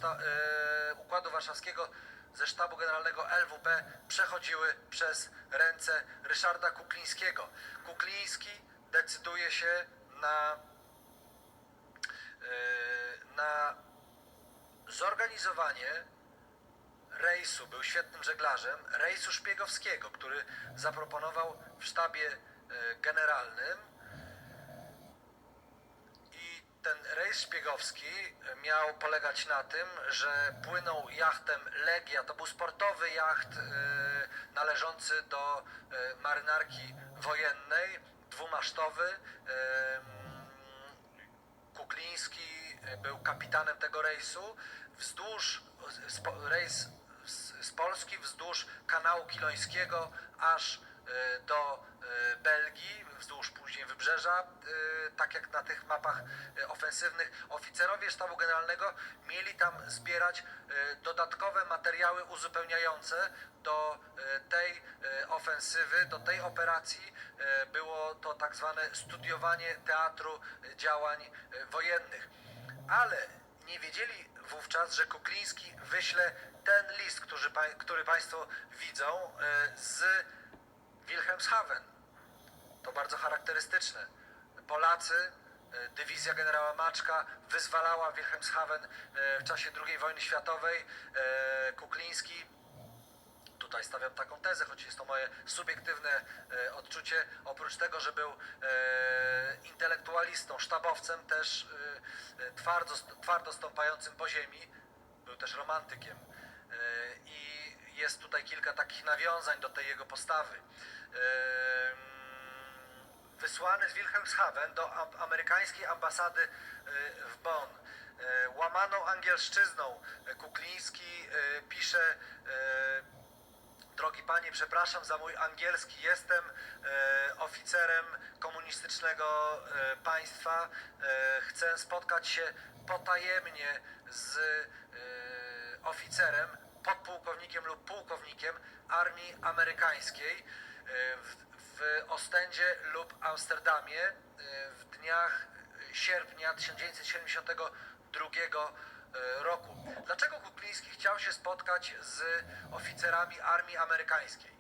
S19: Układu Warszawskiego ze Sztabu Generalnego LWP, przechodziły przez ręce Ryszarda Kuklińskiego. Kukliński decyduje się na zorganizowanie rejsu, był świetnym żeglarzem, rejsu szpiegowskiego, który zaproponował w sztabie generalnym. I ten rejs szpiegowski miał polegać na tym, że płynął jachtem Legia, to był sportowy jacht należący do marynarki wojennej, dwumasztowy. Kukliński był kapitanem tego rejsu. Rejs z Polski wzdłuż kanału Kilońskiego aż do Belgii, wzdłuż później wybrzeża, tak jak na tych mapach ofensywnych. Oficerowie sztabu generalnego mieli tam zbierać dodatkowe materiały uzupełniające do tej ofensywy, do tej operacji. Było to tak zwane studiowanie teatru działań wojennych. Ale nie wiedzieli wówczas, że Kukliński wyśle ten list, który Państwo widzą, z Wilhelmshaven. To bardzo charakterystyczne. Polacy, dywizja generała Maczka wyzwalała Wilhelmshaven w czasie II wojny światowej. Kukliński, tutaj stawiam taką tezę, choć jest to moje subiektywne odczucie, oprócz tego, że był intelektualistą, sztabowcem, też twardo stąpającym po ziemi, był też romantykiem. I jest tutaj kilka takich nawiązań do tej jego postawy. Wysłany z Wilhelmshaven do amerykańskiej ambasady w Bonn. Łamaną angielszczyzną Kukliński pisze: drogi panie, przepraszam za mój angielski, jestem oficerem komunistycznego państwa, chcę spotkać się potajemnie z oficerem, podpułkownikiem lub pułkownikiem armii amerykańskiej w Ostendzie lub Amsterdamie w dniach sierpnia 1972 roku. Dlaczego Kukliński chciał się spotkać z oficerami armii amerykańskiej?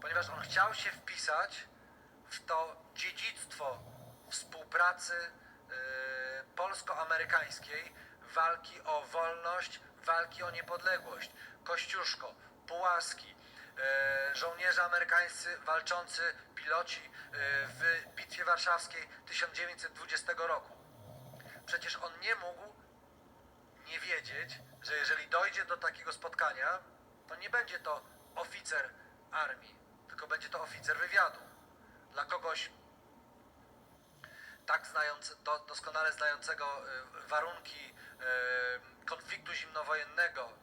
S19: Ponieważ on chciał się wpisać w to dziedzictwo współpracy polsko-amerykańskiej, walki o wolność, walki o niepodległość. Kościuszko, Pułaski, żołnierze amerykańscy walczący, piloci w Bitwie Warszawskiej 1920 roku. Przecież on nie mógł nie wiedzieć, że jeżeli dojdzie do takiego spotkania, to nie będzie to oficer armii, tylko będzie to oficer wywiadu. Dla kogoś tak doskonale znającego warunki konfliktu zimnowojennego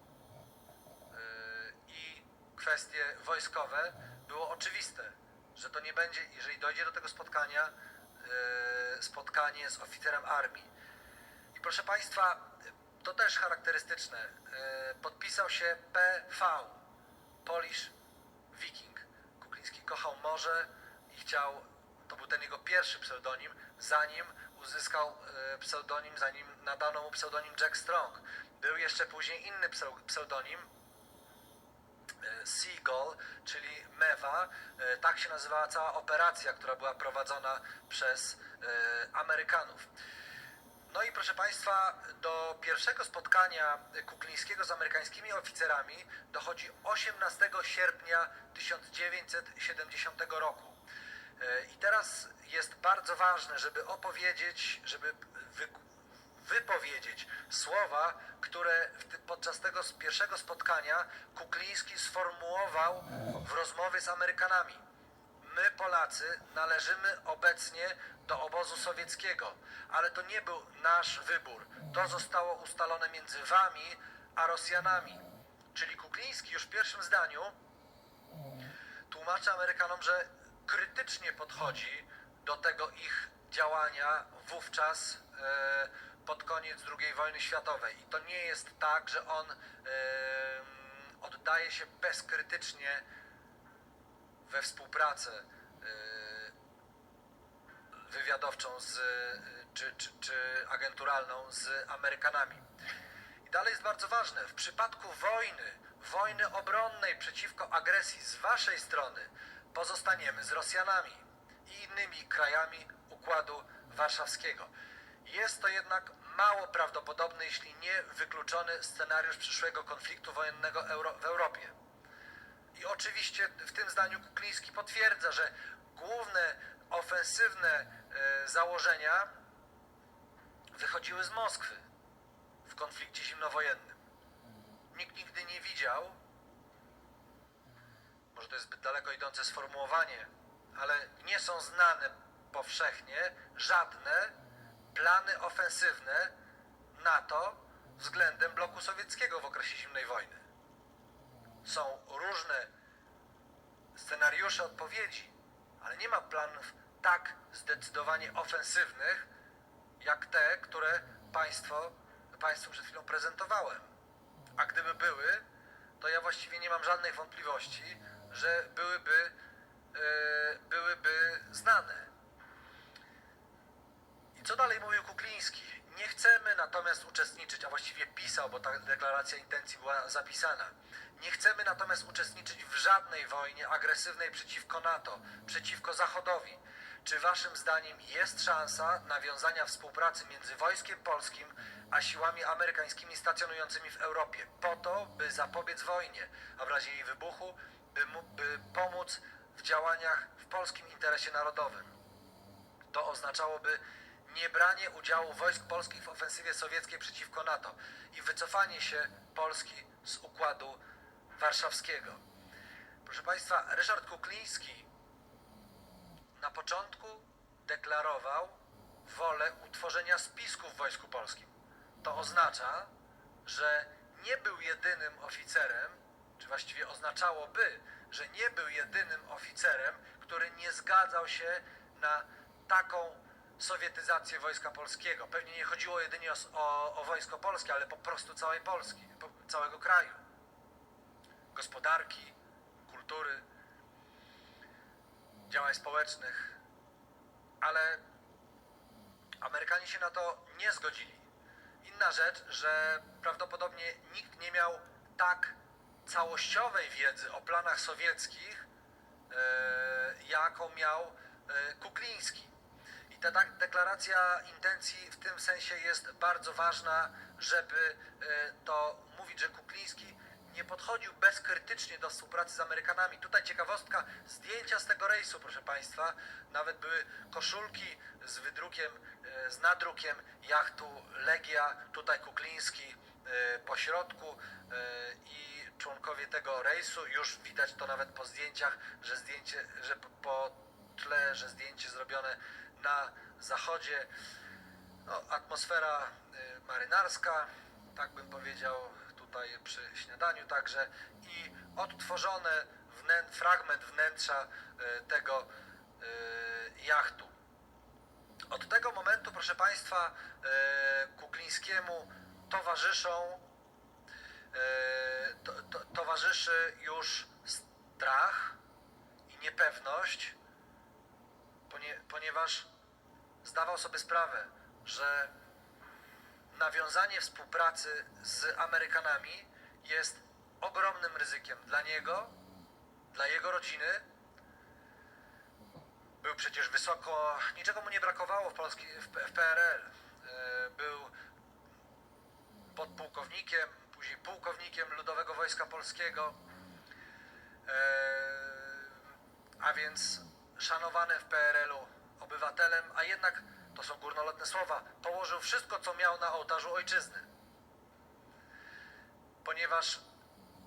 S19: i kwestie wojskowe, było oczywiste, że to nie będzie, jeżeli dojdzie do tego spotkania, spotkanie z oficerem armii. I proszę Państwa, to też charakterystyczne, podpisał się PV, Polish Viking. Kukliński kochał morze i chciał, to był ten jego pierwszy pseudonim, zanim uzyskał pseudonim, zanim nadano mu pseudonim Jack Strong. Był jeszcze później inny pseudonim, Seagull, czyli Mewa. Tak się nazywała cała operacja, która była prowadzona przez Amerykanów. No i proszę Państwa, do pierwszego spotkania Kuklińskiego z amerykańskimi oficerami dochodzi 18 sierpnia 1970 roku. I teraz jest bardzo ważne, żeby opowiedzieć, żeby wypowiedzieć słowa, które podczas tego pierwszego spotkania Kukliński sformułował w rozmowie z Amerykanami. My, Polacy, należymy obecnie do obozu sowieckiego, ale to nie był nasz wybór. To zostało ustalone między wami a Rosjanami. Czyli Kukliński już w pierwszym zdaniu tłumaczy Amerykanom, że krytycznie podchodzi do tego ich działania wówczas pod koniec II wojny światowej. I to nie jest tak, że on oddaje się bezkrytycznie we współpracę wywiadowczą czy agenturalną z Amerykanami. I dalej jest bardzo ważne, w przypadku wojny obronnej przeciwko agresji z waszej strony, pozostaniemy z Rosjanami i innymi krajami Układu Warszawskiego. Jest to jednak mało prawdopodobny, jeśli nie wykluczony scenariusz przyszłego konfliktu wojennego w Europie. I oczywiście w tym zdaniu Kukliński potwierdza, że główne ofensywne założenia wychodziły z Moskwy w konflikcie zimnowojennym. Nikt nigdy nie widział może to jest zbyt daleko idące sformułowanie, ale nie są znane powszechnie żadne plany ofensywne NATO względem bloku sowieckiego w okresie zimnej wojny. Są różne scenariusze odpowiedzi, ale nie ma planów tak zdecydowanie ofensywnych, jak te, które Państwu przed chwilą prezentowałem. A gdyby były, to ja właściwie nie mam żadnych wątpliwości, że byłyby znane. I co dalej mówił Kukliński? Nie chcemy natomiast uczestniczyć, a właściwie pisał, bo ta deklaracja intencji była zapisana. Nie chcemy natomiast uczestniczyć w żadnej wojnie agresywnej przeciwko NATO, przeciwko Zachodowi. Czy waszym zdaniem jest szansa nawiązania współpracy między Wojskiem Polskim a siłami amerykańskimi stacjonującymi w Europie, po to, by zapobiec wojnie, a w razie jej wybuchu, by pomóc w działaniach w polskim interesie narodowym? To oznaczałoby niebranie udziału wojsk polskich w ofensywie sowieckiej przeciwko NATO i wycofanie się Polski z Układu Warszawskiego. Proszę Państwa, Ryszard Kukliński na początku deklarował wolę utworzenia spisku w Wojsku Polskim. To oznacza, że nie był jedynym oficerem, czy właściwie oznaczałoby, że nie był jedynym oficerem, który nie zgadzał się na taką sowietyzację Wojska Polskiego. Pewnie nie chodziło jedynie o Wojsko Polskie, ale po prostu całej Polski, całego kraju. Gospodarki, kultury, działań społecznych. Ale Amerykanie się na to nie zgodzili. Inna rzecz, że prawdopodobnie nikt nie miał tak całościowej wiedzy o planach sowieckich, jaką miał Kukliński. I ta deklaracja intencji w tym sensie jest bardzo ważna, żeby to mówić, że Kukliński nie podchodził bezkrytycznie do współpracy z Amerykanami. Tutaj ciekawostka, zdjęcia z tego rejsu, proszę Państwa, nawet były koszulki z wydrukiem, z nadrukiem jachtu Legia, tutaj Kukliński po środku i członkowie tego rejsu, już widać to nawet po zdjęciach, że po tle, że zdjęcie zrobione na zachodzie, no, atmosfera marynarska, tak bym powiedział, tutaj przy śniadaniu także, i odtworzone fragment wnętrza tego jachtu. Od tego momentu, proszę Państwa, Kuklińskiemu towarzyszy już strach i niepewność, ponieważ zdawał sobie sprawę, że nawiązanie współpracy z Amerykanami jest ogromnym ryzykiem dla niego, dla jego rodziny. Był przecież wysoko, niczego mu nie brakowało w PRL. Był podpułkownikiem, później pułkownikiem Ludowego Wojska Polskiego, a więc szanowanym w PRL-u obywatelem, a jednak, to są górnolotne słowa, położył wszystko, co miał na ołtarzu ojczyzny. Ponieważ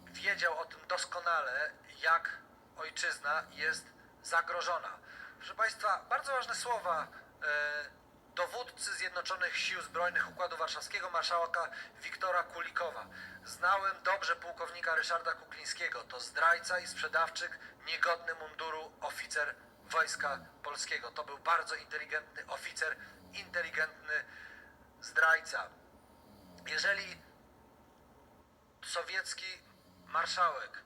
S19: wiedział o tym doskonale, jak ojczyzna jest zagrożona. Proszę Państwa, bardzo ważne słowa dowódcy Zjednoczonych Sił Zbrojnych Układu Warszawskiego, marszałka Wiktora Kulikowa. Znałem dobrze pułkownika Ryszarda Kuklińskiego. To zdrajca i sprzedawczyk, niegodny munduru oficer Wojska Polskiego. To był bardzo inteligentny oficer, inteligentny zdrajca. Jeżeli sowiecki marszałek,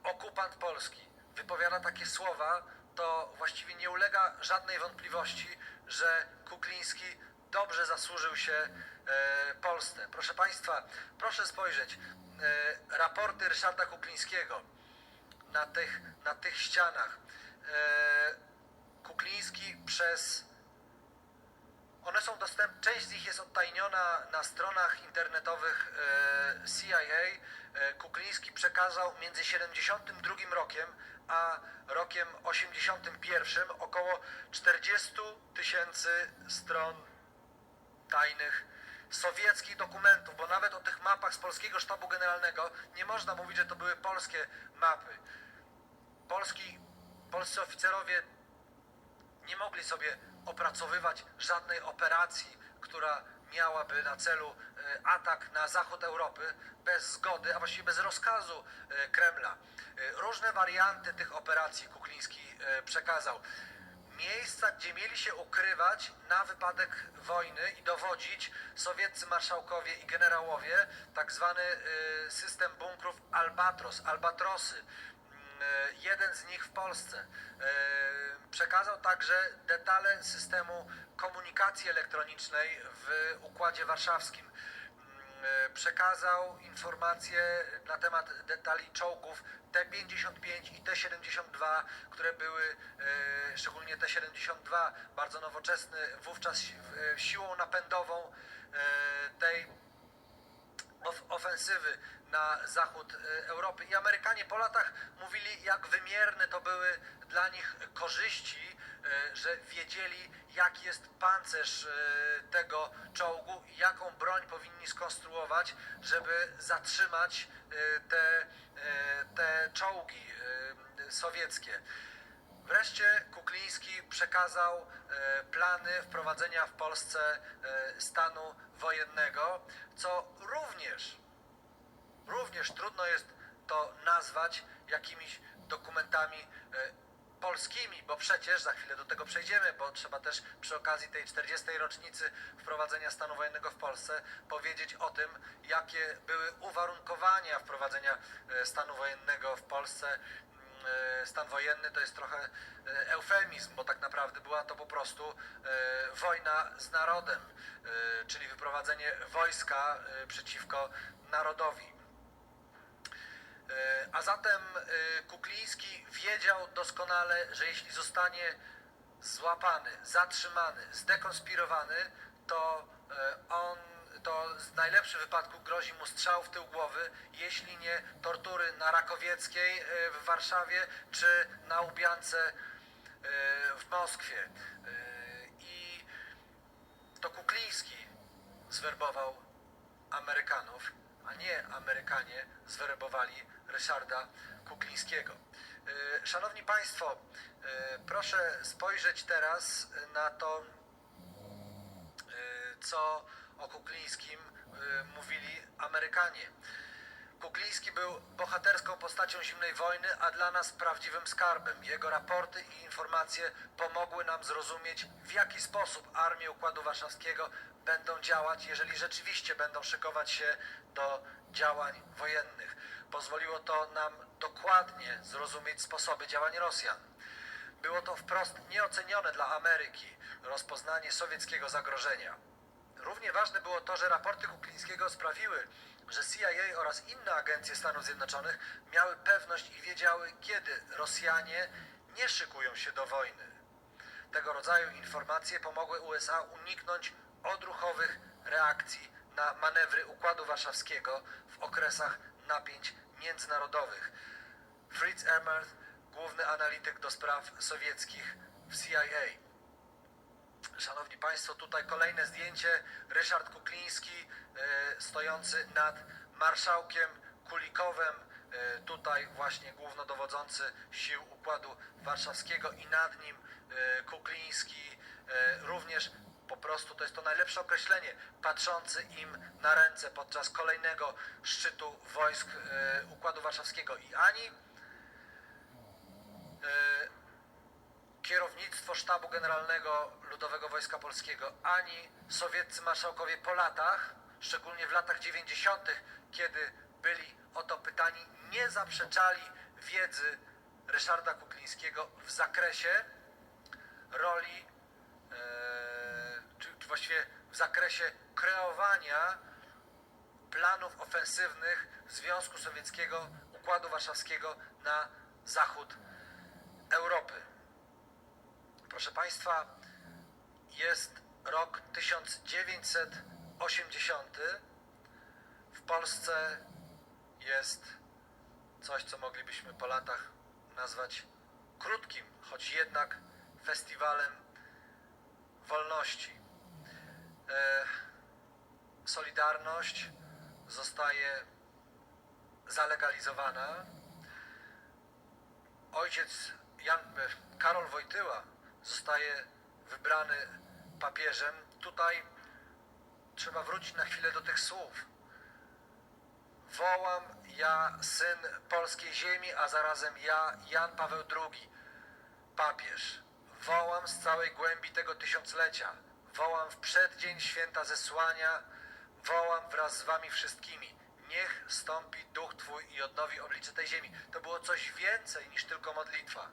S19: okupant polski wypowiada takie słowa, to właściwie nie ulega żadnej wątpliwości, że Kukliński dobrze zasłużył się Polsce. Proszę Państwa, proszę spojrzeć, raporty Ryszarda Kuklińskiego na tych ścianach. Kukliński one są dostępne, część z nich jest odtajniona na stronach internetowych CIA. Kukliński przekazał między 72 rokiem a rokiem 81 około 40 000 stron tajnych sowieckich dokumentów, bo nawet o tych mapach z polskiego sztabu generalnego nie można mówić, że to były polskie mapy. polscy oficerowie nie mogli sobie opracowywać żadnej operacji, która miałaby na celu atak na zachód Europy bez zgody, a właściwie bez rozkazu Kremla. Różne warianty tych operacji Kukliński przekazał. Miejsca, gdzie mieli się ukrywać na wypadek wojny i dowodzić sowieccy marszałkowie i generałowie, tak zwany system bunkrów Albatrosy. Jeden z nich w Polsce. Przekazał także detale systemu komunikacji elektronicznej w Układzie Warszawskim. Przekazał informacje na temat detali czołgów T-55 i T-72, które były, szczególnie T-72, bardzo nowoczesny, wówczas siłą napędową tej ofensywy na zachód Europy. I Amerykanie po latach mówili, jak wymierne to były dla nich korzyści, że wiedzieli, jaki jest pancerz tego czołgu i jaką broń powinni skonstruować, żeby zatrzymać te czołgi sowieckie. Wreszcie Kukliński przekazał plany wprowadzenia w Polsce stanu wojennego, co również trudno jest to nazwać jakimiś dokumentami polskimi, bo przecież, za chwilę do tego przejdziemy, bo trzeba też przy okazji tej 40. rocznicy wprowadzenia stanu wojennego w Polsce powiedzieć o tym, jakie były uwarunkowania wprowadzenia stanu wojennego w Polsce. Stan wojenny to jest trochę eufemizm, bo tak naprawdę była to po prostu wojna z narodem, czyli wyprowadzenie wojska przeciwko narodowi. A zatem Kukliński wiedział doskonale, że jeśli zostanie złapany, zatrzymany, zdekonspirowany, to w najlepszym wypadku grozi mu strzał w tył głowy, jeśli nie tortury na Rakowieckiej w Warszawie czy na Łubiance w Moskwie. I to Kukliński zwerbował Amerykanów, a nie Amerykanie zwerbowali Ryszarda Kuklińskiego. Szanowni Państwo, proszę spojrzeć teraz na to, co o Kuklińskim mówili Amerykanie. Kukliński był bohaterską postacią zimnej wojny, a dla nas prawdziwym skarbem. Jego raporty i informacje pomogły nam zrozumieć, w jaki sposób armie Układu Warszawskiego będą działać, jeżeli rzeczywiście będą szykować się do działań wojennych. Pozwoliło to nam dokładnie zrozumieć sposoby działań Rosjan. Było to wprost nieocenione dla Ameryki rozpoznanie sowieckiego zagrożenia. Równie ważne było to, że raporty Kuklińskiego sprawiły, że CIA oraz inne agencje Stanów Zjednoczonych miały pewność i wiedziały, kiedy Rosjanie nie szykują się do wojny. Tego rodzaju informacje pomogły USA uniknąć odruchowych reakcji na manewry Układu Warszawskiego w okresach napięć międzynarodowych. Fritz Ermerth, główny analityk do spraw sowieckich w CIA. Szanowni Państwo, tutaj kolejne zdjęcie. Ryszard Kukliński stojący nad marszałkiem Kulikowem, tutaj właśnie głównodowodzący sił Układu Warszawskiego i nad nim Kukliński, również po prostu to jest to najlepsze określenie, patrzący im na ręce podczas kolejnego szczytu wojsk Układu Warszawskiego. I ani kierownictwo Sztabu Generalnego Ludowego Wojska Polskiego, ani sowieccy marszałkowie po latach, szczególnie w latach 90., kiedy byli o to pytani, nie zaprzeczali wiedzy Ryszarda Kuklińskiego w zakresie roli, czy właściwie w zakresie kreowania planów ofensywnych Związku Sowieckiego, Układu Warszawskiego na zachód Europy. Proszę Państwa, jest rok 1980. W Polsce jest coś, co moglibyśmy po latach nazwać krótkim, choć jednak festiwalem wolności. Solidarność zostaje zalegalizowana. ojciec Karol Wojtyła zostaje wybrany papieżem, tutaj trzeba wrócić na chwilę do tych słów. Wołam ja, syn polskiej ziemi, a zarazem ja, Jan Paweł II, papież. Wołam z całej głębi tego tysiąclecia. Wołam w przeddzień święta zesłania. Wołam wraz z wami wszystkimi. Niech stąpi duch Twój i odnowi oblicze tej ziemi. To było coś więcej niż tylko modlitwa.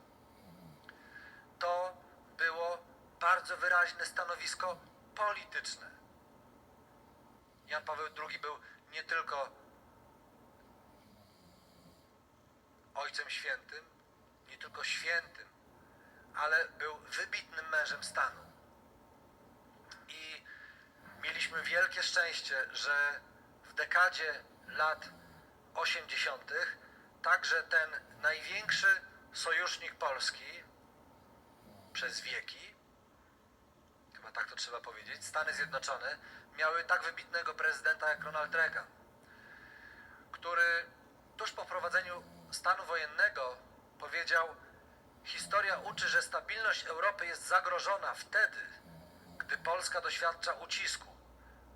S19: To było bardzo wyraźne stanowisko polityczne. Jan Paweł II był nie tylko Ojcem Świętym, nie tylko świętym, ale był wybitnym mężem stanu. I mieliśmy wielkie szczęście, że w dekadzie lat 80. także ten największy sojusznik Polski przez wieki, chyba tak to trzeba powiedzieć, Stany Zjednoczone, miały tak wybitnego prezydenta jak Ronald Reagan, który tuż po wprowadzeniu stanu wojennego powiedział: historia uczy, że stabilność Europy jest zagrożona wtedy, gdy Polska doświadcza ucisku.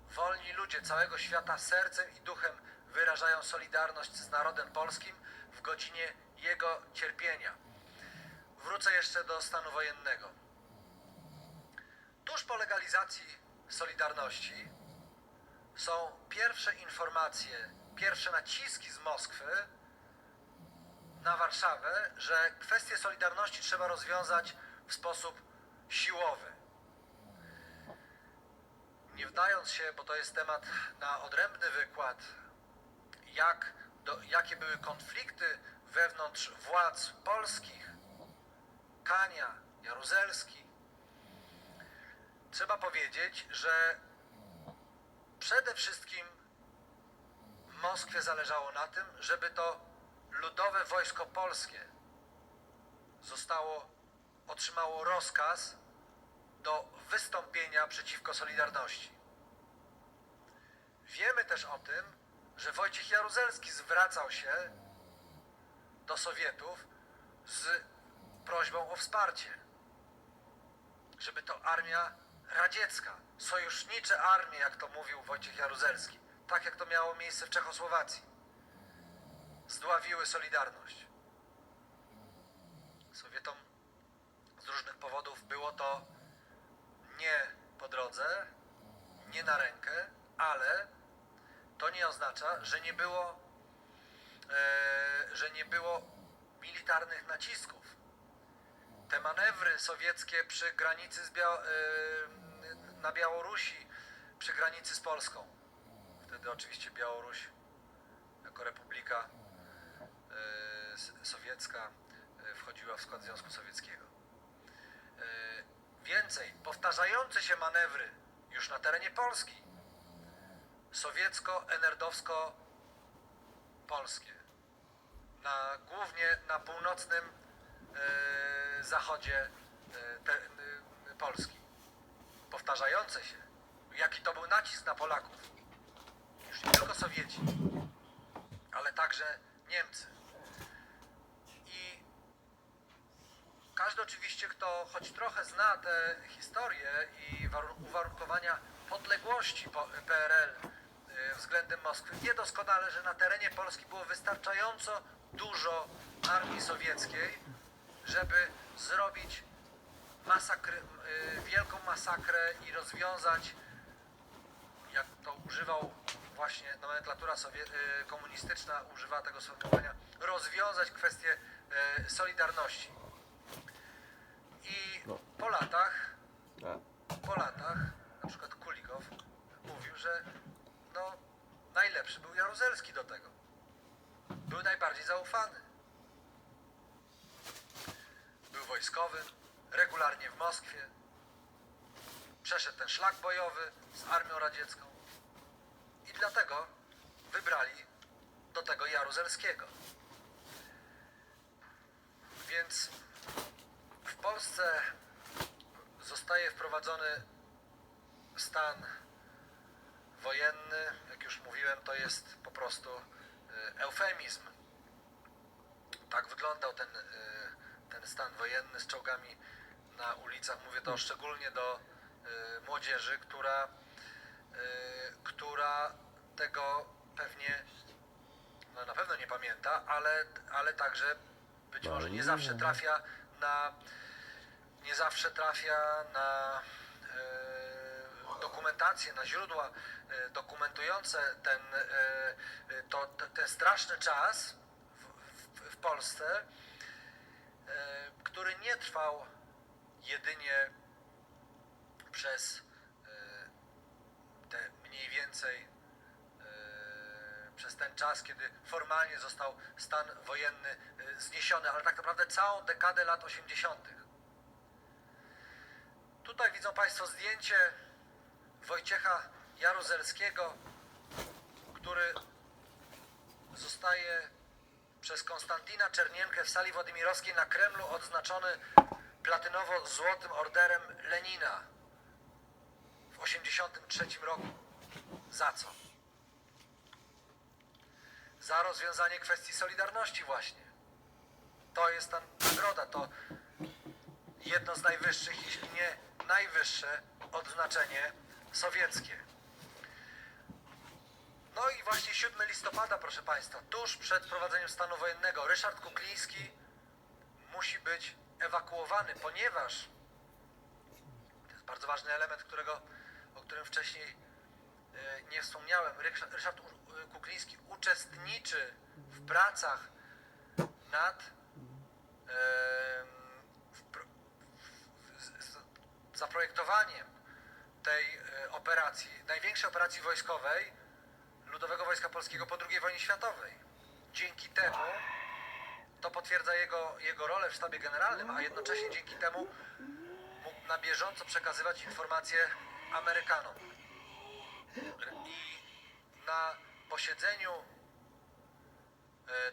S19: Wolni ludzie całego świata sercem i duchem wyrażają solidarność z narodem polskim w godzinie jego cierpienia. Wrócę jeszcze do stanu wojennego. Tuż po legalizacji Solidarności są pierwsze informacje, pierwsze naciski z Moskwy na Warszawę, że kwestię Solidarności trzeba rozwiązać w sposób siłowy. Nie wdając się, bo to jest temat na odrębny wykład, jakie były konflikty wewnątrz władz polskich, Kania, Jaruzelski, trzeba powiedzieć, że przede wszystkim Moskwie zależało na tym, żeby to Ludowe Wojsko Polskie otrzymało rozkaz do wystąpienia przeciwko Solidarności. Wiemy też o tym, że Wojciech Jaruzelski zwracał się do Sowietów z prośbą o wsparcie, żeby to armia radziecka, sojusznicze armie, jak to mówił Wojciech Jaruzelski, tak jak to miało miejsce w Czechosłowacji, zdławiły Solidarność. Sowietom z różnych powodów było to nie po drodze, nie na rękę, ale to nie oznacza, że nie było militarnych nacisków. Te manewry sowieckie przy granicy na Białorusi, przy granicy z Polską, wtedy oczywiście Białoruś jako republika sowiecka wchodziła w skład Związku Sowieckiego. Więcej, powtarzające się manewry już na terenie Polski, sowiecko-enerdowsko-polskie, głównie na północnym zachodzie Polski. Powtarzające się, jaki to był nacisk na Polaków. Już nie tylko Sowieci, ale także Niemcy. I każdy oczywiście, kto choć trochę zna tę historię i uwarunkowania podległości PRL względem Moskwy, wie doskonale, że na terenie Polski było wystarczająco dużo armii sowieckiej, żeby zrobić wielką masakrę i rozwiązać, jak to używał właśnie nomenklatura komunistyczna, używała tego sformułowania, rozwiązać kwestię Solidarności. I po latach, na przykład Kulikow mówił, że najlepszy był Jaruzelski do tego. Był najbardziej zaufany. Był wojskowym, regularnie w Moskwie. Przeszedł ten szlak bojowy z armią radziecką. I dlatego wybrali do tego Jaruzelskiego. Więc w Polsce zostaje wprowadzony stan wojenny. Jak już mówiłem, to jest po prostu eufemizm. Tak wyglądał ten ten stan wojenny z czołgami na ulicach. Mówię to szczególnie do młodzieży, która tego pewnie na pewno nie pamięta, ale także być może nie zawsze trafia na dokumentację, na źródła dokumentujące ten straszny czas w Polsce, który nie trwał jedynie przez te mniej więcej przez ten czas, kiedy formalnie został stan wojenny zniesiony, ale tak naprawdę całą dekadę lat 80. Tutaj widzą Państwo zdjęcie Wojciecha Jaruzelskiego, który zostaje przez Konstantina Czernienkę w sali władimirowskiej na Kremlu odznaczony platynowo-złotym orderem Lenina w 1983 roku. Za co? Za rozwiązanie kwestii Solidarności właśnie. To jest ta nagroda, to jedno z najwyższych, jeśli nie najwyższe odznaczenie sowieckie. No i właśnie 7 listopada, proszę Państwa, tuż przed wprowadzeniem stanu wojennego, Ryszard Kukliński musi być ewakuowany, ponieważ to jest bardzo ważny element, o którym wcześniej nie wspomniałem. Ryszard Kukliński uczestniczy w pracach nad zaprojektowaniem tej operacji, największej operacji wojskowej Ludowego Wojska Polskiego po II wojnie światowej. Dzięki temu, to potwierdza jego rolę w sztabie generalnym, a jednocześnie dzięki temu mógł na bieżąco przekazywać informacje Amerykanom. I na posiedzeniu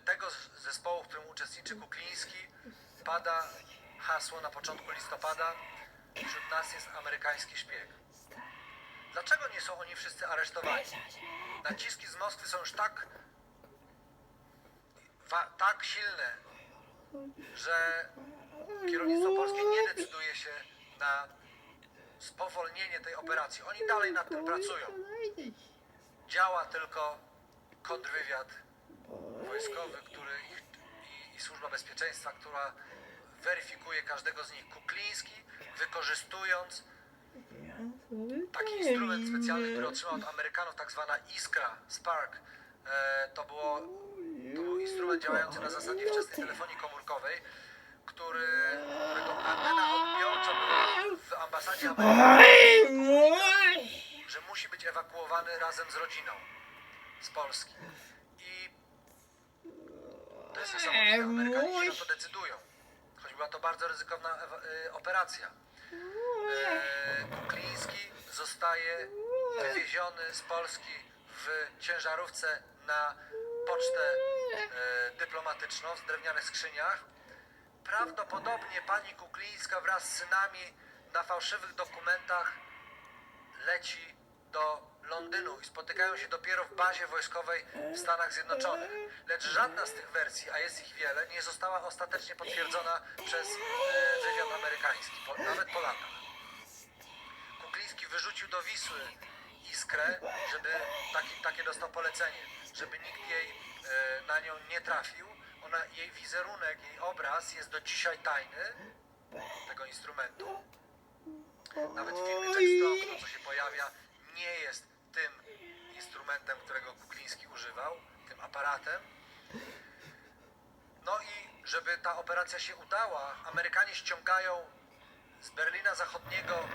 S19: tego zespołu, w którym uczestniczy Kukliński, pada hasło na początku listopada: wśród nas jest amerykański szpieg. Dlaczego nie są oni wszyscy aresztowani? Naciski z Moskwy są już tak silne, że kierownictwo polskie nie decyduje się na spowolnienie tej operacji. Oni dalej nad tym pracują. Działa tylko kontrwywiad wojskowy, i Służba Bezpieczeństwa, która weryfikuje każdego z nich. Kukliński, wykorzystując taki instrument specjalny, który otrzymał od Amerykanów, tak zwana iskra, spark. To był instrument działający na zasadzie wczesnej telefonii komórkowej, którego antena odbiorcza była w ambasadzie amerykańskiej, że musi być ewakuowany razem z rodziną z Polski. I to jest niesamowite. Amerykanie się na to decydują, choć była to bardzo ryzykowna operacja. Kukliński zostaje wywieziony z Polski w ciężarówce na pocztę dyplomatyczną w drewnianych skrzyniach. Prawdopodobnie pani Kuklińska wraz z synami na fałszywych dokumentach leci do Londynu i spotykają się dopiero w bazie wojskowej w Stanach Zjednoczonych. Lecz żadna z tych wersji, a jest ich wiele, nie została ostatecznie potwierdzona przez wywiad amerykański, nawet po latach. Kukliński wyrzucił do Wisły iskrę, żeby takie dostał polecenie, żeby nikt na nią nie trafił. Jej wizerunek, jej obraz jest do dzisiaj tajny, tego instrumentu. Nawet w filmie często to, co się pojawia, nie jest tym instrumentem, którego Kukliński używał, tym aparatem. No i żeby ta operacja się udała, Amerykanie ściągają z Berlina Zachodniego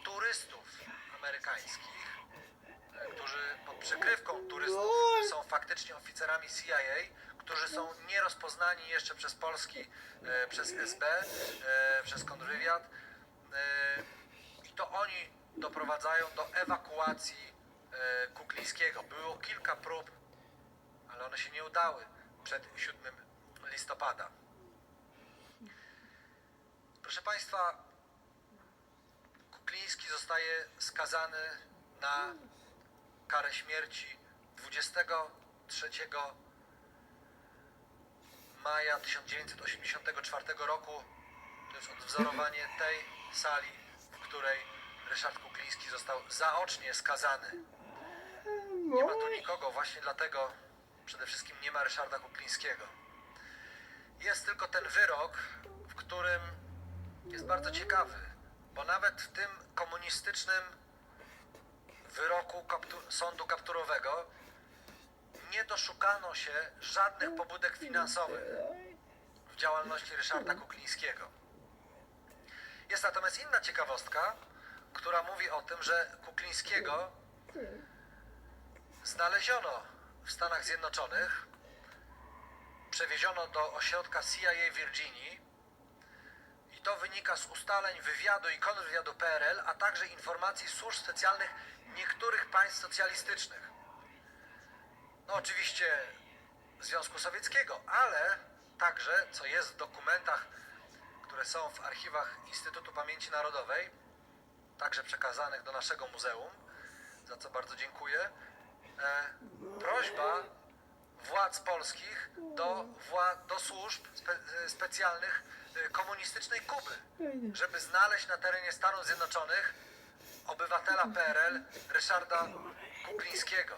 S19: turystów amerykańskich, którzy pod przykrywką turystów są faktycznie oficerami CIA, którzy są nierozpoznani jeszcze przez Polski, przez SB, przez kontrwywiad. I to oni doprowadzają do ewakuacji Kuklińskiego. Było kilka prób, ale one się nie udały przed 7 listopada. Proszę Państwa, Kukliński zostaje skazany na karę śmierci 23 maja 1984 roku. To jest odwzorowanie tej sali, w której Ryszard Kukliński został zaocznie skazany. Nie ma tu nikogo, właśnie dlatego przede wszystkim nie ma Ryszarda Kuklińskiego. Jest tylko ten wyrok, w którym jest bardzo ciekawy, bo nawet w tym komunistycznym wyroku sądu kapturowego nie doszukano się żadnych pobudek finansowych w działalności Ryszarda Kuklińskiego. Jest natomiast inna ciekawostka, która mówi o tym, że Kuklińskiego znaleziono w Stanach Zjednoczonych, przewieziono do ośrodka CIA w Virginii i to wynika z ustaleń wywiadu i kontrwywiadu PRL, a także informacji służb specjalnych niektórych państw socjalistycznych. No oczywiście Związku Sowieckiego, ale także, co jest w dokumentach, które są w archiwach Instytutu Pamięci Narodowej, także przekazanych do naszego muzeum, za co bardzo dziękuję, prośba władz polskich do służb specjalnych komunistycznej Kuby, żeby znaleźć na terenie Stanów Zjednoczonych obywatela PRL Ryszarda Kuklińskiego.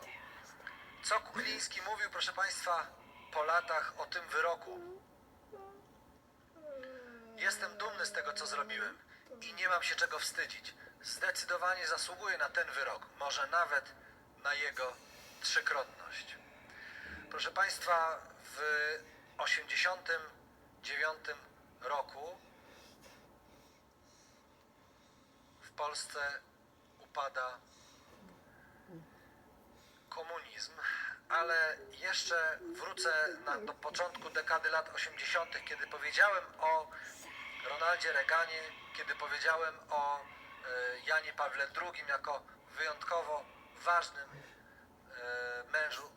S19: Co Kukliński mówił, proszę Państwa, po latach o tym wyroku? Jestem dumny z tego, co zrobiłem i nie mam się czego wstydzić. Zdecydowanie zasługuję na ten wyrok, może nawet na jego trzykrotność. Proszę Państwa, w 1989 roku w Polsce upada komunizm, ale jeszcze wrócę do początku dekady lat 80., kiedy powiedziałem o Ronaldzie Reaganie, kiedy powiedziałem o Janie Pawle II jako wyjątkowo ważnym mężu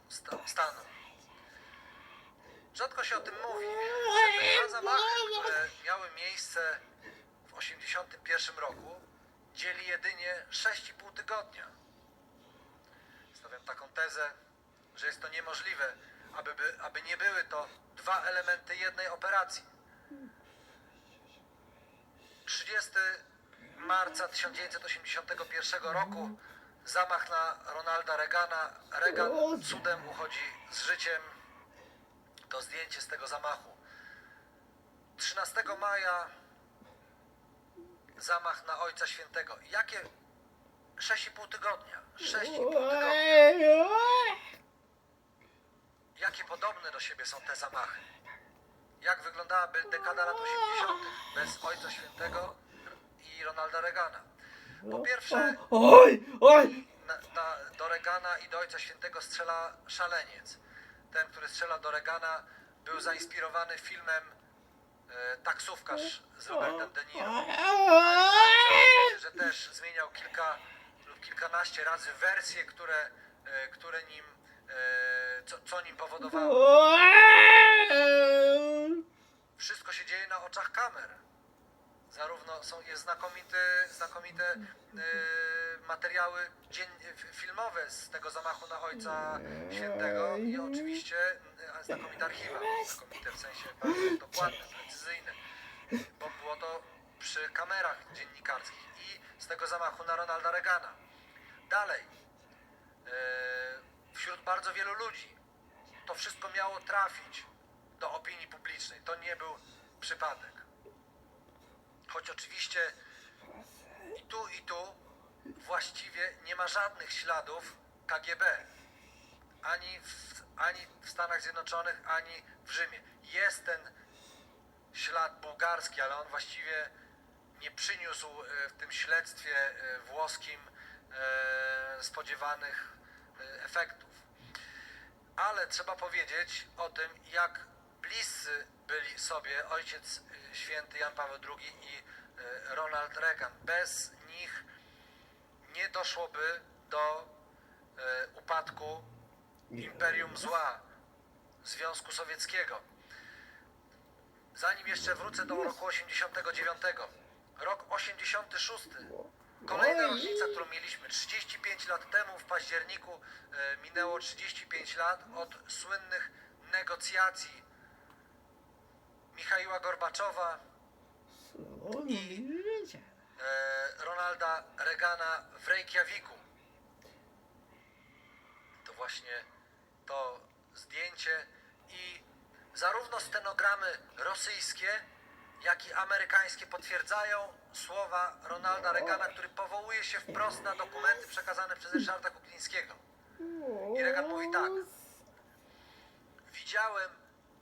S19: stanu. Rzadko się o tym mówi, że te dwa zamachy, które miały miejsce w 1981 roku, dzieli jedynie 6,5 tygodnia. Stawiam taką tezę, że jest to niemożliwe, aby nie były to dwa elementy jednej operacji. 30 marca 1981 roku zamach na Ronalda Reagana. Reagan cudem uchodzi z życiem. To zdjęcie z tego zamachu. 13 maja zamach na Ojca Świętego. Jakie 6,5 tygodnia? 6,5 tygodnia. Jakie podobne do siebie są te zamachy? Jak wyglądałaby dekada lat 80. bez Ojca Świętego i Ronalda Reagana? Po pierwsze, do Reagana i do Ojca Świętego strzela szaleniec. Ten, który strzela do Reagana, był zainspirowany filmem Taksówkarz z Robertem De Niro. Że też zmieniał kilka lub kilkanaście razy wersje, które nim, co nim powodowało. Wszystko się dzieje na oczach kamer. Zarówno jest znakomite materiały filmowe z tego zamachu na Ojca Świętego i oczywiście znakomite archiwa, znakomite w sensie bardzo dokładne, precyzyjne, bo było to przy kamerach dziennikarskich i z tego zamachu na Ronalda Reagana. Dalej, wśród bardzo wielu ludzi to wszystko miało trafić do opinii publicznej. To nie był przypadek. Choć oczywiście i tu właściwie nie ma żadnych śladów KGB. Ani w Stanach Zjednoczonych, ani w Rzymie. Jest ten ślad bułgarski, ale on właściwie nie przyniósł w tym śledztwie włoskim spodziewanych efektów. Ale trzeba powiedzieć o tym, jak bliscy byli sobie Ojciec Święty Jan Paweł II i Ronald Reagan. Bez nich nie doszłoby do upadku imperium zła Związku Sowieckiego. Zanim jeszcze wrócę do roku 89. Rok 86. Kolejna rocznica, którą mieliśmy 35 lat temu, w październiku minęło 35 lat od słynnych negocjacji Michaiła Gorbaczowa i Ronalda Reagana w Reykjaviku. To właśnie to zdjęcie i zarówno stenogramy rosyjskie, jak i amerykańskie potwierdzają słowa Ronalda Reagana, który powołuje się wprost na dokumenty przekazane przez Ryszarda Kuklińskiego. I Reagan mówi tak: widziałem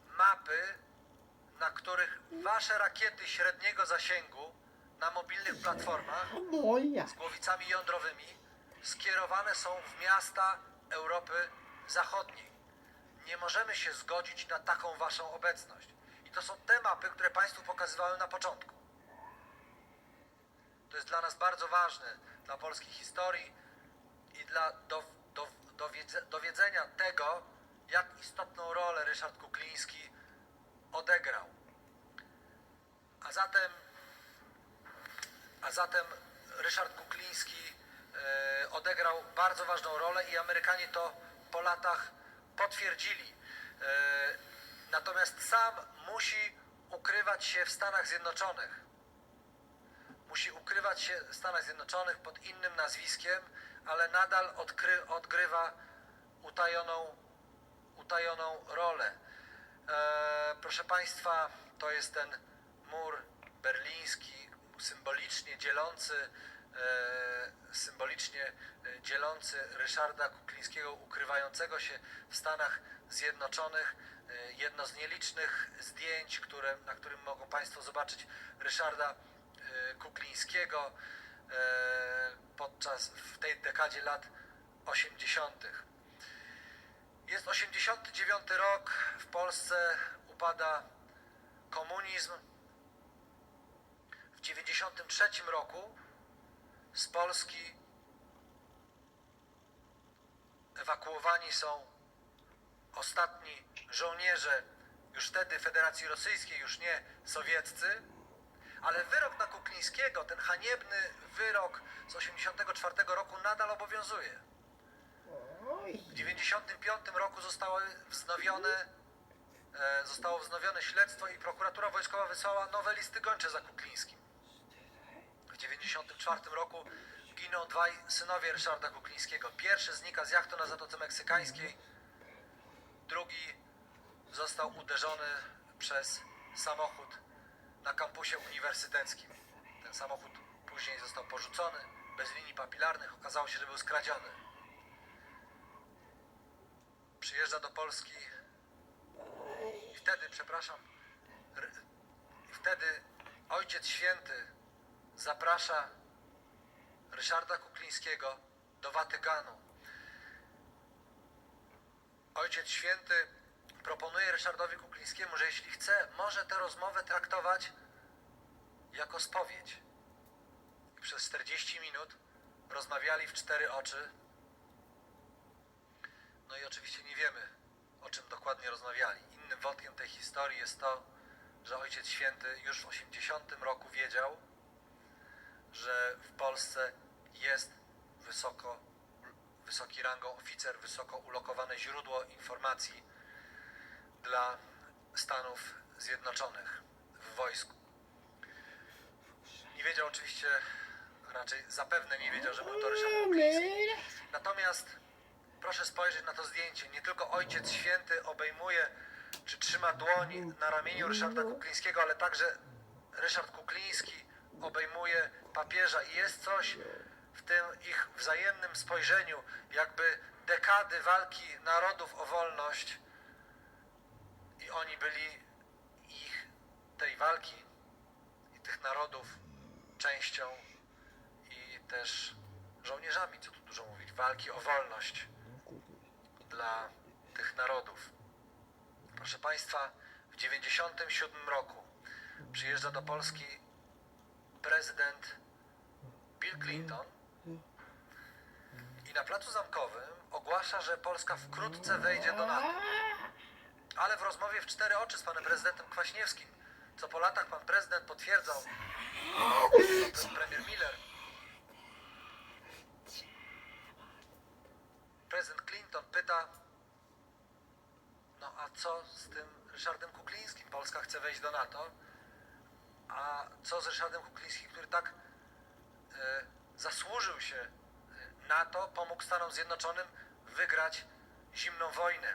S19: mapy, na których wasze rakiety średniego zasięgu na mobilnych platformach z głowicami jądrowymi skierowane są w miasta Europy Zachodniej. Nie możemy się zgodzić na taką waszą obecność. I to są te mapy, które państwu pokazywałem na początku. To jest dla nas bardzo ważne, dla polskiej historii i dla dowiedzenia tego, jak istotną rolę Ryszard Kukliński odegrał. A zatem Ryszard Kukliński odegrał bardzo ważną rolę i Amerykanie to po latach potwierdzili. Natomiast sam musi ukrywać się w Stanach Zjednoczonych. Musi ukrywać się w Stanach Zjednoczonych pod innym nazwiskiem, ale nadal odgrywa utajoną rolę. Proszę Państwa, to jest ten mur berliński, symbolicznie dzielący Ryszarda Kuklińskiego, ukrywającego się w Stanach Zjednoczonych. Jedno z nielicznych zdjęć, na którym mogą Państwo zobaczyć Ryszarda Kuklińskiego w tej dekadzie lat 80. Jest 89 rok, w Polsce upada komunizm. W 93 roku z Polski ewakuowani są ostatni żołnierze już wtedy Federacji Rosyjskiej, już nie sowieccy, ale wyrok na Kuklińskiego, ten haniebny wyrok z 84 roku nadal obowiązuje. W 95 roku zostało wznowione śledztwo i prokuratura wojskowa wysłała nowe listy gończe za Kuklińskim. W 94 roku giną dwaj synowie Ryszarda Kuklińskiego. Pierwszy znika z jachtu na Zatoce Meksykańskiej, drugi został uderzony przez samochód na kampusie uniwersyteckim. Ten samochód później został porzucony, bez linii papilarnych, okazało się, że był skradziony. Przyjeżdża do Polski i wtedy Ojciec Święty zaprasza Ryszarda Kuklińskiego do Watykanu. Ojciec Święty proponuje Ryszardowi Kuklińskiemu, że jeśli chce, może tę rozmowę traktować jako spowiedź. I przez 40 minut rozmawiali w cztery oczy. No i oczywiście nie wiemy, o czym dokładnie rozmawiali. Innym wątkiem tej historii jest to, że Ojciec Święty już w 80 roku wiedział, że w Polsce jest wysoki rangą oficer, wysoko ulokowane źródło informacji dla Stanów Zjednoczonych w wojsku. Nie wiedział oczywiście, raczej zapewne nie wiedział, że był to Ryszard Kukliński. Natomiast proszę spojrzeć na to zdjęcie. Nie tylko Ojciec Święty obejmuje czy trzyma dłoń na ramieniu Ryszarda Kuklińskiego, ale także Ryszard Kukliński obejmuje papieża i jest coś w tym ich wzajemnym spojrzeniu, jakby dekady walki narodów o wolność i oni byli tej walki i tych narodów częścią i też żołnierzami, co tu dużo mówić, walki o wolność dla tych narodów. Proszę Państwa, w 1997 roku przyjeżdża do Polski prezydent Bill Clinton i na Placu Zamkowym ogłasza, że Polska wkrótce wejdzie do NATO. Ale w rozmowie w cztery oczy z panem prezydentem Kwaśniewskim, co po latach pan prezydent potwierdzał, premier Miller, prezydent Clinton pyta, no a co z tym Ryszardem Kuklińskim. Polska chce wejść do NATO, a co z Ryszardem Kuklińskim, który tak zasłużył się NATO, pomógł Stanom Zjednoczonym wygrać zimną wojnę.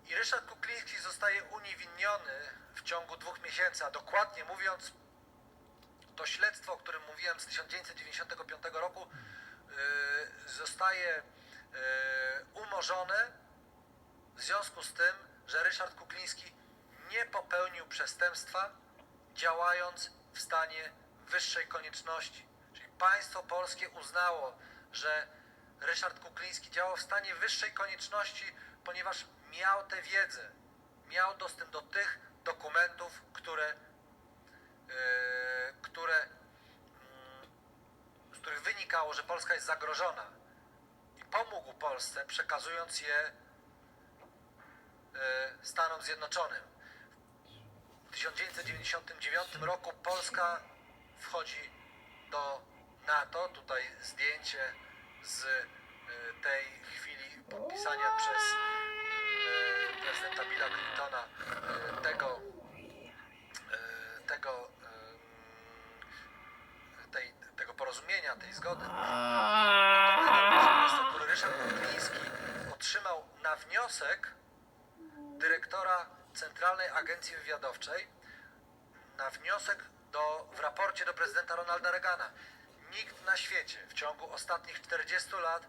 S19: I Ryszard Kukliński zostaje uniewinniony w ciągu 2 miesięcy, a dokładnie mówiąc, to śledztwo, o którym mówiłem z 1995 roku, zostaje umorzone w związku z tym, że Ryszard Kukliński nie popełnił przestępstwa, działając w stanie wyższej konieczności. Czyli państwo polskie uznało, że Ryszard Kukliński działał w stanie wyższej konieczności, ponieważ miał tę wiedzę, miał dostęp do tych dokumentów, z których wynikało, że Polska jest zagrożona, i pomógł Polsce, przekazując je Stanom Zjednoczonym. W 1999 roku Polska wchodzi do NATO. Tutaj zdjęcie z tej chwili podpisania przez prezydenta Billa Clintona tego porozumienia, tej zgody. Który Ryszard Kukliński otrzymał na wniosek dyrektora Centralnej Agencji Wywiadowczej, na wniosek w raporcie do prezydenta Ronalda Reagana. Nikt na świecie w ciągu ostatnich 40 lat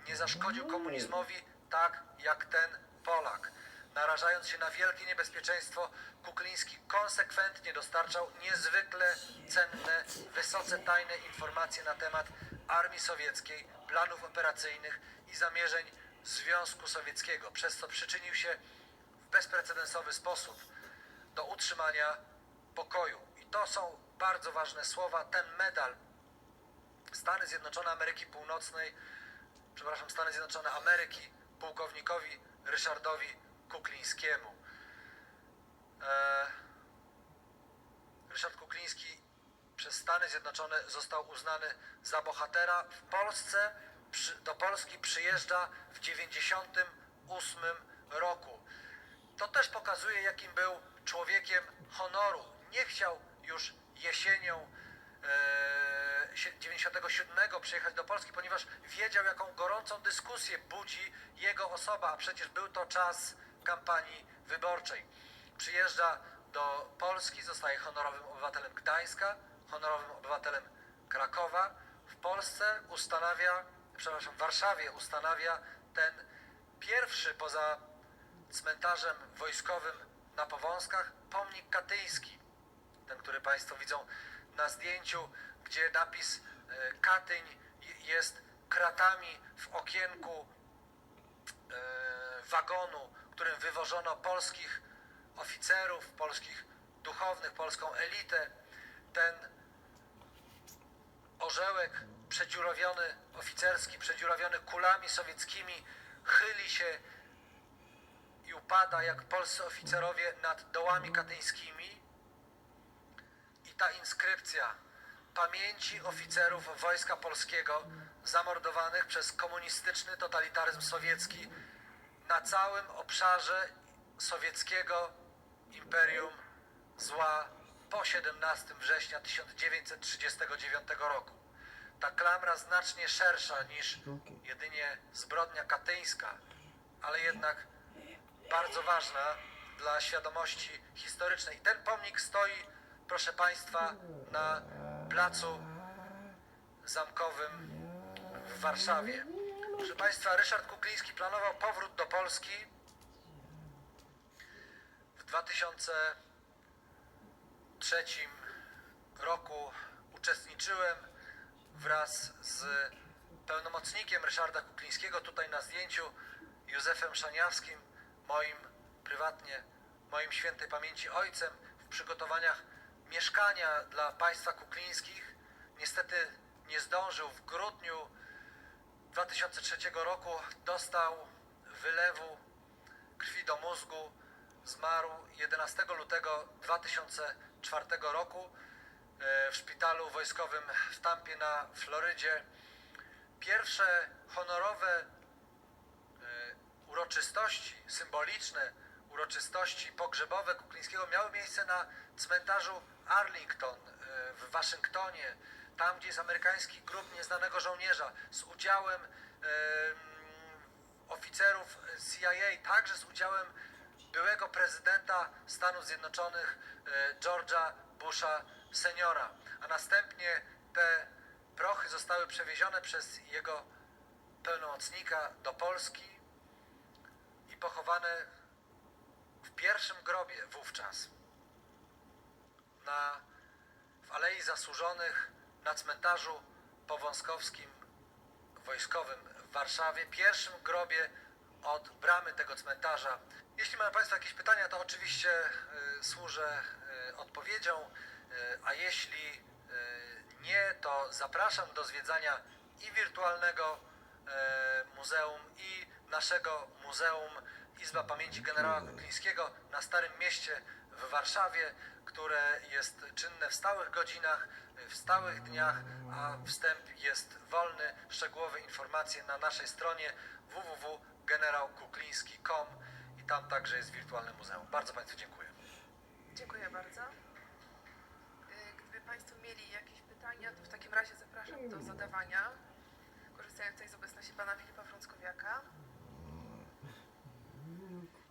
S19: nie zaszkodził komunizmowi tak jak ten Polak. Narażając się na wielkie niebezpieczeństwo, Kukliński konsekwentnie dostarczał niezwykle cenne, wysoce tajne informacje na temat armii sowieckiej, planów operacyjnych i zamierzeń Związku Sowieckiego, przez co przyczynił się w bezprecedensowy sposób do utrzymania pokoju. I to są bardzo ważne słowa. Ten medal Stany Zjednoczone Ameryki pułkownikowi Ryszardowi Kuklińskiemu. Ryszard Kukliński przez Stany Zjednoczone został uznany za bohatera. W Polsce do Polski przyjeżdża w 1998 roku. To też pokazuje, jakim był człowiekiem honoru. Nie chciał już jesienią 97 przyjechać do Polski, ponieważ wiedział, jaką gorącą dyskusję budzi jego osoba, a przecież był to czas kampanii wyborczej. Przyjeżdża do Polski, zostaje honorowym obywatelem Gdańska, honorowym obywatelem Krakowa. W Warszawie ustanawia ten pierwszy poza cmentarzem wojskowym na Powązkach pomnik katyński. Ten, który Państwo widzą na zdjęciu, gdzie napis Katyń jest kratami w okienku wagonu, którym wywożono polskich oficerów, polskich duchownych, polską elitę. Ten orzełek przedziurawiony, oficerski, przedziurawiony kulami sowieckimi, chyli się i upada jak polscy oficerowie nad dołami katyńskimi. I ta inskrypcja pamięci oficerów Wojska Polskiego zamordowanych przez komunistyczny totalitaryzm sowiecki na całym obszarze sowieckiego imperium zła po 17 września 1939 roku. Ta klamra znacznie szersza niż jedynie zbrodnia katyńska, ale jednak bardzo ważna dla świadomości historycznej. I ten pomnik stoi, proszę Państwa, na placu Zamkowym w Warszawie. Proszę Państwa, Ryszard Kukliński planował powrót do Polski. W 2003 roku uczestniczyłem wraz z pełnomocnikiem Ryszarda Kuklińskiego, tutaj na zdjęciu, Józefem Szaniawskim, moim świętej pamięci ojcem, w przygotowaniach mieszkania dla państwa Kuklińskich. Niestety nie zdążył. W grudniu 2003 roku dostał wylewu krwi do mózgu. Zmarł 11 lutego 2004 roku w szpitalu wojskowym w Tampie na Florydzie. Pierwsze honorowe uroczystości symboliczne uroczystości pogrzebowe Kuklińskiego miały miejsce na cmentarzu Arlington w Waszyngtonie, tam gdzie jest amerykański grób nieznanego żołnierza, z udziałem oficerów CIA, także z udziałem byłego prezydenta Stanów Zjednoczonych George'a Busha seniora, a następnie te prochy zostały przewiezione przez jego pełnomocnika do Polski i pochowane w pierwszym grobie wówczas w Alei Zasłużonych na cmentarzu powązkowskim wojskowym w Warszawie, pierwszym grobie od bramy tego cmentarza. Jeśli mają Państwo jakieś pytania, to oczywiście służę odpowiedzią, a jeśli nie, to zapraszam do zwiedzania i wirtualnego muzeum, i naszego muzeum Izba Pamięci Generała Kuklińskiego na Starym Mieście w Warszawie, które jest czynne w stałych godzinach, w stałych dniach, a wstęp jest wolny. Szczegółowe informacje na naszej stronie www.generałkukliński.com i tam także jest wirtualne muzeum. Bardzo Państwu dziękuję.
S18: Dziękuję bardzo. Gdyby Państwo mieli jakieś pytania, to w takim razie zapraszam do zadawania, korzystając tutaj z obecności Pana Filipa Frąckowiaka.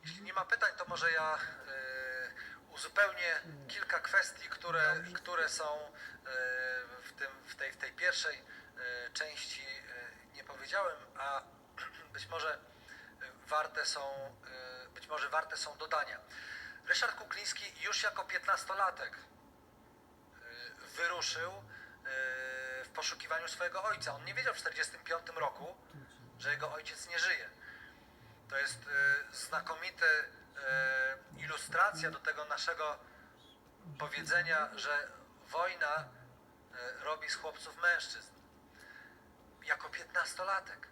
S19: Jeśli nie ma pytań, to może ja uzupełnię kilka kwestii, które są w tej pierwszej części nie powiedziałem, a być może warte są dodania. Ryszard Kukliński już jako 15-latek wyruszył w poszukiwaniu swojego ojca. On nie wiedział w 1945 roku, że jego ojciec nie żyje. To jest znakomita ilustracja do tego naszego powiedzenia, że wojna robi z chłopców mężczyzn. Jako 15-latek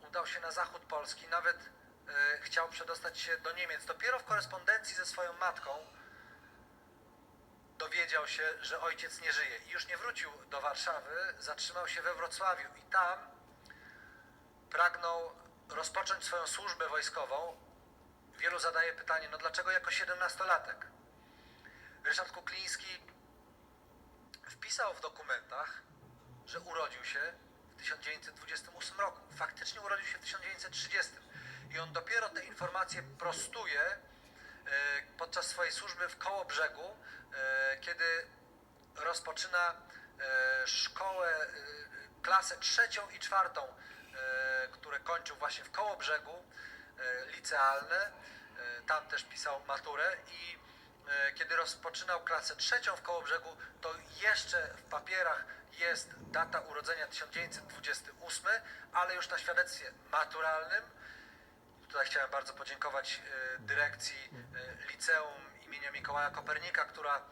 S19: udał się na zachód Polski, nawet chciał przedostać się do Niemiec. Dopiero w korespondencji ze swoją matką dowiedział się, że ojciec nie żyje i już nie wrócił do Warszawy, zatrzymał się we Wrocławiu i tam pragnął rozpocząć swoją służbę wojskową. Wielu zadaje pytanie, no dlaczego jako 17-latek? Ryszard Kukliński wpisał w dokumentach, że urodził się w 1928 roku. Faktycznie urodził się w 1930. I on dopiero te informacje prostuje podczas swojej służby w Kołobrzegu, kiedy rozpoczyna szkołę, klasę 3. i 4., które kończył właśnie w Kołobrzegu, licealne. Tam też pisał maturę i kiedy rozpoczynał klasę 3. w Kołobrzegu, to jeszcze w papierach jest data urodzenia 1928, ale już na świadectwie maturalnym. Tutaj chciałem bardzo podziękować dyrekcji liceum imienia Mikołaja Kopernika, która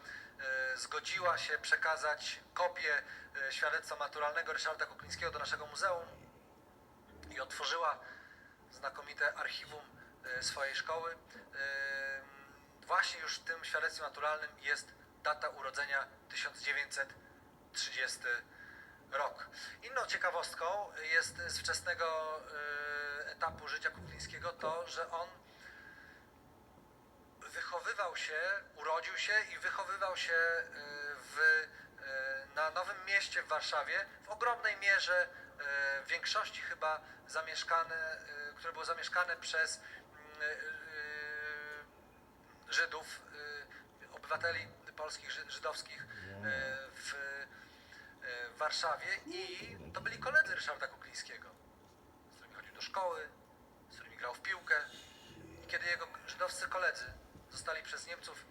S19: zgodziła się przekazać kopię świadectwa maturalnego Ryszarda Kuklińskiego do naszego muzeum i otworzyła znakomite archiwum swojej szkoły. Właśnie już w tym świadectwie maturalnym jest data urodzenia 1930 rok. Inną ciekawostką jest z wczesnego etapu życia Kuklińskiego to, że on urodził się i wychowywał się na Nowym Mieście w Warszawie, w ogromnej mierze, w większości chyba które było zamieszkane przez Żydów, obywateli polskich, żydowskich w Warszawie i to byli koledzy Ryszarda Kuklińskiego, z którymi chodził do szkoły, z którymi grał w piłkę. I kiedy jego żydowscy koledzy zostali przez Niemców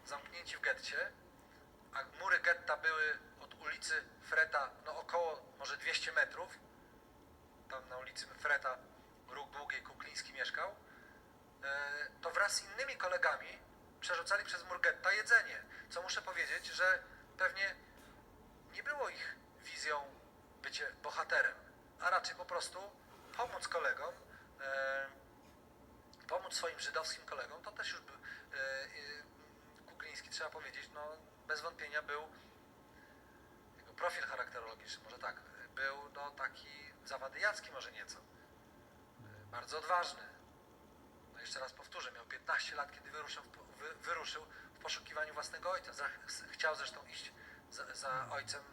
S19: zamknięci w getcie, a mury getta były od ulicy Freta około może 200 metrów, tam na ulicy Freta, Róg Długiej, Kukliński mieszkał, to wraz z innymi kolegami przerzucali przez mur getta jedzenie, co muszę powiedzieć, że pewnie nie było ich wizją bycie bohaterem, a raczej po prostu pomóc kolegom, pomóc swoim żydowskim kolegom. To też już był Kukliński, trzeba powiedzieć, bez wątpienia był jego profil charakterologiczny, może tak, był taki zawadyjacki może nieco, bardzo odważny. jeszcze raz powtórzę, miał 15 lat, kiedy wyruszył w poszukiwaniu własnego ojca. Chciał zresztą iść za ojcem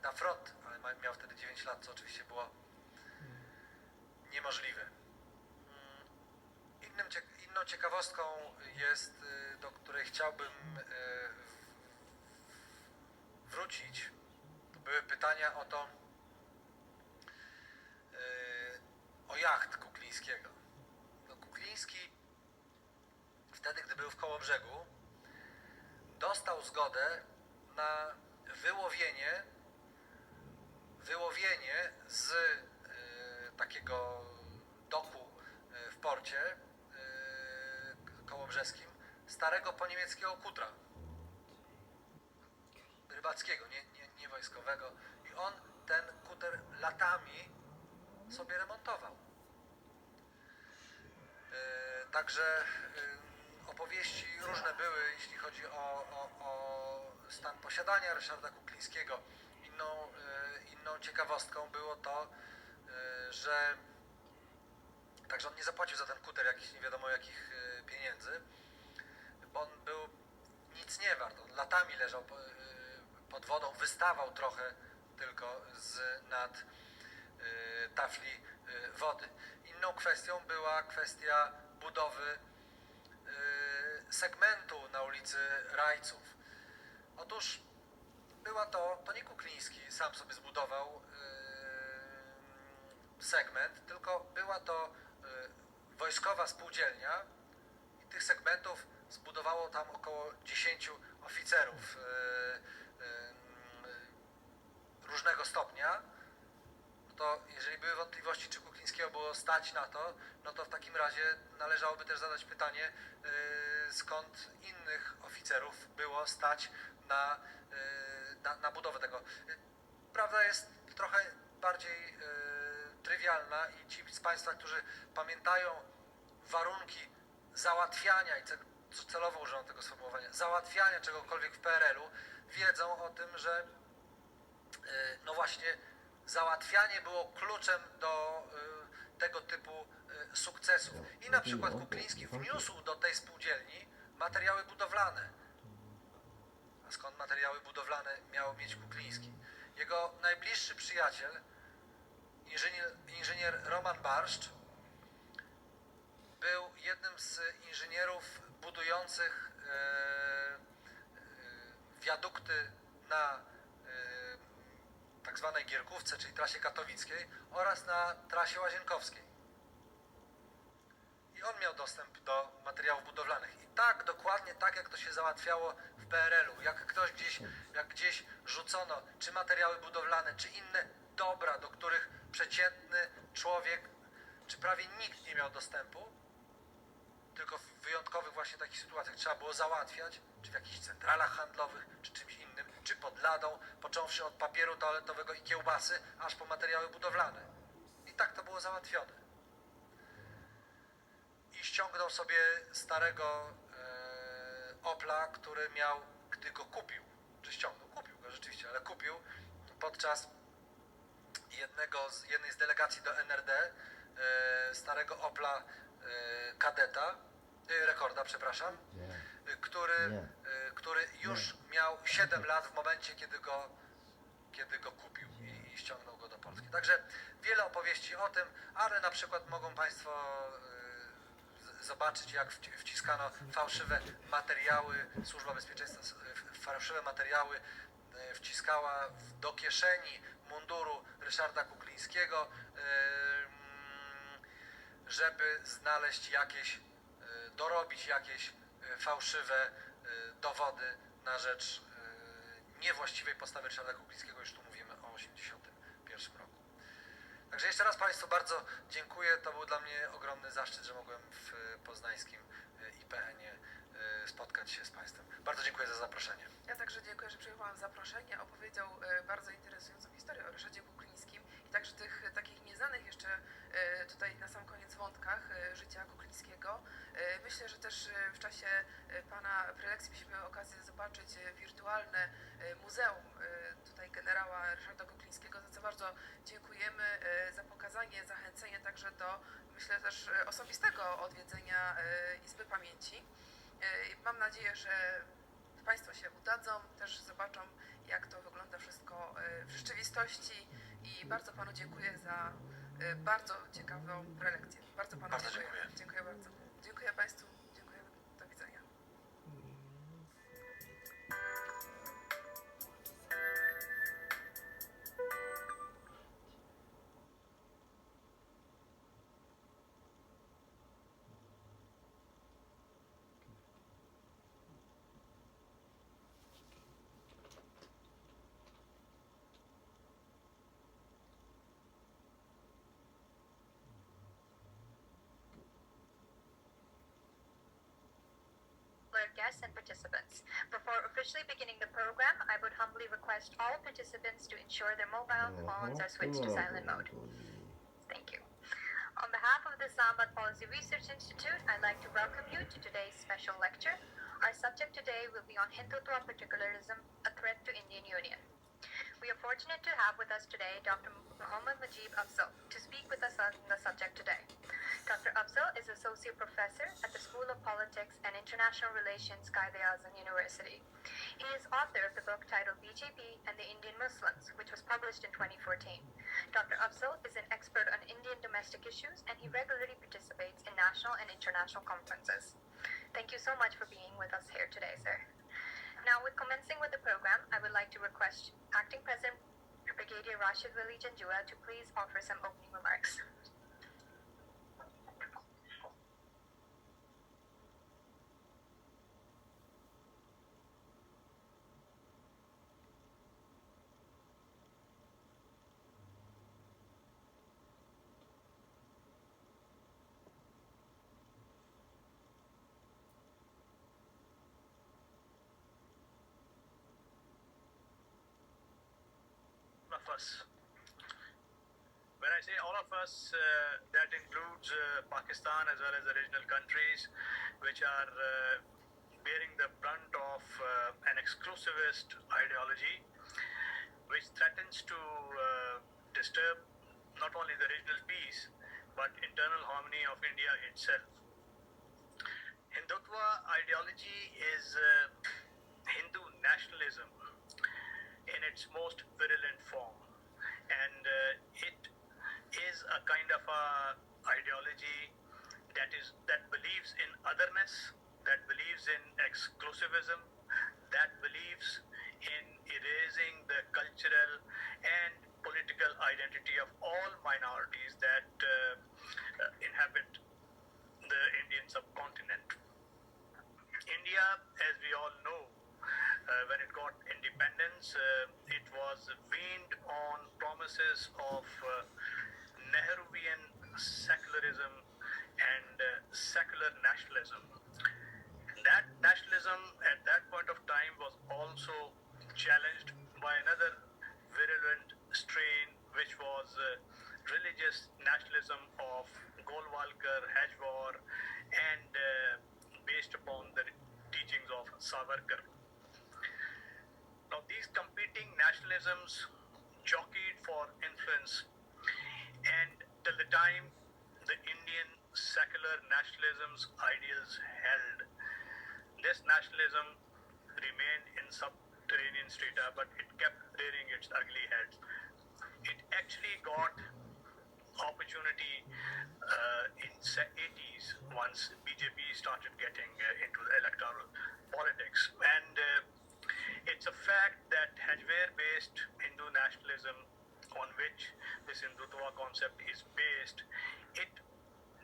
S19: na front, ale miał wtedy 9 lat, co oczywiście było niemożliwe. Inną ciekawostką jest, do której chciałbym wrócić, to były pytania o jacht Kuklińskiego. No, Kukliński wtedy, gdy był w Kołobrzegu, dostał zgodę na wyłowienie z takiego doku w porcie kołobrzeskim starego poniemieckiego kutra rybackiego, nie wojskowego, i on ten kuter latami sobie remontował. Także opowieści różne były, jeśli chodzi o stan posiadania Ryszarda Kuklińskiego. Inną ciekawostką było to, że także on nie zapłacił za ten kuter jakichś nie wiadomo jakich pieniędzy, bo on był nic nie wart. On latami leżał pod wodą, wystawał trochę tylko z nad tafli wody. Inną kwestią była kwestia budowy segmentu na ulicy Rajców. Otóż to nie Kukliński sam sobie zbudował segment, tylko była to wojskowa spółdzielnia i tych segmentów zbudowało tam około 10 oficerów różnego stopnia. To jeżeli były wątpliwości, czy Kuklińskiego było stać na to, no to w takim razie należałoby też zadać pytanie, skąd innych oficerów było stać na budowę tego. Prawda jest trochę bardziej trywialna i ci z Państwa, którzy pamiętają warunki załatwiania, i celowo używam tego sformułowania, załatwiania czegokolwiek w PRL-u, wiedzą o tym, że no właśnie załatwianie było kluczem do tego typu sukcesów. I na przykład Kukliński wniósł do tej spółdzielni materiały budowlane. A skąd materiały budowlane miał mieć Kukliński? Jego najbliższy przyjaciel, inżynier Roman Barszcz, był jednym z inżynierów budujących wiadukty na tak zwanej Gierkówce, czyli trasie katowickiej, oraz na trasie łazienkowskiej. I on miał dostęp do materiałów budowlanych. I tak, dokładnie tak, jak to się załatwiało w PRL-u. Jak gdzieś rzucono czy materiały budowlane, czy inne dobra, do których przeciętny człowiek, czy prawie nikt nie miał dostępu, tylko w wyjątkowych właśnie takich sytuacjach trzeba było załatwiać, czy w jakichś centralach handlowych, czy czymś innym, czy pod ladą, począwszy od papieru toaletowego i kiełbasy, aż po materiały budowlane. I tak to było załatwione. I ściągnął sobie starego Opla, który miał, gdy go kupił, czy ściągnął, kupił go rzeczywiście, ale kupił podczas jednej z delegacji do NRD, starego Opla kadeta, rekorda, przepraszam, który już miał 7 lat w momencie, kiedy go kupił i ściągnął go do Polski. Także wiele opowieści o tym, ale na przykład mogą Państwo zobaczyć, jak wciskano fałszywe materiały, Służba Bezpieczeństwa fałszywe materiały wciskała do kieszeni munduru Ryszarda Kuklińskiego, żeby znaleźć dorobić jakieś fałszywe dowody na rzecz niewłaściwej postawy Ryszarda Kuklińskiego. Już tu mówimy o 1981 roku. Także jeszcze raz Państwu bardzo dziękuję. To był dla mnie ogromny zaszczyt, że mogłem w poznańskim IPN-ie spotkać się z Państwem. Bardzo dziękuję za zaproszenie.
S18: Ja także dziękuję, że przyjęłam zaproszenie. Opowiedział bardzo interesującą historię o Ryszardzie Kuklińskim i także tych takich nieznanych jeszcze tutaj na sam koniec wątkach, życia Kuklińskiego. Myślę, że też w czasie Pana prelekcji mieliśmy okazję zobaczyć wirtualne muzeum tutaj generała Ryszarda Kuklińskiego, za co bardzo dziękujemy, za pokazanie, zachęcenie także do, myślę, też osobistego odwiedzenia Izby Pamięci. Mam nadzieję, że Państwo się udadzą, też zobaczą, jak to wygląda wszystko w rzeczywistości i bardzo Panu dziękuję za bardzo ciekawą prelekcję. Bardzo Panu dziękuję. Dziękuję bardzo. Dziękuję Państwu. Dziękuję. Do widzenia.
S20: Guests and participants. Before officially beginning the program, I would humbly request all participants to ensure their mobile phones are switched to silent mode. Thank you. On behalf of the as-Sabt Policy Research Institute, I'd like to welcome you to today's special lecture. Our subject today will be on Hindutva particularism, a threat to Indian Union. We are fortunate to have with us today Dr. Muhammad Mujib Afzal to speak with us on the subject today. Dr. Afzal is Associate Professor at the School of Politics and International Relations, Quaid-e-Azam University. He is author of the book titled BJP and the Indian Muslims, which was published in 2014. Dr. Afzal is an expert on Indian domestic issues, and he regularly participates in national and international conferences. Thank you so much for being with us here today, sir. Now, with commencing with the program, I would like to request Acting President Brigadier Rashid Wali Janjua to please offer some opening remarks.
S21: Us. When I say all of us, that includes Pakistan as well as the regional countries which are bearing the brunt of an exclusivist ideology which threatens to disturb not only the regional peace but internal harmony of India itself. Hindutva ideology is Hindu nationalism in its most virulent form, and it is a kind of a ideology that believes in otherness, that believes in exclusivism, that believes in erasing the cultural and political identity of all minorities that inhabit the Indian subcontinent. India, as we all know, when it got independence, it was weaned on promises of Nehruvian secularism and secular nationalism. That nationalism at that point of time was also challenged by another virulent strain, which was religious nationalism of Golwalkar, Hajwar, and based upon the teachings of Savarkar. Now, these competing nationalisms jockeyed for influence, and till the time the Indian secular nationalism's ideals held, this nationalism remained in subterranean strata, but it kept rearing its ugly head. It actually got opportunity in the 80s once BJP started getting into the electoral politics, and it's a fact that Hajwar-based Hindu nationalism on which this Hindutva concept is based, it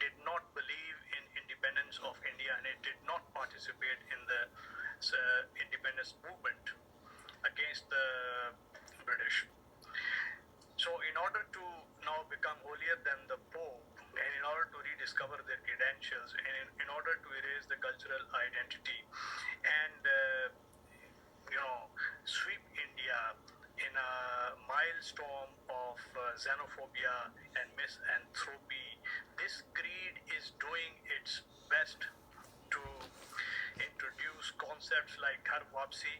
S21: did not believe in independence of India, and it did not participate in the independence movement against the British. So in order to now become holier than the Pope, and in order to rediscover their credentials, and in order to erase the cultural identity, and sweep India in a maelstrom of xenophobia and misanthropy, this creed is concepts like Ghar Wapsi,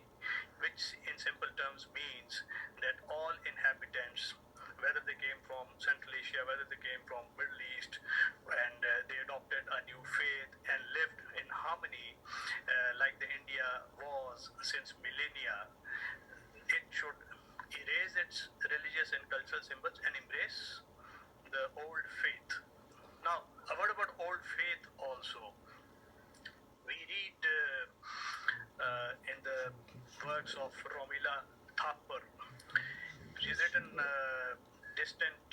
S21: which in simple terms means that all inhabitants, whether they came from Central Asia, whether they came from Middle East, and they adopted a new faith and lived in harmony like the India was since millennia, it should erase its religious and cultural symbols and embrace the old faith. Now, a word about old faith also. We read in the works of Romila Thapar, she's written Distant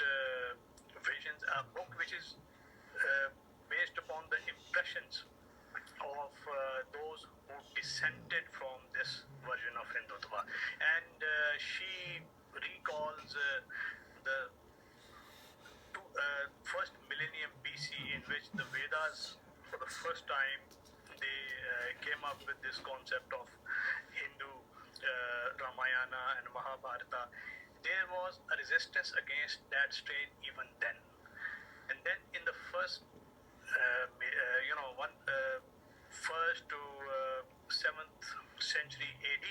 S21: Visions, a book which is based upon the impressions of those who dissented from this version of Hindutva. And she recalls the first millennium BC, in which the Vedas, for the first time, they came up with this concept of Hindu Ramayana and Mahabharata. There was a resistance against that strain even then. And then in the first, first to 7th century AD,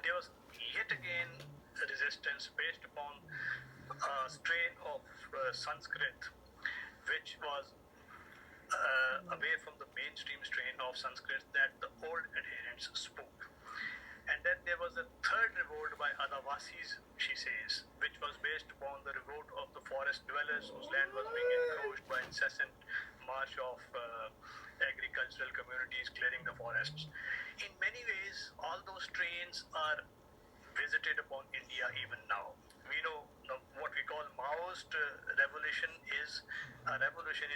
S21: there was yet again a resistance based upon a strain of Sanskrit, which was away from the mainstream strain of Sanskrit that the old adherents spoke. And then there was a third revolt by Adavasis, she says, which was based upon the revolt of the forest dwellers whose land was being encroached by incessant march of agricultural communities clearing the forests. In many ways, all those strains are visited upon India even now. We know what we call Maoist revolution is a revolution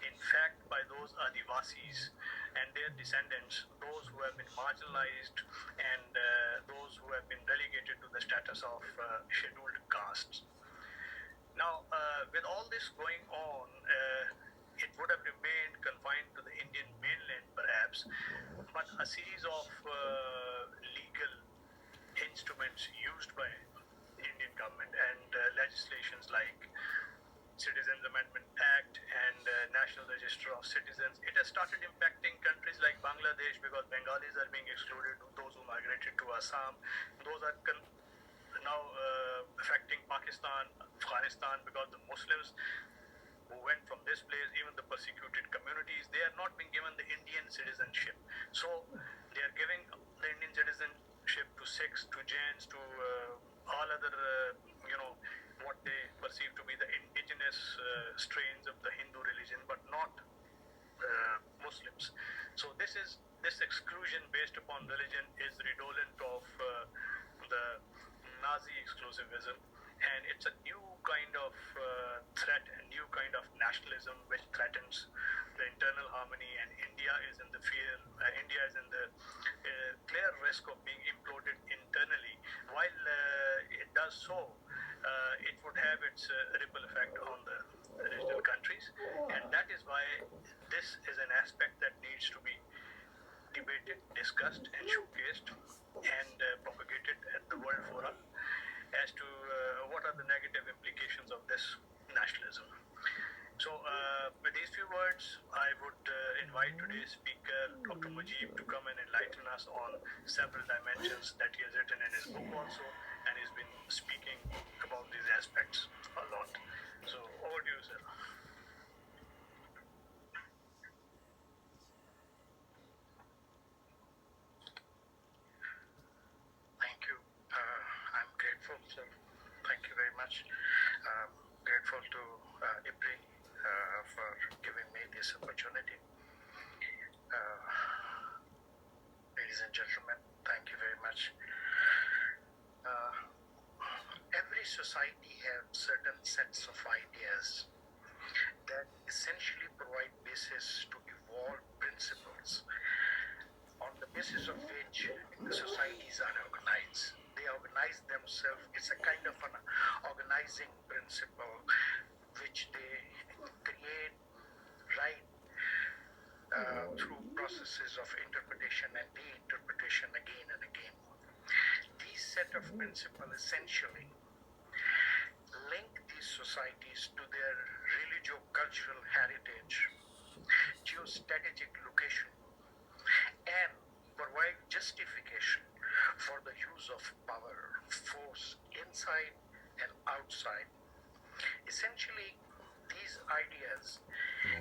S21: in fact by those Adivasis and their descendants, those who have been marginalized and those who have been relegated to the status of scheduled castes. Now, with all this going on, it would have remained confined to the Indian mainland perhaps, but a series of legal instruments used by Indian government and legislations like Citizens Amendment Act and National Register of Citizens, it has started impacting countries like Bangladesh because Bengalis are being excluded, those who migrated to Assam. Those are now affecting Pakistan, Afghanistan, because the Muslims who went from this place, even the persecuted communities, they are not being given the Indian citizenship. So they are giving the Indian citizenship to Sikhs, to Jains, to all other, what they perceive to be the indigenous strains of the Hindu religion, but not Muslims. So this exclusion based upon religion is redolent of the Nazi exclusivism, and it's a new kind of threat, a new kind of nationalism which threatens the internal harmony, and India is in the clear risk of being imploded internally. While it does so, it would have its ripple effect on the regional countries, and that is why this is an aspect that needs to be debated, discussed, and showcased and propagated at the World Forum as to what are the negative implications of this nationalism. So, with these few words, I would invite today's speaker, Dr. Mujib, to come and enlighten us on several dimensions that he has written in his book also, and he's been speaking about these aspects a lot. So, over to you, sir.
S4: Thank you. I'm grateful, sir. Thank you very much. Grateful to IPRI for giving me this opportunity. Ladies and gentlemen, thank you very much. Every society has certain sets of ideas that essentially provide basis to evolve principles on the basis of which the societies are organized. They organize themselves. It's a kind of an organizing principle which they create through processes of interpretation and reinterpretation again and again. These set of principles essentially link these societies to their religio-cultural heritage, geostrategic location, and for provide justification for the use of power, force inside and outside. Essentially, these ideas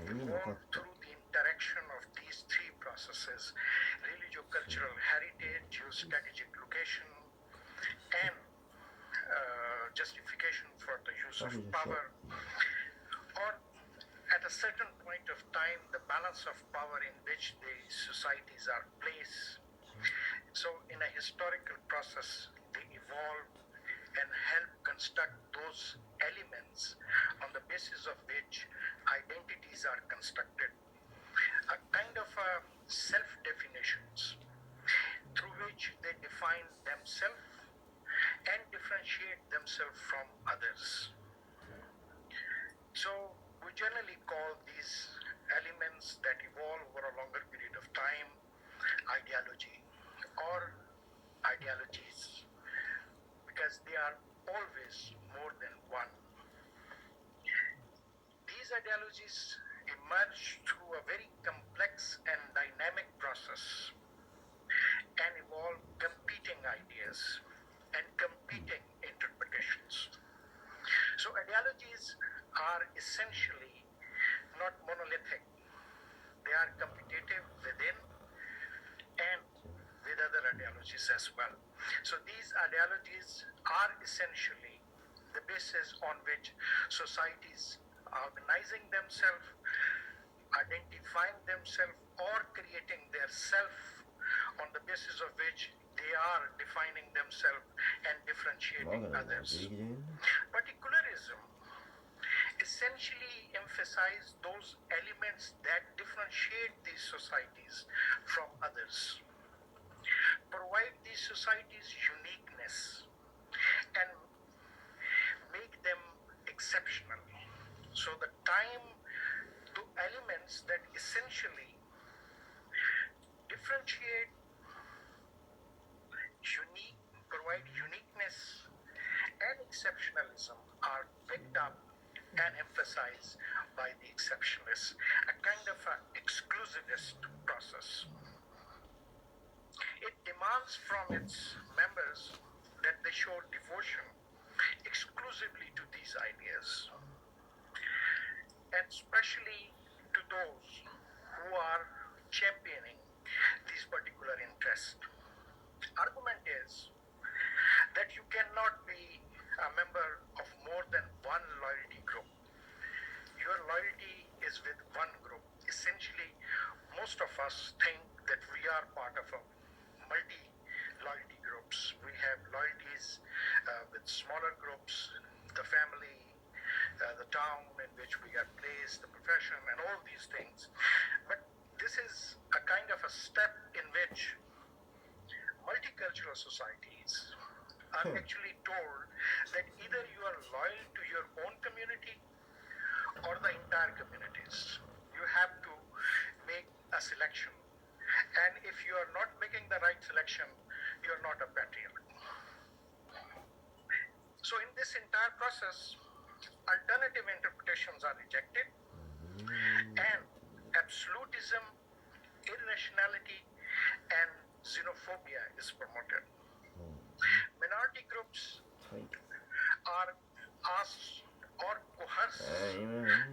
S4: evolve through the interaction of these three processes: religio-cultural heritage, geostrategic location, and justification for the use of power. Or at a certain point of time, the balance of power in which the societies are placed. So in a historical process, they evolve and help construct those elements on the basis of which identities are constructed. A kind of self-definitions through which they define themselves and differentiate themselves from others. So we generally call these elements that evolve over a longer period of time ideology or ideologies, because they are always more than one. These ideologies emerge through a very complex and dynamic process and involve competing ideas and competing interpretations. So ideologies are essentially not monolithic. They are competitive within and with other ideologies as well. So these ideologies are essentially the basis on which societies are organizing themselves, identifying themselves, or creating their self, on the basis of which they are defining themselves and differentiating others. Particularism essentially emphasizes those elements that differentiate these societies from others, provide these societies uniqueness, and make them exceptional. So the time to elements that essentially differentiate, provide uniqueness and exceptionalism are picked up and emphasized by the exceptionalists, a kind of an exclusivist process. It demands from its members that they show devotion exclusively to these ideas, and especially to those who are championing these particular interests. Argument is that you cannot be a member of more than one loyalty group. Your loyalty is with one group. Essentially, most of us think that we are part of a multi-loyalty groups. We have loyalties with smaller groups, the family, the town in which we are placed, the profession, and all these things. But this is a kind of a step in which multicultural societies are actually told that either you are loyal to your own community or the entire communities. You have to make a selection. And if you are not making the right selection, you are not a patriot. So in this entire process, alternative interpretations are rejected, and absolutism, irrationality, and xenophobia is promoted. Minority groups are asked or coerced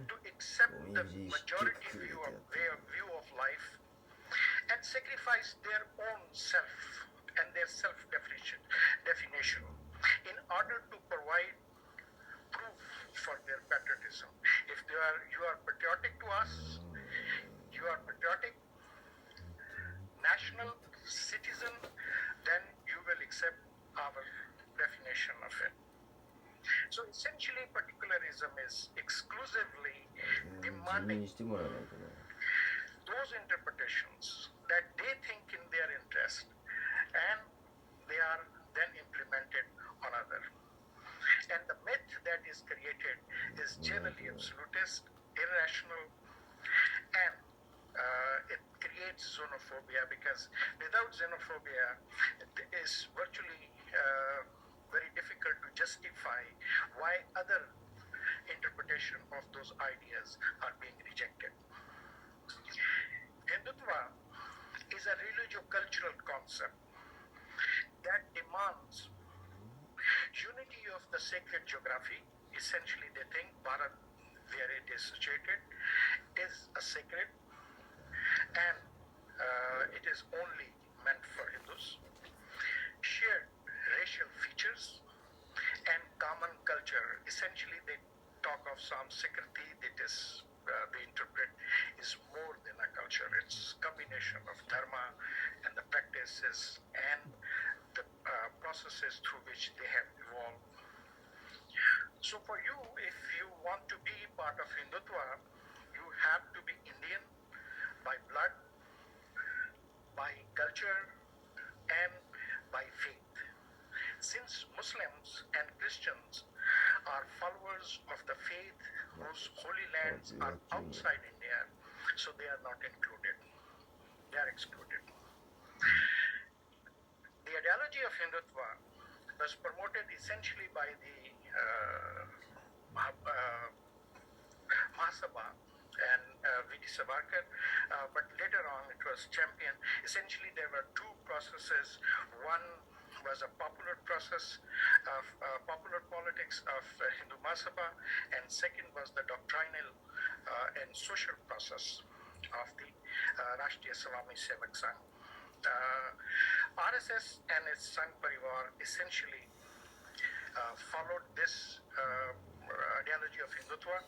S4: to accept the majority view of life and sacrifice their own self and their self-definition in order to provide proof for their patriotism. If you are patriotic to us, you are patriotic, national citizen, then you will accept our definition of it. So essentially, particularism is exclusively demanding those interpretations that they think in their interest, and they are then implemented on others. And the myth that is created is generally absolutist, irrational, and it creates xenophobia, because without xenophobia, it is virtually very difficult to justify why other interpretation of those ideas are being rejected. Hindutva is is a religio-cultural concept that demands unity of the sacred geography. Essentially, they think Bharat, where it is situated, is a sacred, and it is only meant for Hindus. Shared racial features and common culture. Essentially, they talk of Samskriti, that is, they interpret is more than a culture. It's combination of dharma and the practices and the processes through which they have evolved. So for you, if you want to be part of Hindutva, you have to be Indian by blood, by culture, and by faith. Since Muslims and Christians are followers of the faith whose holy lands are outside India, so they are not included. They are excluded. The ideology of Hindutva was promoted essentially by the Mahasabha and V.D. Savarkar, but later on it was championed. Essentially, there were two processes. One was a popular process of popular politics of Hindu Mahasabha, and second was the doctrinal and social process of the Rashtriya Swami Sevak Sangh. RSS and its Sangh Parivar essentially followed this ideology of Hindutva,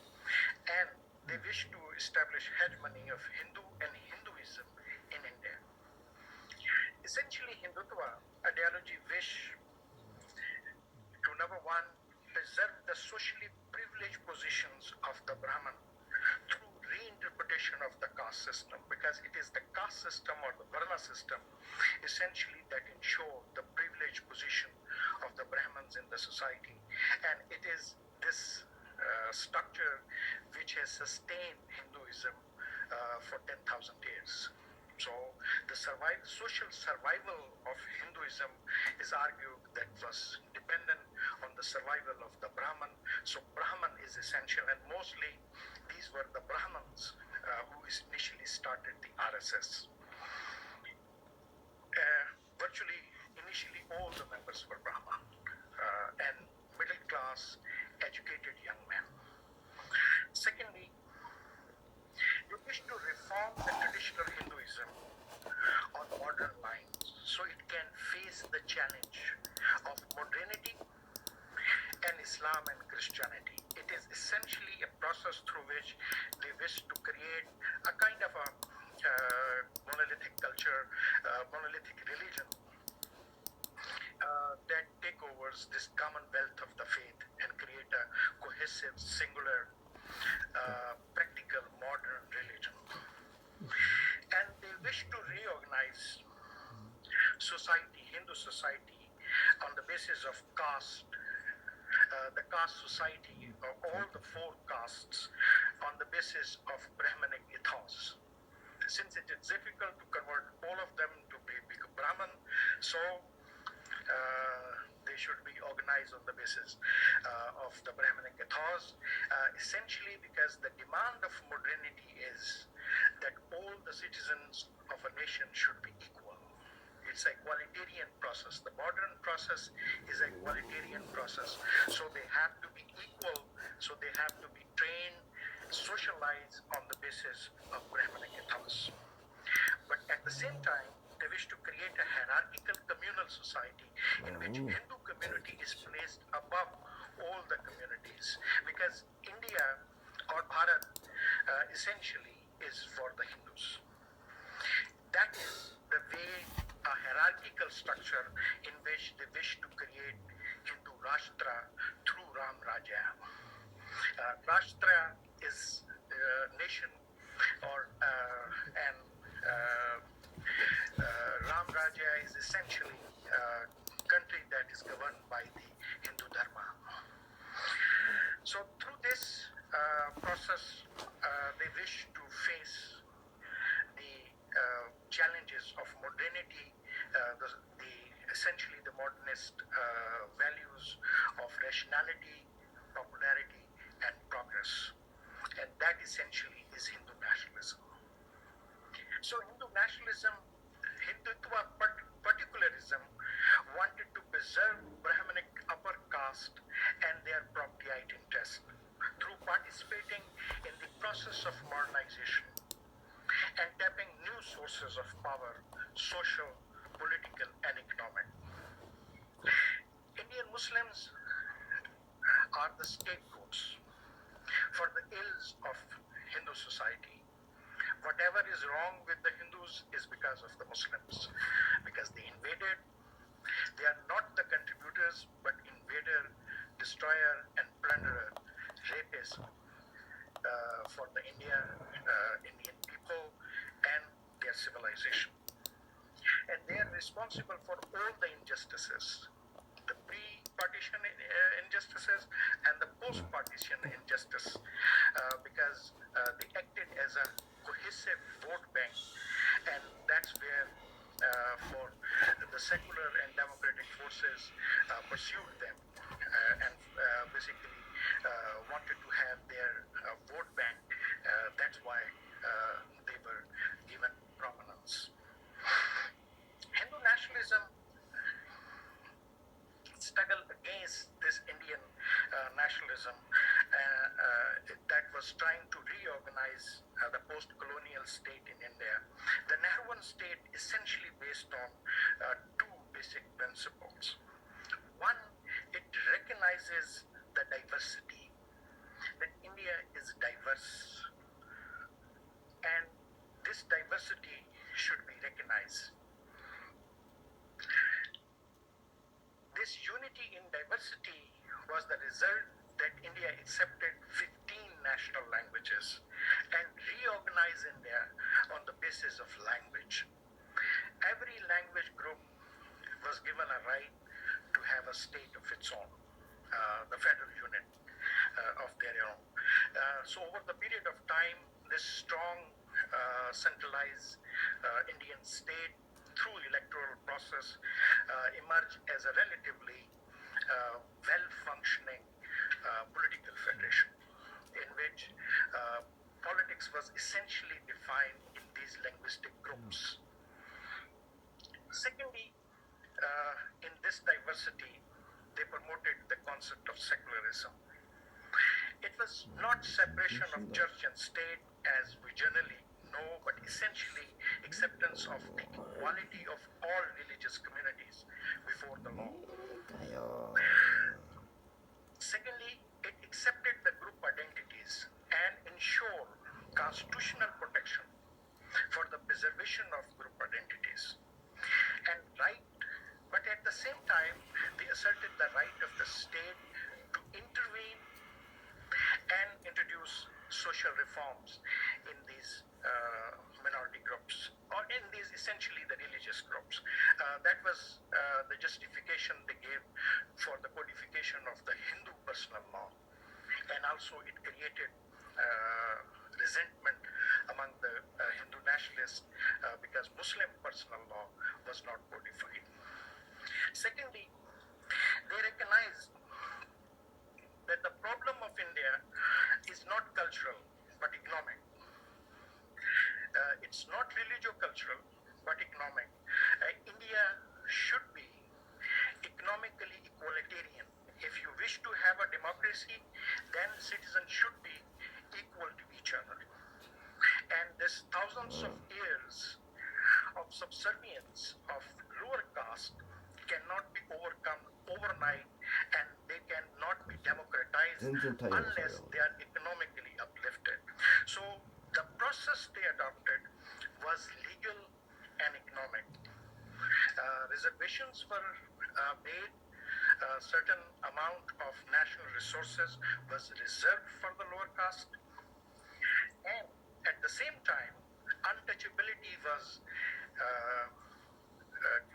S4: and they wished to establish hegemony of Hindu and Hinduism in India. Essentially, Hindutva ideology wish to, number one, preserve the socially privileged positions of the Brahman through reinterpretation of the caste system, because it is the caste system or the Varna system essentially that ensure the privileged position of the Brahmins in the society, and it is this structure which has sustained Hinduism for 10,000 years. So the social survival of Hinduism is argued that was dependent on the survival of the Brahman. So Brahman is essential, and mostly these were the Brahmins who initially started the RSS. Virtually, initially all the members were Brahman and middle class, educated young men. Secondly, they wish to reform the traditional Hinduism on modern lines so it can face the challenge of modernity and Islam and Christianity. It is essentially a process through which they wish to create a kind of a monolithic culture, monolithic religion that take over this commonwealth of the faith and create a cohesive, singular, practical, modern religion. And they wish to reorganize society, Hindu society, on the basis of caste, the caste society, or all the four castes, on the basis of Brahmanic ethos. Since it is difficult to convert all of them to be Brahman, so they should be organized on the basis of the Brahmanic ethos, essentially because the demand of modernity is that all the citizens of a nation should be equal. It's a egalitarian process. The modern process is a egalitarian process. So they have to be equal, so they have to be trained, socialized on the basis of Brahmanic ethos. But at the same time, they wish to create a hierarchical communal society in which Hindu community is placed above all the communities, because India or Bharat essentially is for the Hindus. That is the way, a hierarchical structure in which they wish to create Hindu Rashtra through Ram Rajya. Rashtra is nation, or Ram Rajya is essentially a country that is governed by the Hindu Dharma. So through this process, they wish to face the challenges of modernity, essentially the modernist values of rationality, popularity, and progress. And that essentially is Hindu nationalism. So Hindu nationalism preserve Brahminic upper caste and their property interest through participating in the process of modernization and tapping new sources of power, social, political, and economic. Indian Muslims are the scapegoats for the ills of Hindu society. Whatever is wrong with the Hindus is because of the Muslims, because they invaded. They are not the contributors, but invader, destroyer, and plunderer, rapist for the Indian people and their civilization. And they are responsible for all the injustices, the pre-partition injustices and the post-partition injustice, because they acted as a cohesive vote bank, and that's where for the secular and democratic forces pursued them and basically wanted to have their vote bank. That's why they were given prominence. Hindu nationalism struggle against this Indian nationalism that was trying to reorganize the post-colonial state in India. The Nehruvian state essentially based on two basic principles. One, it recognizes the diversity, that India is diverse, and this diversity should be recognized. This unity in diversity was the result that India accepted 15 national languages and reorganized India on the basis of language. Every language group was given a right to have a state of its own, the federal unit of their own. So over the period of time, this strong centralized Indian state through electoral process emerged as a relatively well-functioning political federation in which politics was essentially defined in these linguistic groups. Secondly, in this diversity, they promoted the concept of secularism. It was not separation of church and state as we generally know, but essentially acceptance of the equality of all religious communities before the law. Secondly, it accepted the group identities and ensured constitutional protection for the preservation of group identities. And but at the same time, they asserted the right of the state to intervene and introduce social reforms in these minority groups, or in these essentially the religious groups. That was the justification they gave for the codification of the Hindu personal law. And also it created resentment among the Hindu nationalists because Muslim personal law was not codified. Secondly, they recognized that the problem of India is not cultural but economic. It's not religio-cultural but economic. India should be economically equalitarian. If you wish to have a democracy, then citizens should be equal to each other. And this thousands of years of subservience of lower caste cannot be overcome overnight, and they cannot be democratized unless they are economically uplifted. So the process they adopted was legal and economic. Reservations were made. A certain amount of national resources was reserved for the lower caste, and at the same time, untouchability was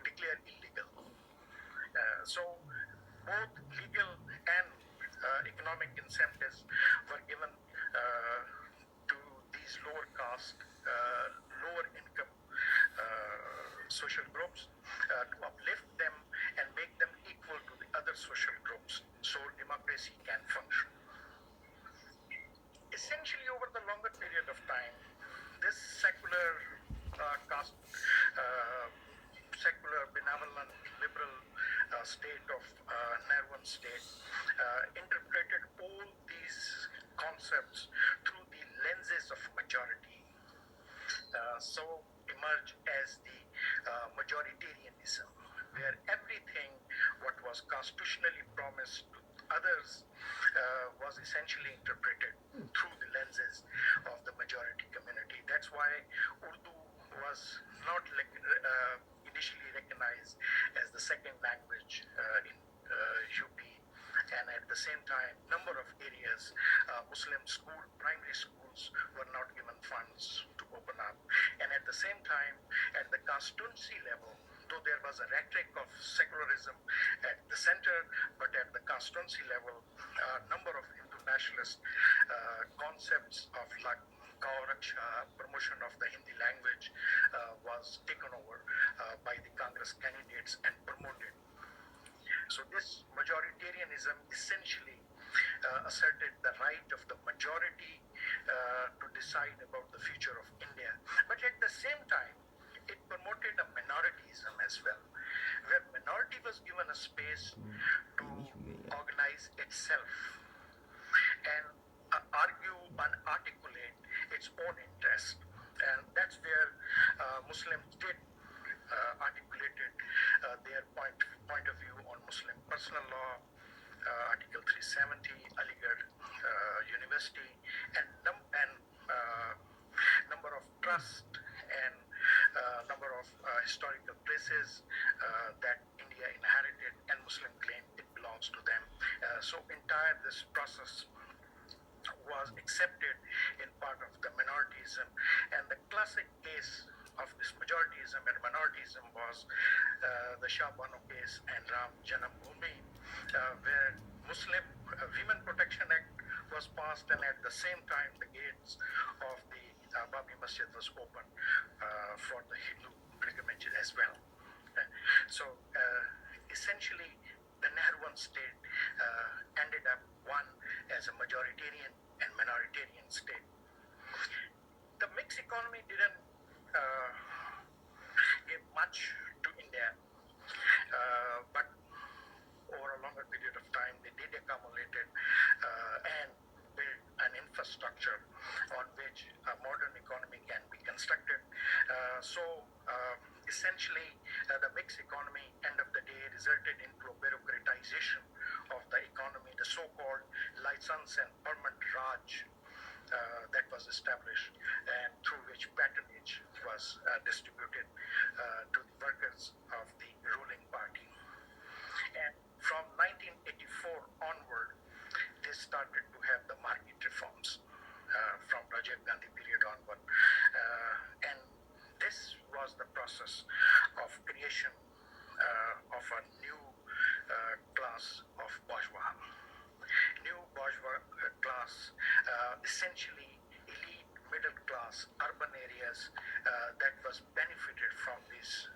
S4: declared illegal. So both legal and economic incentives were given to these lower caste, lower income social groups to uplift them and make them equal to the other social groups so democracy can function. Essentially, over the longer period of time, this secular caste, secular, benevolent, liberal state of so emerged as the majoritarianism, where everything what was constitutionally promised to others was essentially interpreted through the lenses of the majority community. That's why Urdu was not initially recognized as the second language in UP, and at the same time, number of areas, Muslim primary schools were not given funds to open up, and at the same time, at the constituency level, though there was a rhetoric of secularism at the center, but at the constituency level, a number of Hindu nationalist concepts of like promotion of the Hindi language was taken over by the Congress candidates and promoted. So this majoritarianism essentially asserted the right of the majority to decide about the future of India. But at the same time, it promoted a minorityism as well, where minority was given a space to organize itself and argue and articulate its own interest. And that's where Muslims did articulated their point of view on Muslim personal law, Article 370, Aligarh University, and number of trust and number of historical places that India inherited, and Muslim claim it belongs to them. So entire this process was accepted in part of the minorityism, and the classic case of this majorityism and minorityism was the Shah Bano case and Ram Janambhoomi, where Muslim Women Protection Act was passed, and at the same time the gates of the Babi Masjid was open for the Hindu pilgrimage as well. So essentially the Nehruvian state ended up one as a majoritarian and minoritarian state. The mixed economy didn't give much to India, but over a longer period of time they did accumulate it and build an infrastructure on which a modern economy can be constructed. So essentially the mixed economy end of the day resulted into a bureaucratization of the economy, the so-called license and permanent Raj that was established, and through which patronage was distributed to the workers of the ruling party. And from 1984 onward, they started to have the market reforms from Rajiv Gandhi period onward. And this was the process of creation of a new class of bourgeois. New bourgeois class, essentially elite, middle class, urban areas that was benefited from this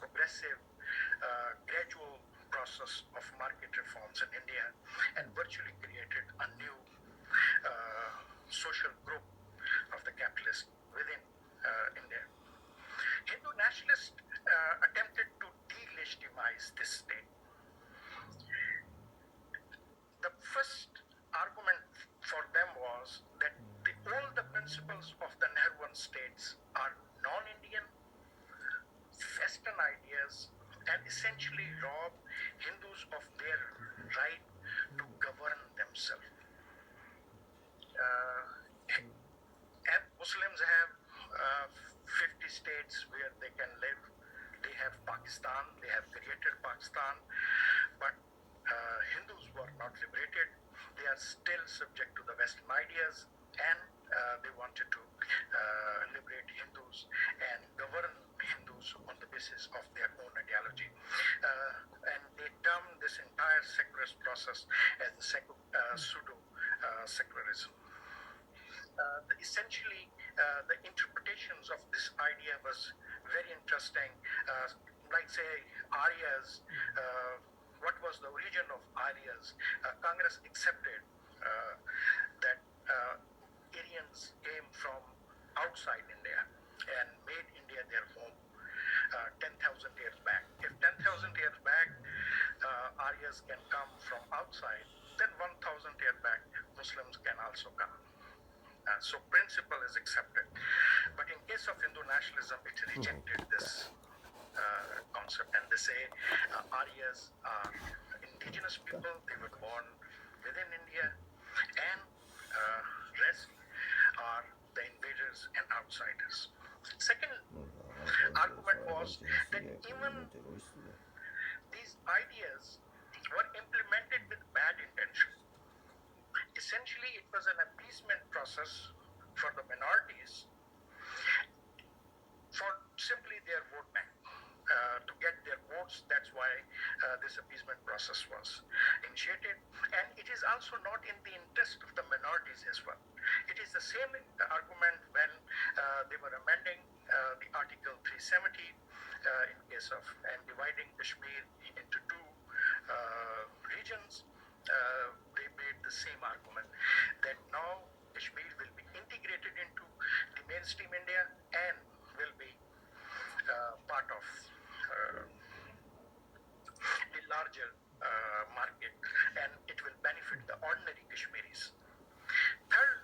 S4: progressive, gradual process of market reforms in India, and virtually created a new social group of the capitalists within India. Hindu nationalists attempted to delegitimize this state. The first argument for them was that all the principles of the Nehruvian states are non-Indian, Western ideas, and essentially rob Hindus of their right to govern themselves. And Muslims have 50 states where they can live. They have Pakistan, they have created Pakistan, but Hindus were not liberated. They are still subject to the Western ideas, and they wanted to liberate Hindus and govern Hindus on the basis of their own ideology. And they termed this entire secularist process as the pseudo-secularism. Essentially, the interpretations of this idea was very interesting. Like say, Aryas, what was the origin of Aryas? Congress accepted that Aryans came from outside India and made India their home 10,000 years back. If 10,000 years back Aryas can come from outside, then 1,000 years back Muslims can also come. So principle is accepted. But in case of Hindu nationalism, it rejected this concept, and they say Aryas are indigenous people, they were born within India, and rest are the invaders and outsiders. Second argument was that even these ideas were implemented with bad intention. Essentially, it was an appeasement process for the minorities for simply their vote bank. To get their votes, that's why this appeasement process was initiated. And it is also not in the interest of the minorities as well. It is the same argument when they were amending the Article 370 in case of and dividing Kashmir into two regions. They made the same argument that now Kashmir will be integrated into the mainstream India and will be part of the larger market, and it will benefit the ordinary Kashmiris. Third,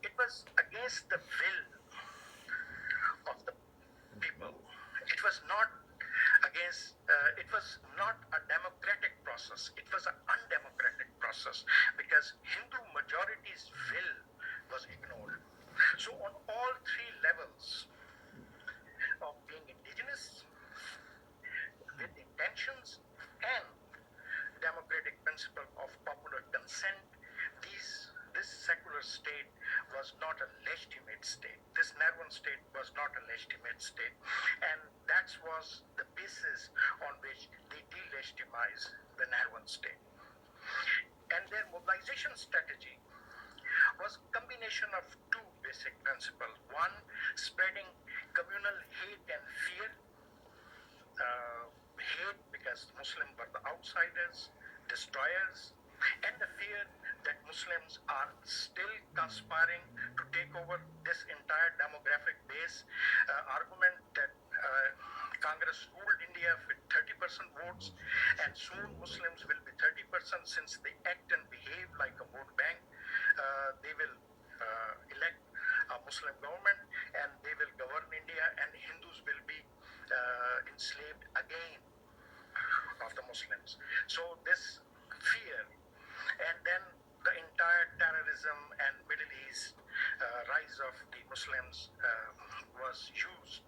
S4: it was against the will of the people. It was not against, it was not a democratic process. It was an undemocratic process because Hindu majority's will was ignored. So on all three levels of being indigenous, with intentions, and democratic principle of popular consent, this secular state was not a legitimate state. This Narwan state was not a legitimate state, and that was the basis on which they delegitimize the Narwan state. And their mobilization strategy was a combination of two basic principles. One, spreading communal hate and fear. Hate because Muslims were the outsiders, destroyers, and the fear that Muslims are still conspiring to take over this entire demographic base. Argument that Congress ruled India with 30% votes, and soon Muslims will be 30% since they act and behave like a vote bank. They will elect a Muslim government and they will govern India, and Hindus will be enslaved again of the Muslims. So this fear, and then the entire terrorism and Middle East rise of the Muslims was used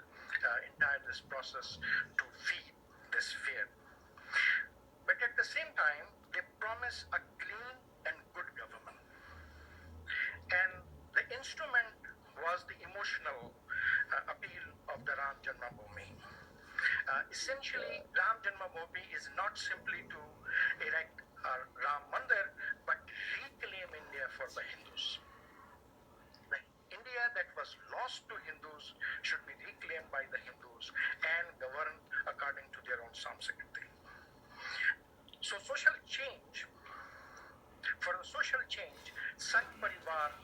S4: entire this process to feed this fear. But at the same time, they promise a clean and good government. And the instrument was the emotional appeal of the Ram Janmabhoomi. Essentially, Ram Janmabhoomi is not simply to erect a Ram Mandir, but reclaim India for the Hindus. The India that was lost to Hindus should be reclaimed by the Hindus and governed according to their own Samskritti. So social change, for the social change, Sangh Parivar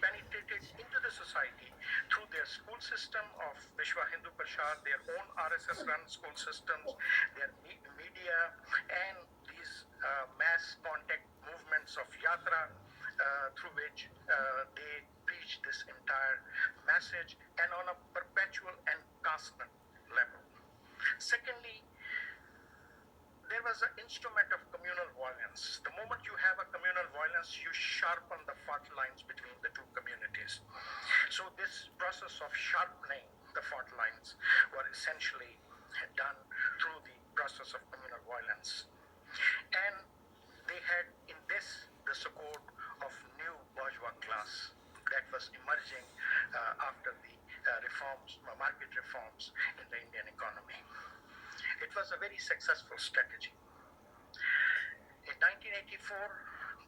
S4: penetrated into the society through their school system of Vishwa Hindu Parishad, their own RSS-run school systems, their media, and these mass contact movements of Yatra, through which they preach this entire message, and on a perpetual and constant level. Secondly, there was an instrument of communal violence. The moment you have a communal violence, you sharpen the fault lines between the two communities. So this process of sharpening the fault lines were essentially done through the process of communal violence. And they had in this the support of new bourgeois class that was emerging after the market reforms in the Indian economy. It was a very successful strategy. In 1984,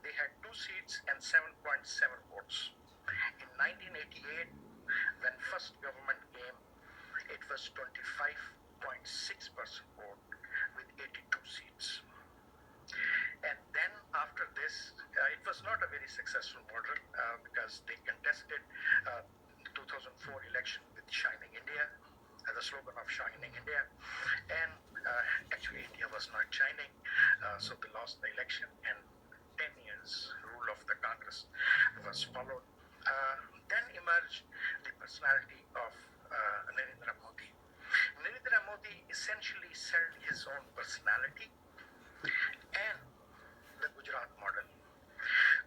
S4: they had 2 seats and 7.7 votes. In 1988, when first government came, it was 25.6% vote with 82 seats. And then after this, it was not a very successful model because they contested 2004 election with Shining India, the slogan of Shining India, and actually India was not shining, so they lost the election, and 10 years rule of the Congress was followed. Then
S6: emerged the personality of Narendra Modi. Narendra Modi essentially sold his own personality and the Gujarat model.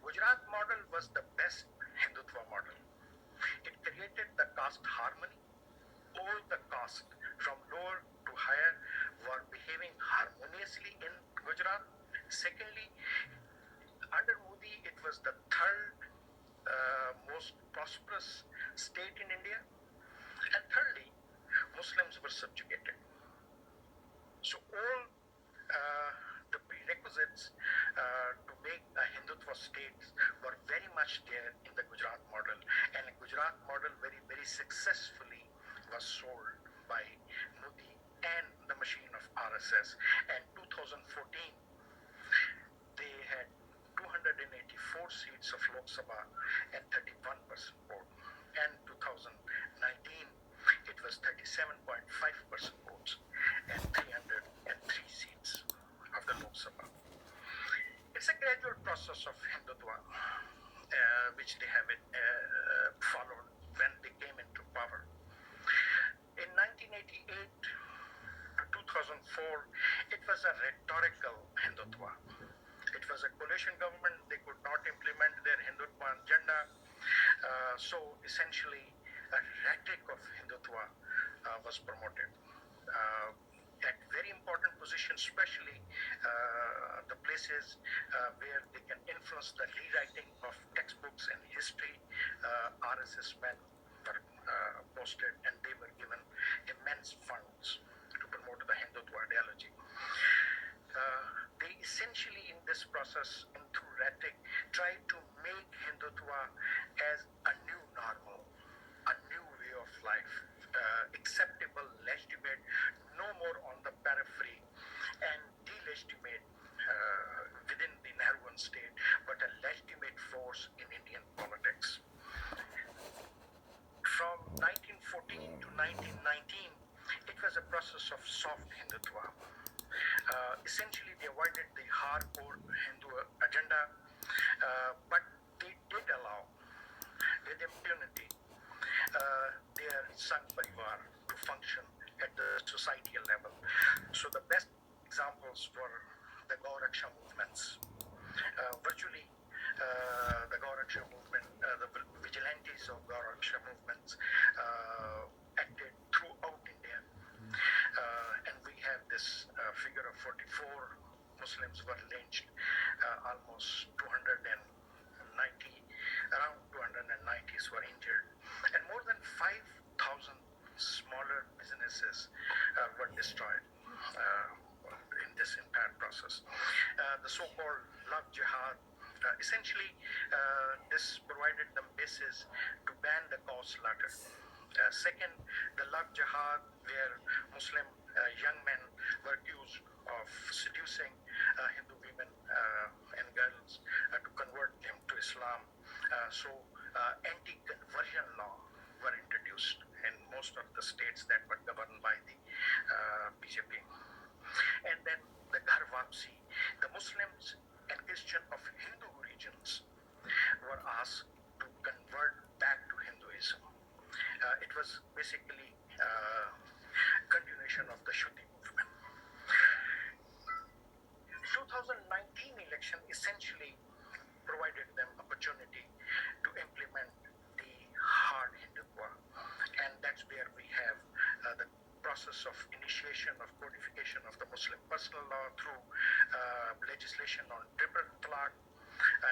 S6: Gujarat model was the best Hindutva model. It created the caste harmony. All the caste from lower to higher were behaving harmoniously in Gujarat. Secondly, under Modi, it was the third most prosperous state in India. And thirdly, Muslims were subjugated. So all the prerequisites to make a Hindutva state were very much there in the Gujarat model. And the Gujarat model very, very successfully was sold by Modi and the machine of RSS. And 2014, they had 284 seats of Lok Sabha and 31% vote. And 2019, it was 37.5% votes and 303 seats of the Lok Sabha. It's a gradual process of Hindutva, which they have followed when they came into power. In 1988 to 2004, it was a rhetorical Hindutva. It was a coalition government. They could not implement their Hindutva agenda. So essentially, a rhetoric of Hindutva was promoted. At very important positions, especially the places where they can influence the rewriting of textbooks and history, RSS men were posted and they were given immense funds to promote the Hindutva ideology. They essentially in this process and through rhetoric tried to make Hindutva as a new normal, a new way of life, acceptable, legitimate, no more on the periphery and delegitimate within the Nehruvian state, but a legitimate force in Indian politics. From 1914 to 1919, it was a process of soft Hindutva. Essentially, they avoided the hardcore Hindu agenda, but they did allow, with impunity, their Sangh Parivar to function at the societal level. So the best examples were the Gauraksha movements. Virtually, the Gauraksha movement, the vigilantes of Gauraksha movements acted throughout India. And we have this figure of 44 Muslims were lynched, almost 290, around 290s were injured, and more than 5,000 smaller businesses were destroyed in this entire process. The so-called love jihad, essentially this provided them basis to ban the cow slaughter. Second, the love jihad, where Muslim young men were accused of seducing Hindu women and girls to convert them to Islam. So anti-conversion law were introduced in most of the states that were governed by the BJP. And then the Ghar Wapsi, the Muslims and Christians of Hindu regions were asked to convert back to Hinduism. It was basically continuation of the Shuddhi movement. 2019 election essentially provided them opportunity to implement the hard Hindutva, and that's where we have the process of initiation of codification of the Muslim personal law through legislation on triple talaq,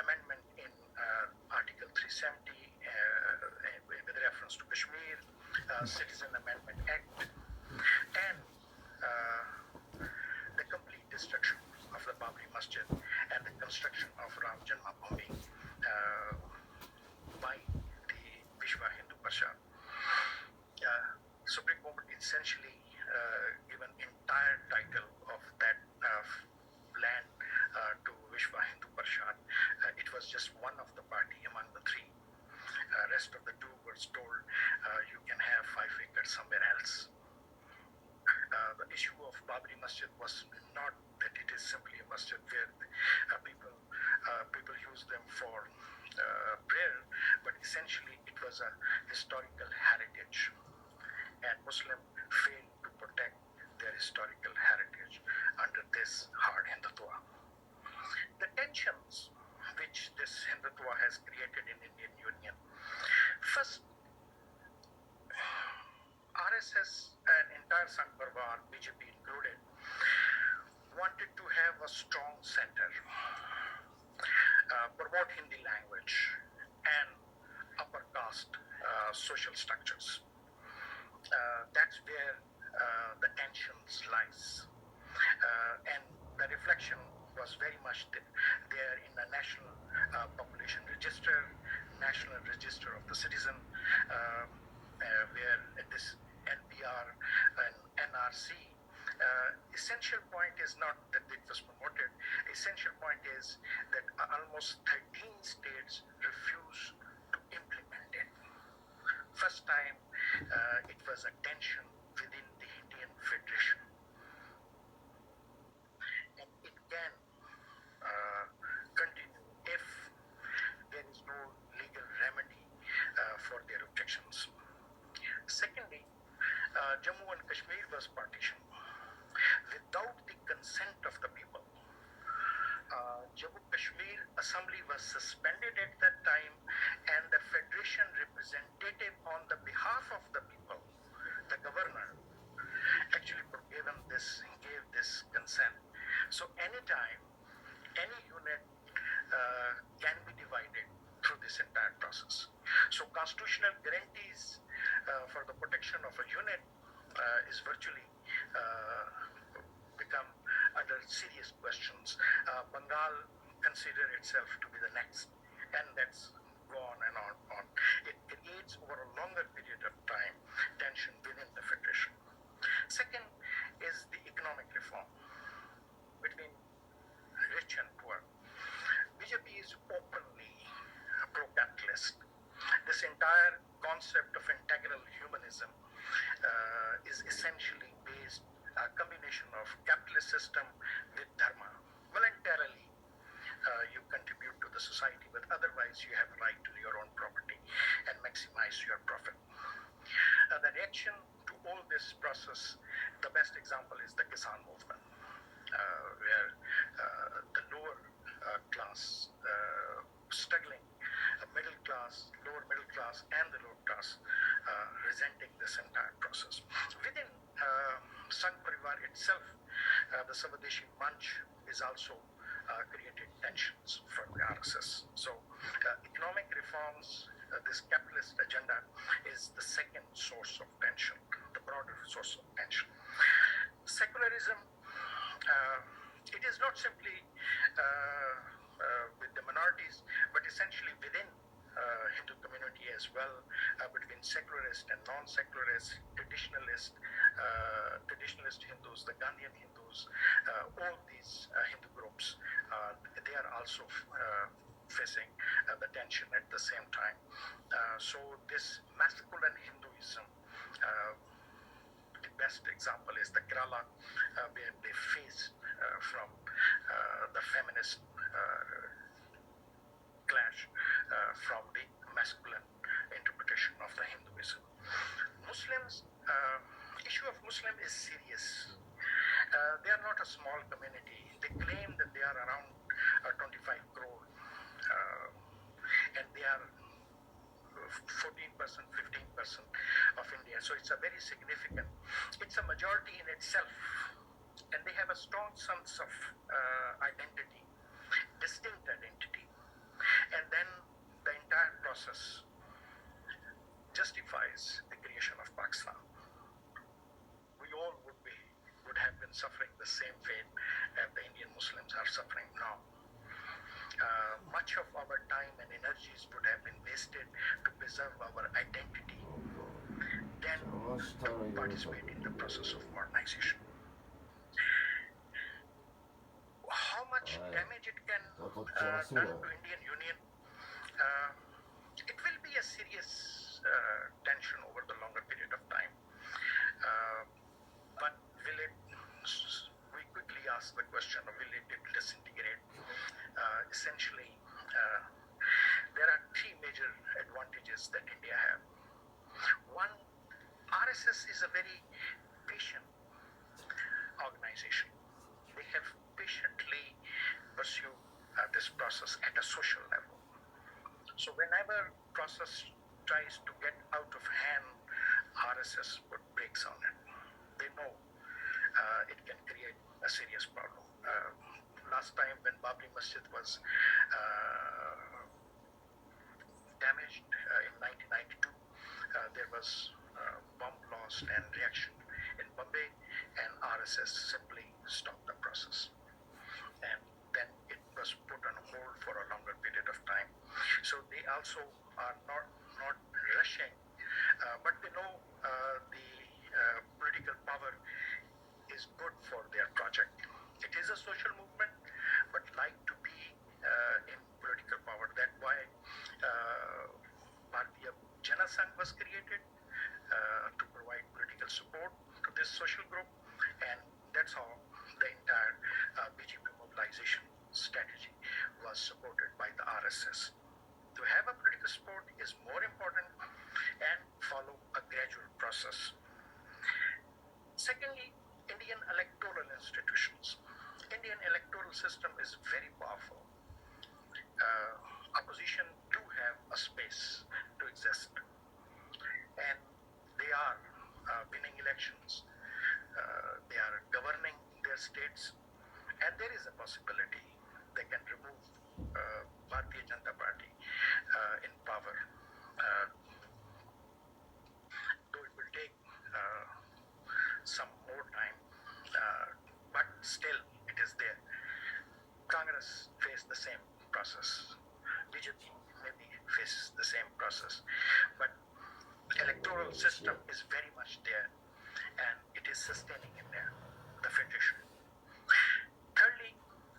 S6: amendment in Article 370 with reference to Kashmir, Citizen Amendment Act, and the complete destruction of the Babri Masjid and the construction of Ram Janmabhoomi by the Vishwa Hindu Parishad. Supreme Court essentially given entire title of that land to Vishwa Hindu Parishad. It was just one of the party among the three. Rest of the two were told you can have 5 acres somewhere else. The issue of Babri Masjid was not that it is simply a masjid where people use them for prayer,
S4: but essentially it was a historical heritage, and Muslim failed to protect their historical heritage under this hard Hindutva. The tensions which this Hindutva has created in Indian Union. First, RSS and entire Sangh Parvar, BJP included, wanted to have a strong center, promote Hindi language and upper caste social structures. That's where the tensions lies, and the reflection was very much there in the National Population Register, National Register of the Citizen, where this NPR and NRC. Essential point is not that it was promoted. Essential point is that almost 13 states refused to implement it. First time it was a tension within the Indian Federation. And it can continue if there is no legal remedy for their objections. Secondly, Jammu and Kashmir was partitioned without the consent of the people. Jammu Kashmir Assembly was suspended at that time, and the Federation representative on the behalf of the people, the governor, actually gave this consent. So anytime, any unit can be divided through this entire process. So constitutional guarantees for the protection of a unit is virtually become under serious questions. Bengal consider itself to be the next, and that's go on and on. It creates over a longer period of time tension within the Federation. Second is the economic reform between rich and poor. BJP is openly pro-capitalist. This entire concept of integral humanism is essentially based a combination of capitalist system with dharma. Voluntarily, you contribute to the society, but otherwise you have a right to your own property and maximize your profit. The reaction to all this process, the best example is the Kisan movement, where the lower class, struggling middle class, lower middle class, and the lower class resenting this entire process. Within Sangh Parivar itself, the Swadeshi Manch is also created tensions for the RSS. So economic reforms, this capitalist agenda is the second source of tension, the broader source of tension. Secularism, it is not simply with the minorities, but essentially within Hindu community as well, between secularist and non-secularist, traditionalist Hindus, the Gandhian Hindus, all these Hindu groups, they are also facing the tension at the same time. So this masculine Hinduism, the best example is the Kerala, where they face from the feminist clash from the masculine interpretation of the Hinduism. Muslims, issue of Muslim is serious. They are not a small community. They claim that they are around 25 crore, and they are 14%, 15% of India. So it's a very significant. It's a majority in itself, and they have a strong sense of identity, distinct identity. And then the entire process justifies the creation of Pakistan. We all would have been suffering the same fate as the Indian Muslims are suffering now. Much of our time and energies would have been wasted to preserve our identity than to participate in the process of modernization. How much damage it can done to Indian Union? It will be a serious tension over the longer period of time. But will it, we quickly ask the question, will it disintegrate? Essentially, there are three major advantages RSS is a very patient organization. They have patiently pursued this process at a social level. So whenever process tries to get out of hand, RSS put brakes on it. They know it can create a serious problem. Last time when Babri Masjid was damaged in 1992, there was bomb blast and reaction in Bombay, and RSS simply stopped the process. And then it was put on hold for a longer period of time. So they also are not rushing, but they know the political power is good for their project. It is a social movement, but like to be in political power. That's why Bharatiya Jana Sangh was created to provide political support to this social group, and that's how the entire BJP mobilization strategy was supported by the RSS. To have a political support is more important and follow a gradual process. Secondly, Indian electoral institutions. Indian electoral system is very powerful. Opposition do have a space to exist, and they are winning elections. They are governing their states, and there is a possibility they can remove Bharatiya Janata Party in power. Though it will take some more time, but still it is there. Congress faced the same process. BJP maybe faces the same process, but electoral system is very much there, and it is sustaining in there, the federation. Thirdly,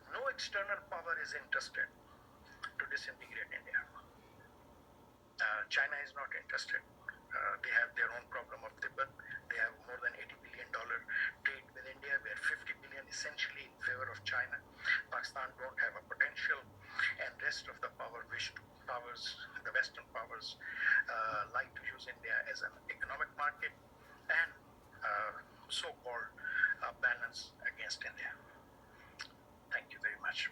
S4: no external power is interested to disintegrate India. China is not interested. They have their own problem of Tibet. They have more than $80 billion trade with India, where $50 billion essentially in favor of China. Pakistan don't have a potential, and rest of the the Western powers like to use India as an economic market and so-called balance against India. Thank you very much.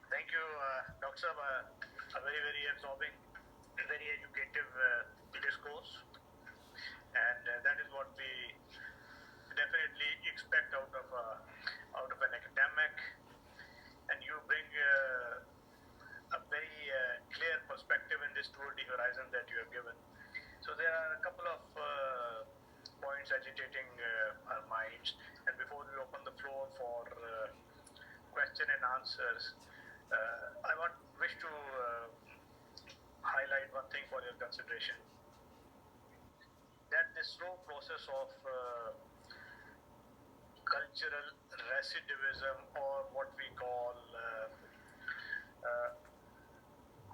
S21: Thank you, Dr. Sab. A very, very absorbing, very educative discourse, and that is what we definitely expect out of an academic. And you bring a very clear perspective in this tour de horizon that you have given. So there are a couple of points agitating our minds, and before we open the floor for question and answers, I wish to highlight one thing for your consideration, that this slow process of cultural recidivism, or what we call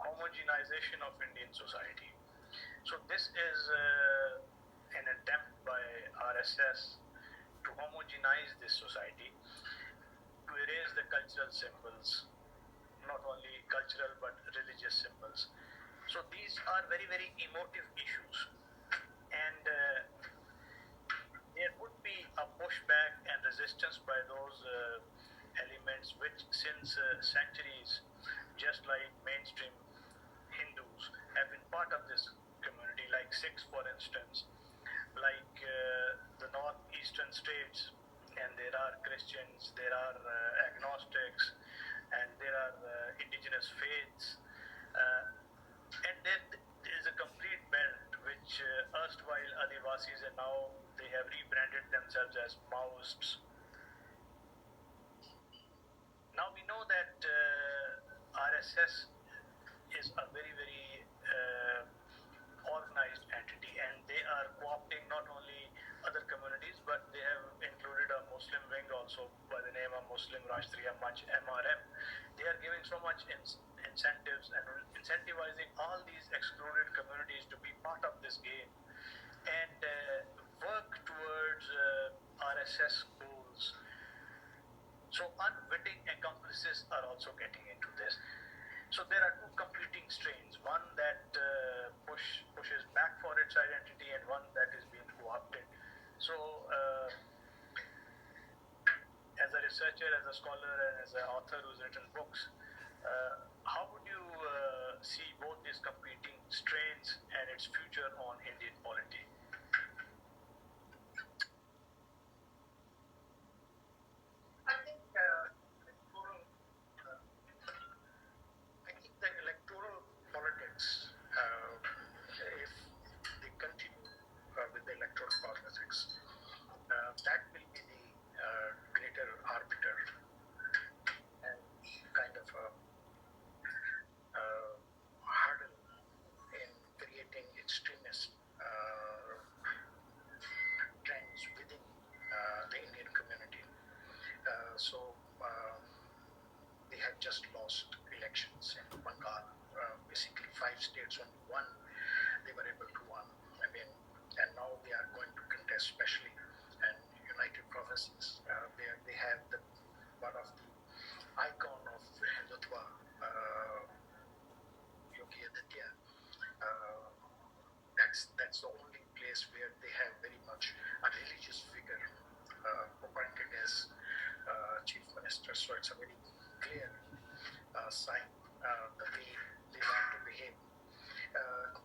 S21: homogenization of Indian society. So this is an attempt by RSS to homogenize this society, to erase the cultural symbols, not only cultural but religious symbols. So these are very, very emotive issues, and there would be a pushback and resistance by those elements which since centuries, just like mainstream Hindus, have been part of this community, like Sikhs for instance, like the northeastern states, and there are Christians, there are agnostics, and there are indigenous faiths, and then there is a complete belt which erstwhile Adivasis, and now they have rebranded themselves as Maoists. Now we know that RSS is a very, very organized entity, and they are co-opting not only other communities, but they have included a Muslim wing also by the name of Muslim Rashtriya Manch, MRM. They are giving so much incentives and incentivizing all these excluded communities to be part of this game and work towards RSS goals So unwitting accomplices are also getting into this. So there are two competing strains, one that pushes back for its identity and one that is being co-opted. So as a researcher, as a scholar, and as an author who's written books, how would you see both these competing strains and its future on Indian polity? I think the electoral politics, if they continue with the electoral politics, that will be the greater arbiter and kind of a hurdle in creating extremist trends within the Indian community. They had just lost elections in Bengal. Basically, 5 states, only one they were able to win. And now they are going to contest, especially in United Provinces, where they have one of the icon of Hindutva, Yogi Aditya. That's the only place where they have very much a religious figure appointed as chief minister. So it's a very clear sign the way they want to behave.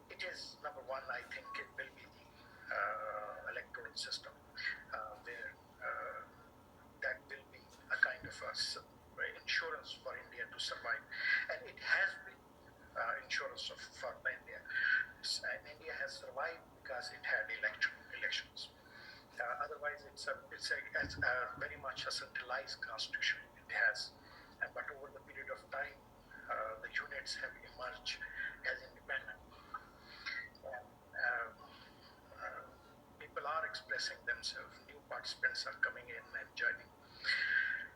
S21: It is, number one, I think it will be the electoral system where that will be a kind of insurance for India to survive. And it has been insurance for India. And India has survived because it had elections. Otherwise, it's very much a centralized constitution. It has, but over the period of time, the units have emerged as independent. And people are expressing themselves. New participants are coming in and joining.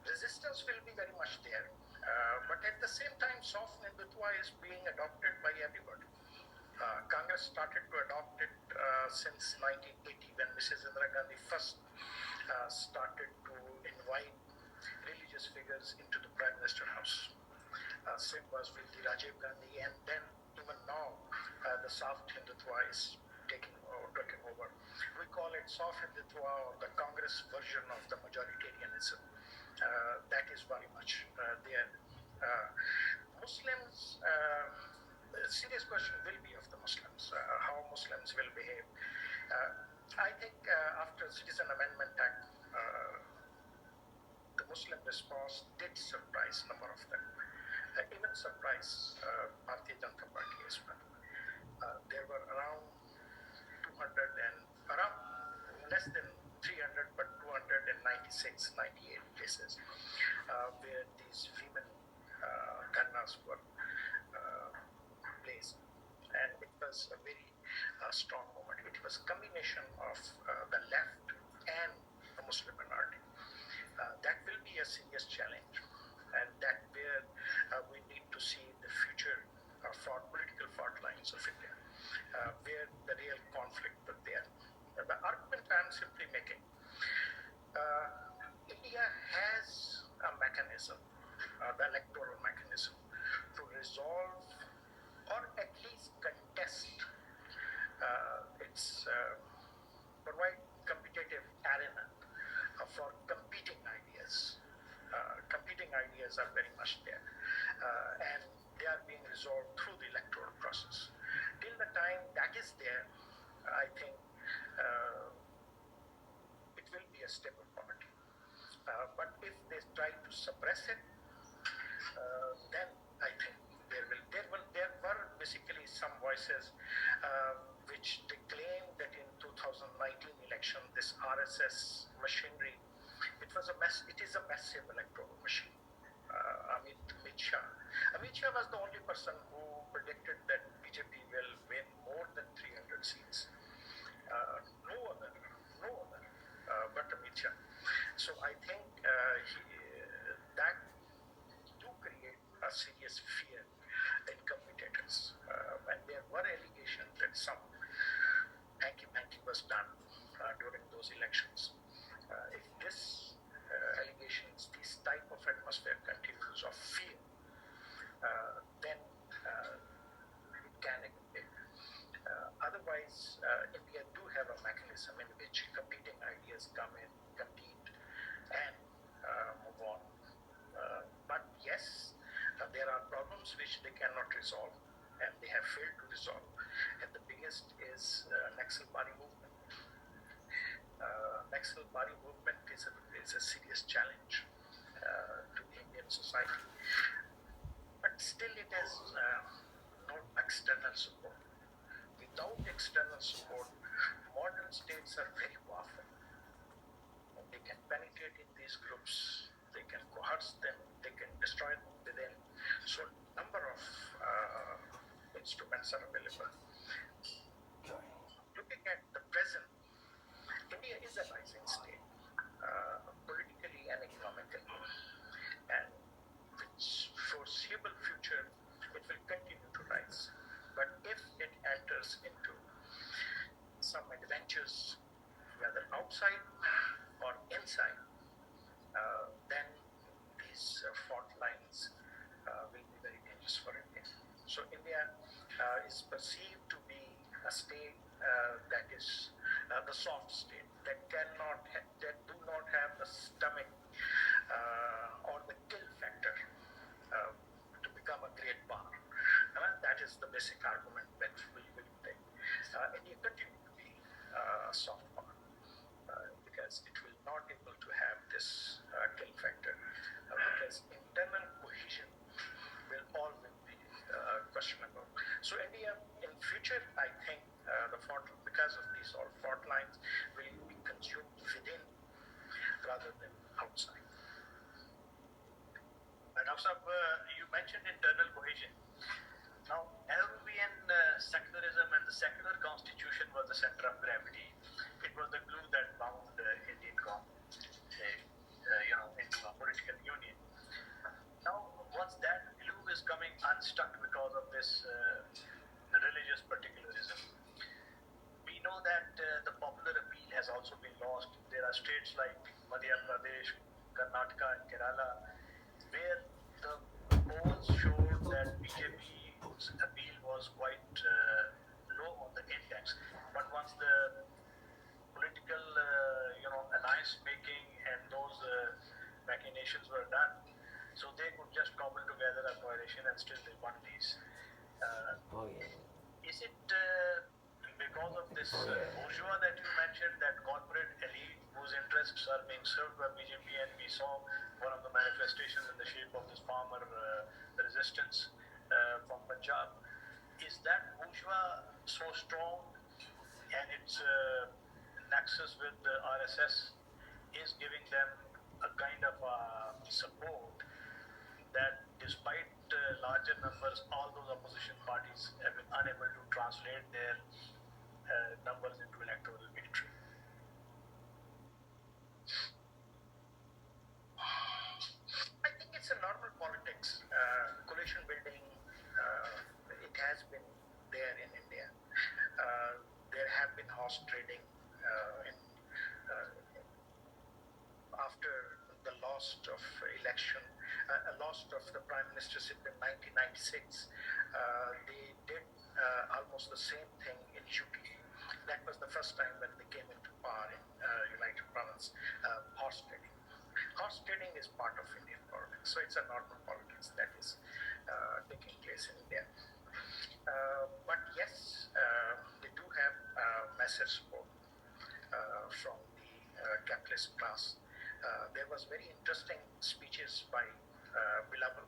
S21: Resistance will be very much there, but at the same time, soft Hindutva is being adopted by everybody. Congress started to adopt it since 1980 when Mrs. Indira Gandhi first started to invite religious figures into the Prime Minister House. Same was with the Rajiv Gandhi, and then even now the soft Hindutva is taking over. We call it soft Hindutva, or the Congress version of the majoritarianism. That is very much there. Muslims. The serious question will be of the Muslims, how Muslims will behave. I think after Citizen Amendment Act, the Muslim response did surprise a number of them, even surprise Bharatiya Janata Party as well. There were around less than 300, but 296, 98 cases where these women dharnas were placed, and it was a very strong moment. It was a combination of the left and the Muslim minority. That will be a serious challenge, and that where we need to see the future for political fault lines of India, where the real conflict will be. The argument I'm simply making, India has a mechanism, the electoral mechanism, to resolve or at least contest its provide competitive arena for competing ideas. Competing ideas are very much there, and they are being resolved through the electoral process. Till the time that is there, I think it will be a stable polity. But if they try to suppress it, then I think there were basically some voices which they claim that in 2019 election, this RSS machinery, it is a massive electoral machine. Amit Shah was the only person who predicted that BJP will win more than 300 seats. No other, but Amit Shah. So I think that do create a serious fear in commentators. And there were allegations that some hanky-panky was done during those elections. If this allegations, these type of
S4: capitalism in which competing ideas come in, compete, and move on. But yes, there are problems which they cannot resolve, and they have failed to resolve. And the biggest is Naxalbari movement. Naxalbari movement is a serious challenge to Indian society. But still it has no external support. Without external support, modern states are very powerful. They can penetrate in these groups, they can coerce them, they can destroy them within. So number of instruments are available. Looking at the present, India is a rising state, politically and economically, and which foreseeable future it will continue to rise. But if it enters into some adventures, whether outside or inside, then these fault lines will be very dangerous for India. So India is perceived to be a state that is the soft state that do not have the stomach or the kill factor to become a great power. That is the basic argument that we will take. India continue to be a soft power because it will not able to have this kill factor because internal cohesion will always be questionable. So India in future, I think because of these all fault lines will be consumed within rather than outside.
S21: Now, you mentioned internal cohesion. Now, Arabian secularism and the secular constitution was the center of gravity. It was the glue that bound Indian government, into a political union. Now, once that glue is coming unstuck because of this religious particularism, we know that the popular appeal has also been lost. There are states like Madhya Pradesh, Karnataka, and Kerala, where the polls showed that BJP's appeal was quite low on the index. But once the political, alliance making and those machinations were done, so they could just cobble together a coalition and still they won these. Is it because of this bourgeois that you mentioned, that corporate elite whose interests are being served by BJP, and we saw one of the manifestations in the shape of this farmer resistance from Punjab? Is that bourgeois so strong and its nexus with the RSS is giving them a kind of support that despite larger numbers, all those opposition parties have been unable to translate their numbers into electoral victory?
S4: I think it's a normal politics. Coalition building, it has been there in India. There have been horse trading after the loss of election, loss of the prime ministership in 1996. They did almost the same thing in UP. That was the first time when they came into power in United Province. Horse trading. Horse trading is part of Indian politics, so it's a normal politics that is taking place in India. But yes, they do have massive support from the capitalist class. There was very interesting speeches by Rahul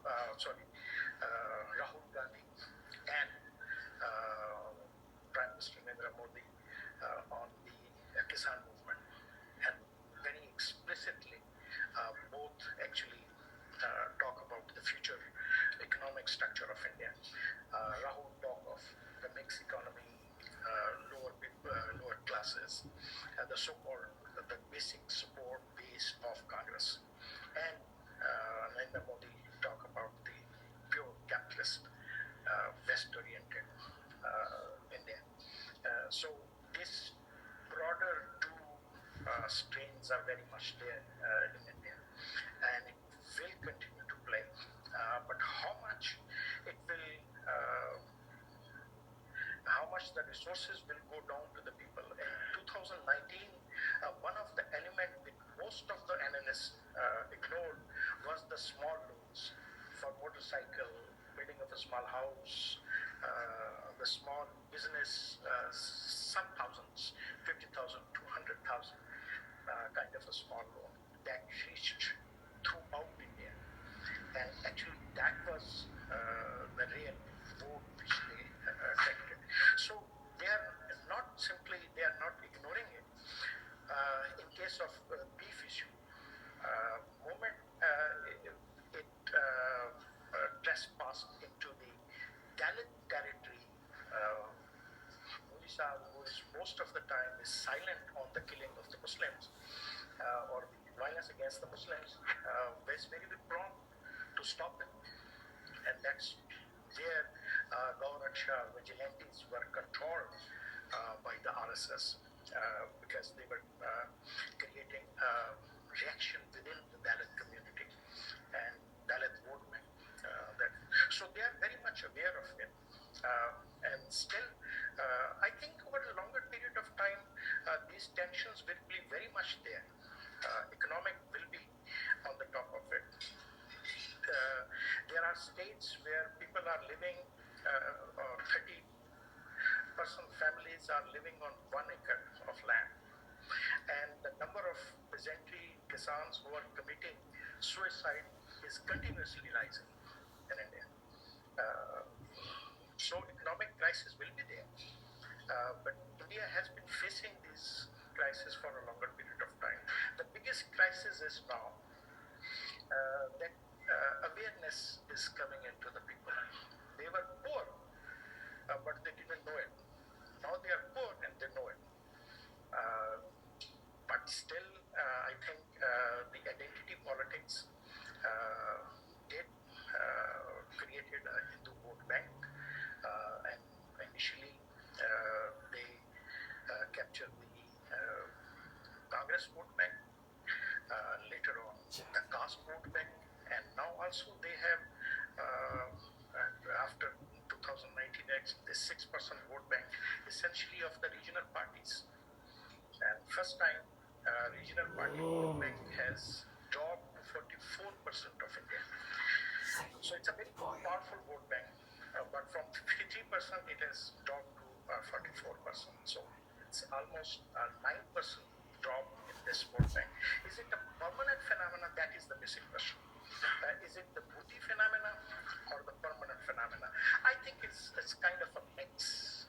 S4: Gandhi and Prime Minister Narendra Modi on the Kisan movement, and very explicitly both actually talk about the future economic structure of India. Rahul talk of the mixed economy, lower classes, the so-called the basic support base of Congress, and Narendra Modi talk about the pure capitalist, West-oriented India. So this broader two strains are very much there in India, and it will continue to play. But how much it will, how much the resources will go down to the people. In 2019, one of the elements that most of the analysts ignored was the small loans for motorcycle, building of a small house, the small business, some thousands, 50,000, 200,000, kind of a small loan that reached throughout India. And actually that was the real vote which they attracted. So they are not ignoring it. In case of beef issue, moment it trespassed into the Dalit territory, Modi Sahib, who is most of the time is silent on the killing of the Muslims or the violence against the Muslims, is very prone to stop it. And that's where Governor Shah vigilantes were controlled by the RSS because they were creating reaction within the Dalit community and Dalit movement. So they are very much aware of it. And still, I think over a longer period of time, these tensions will be very much there. Economic will be on the top of it. There are states where people are living, 30% families are living on 1 acre of land. And the number of peasantry Kisans who are committing suicide is continuously rising in India. So economic crisis will be there. But India has been facing these crises for a longer period of time. The biggest crisis is now that awareness is coming into the people. They were poor, but they didn't know it. Now they are poor and they know it. But still, I think the identity politics did created a Hindu vote bank, and initially they captured the Congress vote bank, later on the caste vote bank, and now also they have, after 2019, the 6% vote bank essentially of the regional parties. And first time regional party vote bank has dropped to 44% of India. So it's a very powerful vote bank, but from 53% it has dropped to 44%. So it's almost a 9% drop in this vote bank. Is it a permanent phenomenon? That is the basic question. Is it the Bhuti phenomena or the permanent phenomena? I think it's kind of a mix.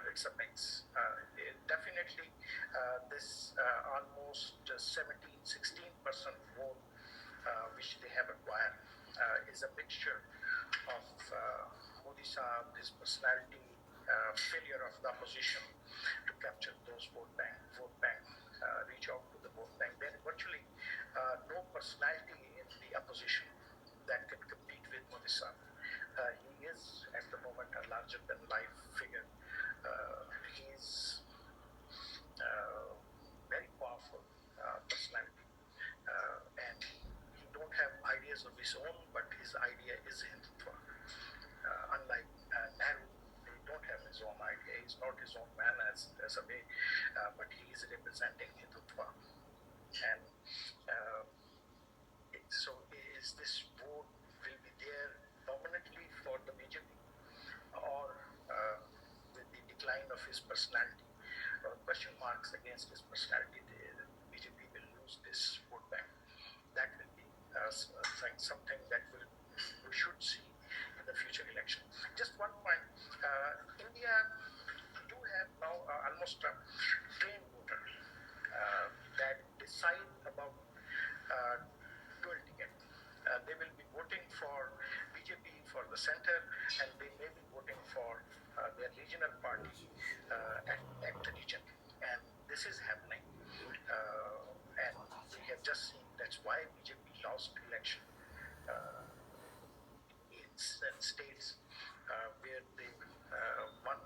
S4: It's a mix. Definitely this almost 16% vote which they have acquired is a mixture of Modi Sahib, his personality, failure of the opposition to capture those vote bank, reach out to the vote bank. Then virtually no personality in the opposition that can compete with Modi Sahib. He is at the moment a larger than life figure. He is very powerful personality, and he don't have ideas of his own, but his idea is Hindutva. Unlike Nehru, he don't have his own idea. He's not his own man as a way, but he is representing Hindutva. And so is this vote will be there permanently for the BJP, or with the decline of his personality, question marks against his personality, the BJP will lose this vote bank. That will be something that we should see in the future election. Just one point, India do have now almost a trained voter that decide about dual ticket. They will be voting for BJP for the center, and they may be voting for their regional party at the region. And this is happening. And we have just seen that's why BJP lost election in states where they won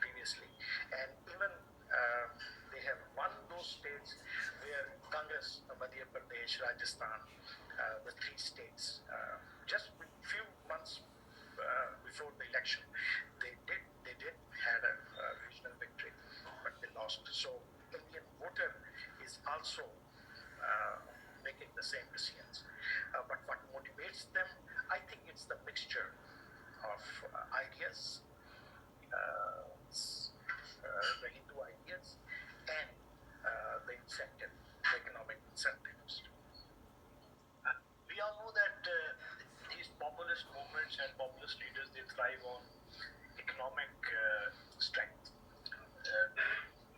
S4: previously. And even they have won those states where Congress, Madhya Pradesh, Rajasthan, the 3 states, just a few months before the election, they did had a regional victory, but they lost. So voter is also making the same decisions. But what motivates them, I think it's the mixture of ideas, the Hindu ideas, and the incentive, the economic incentives. We all know that these populist movements and populist leaders, they thrive on economic strength.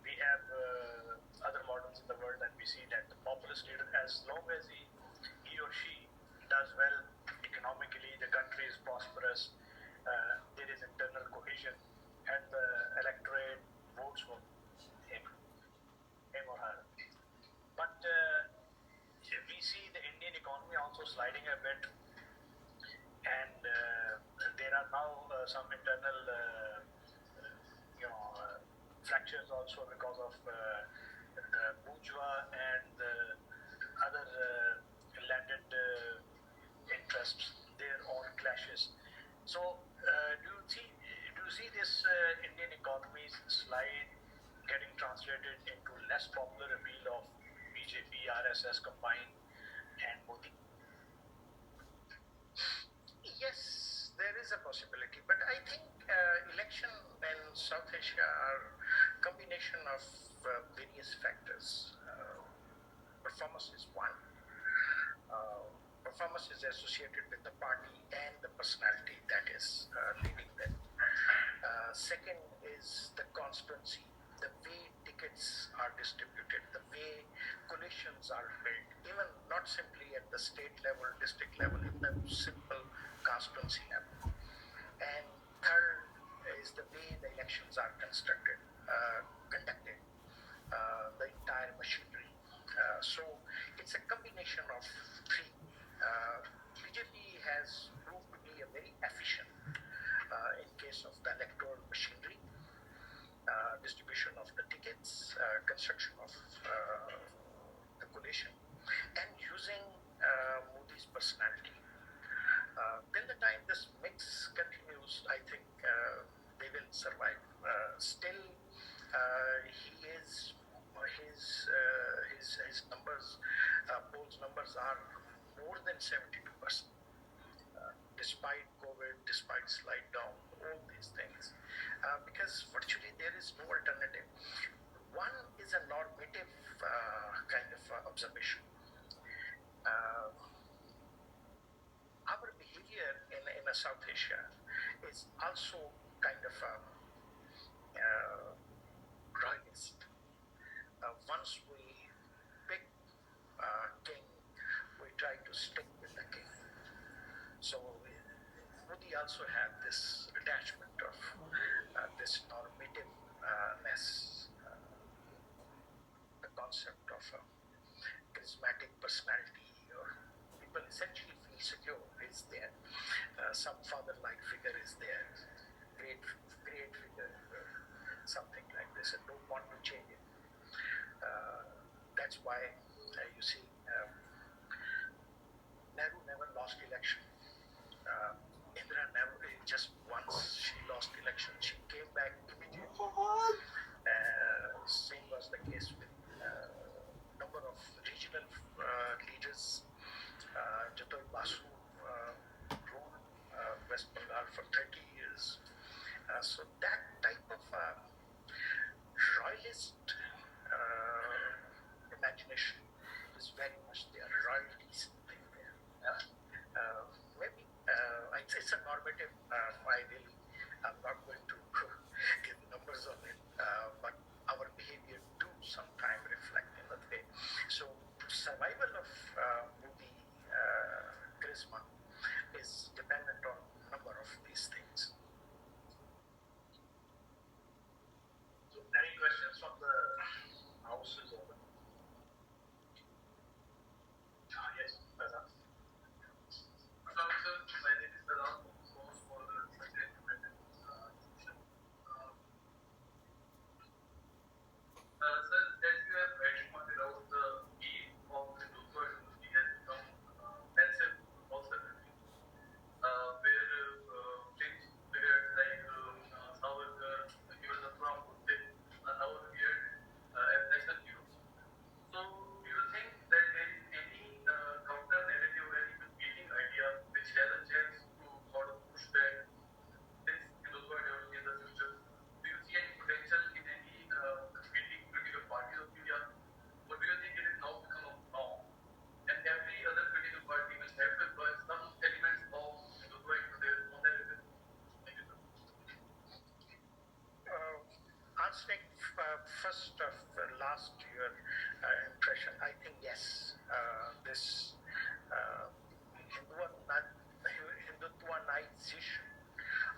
S4: We have other models in the world, and we see that the populist leader, as long as he or she does well economically, the country is prosperous, there is internal cohesion, and the electorate votes for him or her. But we see the Indian economy also sliding a bit, and there are now some internal fractures also because of the bourgeois and the other landed interests, their own clashes. So do you see this Indian economy slide getting translated into less popular appeal of BJP, RSS combined, and Modi? Yes, there is a possibility, but I think election in South Asia are a combination of various factors. Performance is one. Performance is associated with the party and the personality that is leading them. Second is the constancy, the way tickets are distributed, the way coalitions are built, even not simply at the state level, district level, in the simple constituency level. And third is the way the elections are conducted, the entire machinery. So it's a combination of three. BJP has proved to be a very efficient in case of the electoral machinery, distribution of the tickets, construction of the coalition, and using Modi's personality. Till the time this mix continues, I think they will survive. Still, his numbers, polls numbers are more than 72%. Despite COVID, despite slide down, all these things, because virtually there is no alternative. One is a normative kind of observation. Our behavior in South Asia is also kind of royalist. Once we pick king, we try to stick with the king. So Modi also had this attachment of this normativeness, the concept of a charismatic personality, or people essentially feel secure is there. Some father-like figure is there, great figure, something like this, and don't want to change it. That's why you see Nehru never lost election. Indira never, just once she lost election, she came back immediately. Same was the case with number of regional leaders. Jatoi Basu ruled West Bengal for 30 years. So that type of royalist imagination is very much there. Royalties thing there. Maybe it's a normative. I'm not going to give numbers on it, but our behavior do sometimes reflect in that way. So survival of Modi charisma is dependent on a number of these things. So any questions from the house is open? Yes, perhaps.
S1: Sir, as you have rightly pointed out, the aim of Hindutva has become passive also.
S4: this Hindutvanization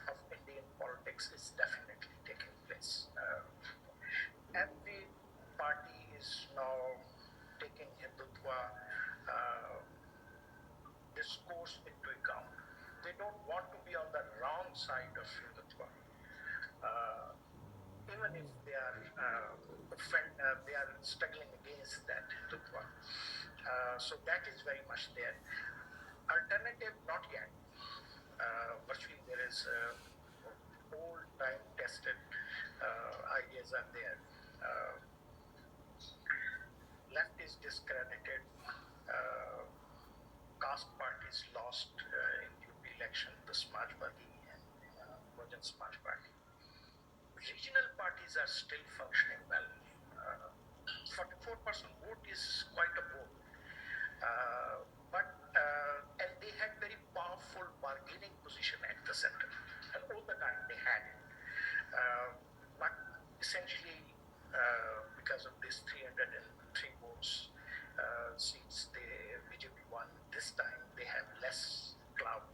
S4: of Indian politics is definitely taking place. Every party is now taking Hindutva discourse into account. They don't want to be on the wrong side of Hindutva, even if they are they are struggling against that Hindutva. So that is very much there. Alternative, not yet. Virtually there is old time tested ideas are there. Left is discredited. Caste parties lost in UP election, the Samajwadi and Bahujan Samaj Party. Regional parties are still functioning well. 44% vote is quite a vote. And they had very powerful bargaining position at the center. And all the time they had it. But essentially, because of this 303 votes, seats BJP won this time, they have less clout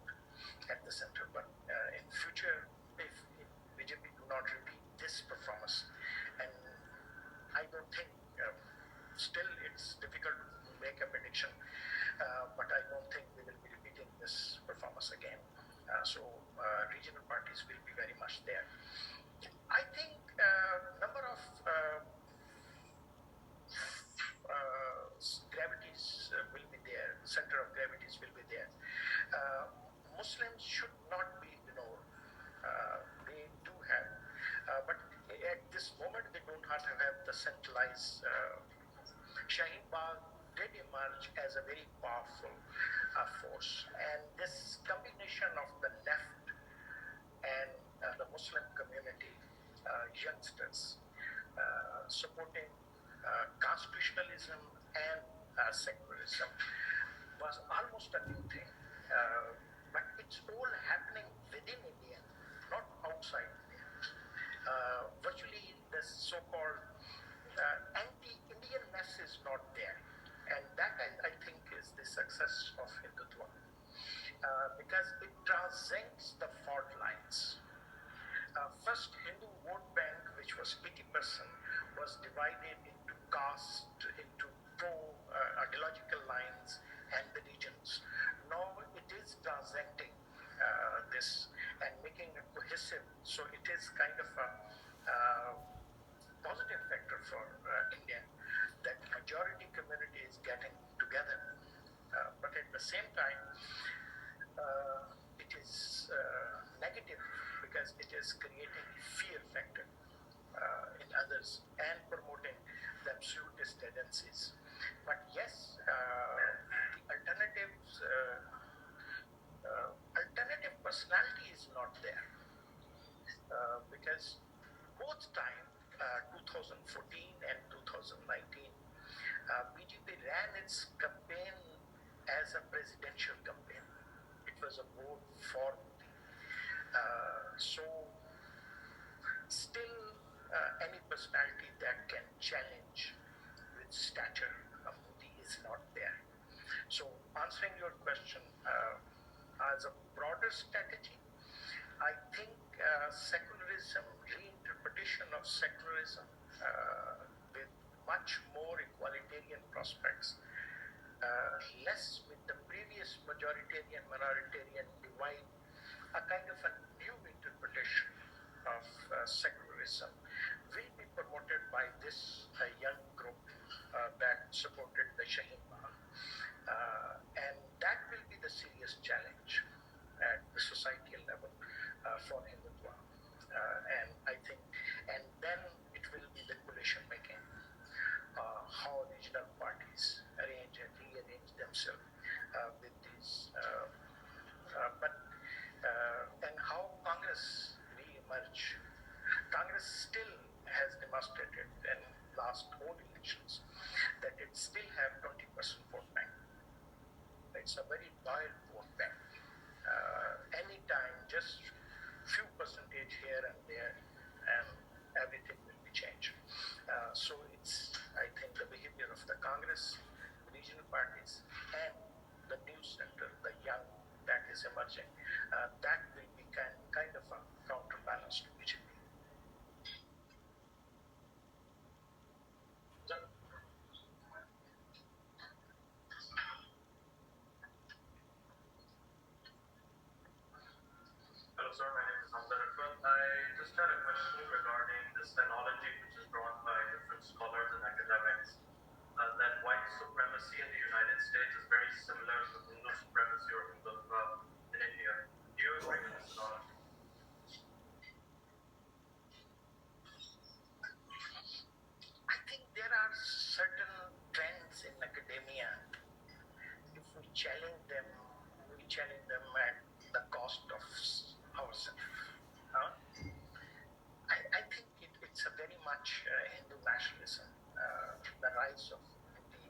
S4: at the center. But in future, if BJP do not repeat this performance, and I don't think, still it's difficult to make a prediction, but I don't think we will be repeating this performance again. So regional parties will be very much there. I think number of gravities will be there, center of gravities will be there. Muslims should not be ignored. They do have, but at this moment they don't have to have the centralized. Shaheen Bagh did emerge as a very powerful force, and this combination of the left and the Muslim community, youngsters, supporting constitutionalism and secularism was almost a new thing. But it's all happening within India, not outside India. Virtually, the so-called anti-Indianness is not there. And that, I think, is the success of Hindutva. Because it transcends the fault lines. First, Hindu vote bank, which was 80%, was divided into caste, into ideological lines and the regions. Now it is transcending this and making it cohesive. So it is kind of a positive factor for India that majority community is getting together. But at the same time, it is negative because it is creating fear factor in others and promoting the absolutist tendencies. But yes, the alternative personality is not there because both time, 2014 and 2019, BJP ran its campaign as a presidential campaign. It was a vote for Modi. So still any personality that can challenge with stature of Modi is not there. So answering your question, as a broader strategy, I think secularism, reinterpretation of secularism with much more equalitarian prospects, less with the previous majoritarian minoritarian divide, a kind of a new interpretation of secularism will be promoted by this young group that supported the Shaheen Bagh. And that will be the serious challenge at the societal level for Hindutva. And I think, and then it will be the coalition making, how regional parties arrange and rearrange themselves with these, and how Congress re-emerge. Congress still has demonstrated in last all elections that it still have 20% vote bank. It's a very loyal vote bank. Anytime, just few percentage here and there, and everything will be changed. So it's, I think, the behavior of the Congress, regional parties and the new center, the young that is emerging, that will be kind of a counterbalance to BJP.
S1: Hello, sir. My name is Hamza Rifat. I just had a question regarding this analogy which is drawn by different scholars and academics that white supremacy in the United States is very similar to Hindu supremacy or Hindutva in India. Do you agree with this analogy?
S4: I think there are certain trends in academia. If we challenge them at the cost of ourselves. I think it's a very much Hindu nationalism. The rise of Hindi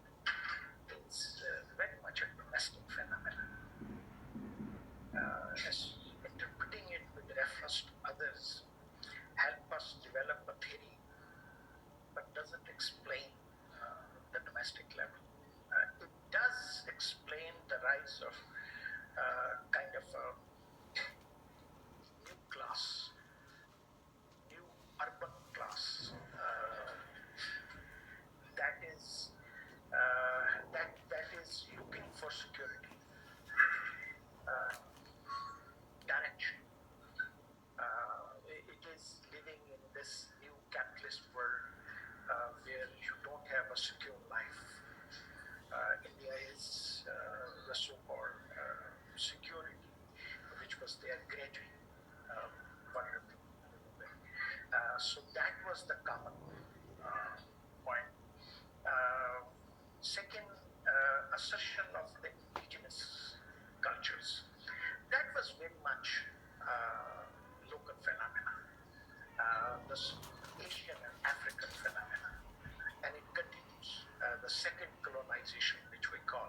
S4: is very much a domestic phenomenon. As interpreting it with reference to others help us develop a theory, but doesn't explain the domestic level. It does explain the rise of kind of a new class, new urban class that is looking for security, direction. It is living in this new capitalist world where you don't have a secure life. India is the so-called security, which was their greatly vulnerable. So that was the common point. Second, assertion of the indigenous cultures. That was very much local phenomena, the Asian and African phenomena, and it continues. The second colonization, which we call.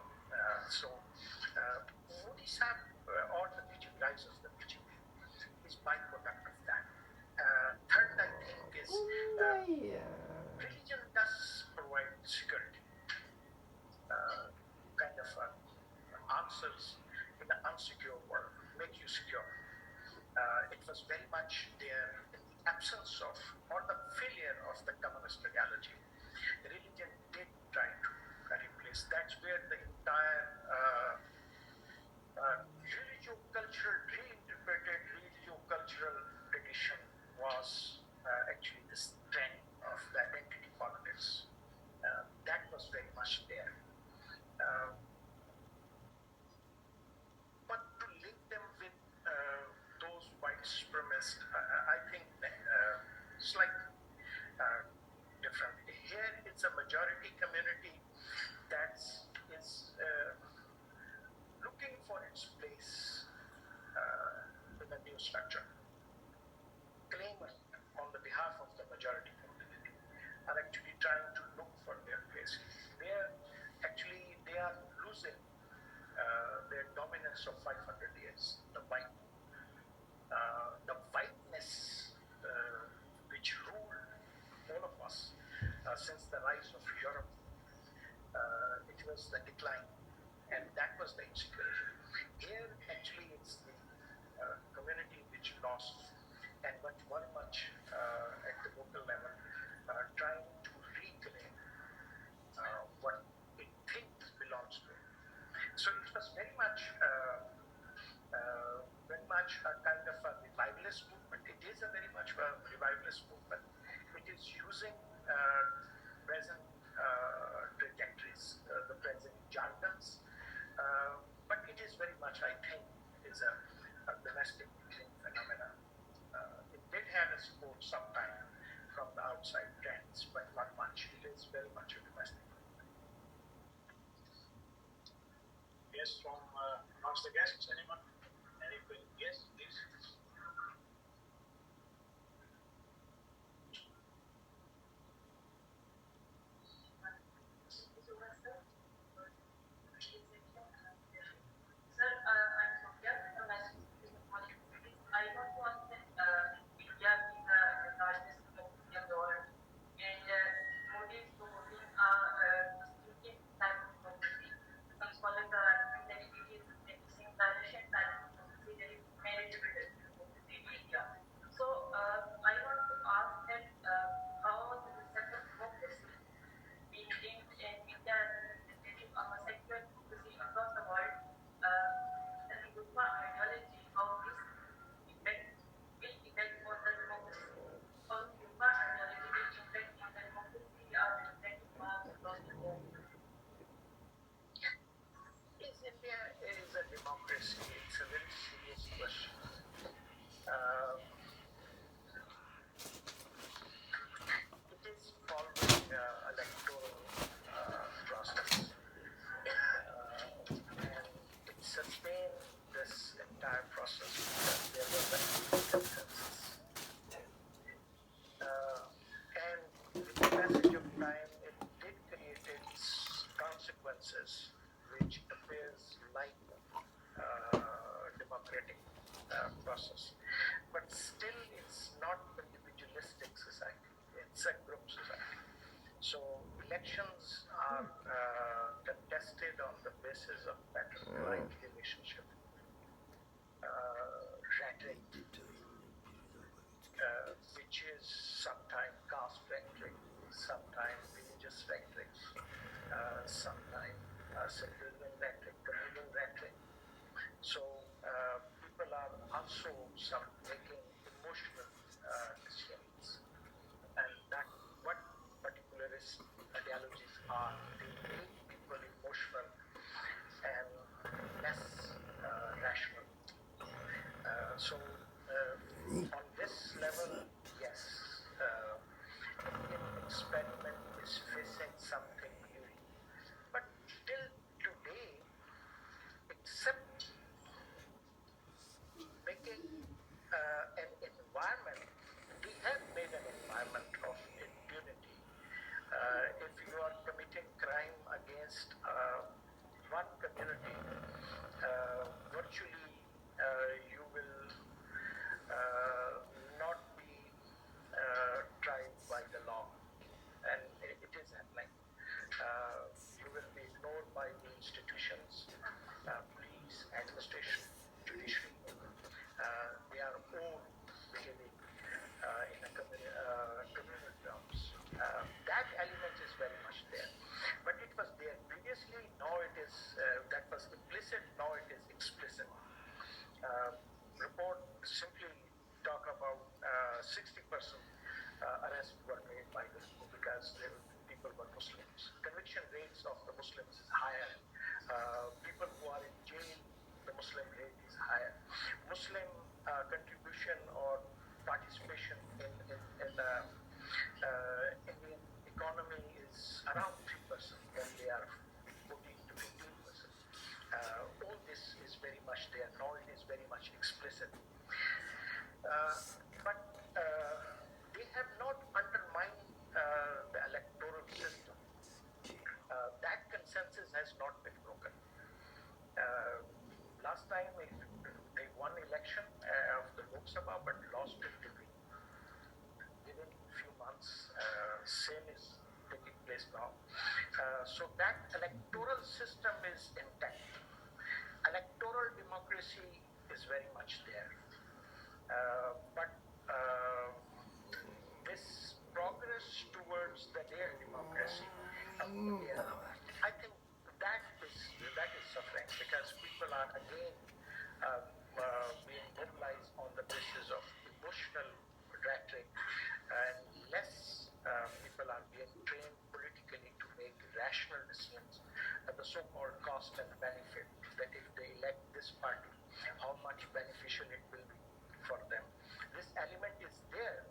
S4: Modi-Sabt or the BJP, rise of the BJP, is byproduct of that. Third, I think, is religion does provide security, kind of answers in an unsecure world, make you secure. It was very much there in the absence of, or the failure of the communist ideology. Religion did try to replace. That's where the entire religio-cultural, reinterpreted religio-cultural tradition was actually the strength of the identity politics. That was very much there. But to link them with those white supremacists, I think slightly different. Here it's a majority community that is looking for its place in a new structure. Claimers on the behalf of the majority community are actually trying to look for their place. Where actually they are losing their dominance of 500 years, the whiteness which ruled all of us since the rise of Europe. It was the decline, and that was the insecurity. Here, actually, it's the community which lost, and very much at the local level, trying to reclaim what it thinks belongs to it. So it was very much a kind of a revivalist movement. It is a very much a revivalist movement. It is using present trajectories, the present jargons, but it is very much, I think, is a domestic phenomenon. It did have a support sometime from the outside trends, but not much. It is very much a domestic phenomenon.
S22: Yes, from amongst the guests, anyone? Anybody? Yes, please.
S4: sustain this entire process because there was a consensus. And with the passage of time, it did create its consequences, which appears like democratic process. But still, it's not individualistic society. It's a group society. So elections are contested on the basis of pattern-like relationship, rhetoric, which is sometimes caste rhetoric, sometimes religious rhetoric, sometimes sectarian rhetoric, communal rhetoric. So people are also making emotional decisions, and that what particularist ideologies are. They make people emotional and less rational. So on this level, yes, Indian experiment is facing something new. But till today, except making an environment, we have made an environment of impunity. If you are committing crime against one community, virtually you will not be tried by the law, and it is happening. You will be ignored by the institutions, police, administration, judiciary. They are all behaving in a communal terms. That element is very much there, but it was there previously. Now it is that was implicit. Now it is explicit. Report simply talk about 60% arrests were made by the people because people were Muslims. Conviction rates of the Muslims is higher. People who are in jail, the Muslim rate is higher. Muslim contribution or participation in the Indian economy is around 3% when they are 14 to 15%. All this is very much there. Now it is very much explicit. But they have not undermined the electoral system. That consensus has not been broken. Last time they won election of the Lok Sabha but lost in Delhi. Within few months, same is taking place now. So that electoral system is intact. Electoral democracy is very much there. But this progress towards the real democracy, I think that is suffering because people are again being mobilized on the basis of emotional rhetoric, and less people are being trained politically to make rational decisions at the so-called cost and benefit, that if they elect this party, how much beneficial it will be for them. This element is there,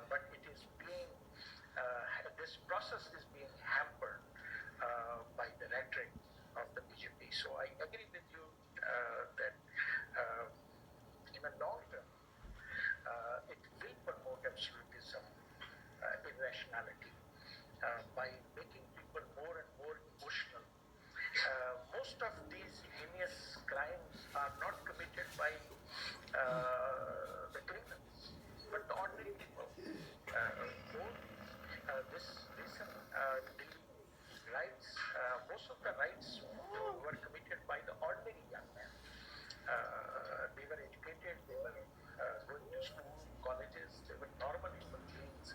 S4: but it is being, this process is being hampered by the rhetoric of the BJP. So I agree with you that in the long term, it will promote absolutism, irrationality, by making people more and more emotional. Most of these heinous crimes are not committed by the criminals, but the ordinary people. This recent riots, most of the riots were committed by the ordinary young men. They were educated, they were going to school, colleges, they were normal human beings.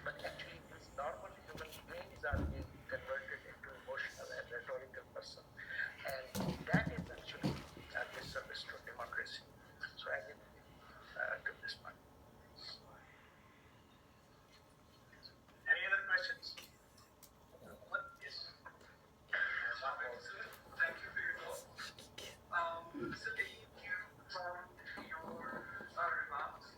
S4: But actually these normal human beings are being converted into emotional and rhetorical person. And that is actually a disservice to democracy. So I agree to this point.
S22: Any other questions? Yes. Thank you for your talk. So taking cue from your remarks,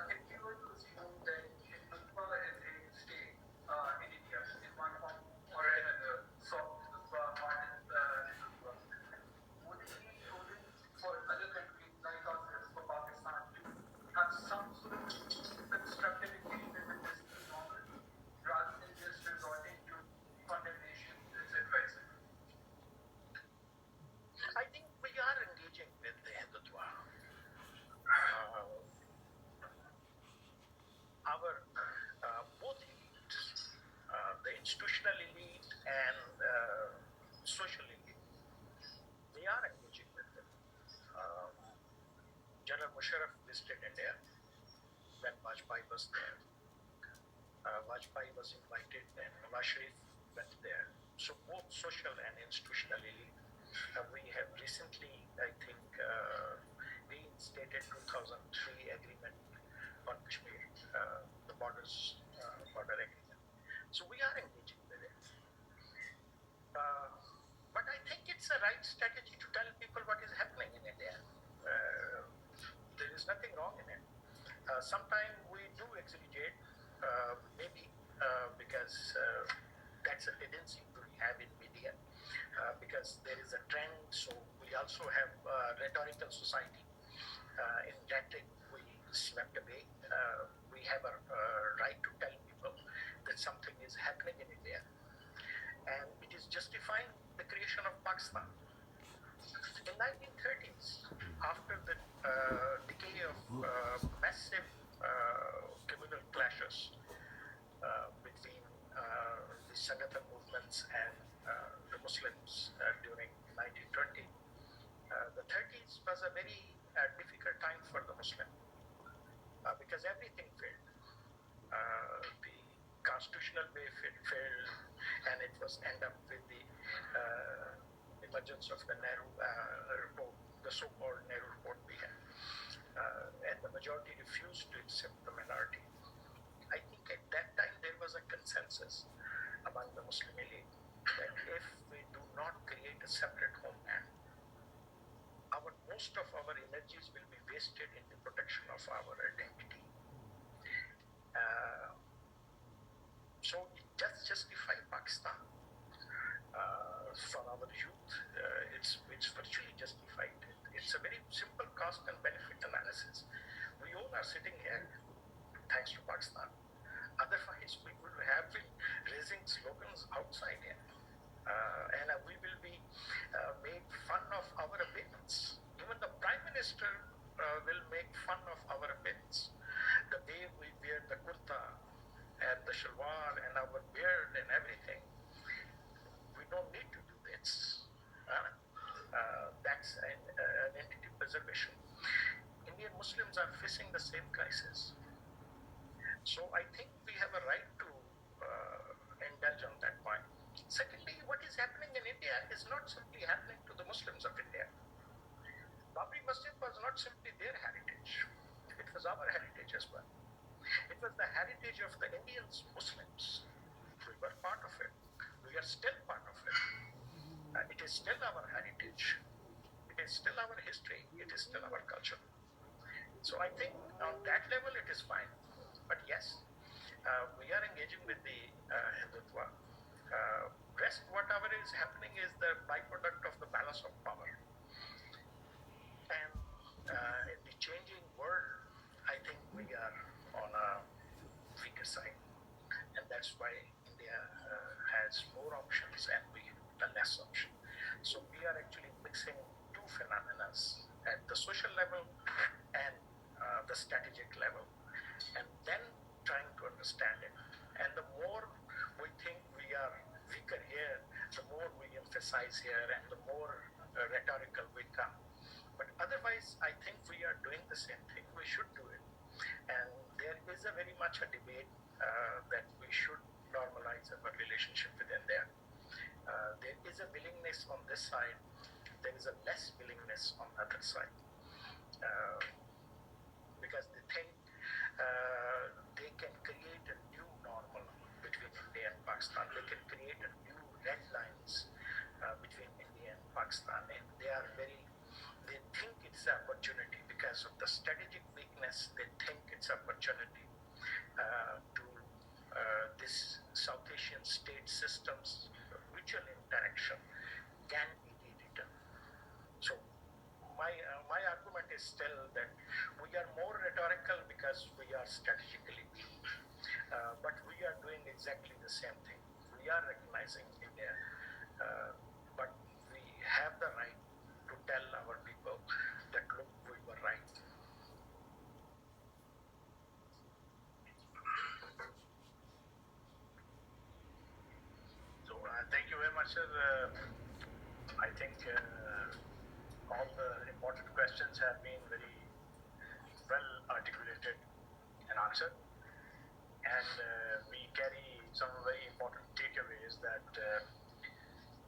S22: if you were to assume that Hindutva is a state in India in one form or another, soft Hindutva, modern Hindutva, would it
S4: socially, we are engaging with them. General Musharraf visited India when Vajpayee was there. Vajpayee was invited and Nawaz Sharif went there. So both social and institutionally, we have recently, I think, reinstated 2003 agreement on Kashmir, the border agreement. So we are engaging with it. But I think it's a right strategy to tell people what is happening in India. There is nothing wrong in it. Sometimes we do exaggerate, maybe because that's a tendency we have in media, because there is a trend. So we also have rhetorical society. In rhetoric, we swept away. We have a right to tell people that something is happening in India, and it is justifying the creation of Pakistan. In 1930s, after the decay of massive communal clashes between the Sangathan movements and the Muslims during 1920, the 30s was a very difficult time for the Muslim because everything failed. The constitutional way failed, and it was end up with the emergence of the Nehru report, the so-called Nehru report we had, and the majority refused to accept the minority. I think at that time there was a consensus among the Muslim elite that if we do not create a separate homeland, most of our energies will be wasted in the protection of our identity. So it does justify Pakistan for our youth. It's virtually justified. It's a very simple cost and benefit analysis. We all are sitting here thanks to Pakistan. Otherwise, we would have been raising slogans outside here. And we will be made fun of our appearance. Even the Prime Minister will make fun of our appearance. The way we wear the kurta and the shalwar and our beard and everything, we don't need to do this. That's an identity preservation. Indian Muslims are facing the same crisis. So I think we have a right to indulge on that point. Secondly, what is happening in India is not simply happening to the Muslims of India. Babri Masjid was not simply their heritage. It was our heritage as well. It was the heritage of the Indian Muslims. We were part of it. We are still part of it. It is still our heritage. It is still our history. It is still our culture. So I think on that level it is fine. But yes, we are engaging with the Hindutva. Rest, whatever is happening is the byproduct of the balance of power. And in the changing world, I think we are on a weaker side. And that's why India has more options and we have less option. So we are actually mixing two phenomena at the social level and the strategic level, and then trying to understand it. And the more we think we are weaker here, the more we emphasize here and the more rhetorical we come. But otherwise, I think we are doing the same thing. We should do it. And there is a very much a debate that we should normalize our relationship with India. There is a willingness on this side. There is a less willingness on the other side. Because they think they can create a new normal between India and Pakistan. They can create a new red lines between India and Pakistan. And they think it's an opportunity because of the strategic weakness. They think it's an opportunity to this South Asian state systems mutual interaction can be written. So my argument is still that we are more rhetorical because we are strategically weak, but we are doing exactly the same thing. We are recognizing India, but we have the right to tell our people that look, we were right. So thank you very much, sir.
S12: think all the important questions have been very well articulated and answered. And we carry some very important takeaways that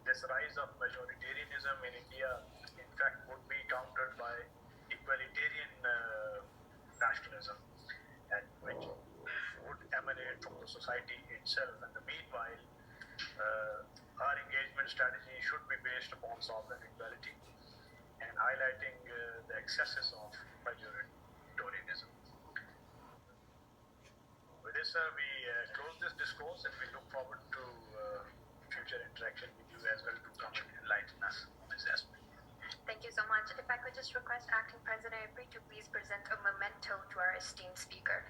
S12: this rise of majoritarianism in India, in fact, would be countered by equalitarian nationalism, and which would emanate from the society itself. And the meanwhile, our engagement strategy should be based upon sovereign equality and highlighting the excesses of majoritarianism. With this, sir, we close this discourse and we look forward to future interaction with you as well to come and enlighten us on this aspect.
S20: Thank you so much. If I could just request Acting President Ibri to please present a memento to our esteemed speaker.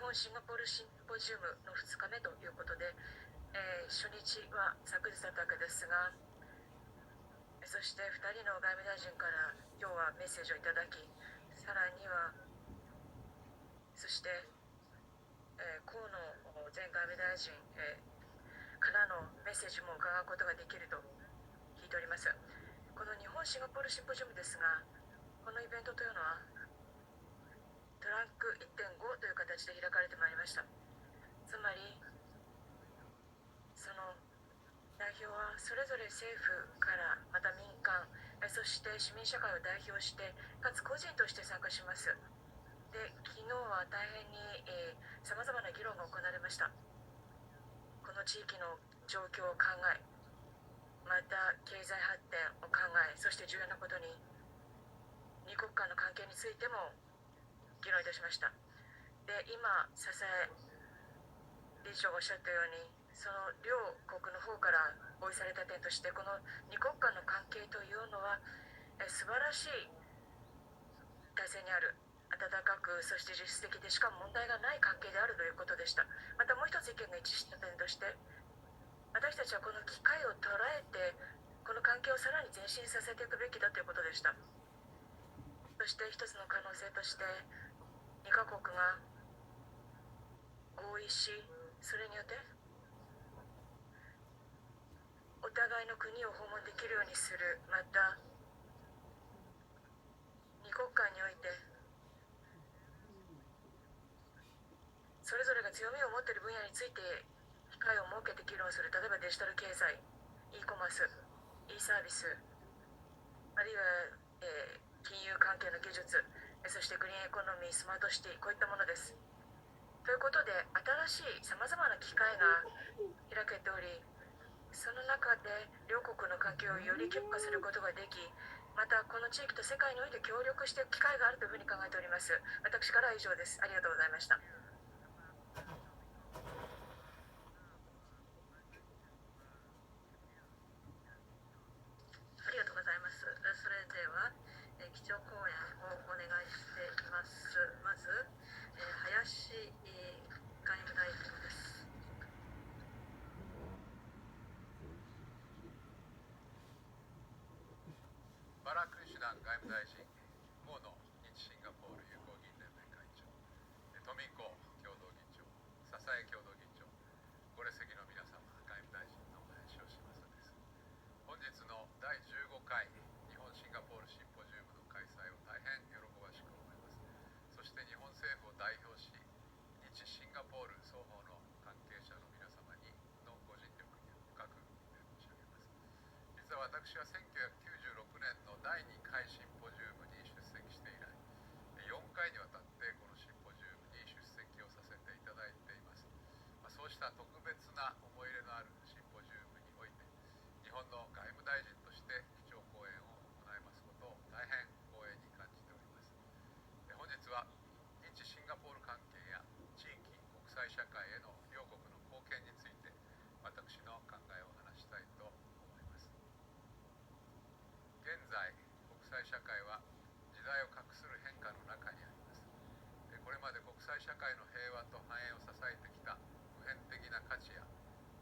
S3: 本シンガポールシンポジウムの2日目ということで、初日は昨日だったわけですが、そして2人の外務大臣から今日はメッセージをいただき、さらにはそして、河野前外務大臣、からのメッセージも伺うことができると聞いております。この日本シンガポールシンポジウムですが、このイベントというのはトランク 1.5 という形で開かれてまいりました。つまりその代表はそれぞれ政府からまた民間、そして市民社会を代表してかつ個人として参加します。で、昨日は大変にさまざまな議論が行われました。この地域の状況を考え、また経済発展を考え、そして重要なことに二国間の関係についても議論いたしました。で、今笹江理事長がおっしゃったように、その両国の方から合意された点として、この二国間の関係というのは素晴らしい体制にある、温かく、そして実質的でしかも問題がない関係であるということでした。またもう一つ意見が一致した点として、私たちはこの機会を捉えてこの関係をさらに前進させていくべきだということでした。そして一つの可能性として2カ国が合意し、それによってお互いの国を訪問できるようにする、また2国間においてそれぞれが強みを持っている分野について機会を設けて議論する、例えばデジタル経済、e コマース、e サービス、あるいは、金融関係の技術、そしてグリーンエコノミー、スマートシティ、こういったものです。ということで、新しいさまざまな機会が開けており、その中で両国の関係をより強化することができ、またこの地域と世界において協力していく機会があるというふうに考えております。私からは以上です。ありがとうございました。
S2: ありがとうございます。それでは、基調講演をお願いしています。まず、林外務大臣です。
S5: バラクリシュナン外務大臣、河野日シンガポール友好議員連盟会長、都民公共同議長、笹江共同議長、ご列席の皆様、外務大臣の林芳正です。本日の第15回日本シンガポールシンポジウムの開催を大変喜ばしく思います。そして日本政府を代表し、日シンガポール双方の関係者の皆様にのご尽力に深く申し上げます。実は私は1996年の第2回シンポジウムに出席して以来、4回にわたってこのシンポジウムに出席をさせていただいています。そうした特別な思い入れのあるシンポジウムにおいて、日本の外務大臣として基調講演を行いますことを大変光栄に感じております。本日は日シンガポール関係や地域国際社会への両国の貢献について私の考えを話したいと思います。現在国際社会は時代を画する変化の中にあります。これまで国際社会の平和と繁栄を支えてきた普遍的な価値や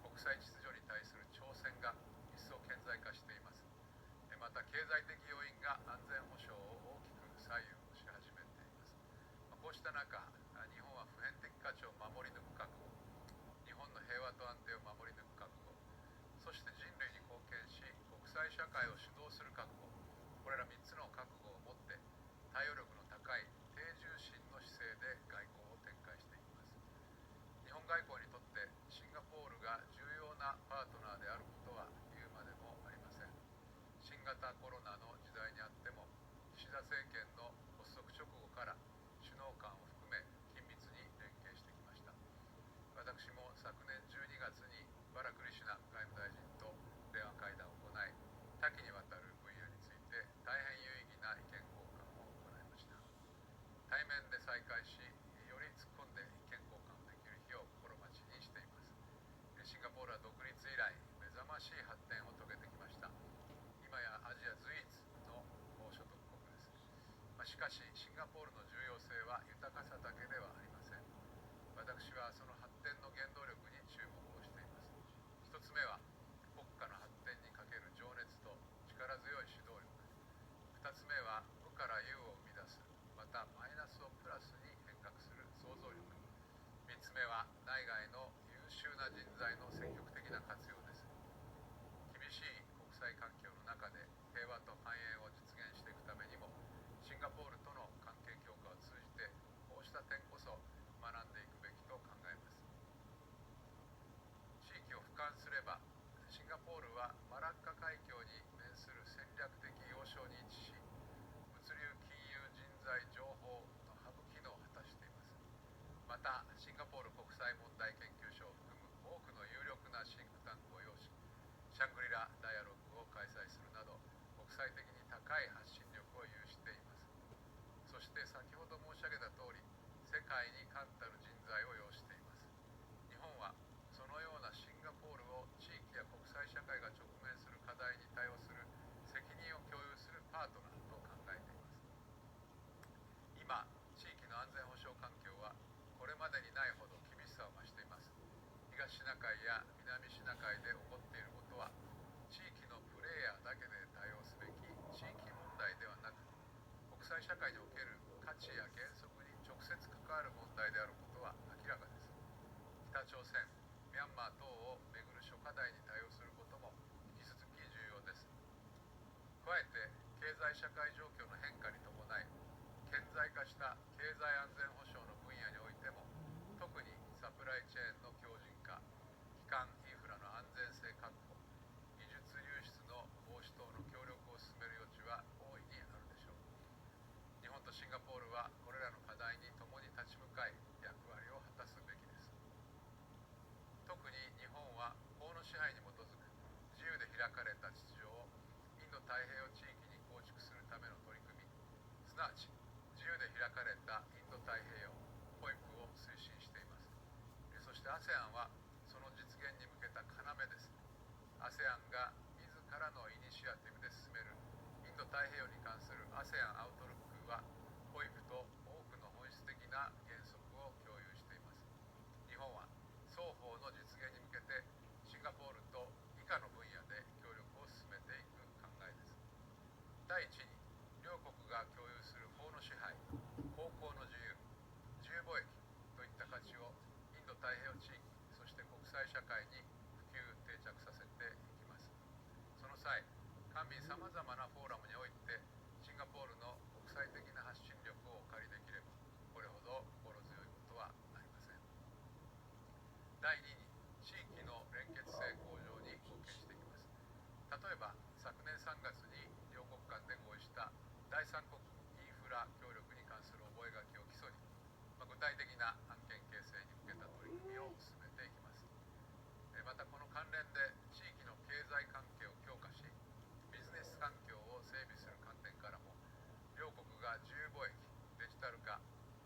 S5: 国際秩序に対する挑戦が一層顕在化しています。また経済的要因が安全保障を大きく左右をし始めています。こうした中、日本は普遍的価値を守り抜く覚悟、日本の平和と安定を守り抜く覚悟、そして人類に貢献し国際社会を主導する覚悟、これら3つの覚悟を持って対応力の高い低重心の姿勢で外交を展開していきます。日本外交にとってシンガポールが重要なパートナーであることは言うまでもありません。新型コロナの時代にあっても、岸田政権の発足直後から首脳間を含め緊密に連携してきました。私も昨年12月にバラクリシュナ外務大臣と電話会談を行い、多岐にわたる分野について大変有意義な意見交換を行いました。対面で再会し、より突っ込んで意見交換できる日を心待ちにしています。シンガポールは独立以来目覚ましい発展を遂げてきました。今やアジア随一の高所得国です。しかしシンガポールの重要性は豊かさだけではありません。私目は国家の発展にかける情熱と力強い指導力。2つ目は無から有を生み出す、またマイナスをプラスに変革する想像力。3つ目は内外の優秀な人材の積極的な活用です。厳しい国際環境の中で平和と繁栄を実現していくためにも、シンガポールとの関係強化を通じてこうした点こそ学んでいくべきと考えます。地域を俯瞰すれば、シンガポールはマラッカ海峡に面する戦略的要衝に位置し、物流、金融、人材、情報のハブ機能を果たしています。また、シンガポール国際問題研究所を含む多くの有力なシンクタンクを擁し、シャングリラ・ダイアログを開催するなど、国際的に高い発信力を有しています。そして先ほど申し上げた通り、世界に冠たる人材を擁しています。日本はそのようなシンガポールを地域や国際社会が直面する課題に対応する責任を共有するパートナーと考えています。今、地域の安全保障環境はこれまでにないほど厳しさを増しています。東シナ海や南シナ海で起こっていることは、地域のプレイヤーだけで対応すべき地域問題ではなく、国際社会における価値や原則に直接関わる問題であることは明らかです。北朝鮮、ミャンマー等をめぐる諸課題に対応することも引き続き重要です。加えて、経済社会状況の変化に伴い、顕在化した経済安全保障の分野においても、特にサプライチェーンの強靭化、基幹インフラの安全性確保、技術流出の防止等の協力を進める余地は大いにあるでしょう。日本とシンガポールはこれらの課題に共に立ち向かい、役割を果たすべきです。特に日本は法の支配に基づく自由で開かれた秩序をインド太平洋地域に構築するための取り組み、すなわち自由で開かれたインド太平洋 FOIP を推進しています。そして ASEAN はその実現に向けた要です。ASEAN が自らのイニシアティブで進めるインド太平洋に関する ASEAN アウトルックは FOIP と多くの本質的な原則を共有しています。日本は双方の実現に向けてシンガポールと以下の分野で協力を進めていく考えです。第一に、両国が共有する法の支配、航行の自由、自由貿易といった価値をインド太平洋地域、そして国際社会に普及定着させていきます。その際、官民さまざまなフォーラムにおいてシンガポールの国際的な発信力をお借りできれば、これほど心強いことはありません。第2に、地域の連結性向上に貢献していきます。例えば、昨年3月に両国間で合意した第三国インフラ協力に関する覚書を基礎に、具体的な案件形成に向けた取り組みを進めていきます。また、この関連で地域の経済関係を強化し、ビジネス環境を整備する観点からも、両国が自由貿易、デジタル化、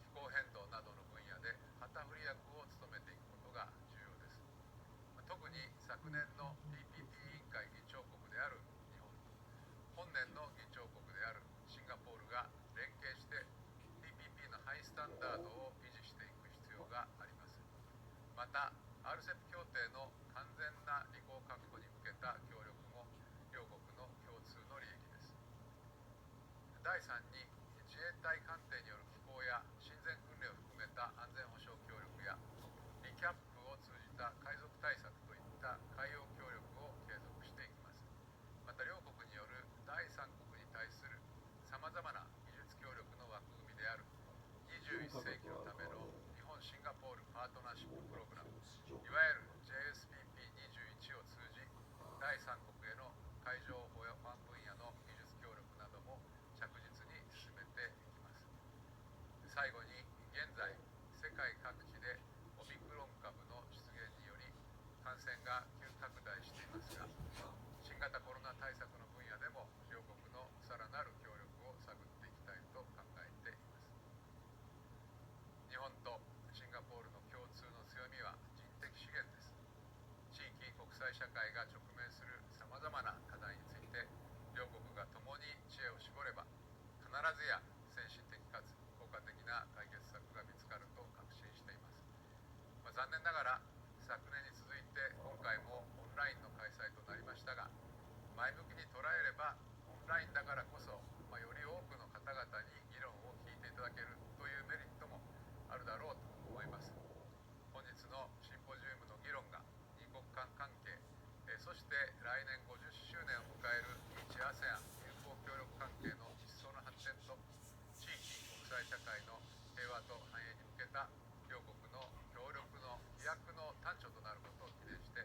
S5: 気候変動などの分野で旗振り役を務めていくことが重要です。特に昨年の TPP 委員会議長国である日本と、本年の議長国であるシンガポールが連携して TPP のハイスタンダードを維持していく必要があります。また、RCEP 協定の完全な履行確保に向けた協力も両国の共通の利益です。第3に、自衛隊艦艇による寄港や親善訓練を含めた安全保障協力や、リキャップを通じた海賊対策といった海洋協力を継続していきます。また、両国による第三国に対するさまざまな技術協力の枠組みである21世紀のための日本シンガポールパートナーシッププログラム、いわゆる JSPP21 を通じ、第三国への海上保安分野の技術協力なども着実に進めていきます。最後に、現在世界各地でオミクロン株の出現により感染が急拡大していますが、新型コロナ対策の分野でも両国のさらなる協力を探っていきたいと考えています。日本とシンガポールの共通の強みは人的資源です。地域国際社会が直面するさまざまな課題について両国が共に知恵を絞れば、必ずや先進的かつ効果的な解決策が見つかると確信しています。残念ながら昨年に続いて今回もオンラインの開催となりましたが、前向きに捉えればオンラインだからこそ、より多くの方々に議論を聞いていただけるというメリットもあるだろうと思います。本日のシンポジウムの議論が二国間関係、そして来年50周年を迎える日ASEAN友好協力関係の一層の発展と地域国際社会の平和と繁栄に向けた両国の協力の飛躍の端緒となることを記念して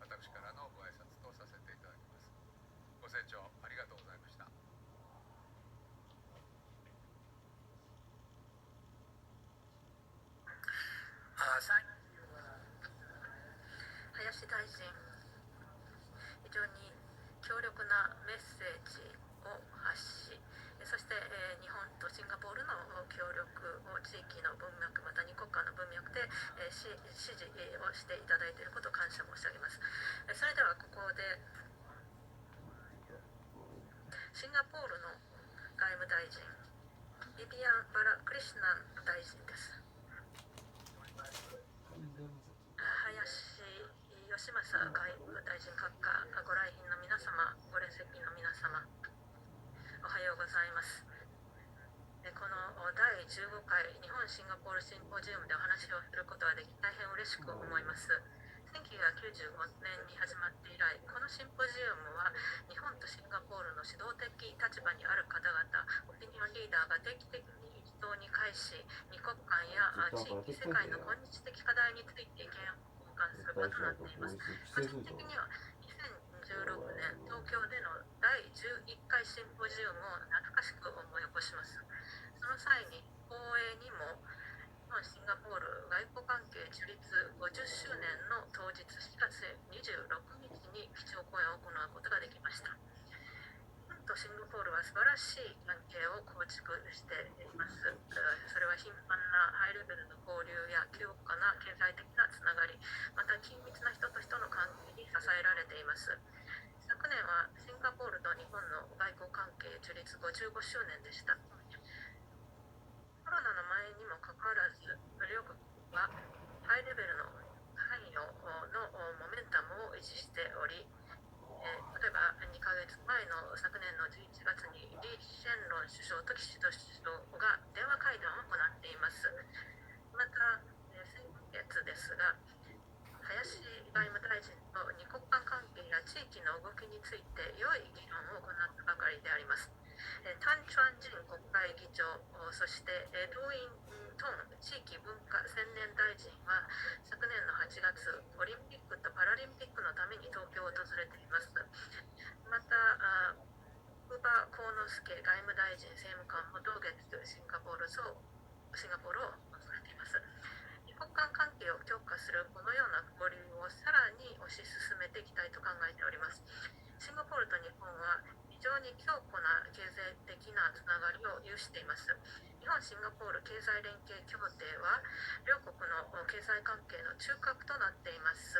S5: 私からのご挨拶とさせていただきます。ご清聴ありがとうございました。
S2: 林大臣、非常に強力なメッセージを発し、そして日本とシンガポールの協力を地域の文脈、また二国間の文脈で支持をしていただいていることを感謝申し上げます。それではここでシンガポールの外務大臣、ビビアン・バラクリシュナン大臣です。林義正外務大臣閣下、ご来賓の皆様、ご列席の皆様、おはようございます。この第15回日本シンガポールシンポジウムでお話をすることができ、大変嬉しく思います。1995年に始まって以来、このシンポジウムは日本とシンガポールの指導的立場にある方々、オピニオンリーダーが定期的に一堂に会し、二国間や地域、世界の今日的課題について意見を交換する場となっています。個人的には2016年東京での第11回シンポジウムを懐かしく思い起こします。その際に放映にも日本シンガポール外交関係樹立50周年の当日4月26日に基調講演を行うことができました。日本とシンガポールは素晴らしい関係を構築しています。それは頻繁なハイレベルの交流や強固な経済的なつながり、また緊密な人と人の関係に支えられています。昨年はシンガポールと日本の外交関係樹立55周年でした。コロナの前にもかかわらず、両国はハイレベルの関与のモメンタムを維持しており、例えば2ヶ月前の昨年の11月にリー・シェンロン首相と岸田首相が電話会談を行っています。また、先月ですが、林外務大臣と二国間関係や地域の動きについて良い議論を行ったばかりであります。タン・チュアンジン国会議長、そしてドウイン・トン地域文化青年大臣は昨年の8月、オリンピックとパラリンピックのために東京を訪れています。また、ウバ・コウノスケ外務大臣政務官も同月シンガポールを訪れています。二国間関係を強化するこのような交流をさらに推し進めていきたいと考えております。シンガポールと日本は非常に強固な経済的なつながりを有しています。日本シンガポール経済連携協定は両国の経済関係の中核となっています。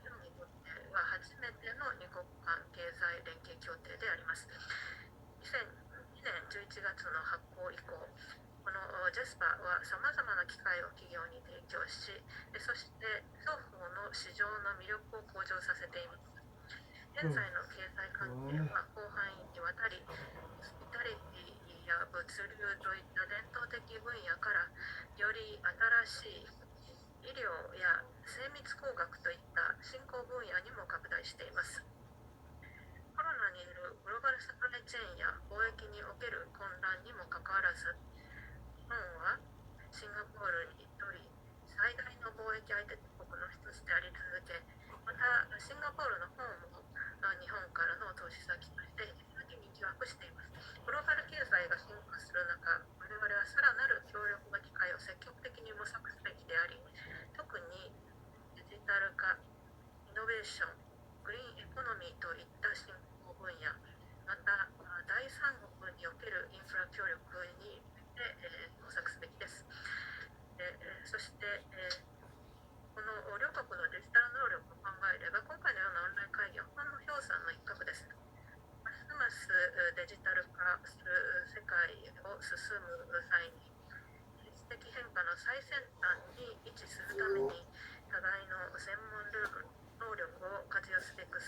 S2: 日本にとっては初めての二国間経済連携協定であります。2002年11月の発行以降、このジェスパはさまざまな機会を企業に提供し、そして双方の市場の魅力を向上させています。現在の経済関係は広範囲にわたり、ホスピタリティや物流といった伝統的分野からより新しい医療や精密工学といった新興分野にも拡大しています。コロナによるグローバルサプライチェーンや貿易における混乱にもかかわらず、日本はシンガポールにとり最大の貿易相手国の一つであり続け、またシンガポールの方も日本からの投資先として引き続き人気を博しています。グローバル経済が進化する中、我々はさらなる協力の機会を積極的に模索すべきであり、特にデジタル化、イノベーション、グリーンエコノミーといった新興分野、また第三国におけるインフラ協力に模索すべきです。そして、この両国のデジタル能力を考えれば、今回のようなオンライン会議はほんの氷山の一角です。ますますデジタル化する世界を進む際に、技術的変化の最先端に位置するために、互いの専門能力を活用すべく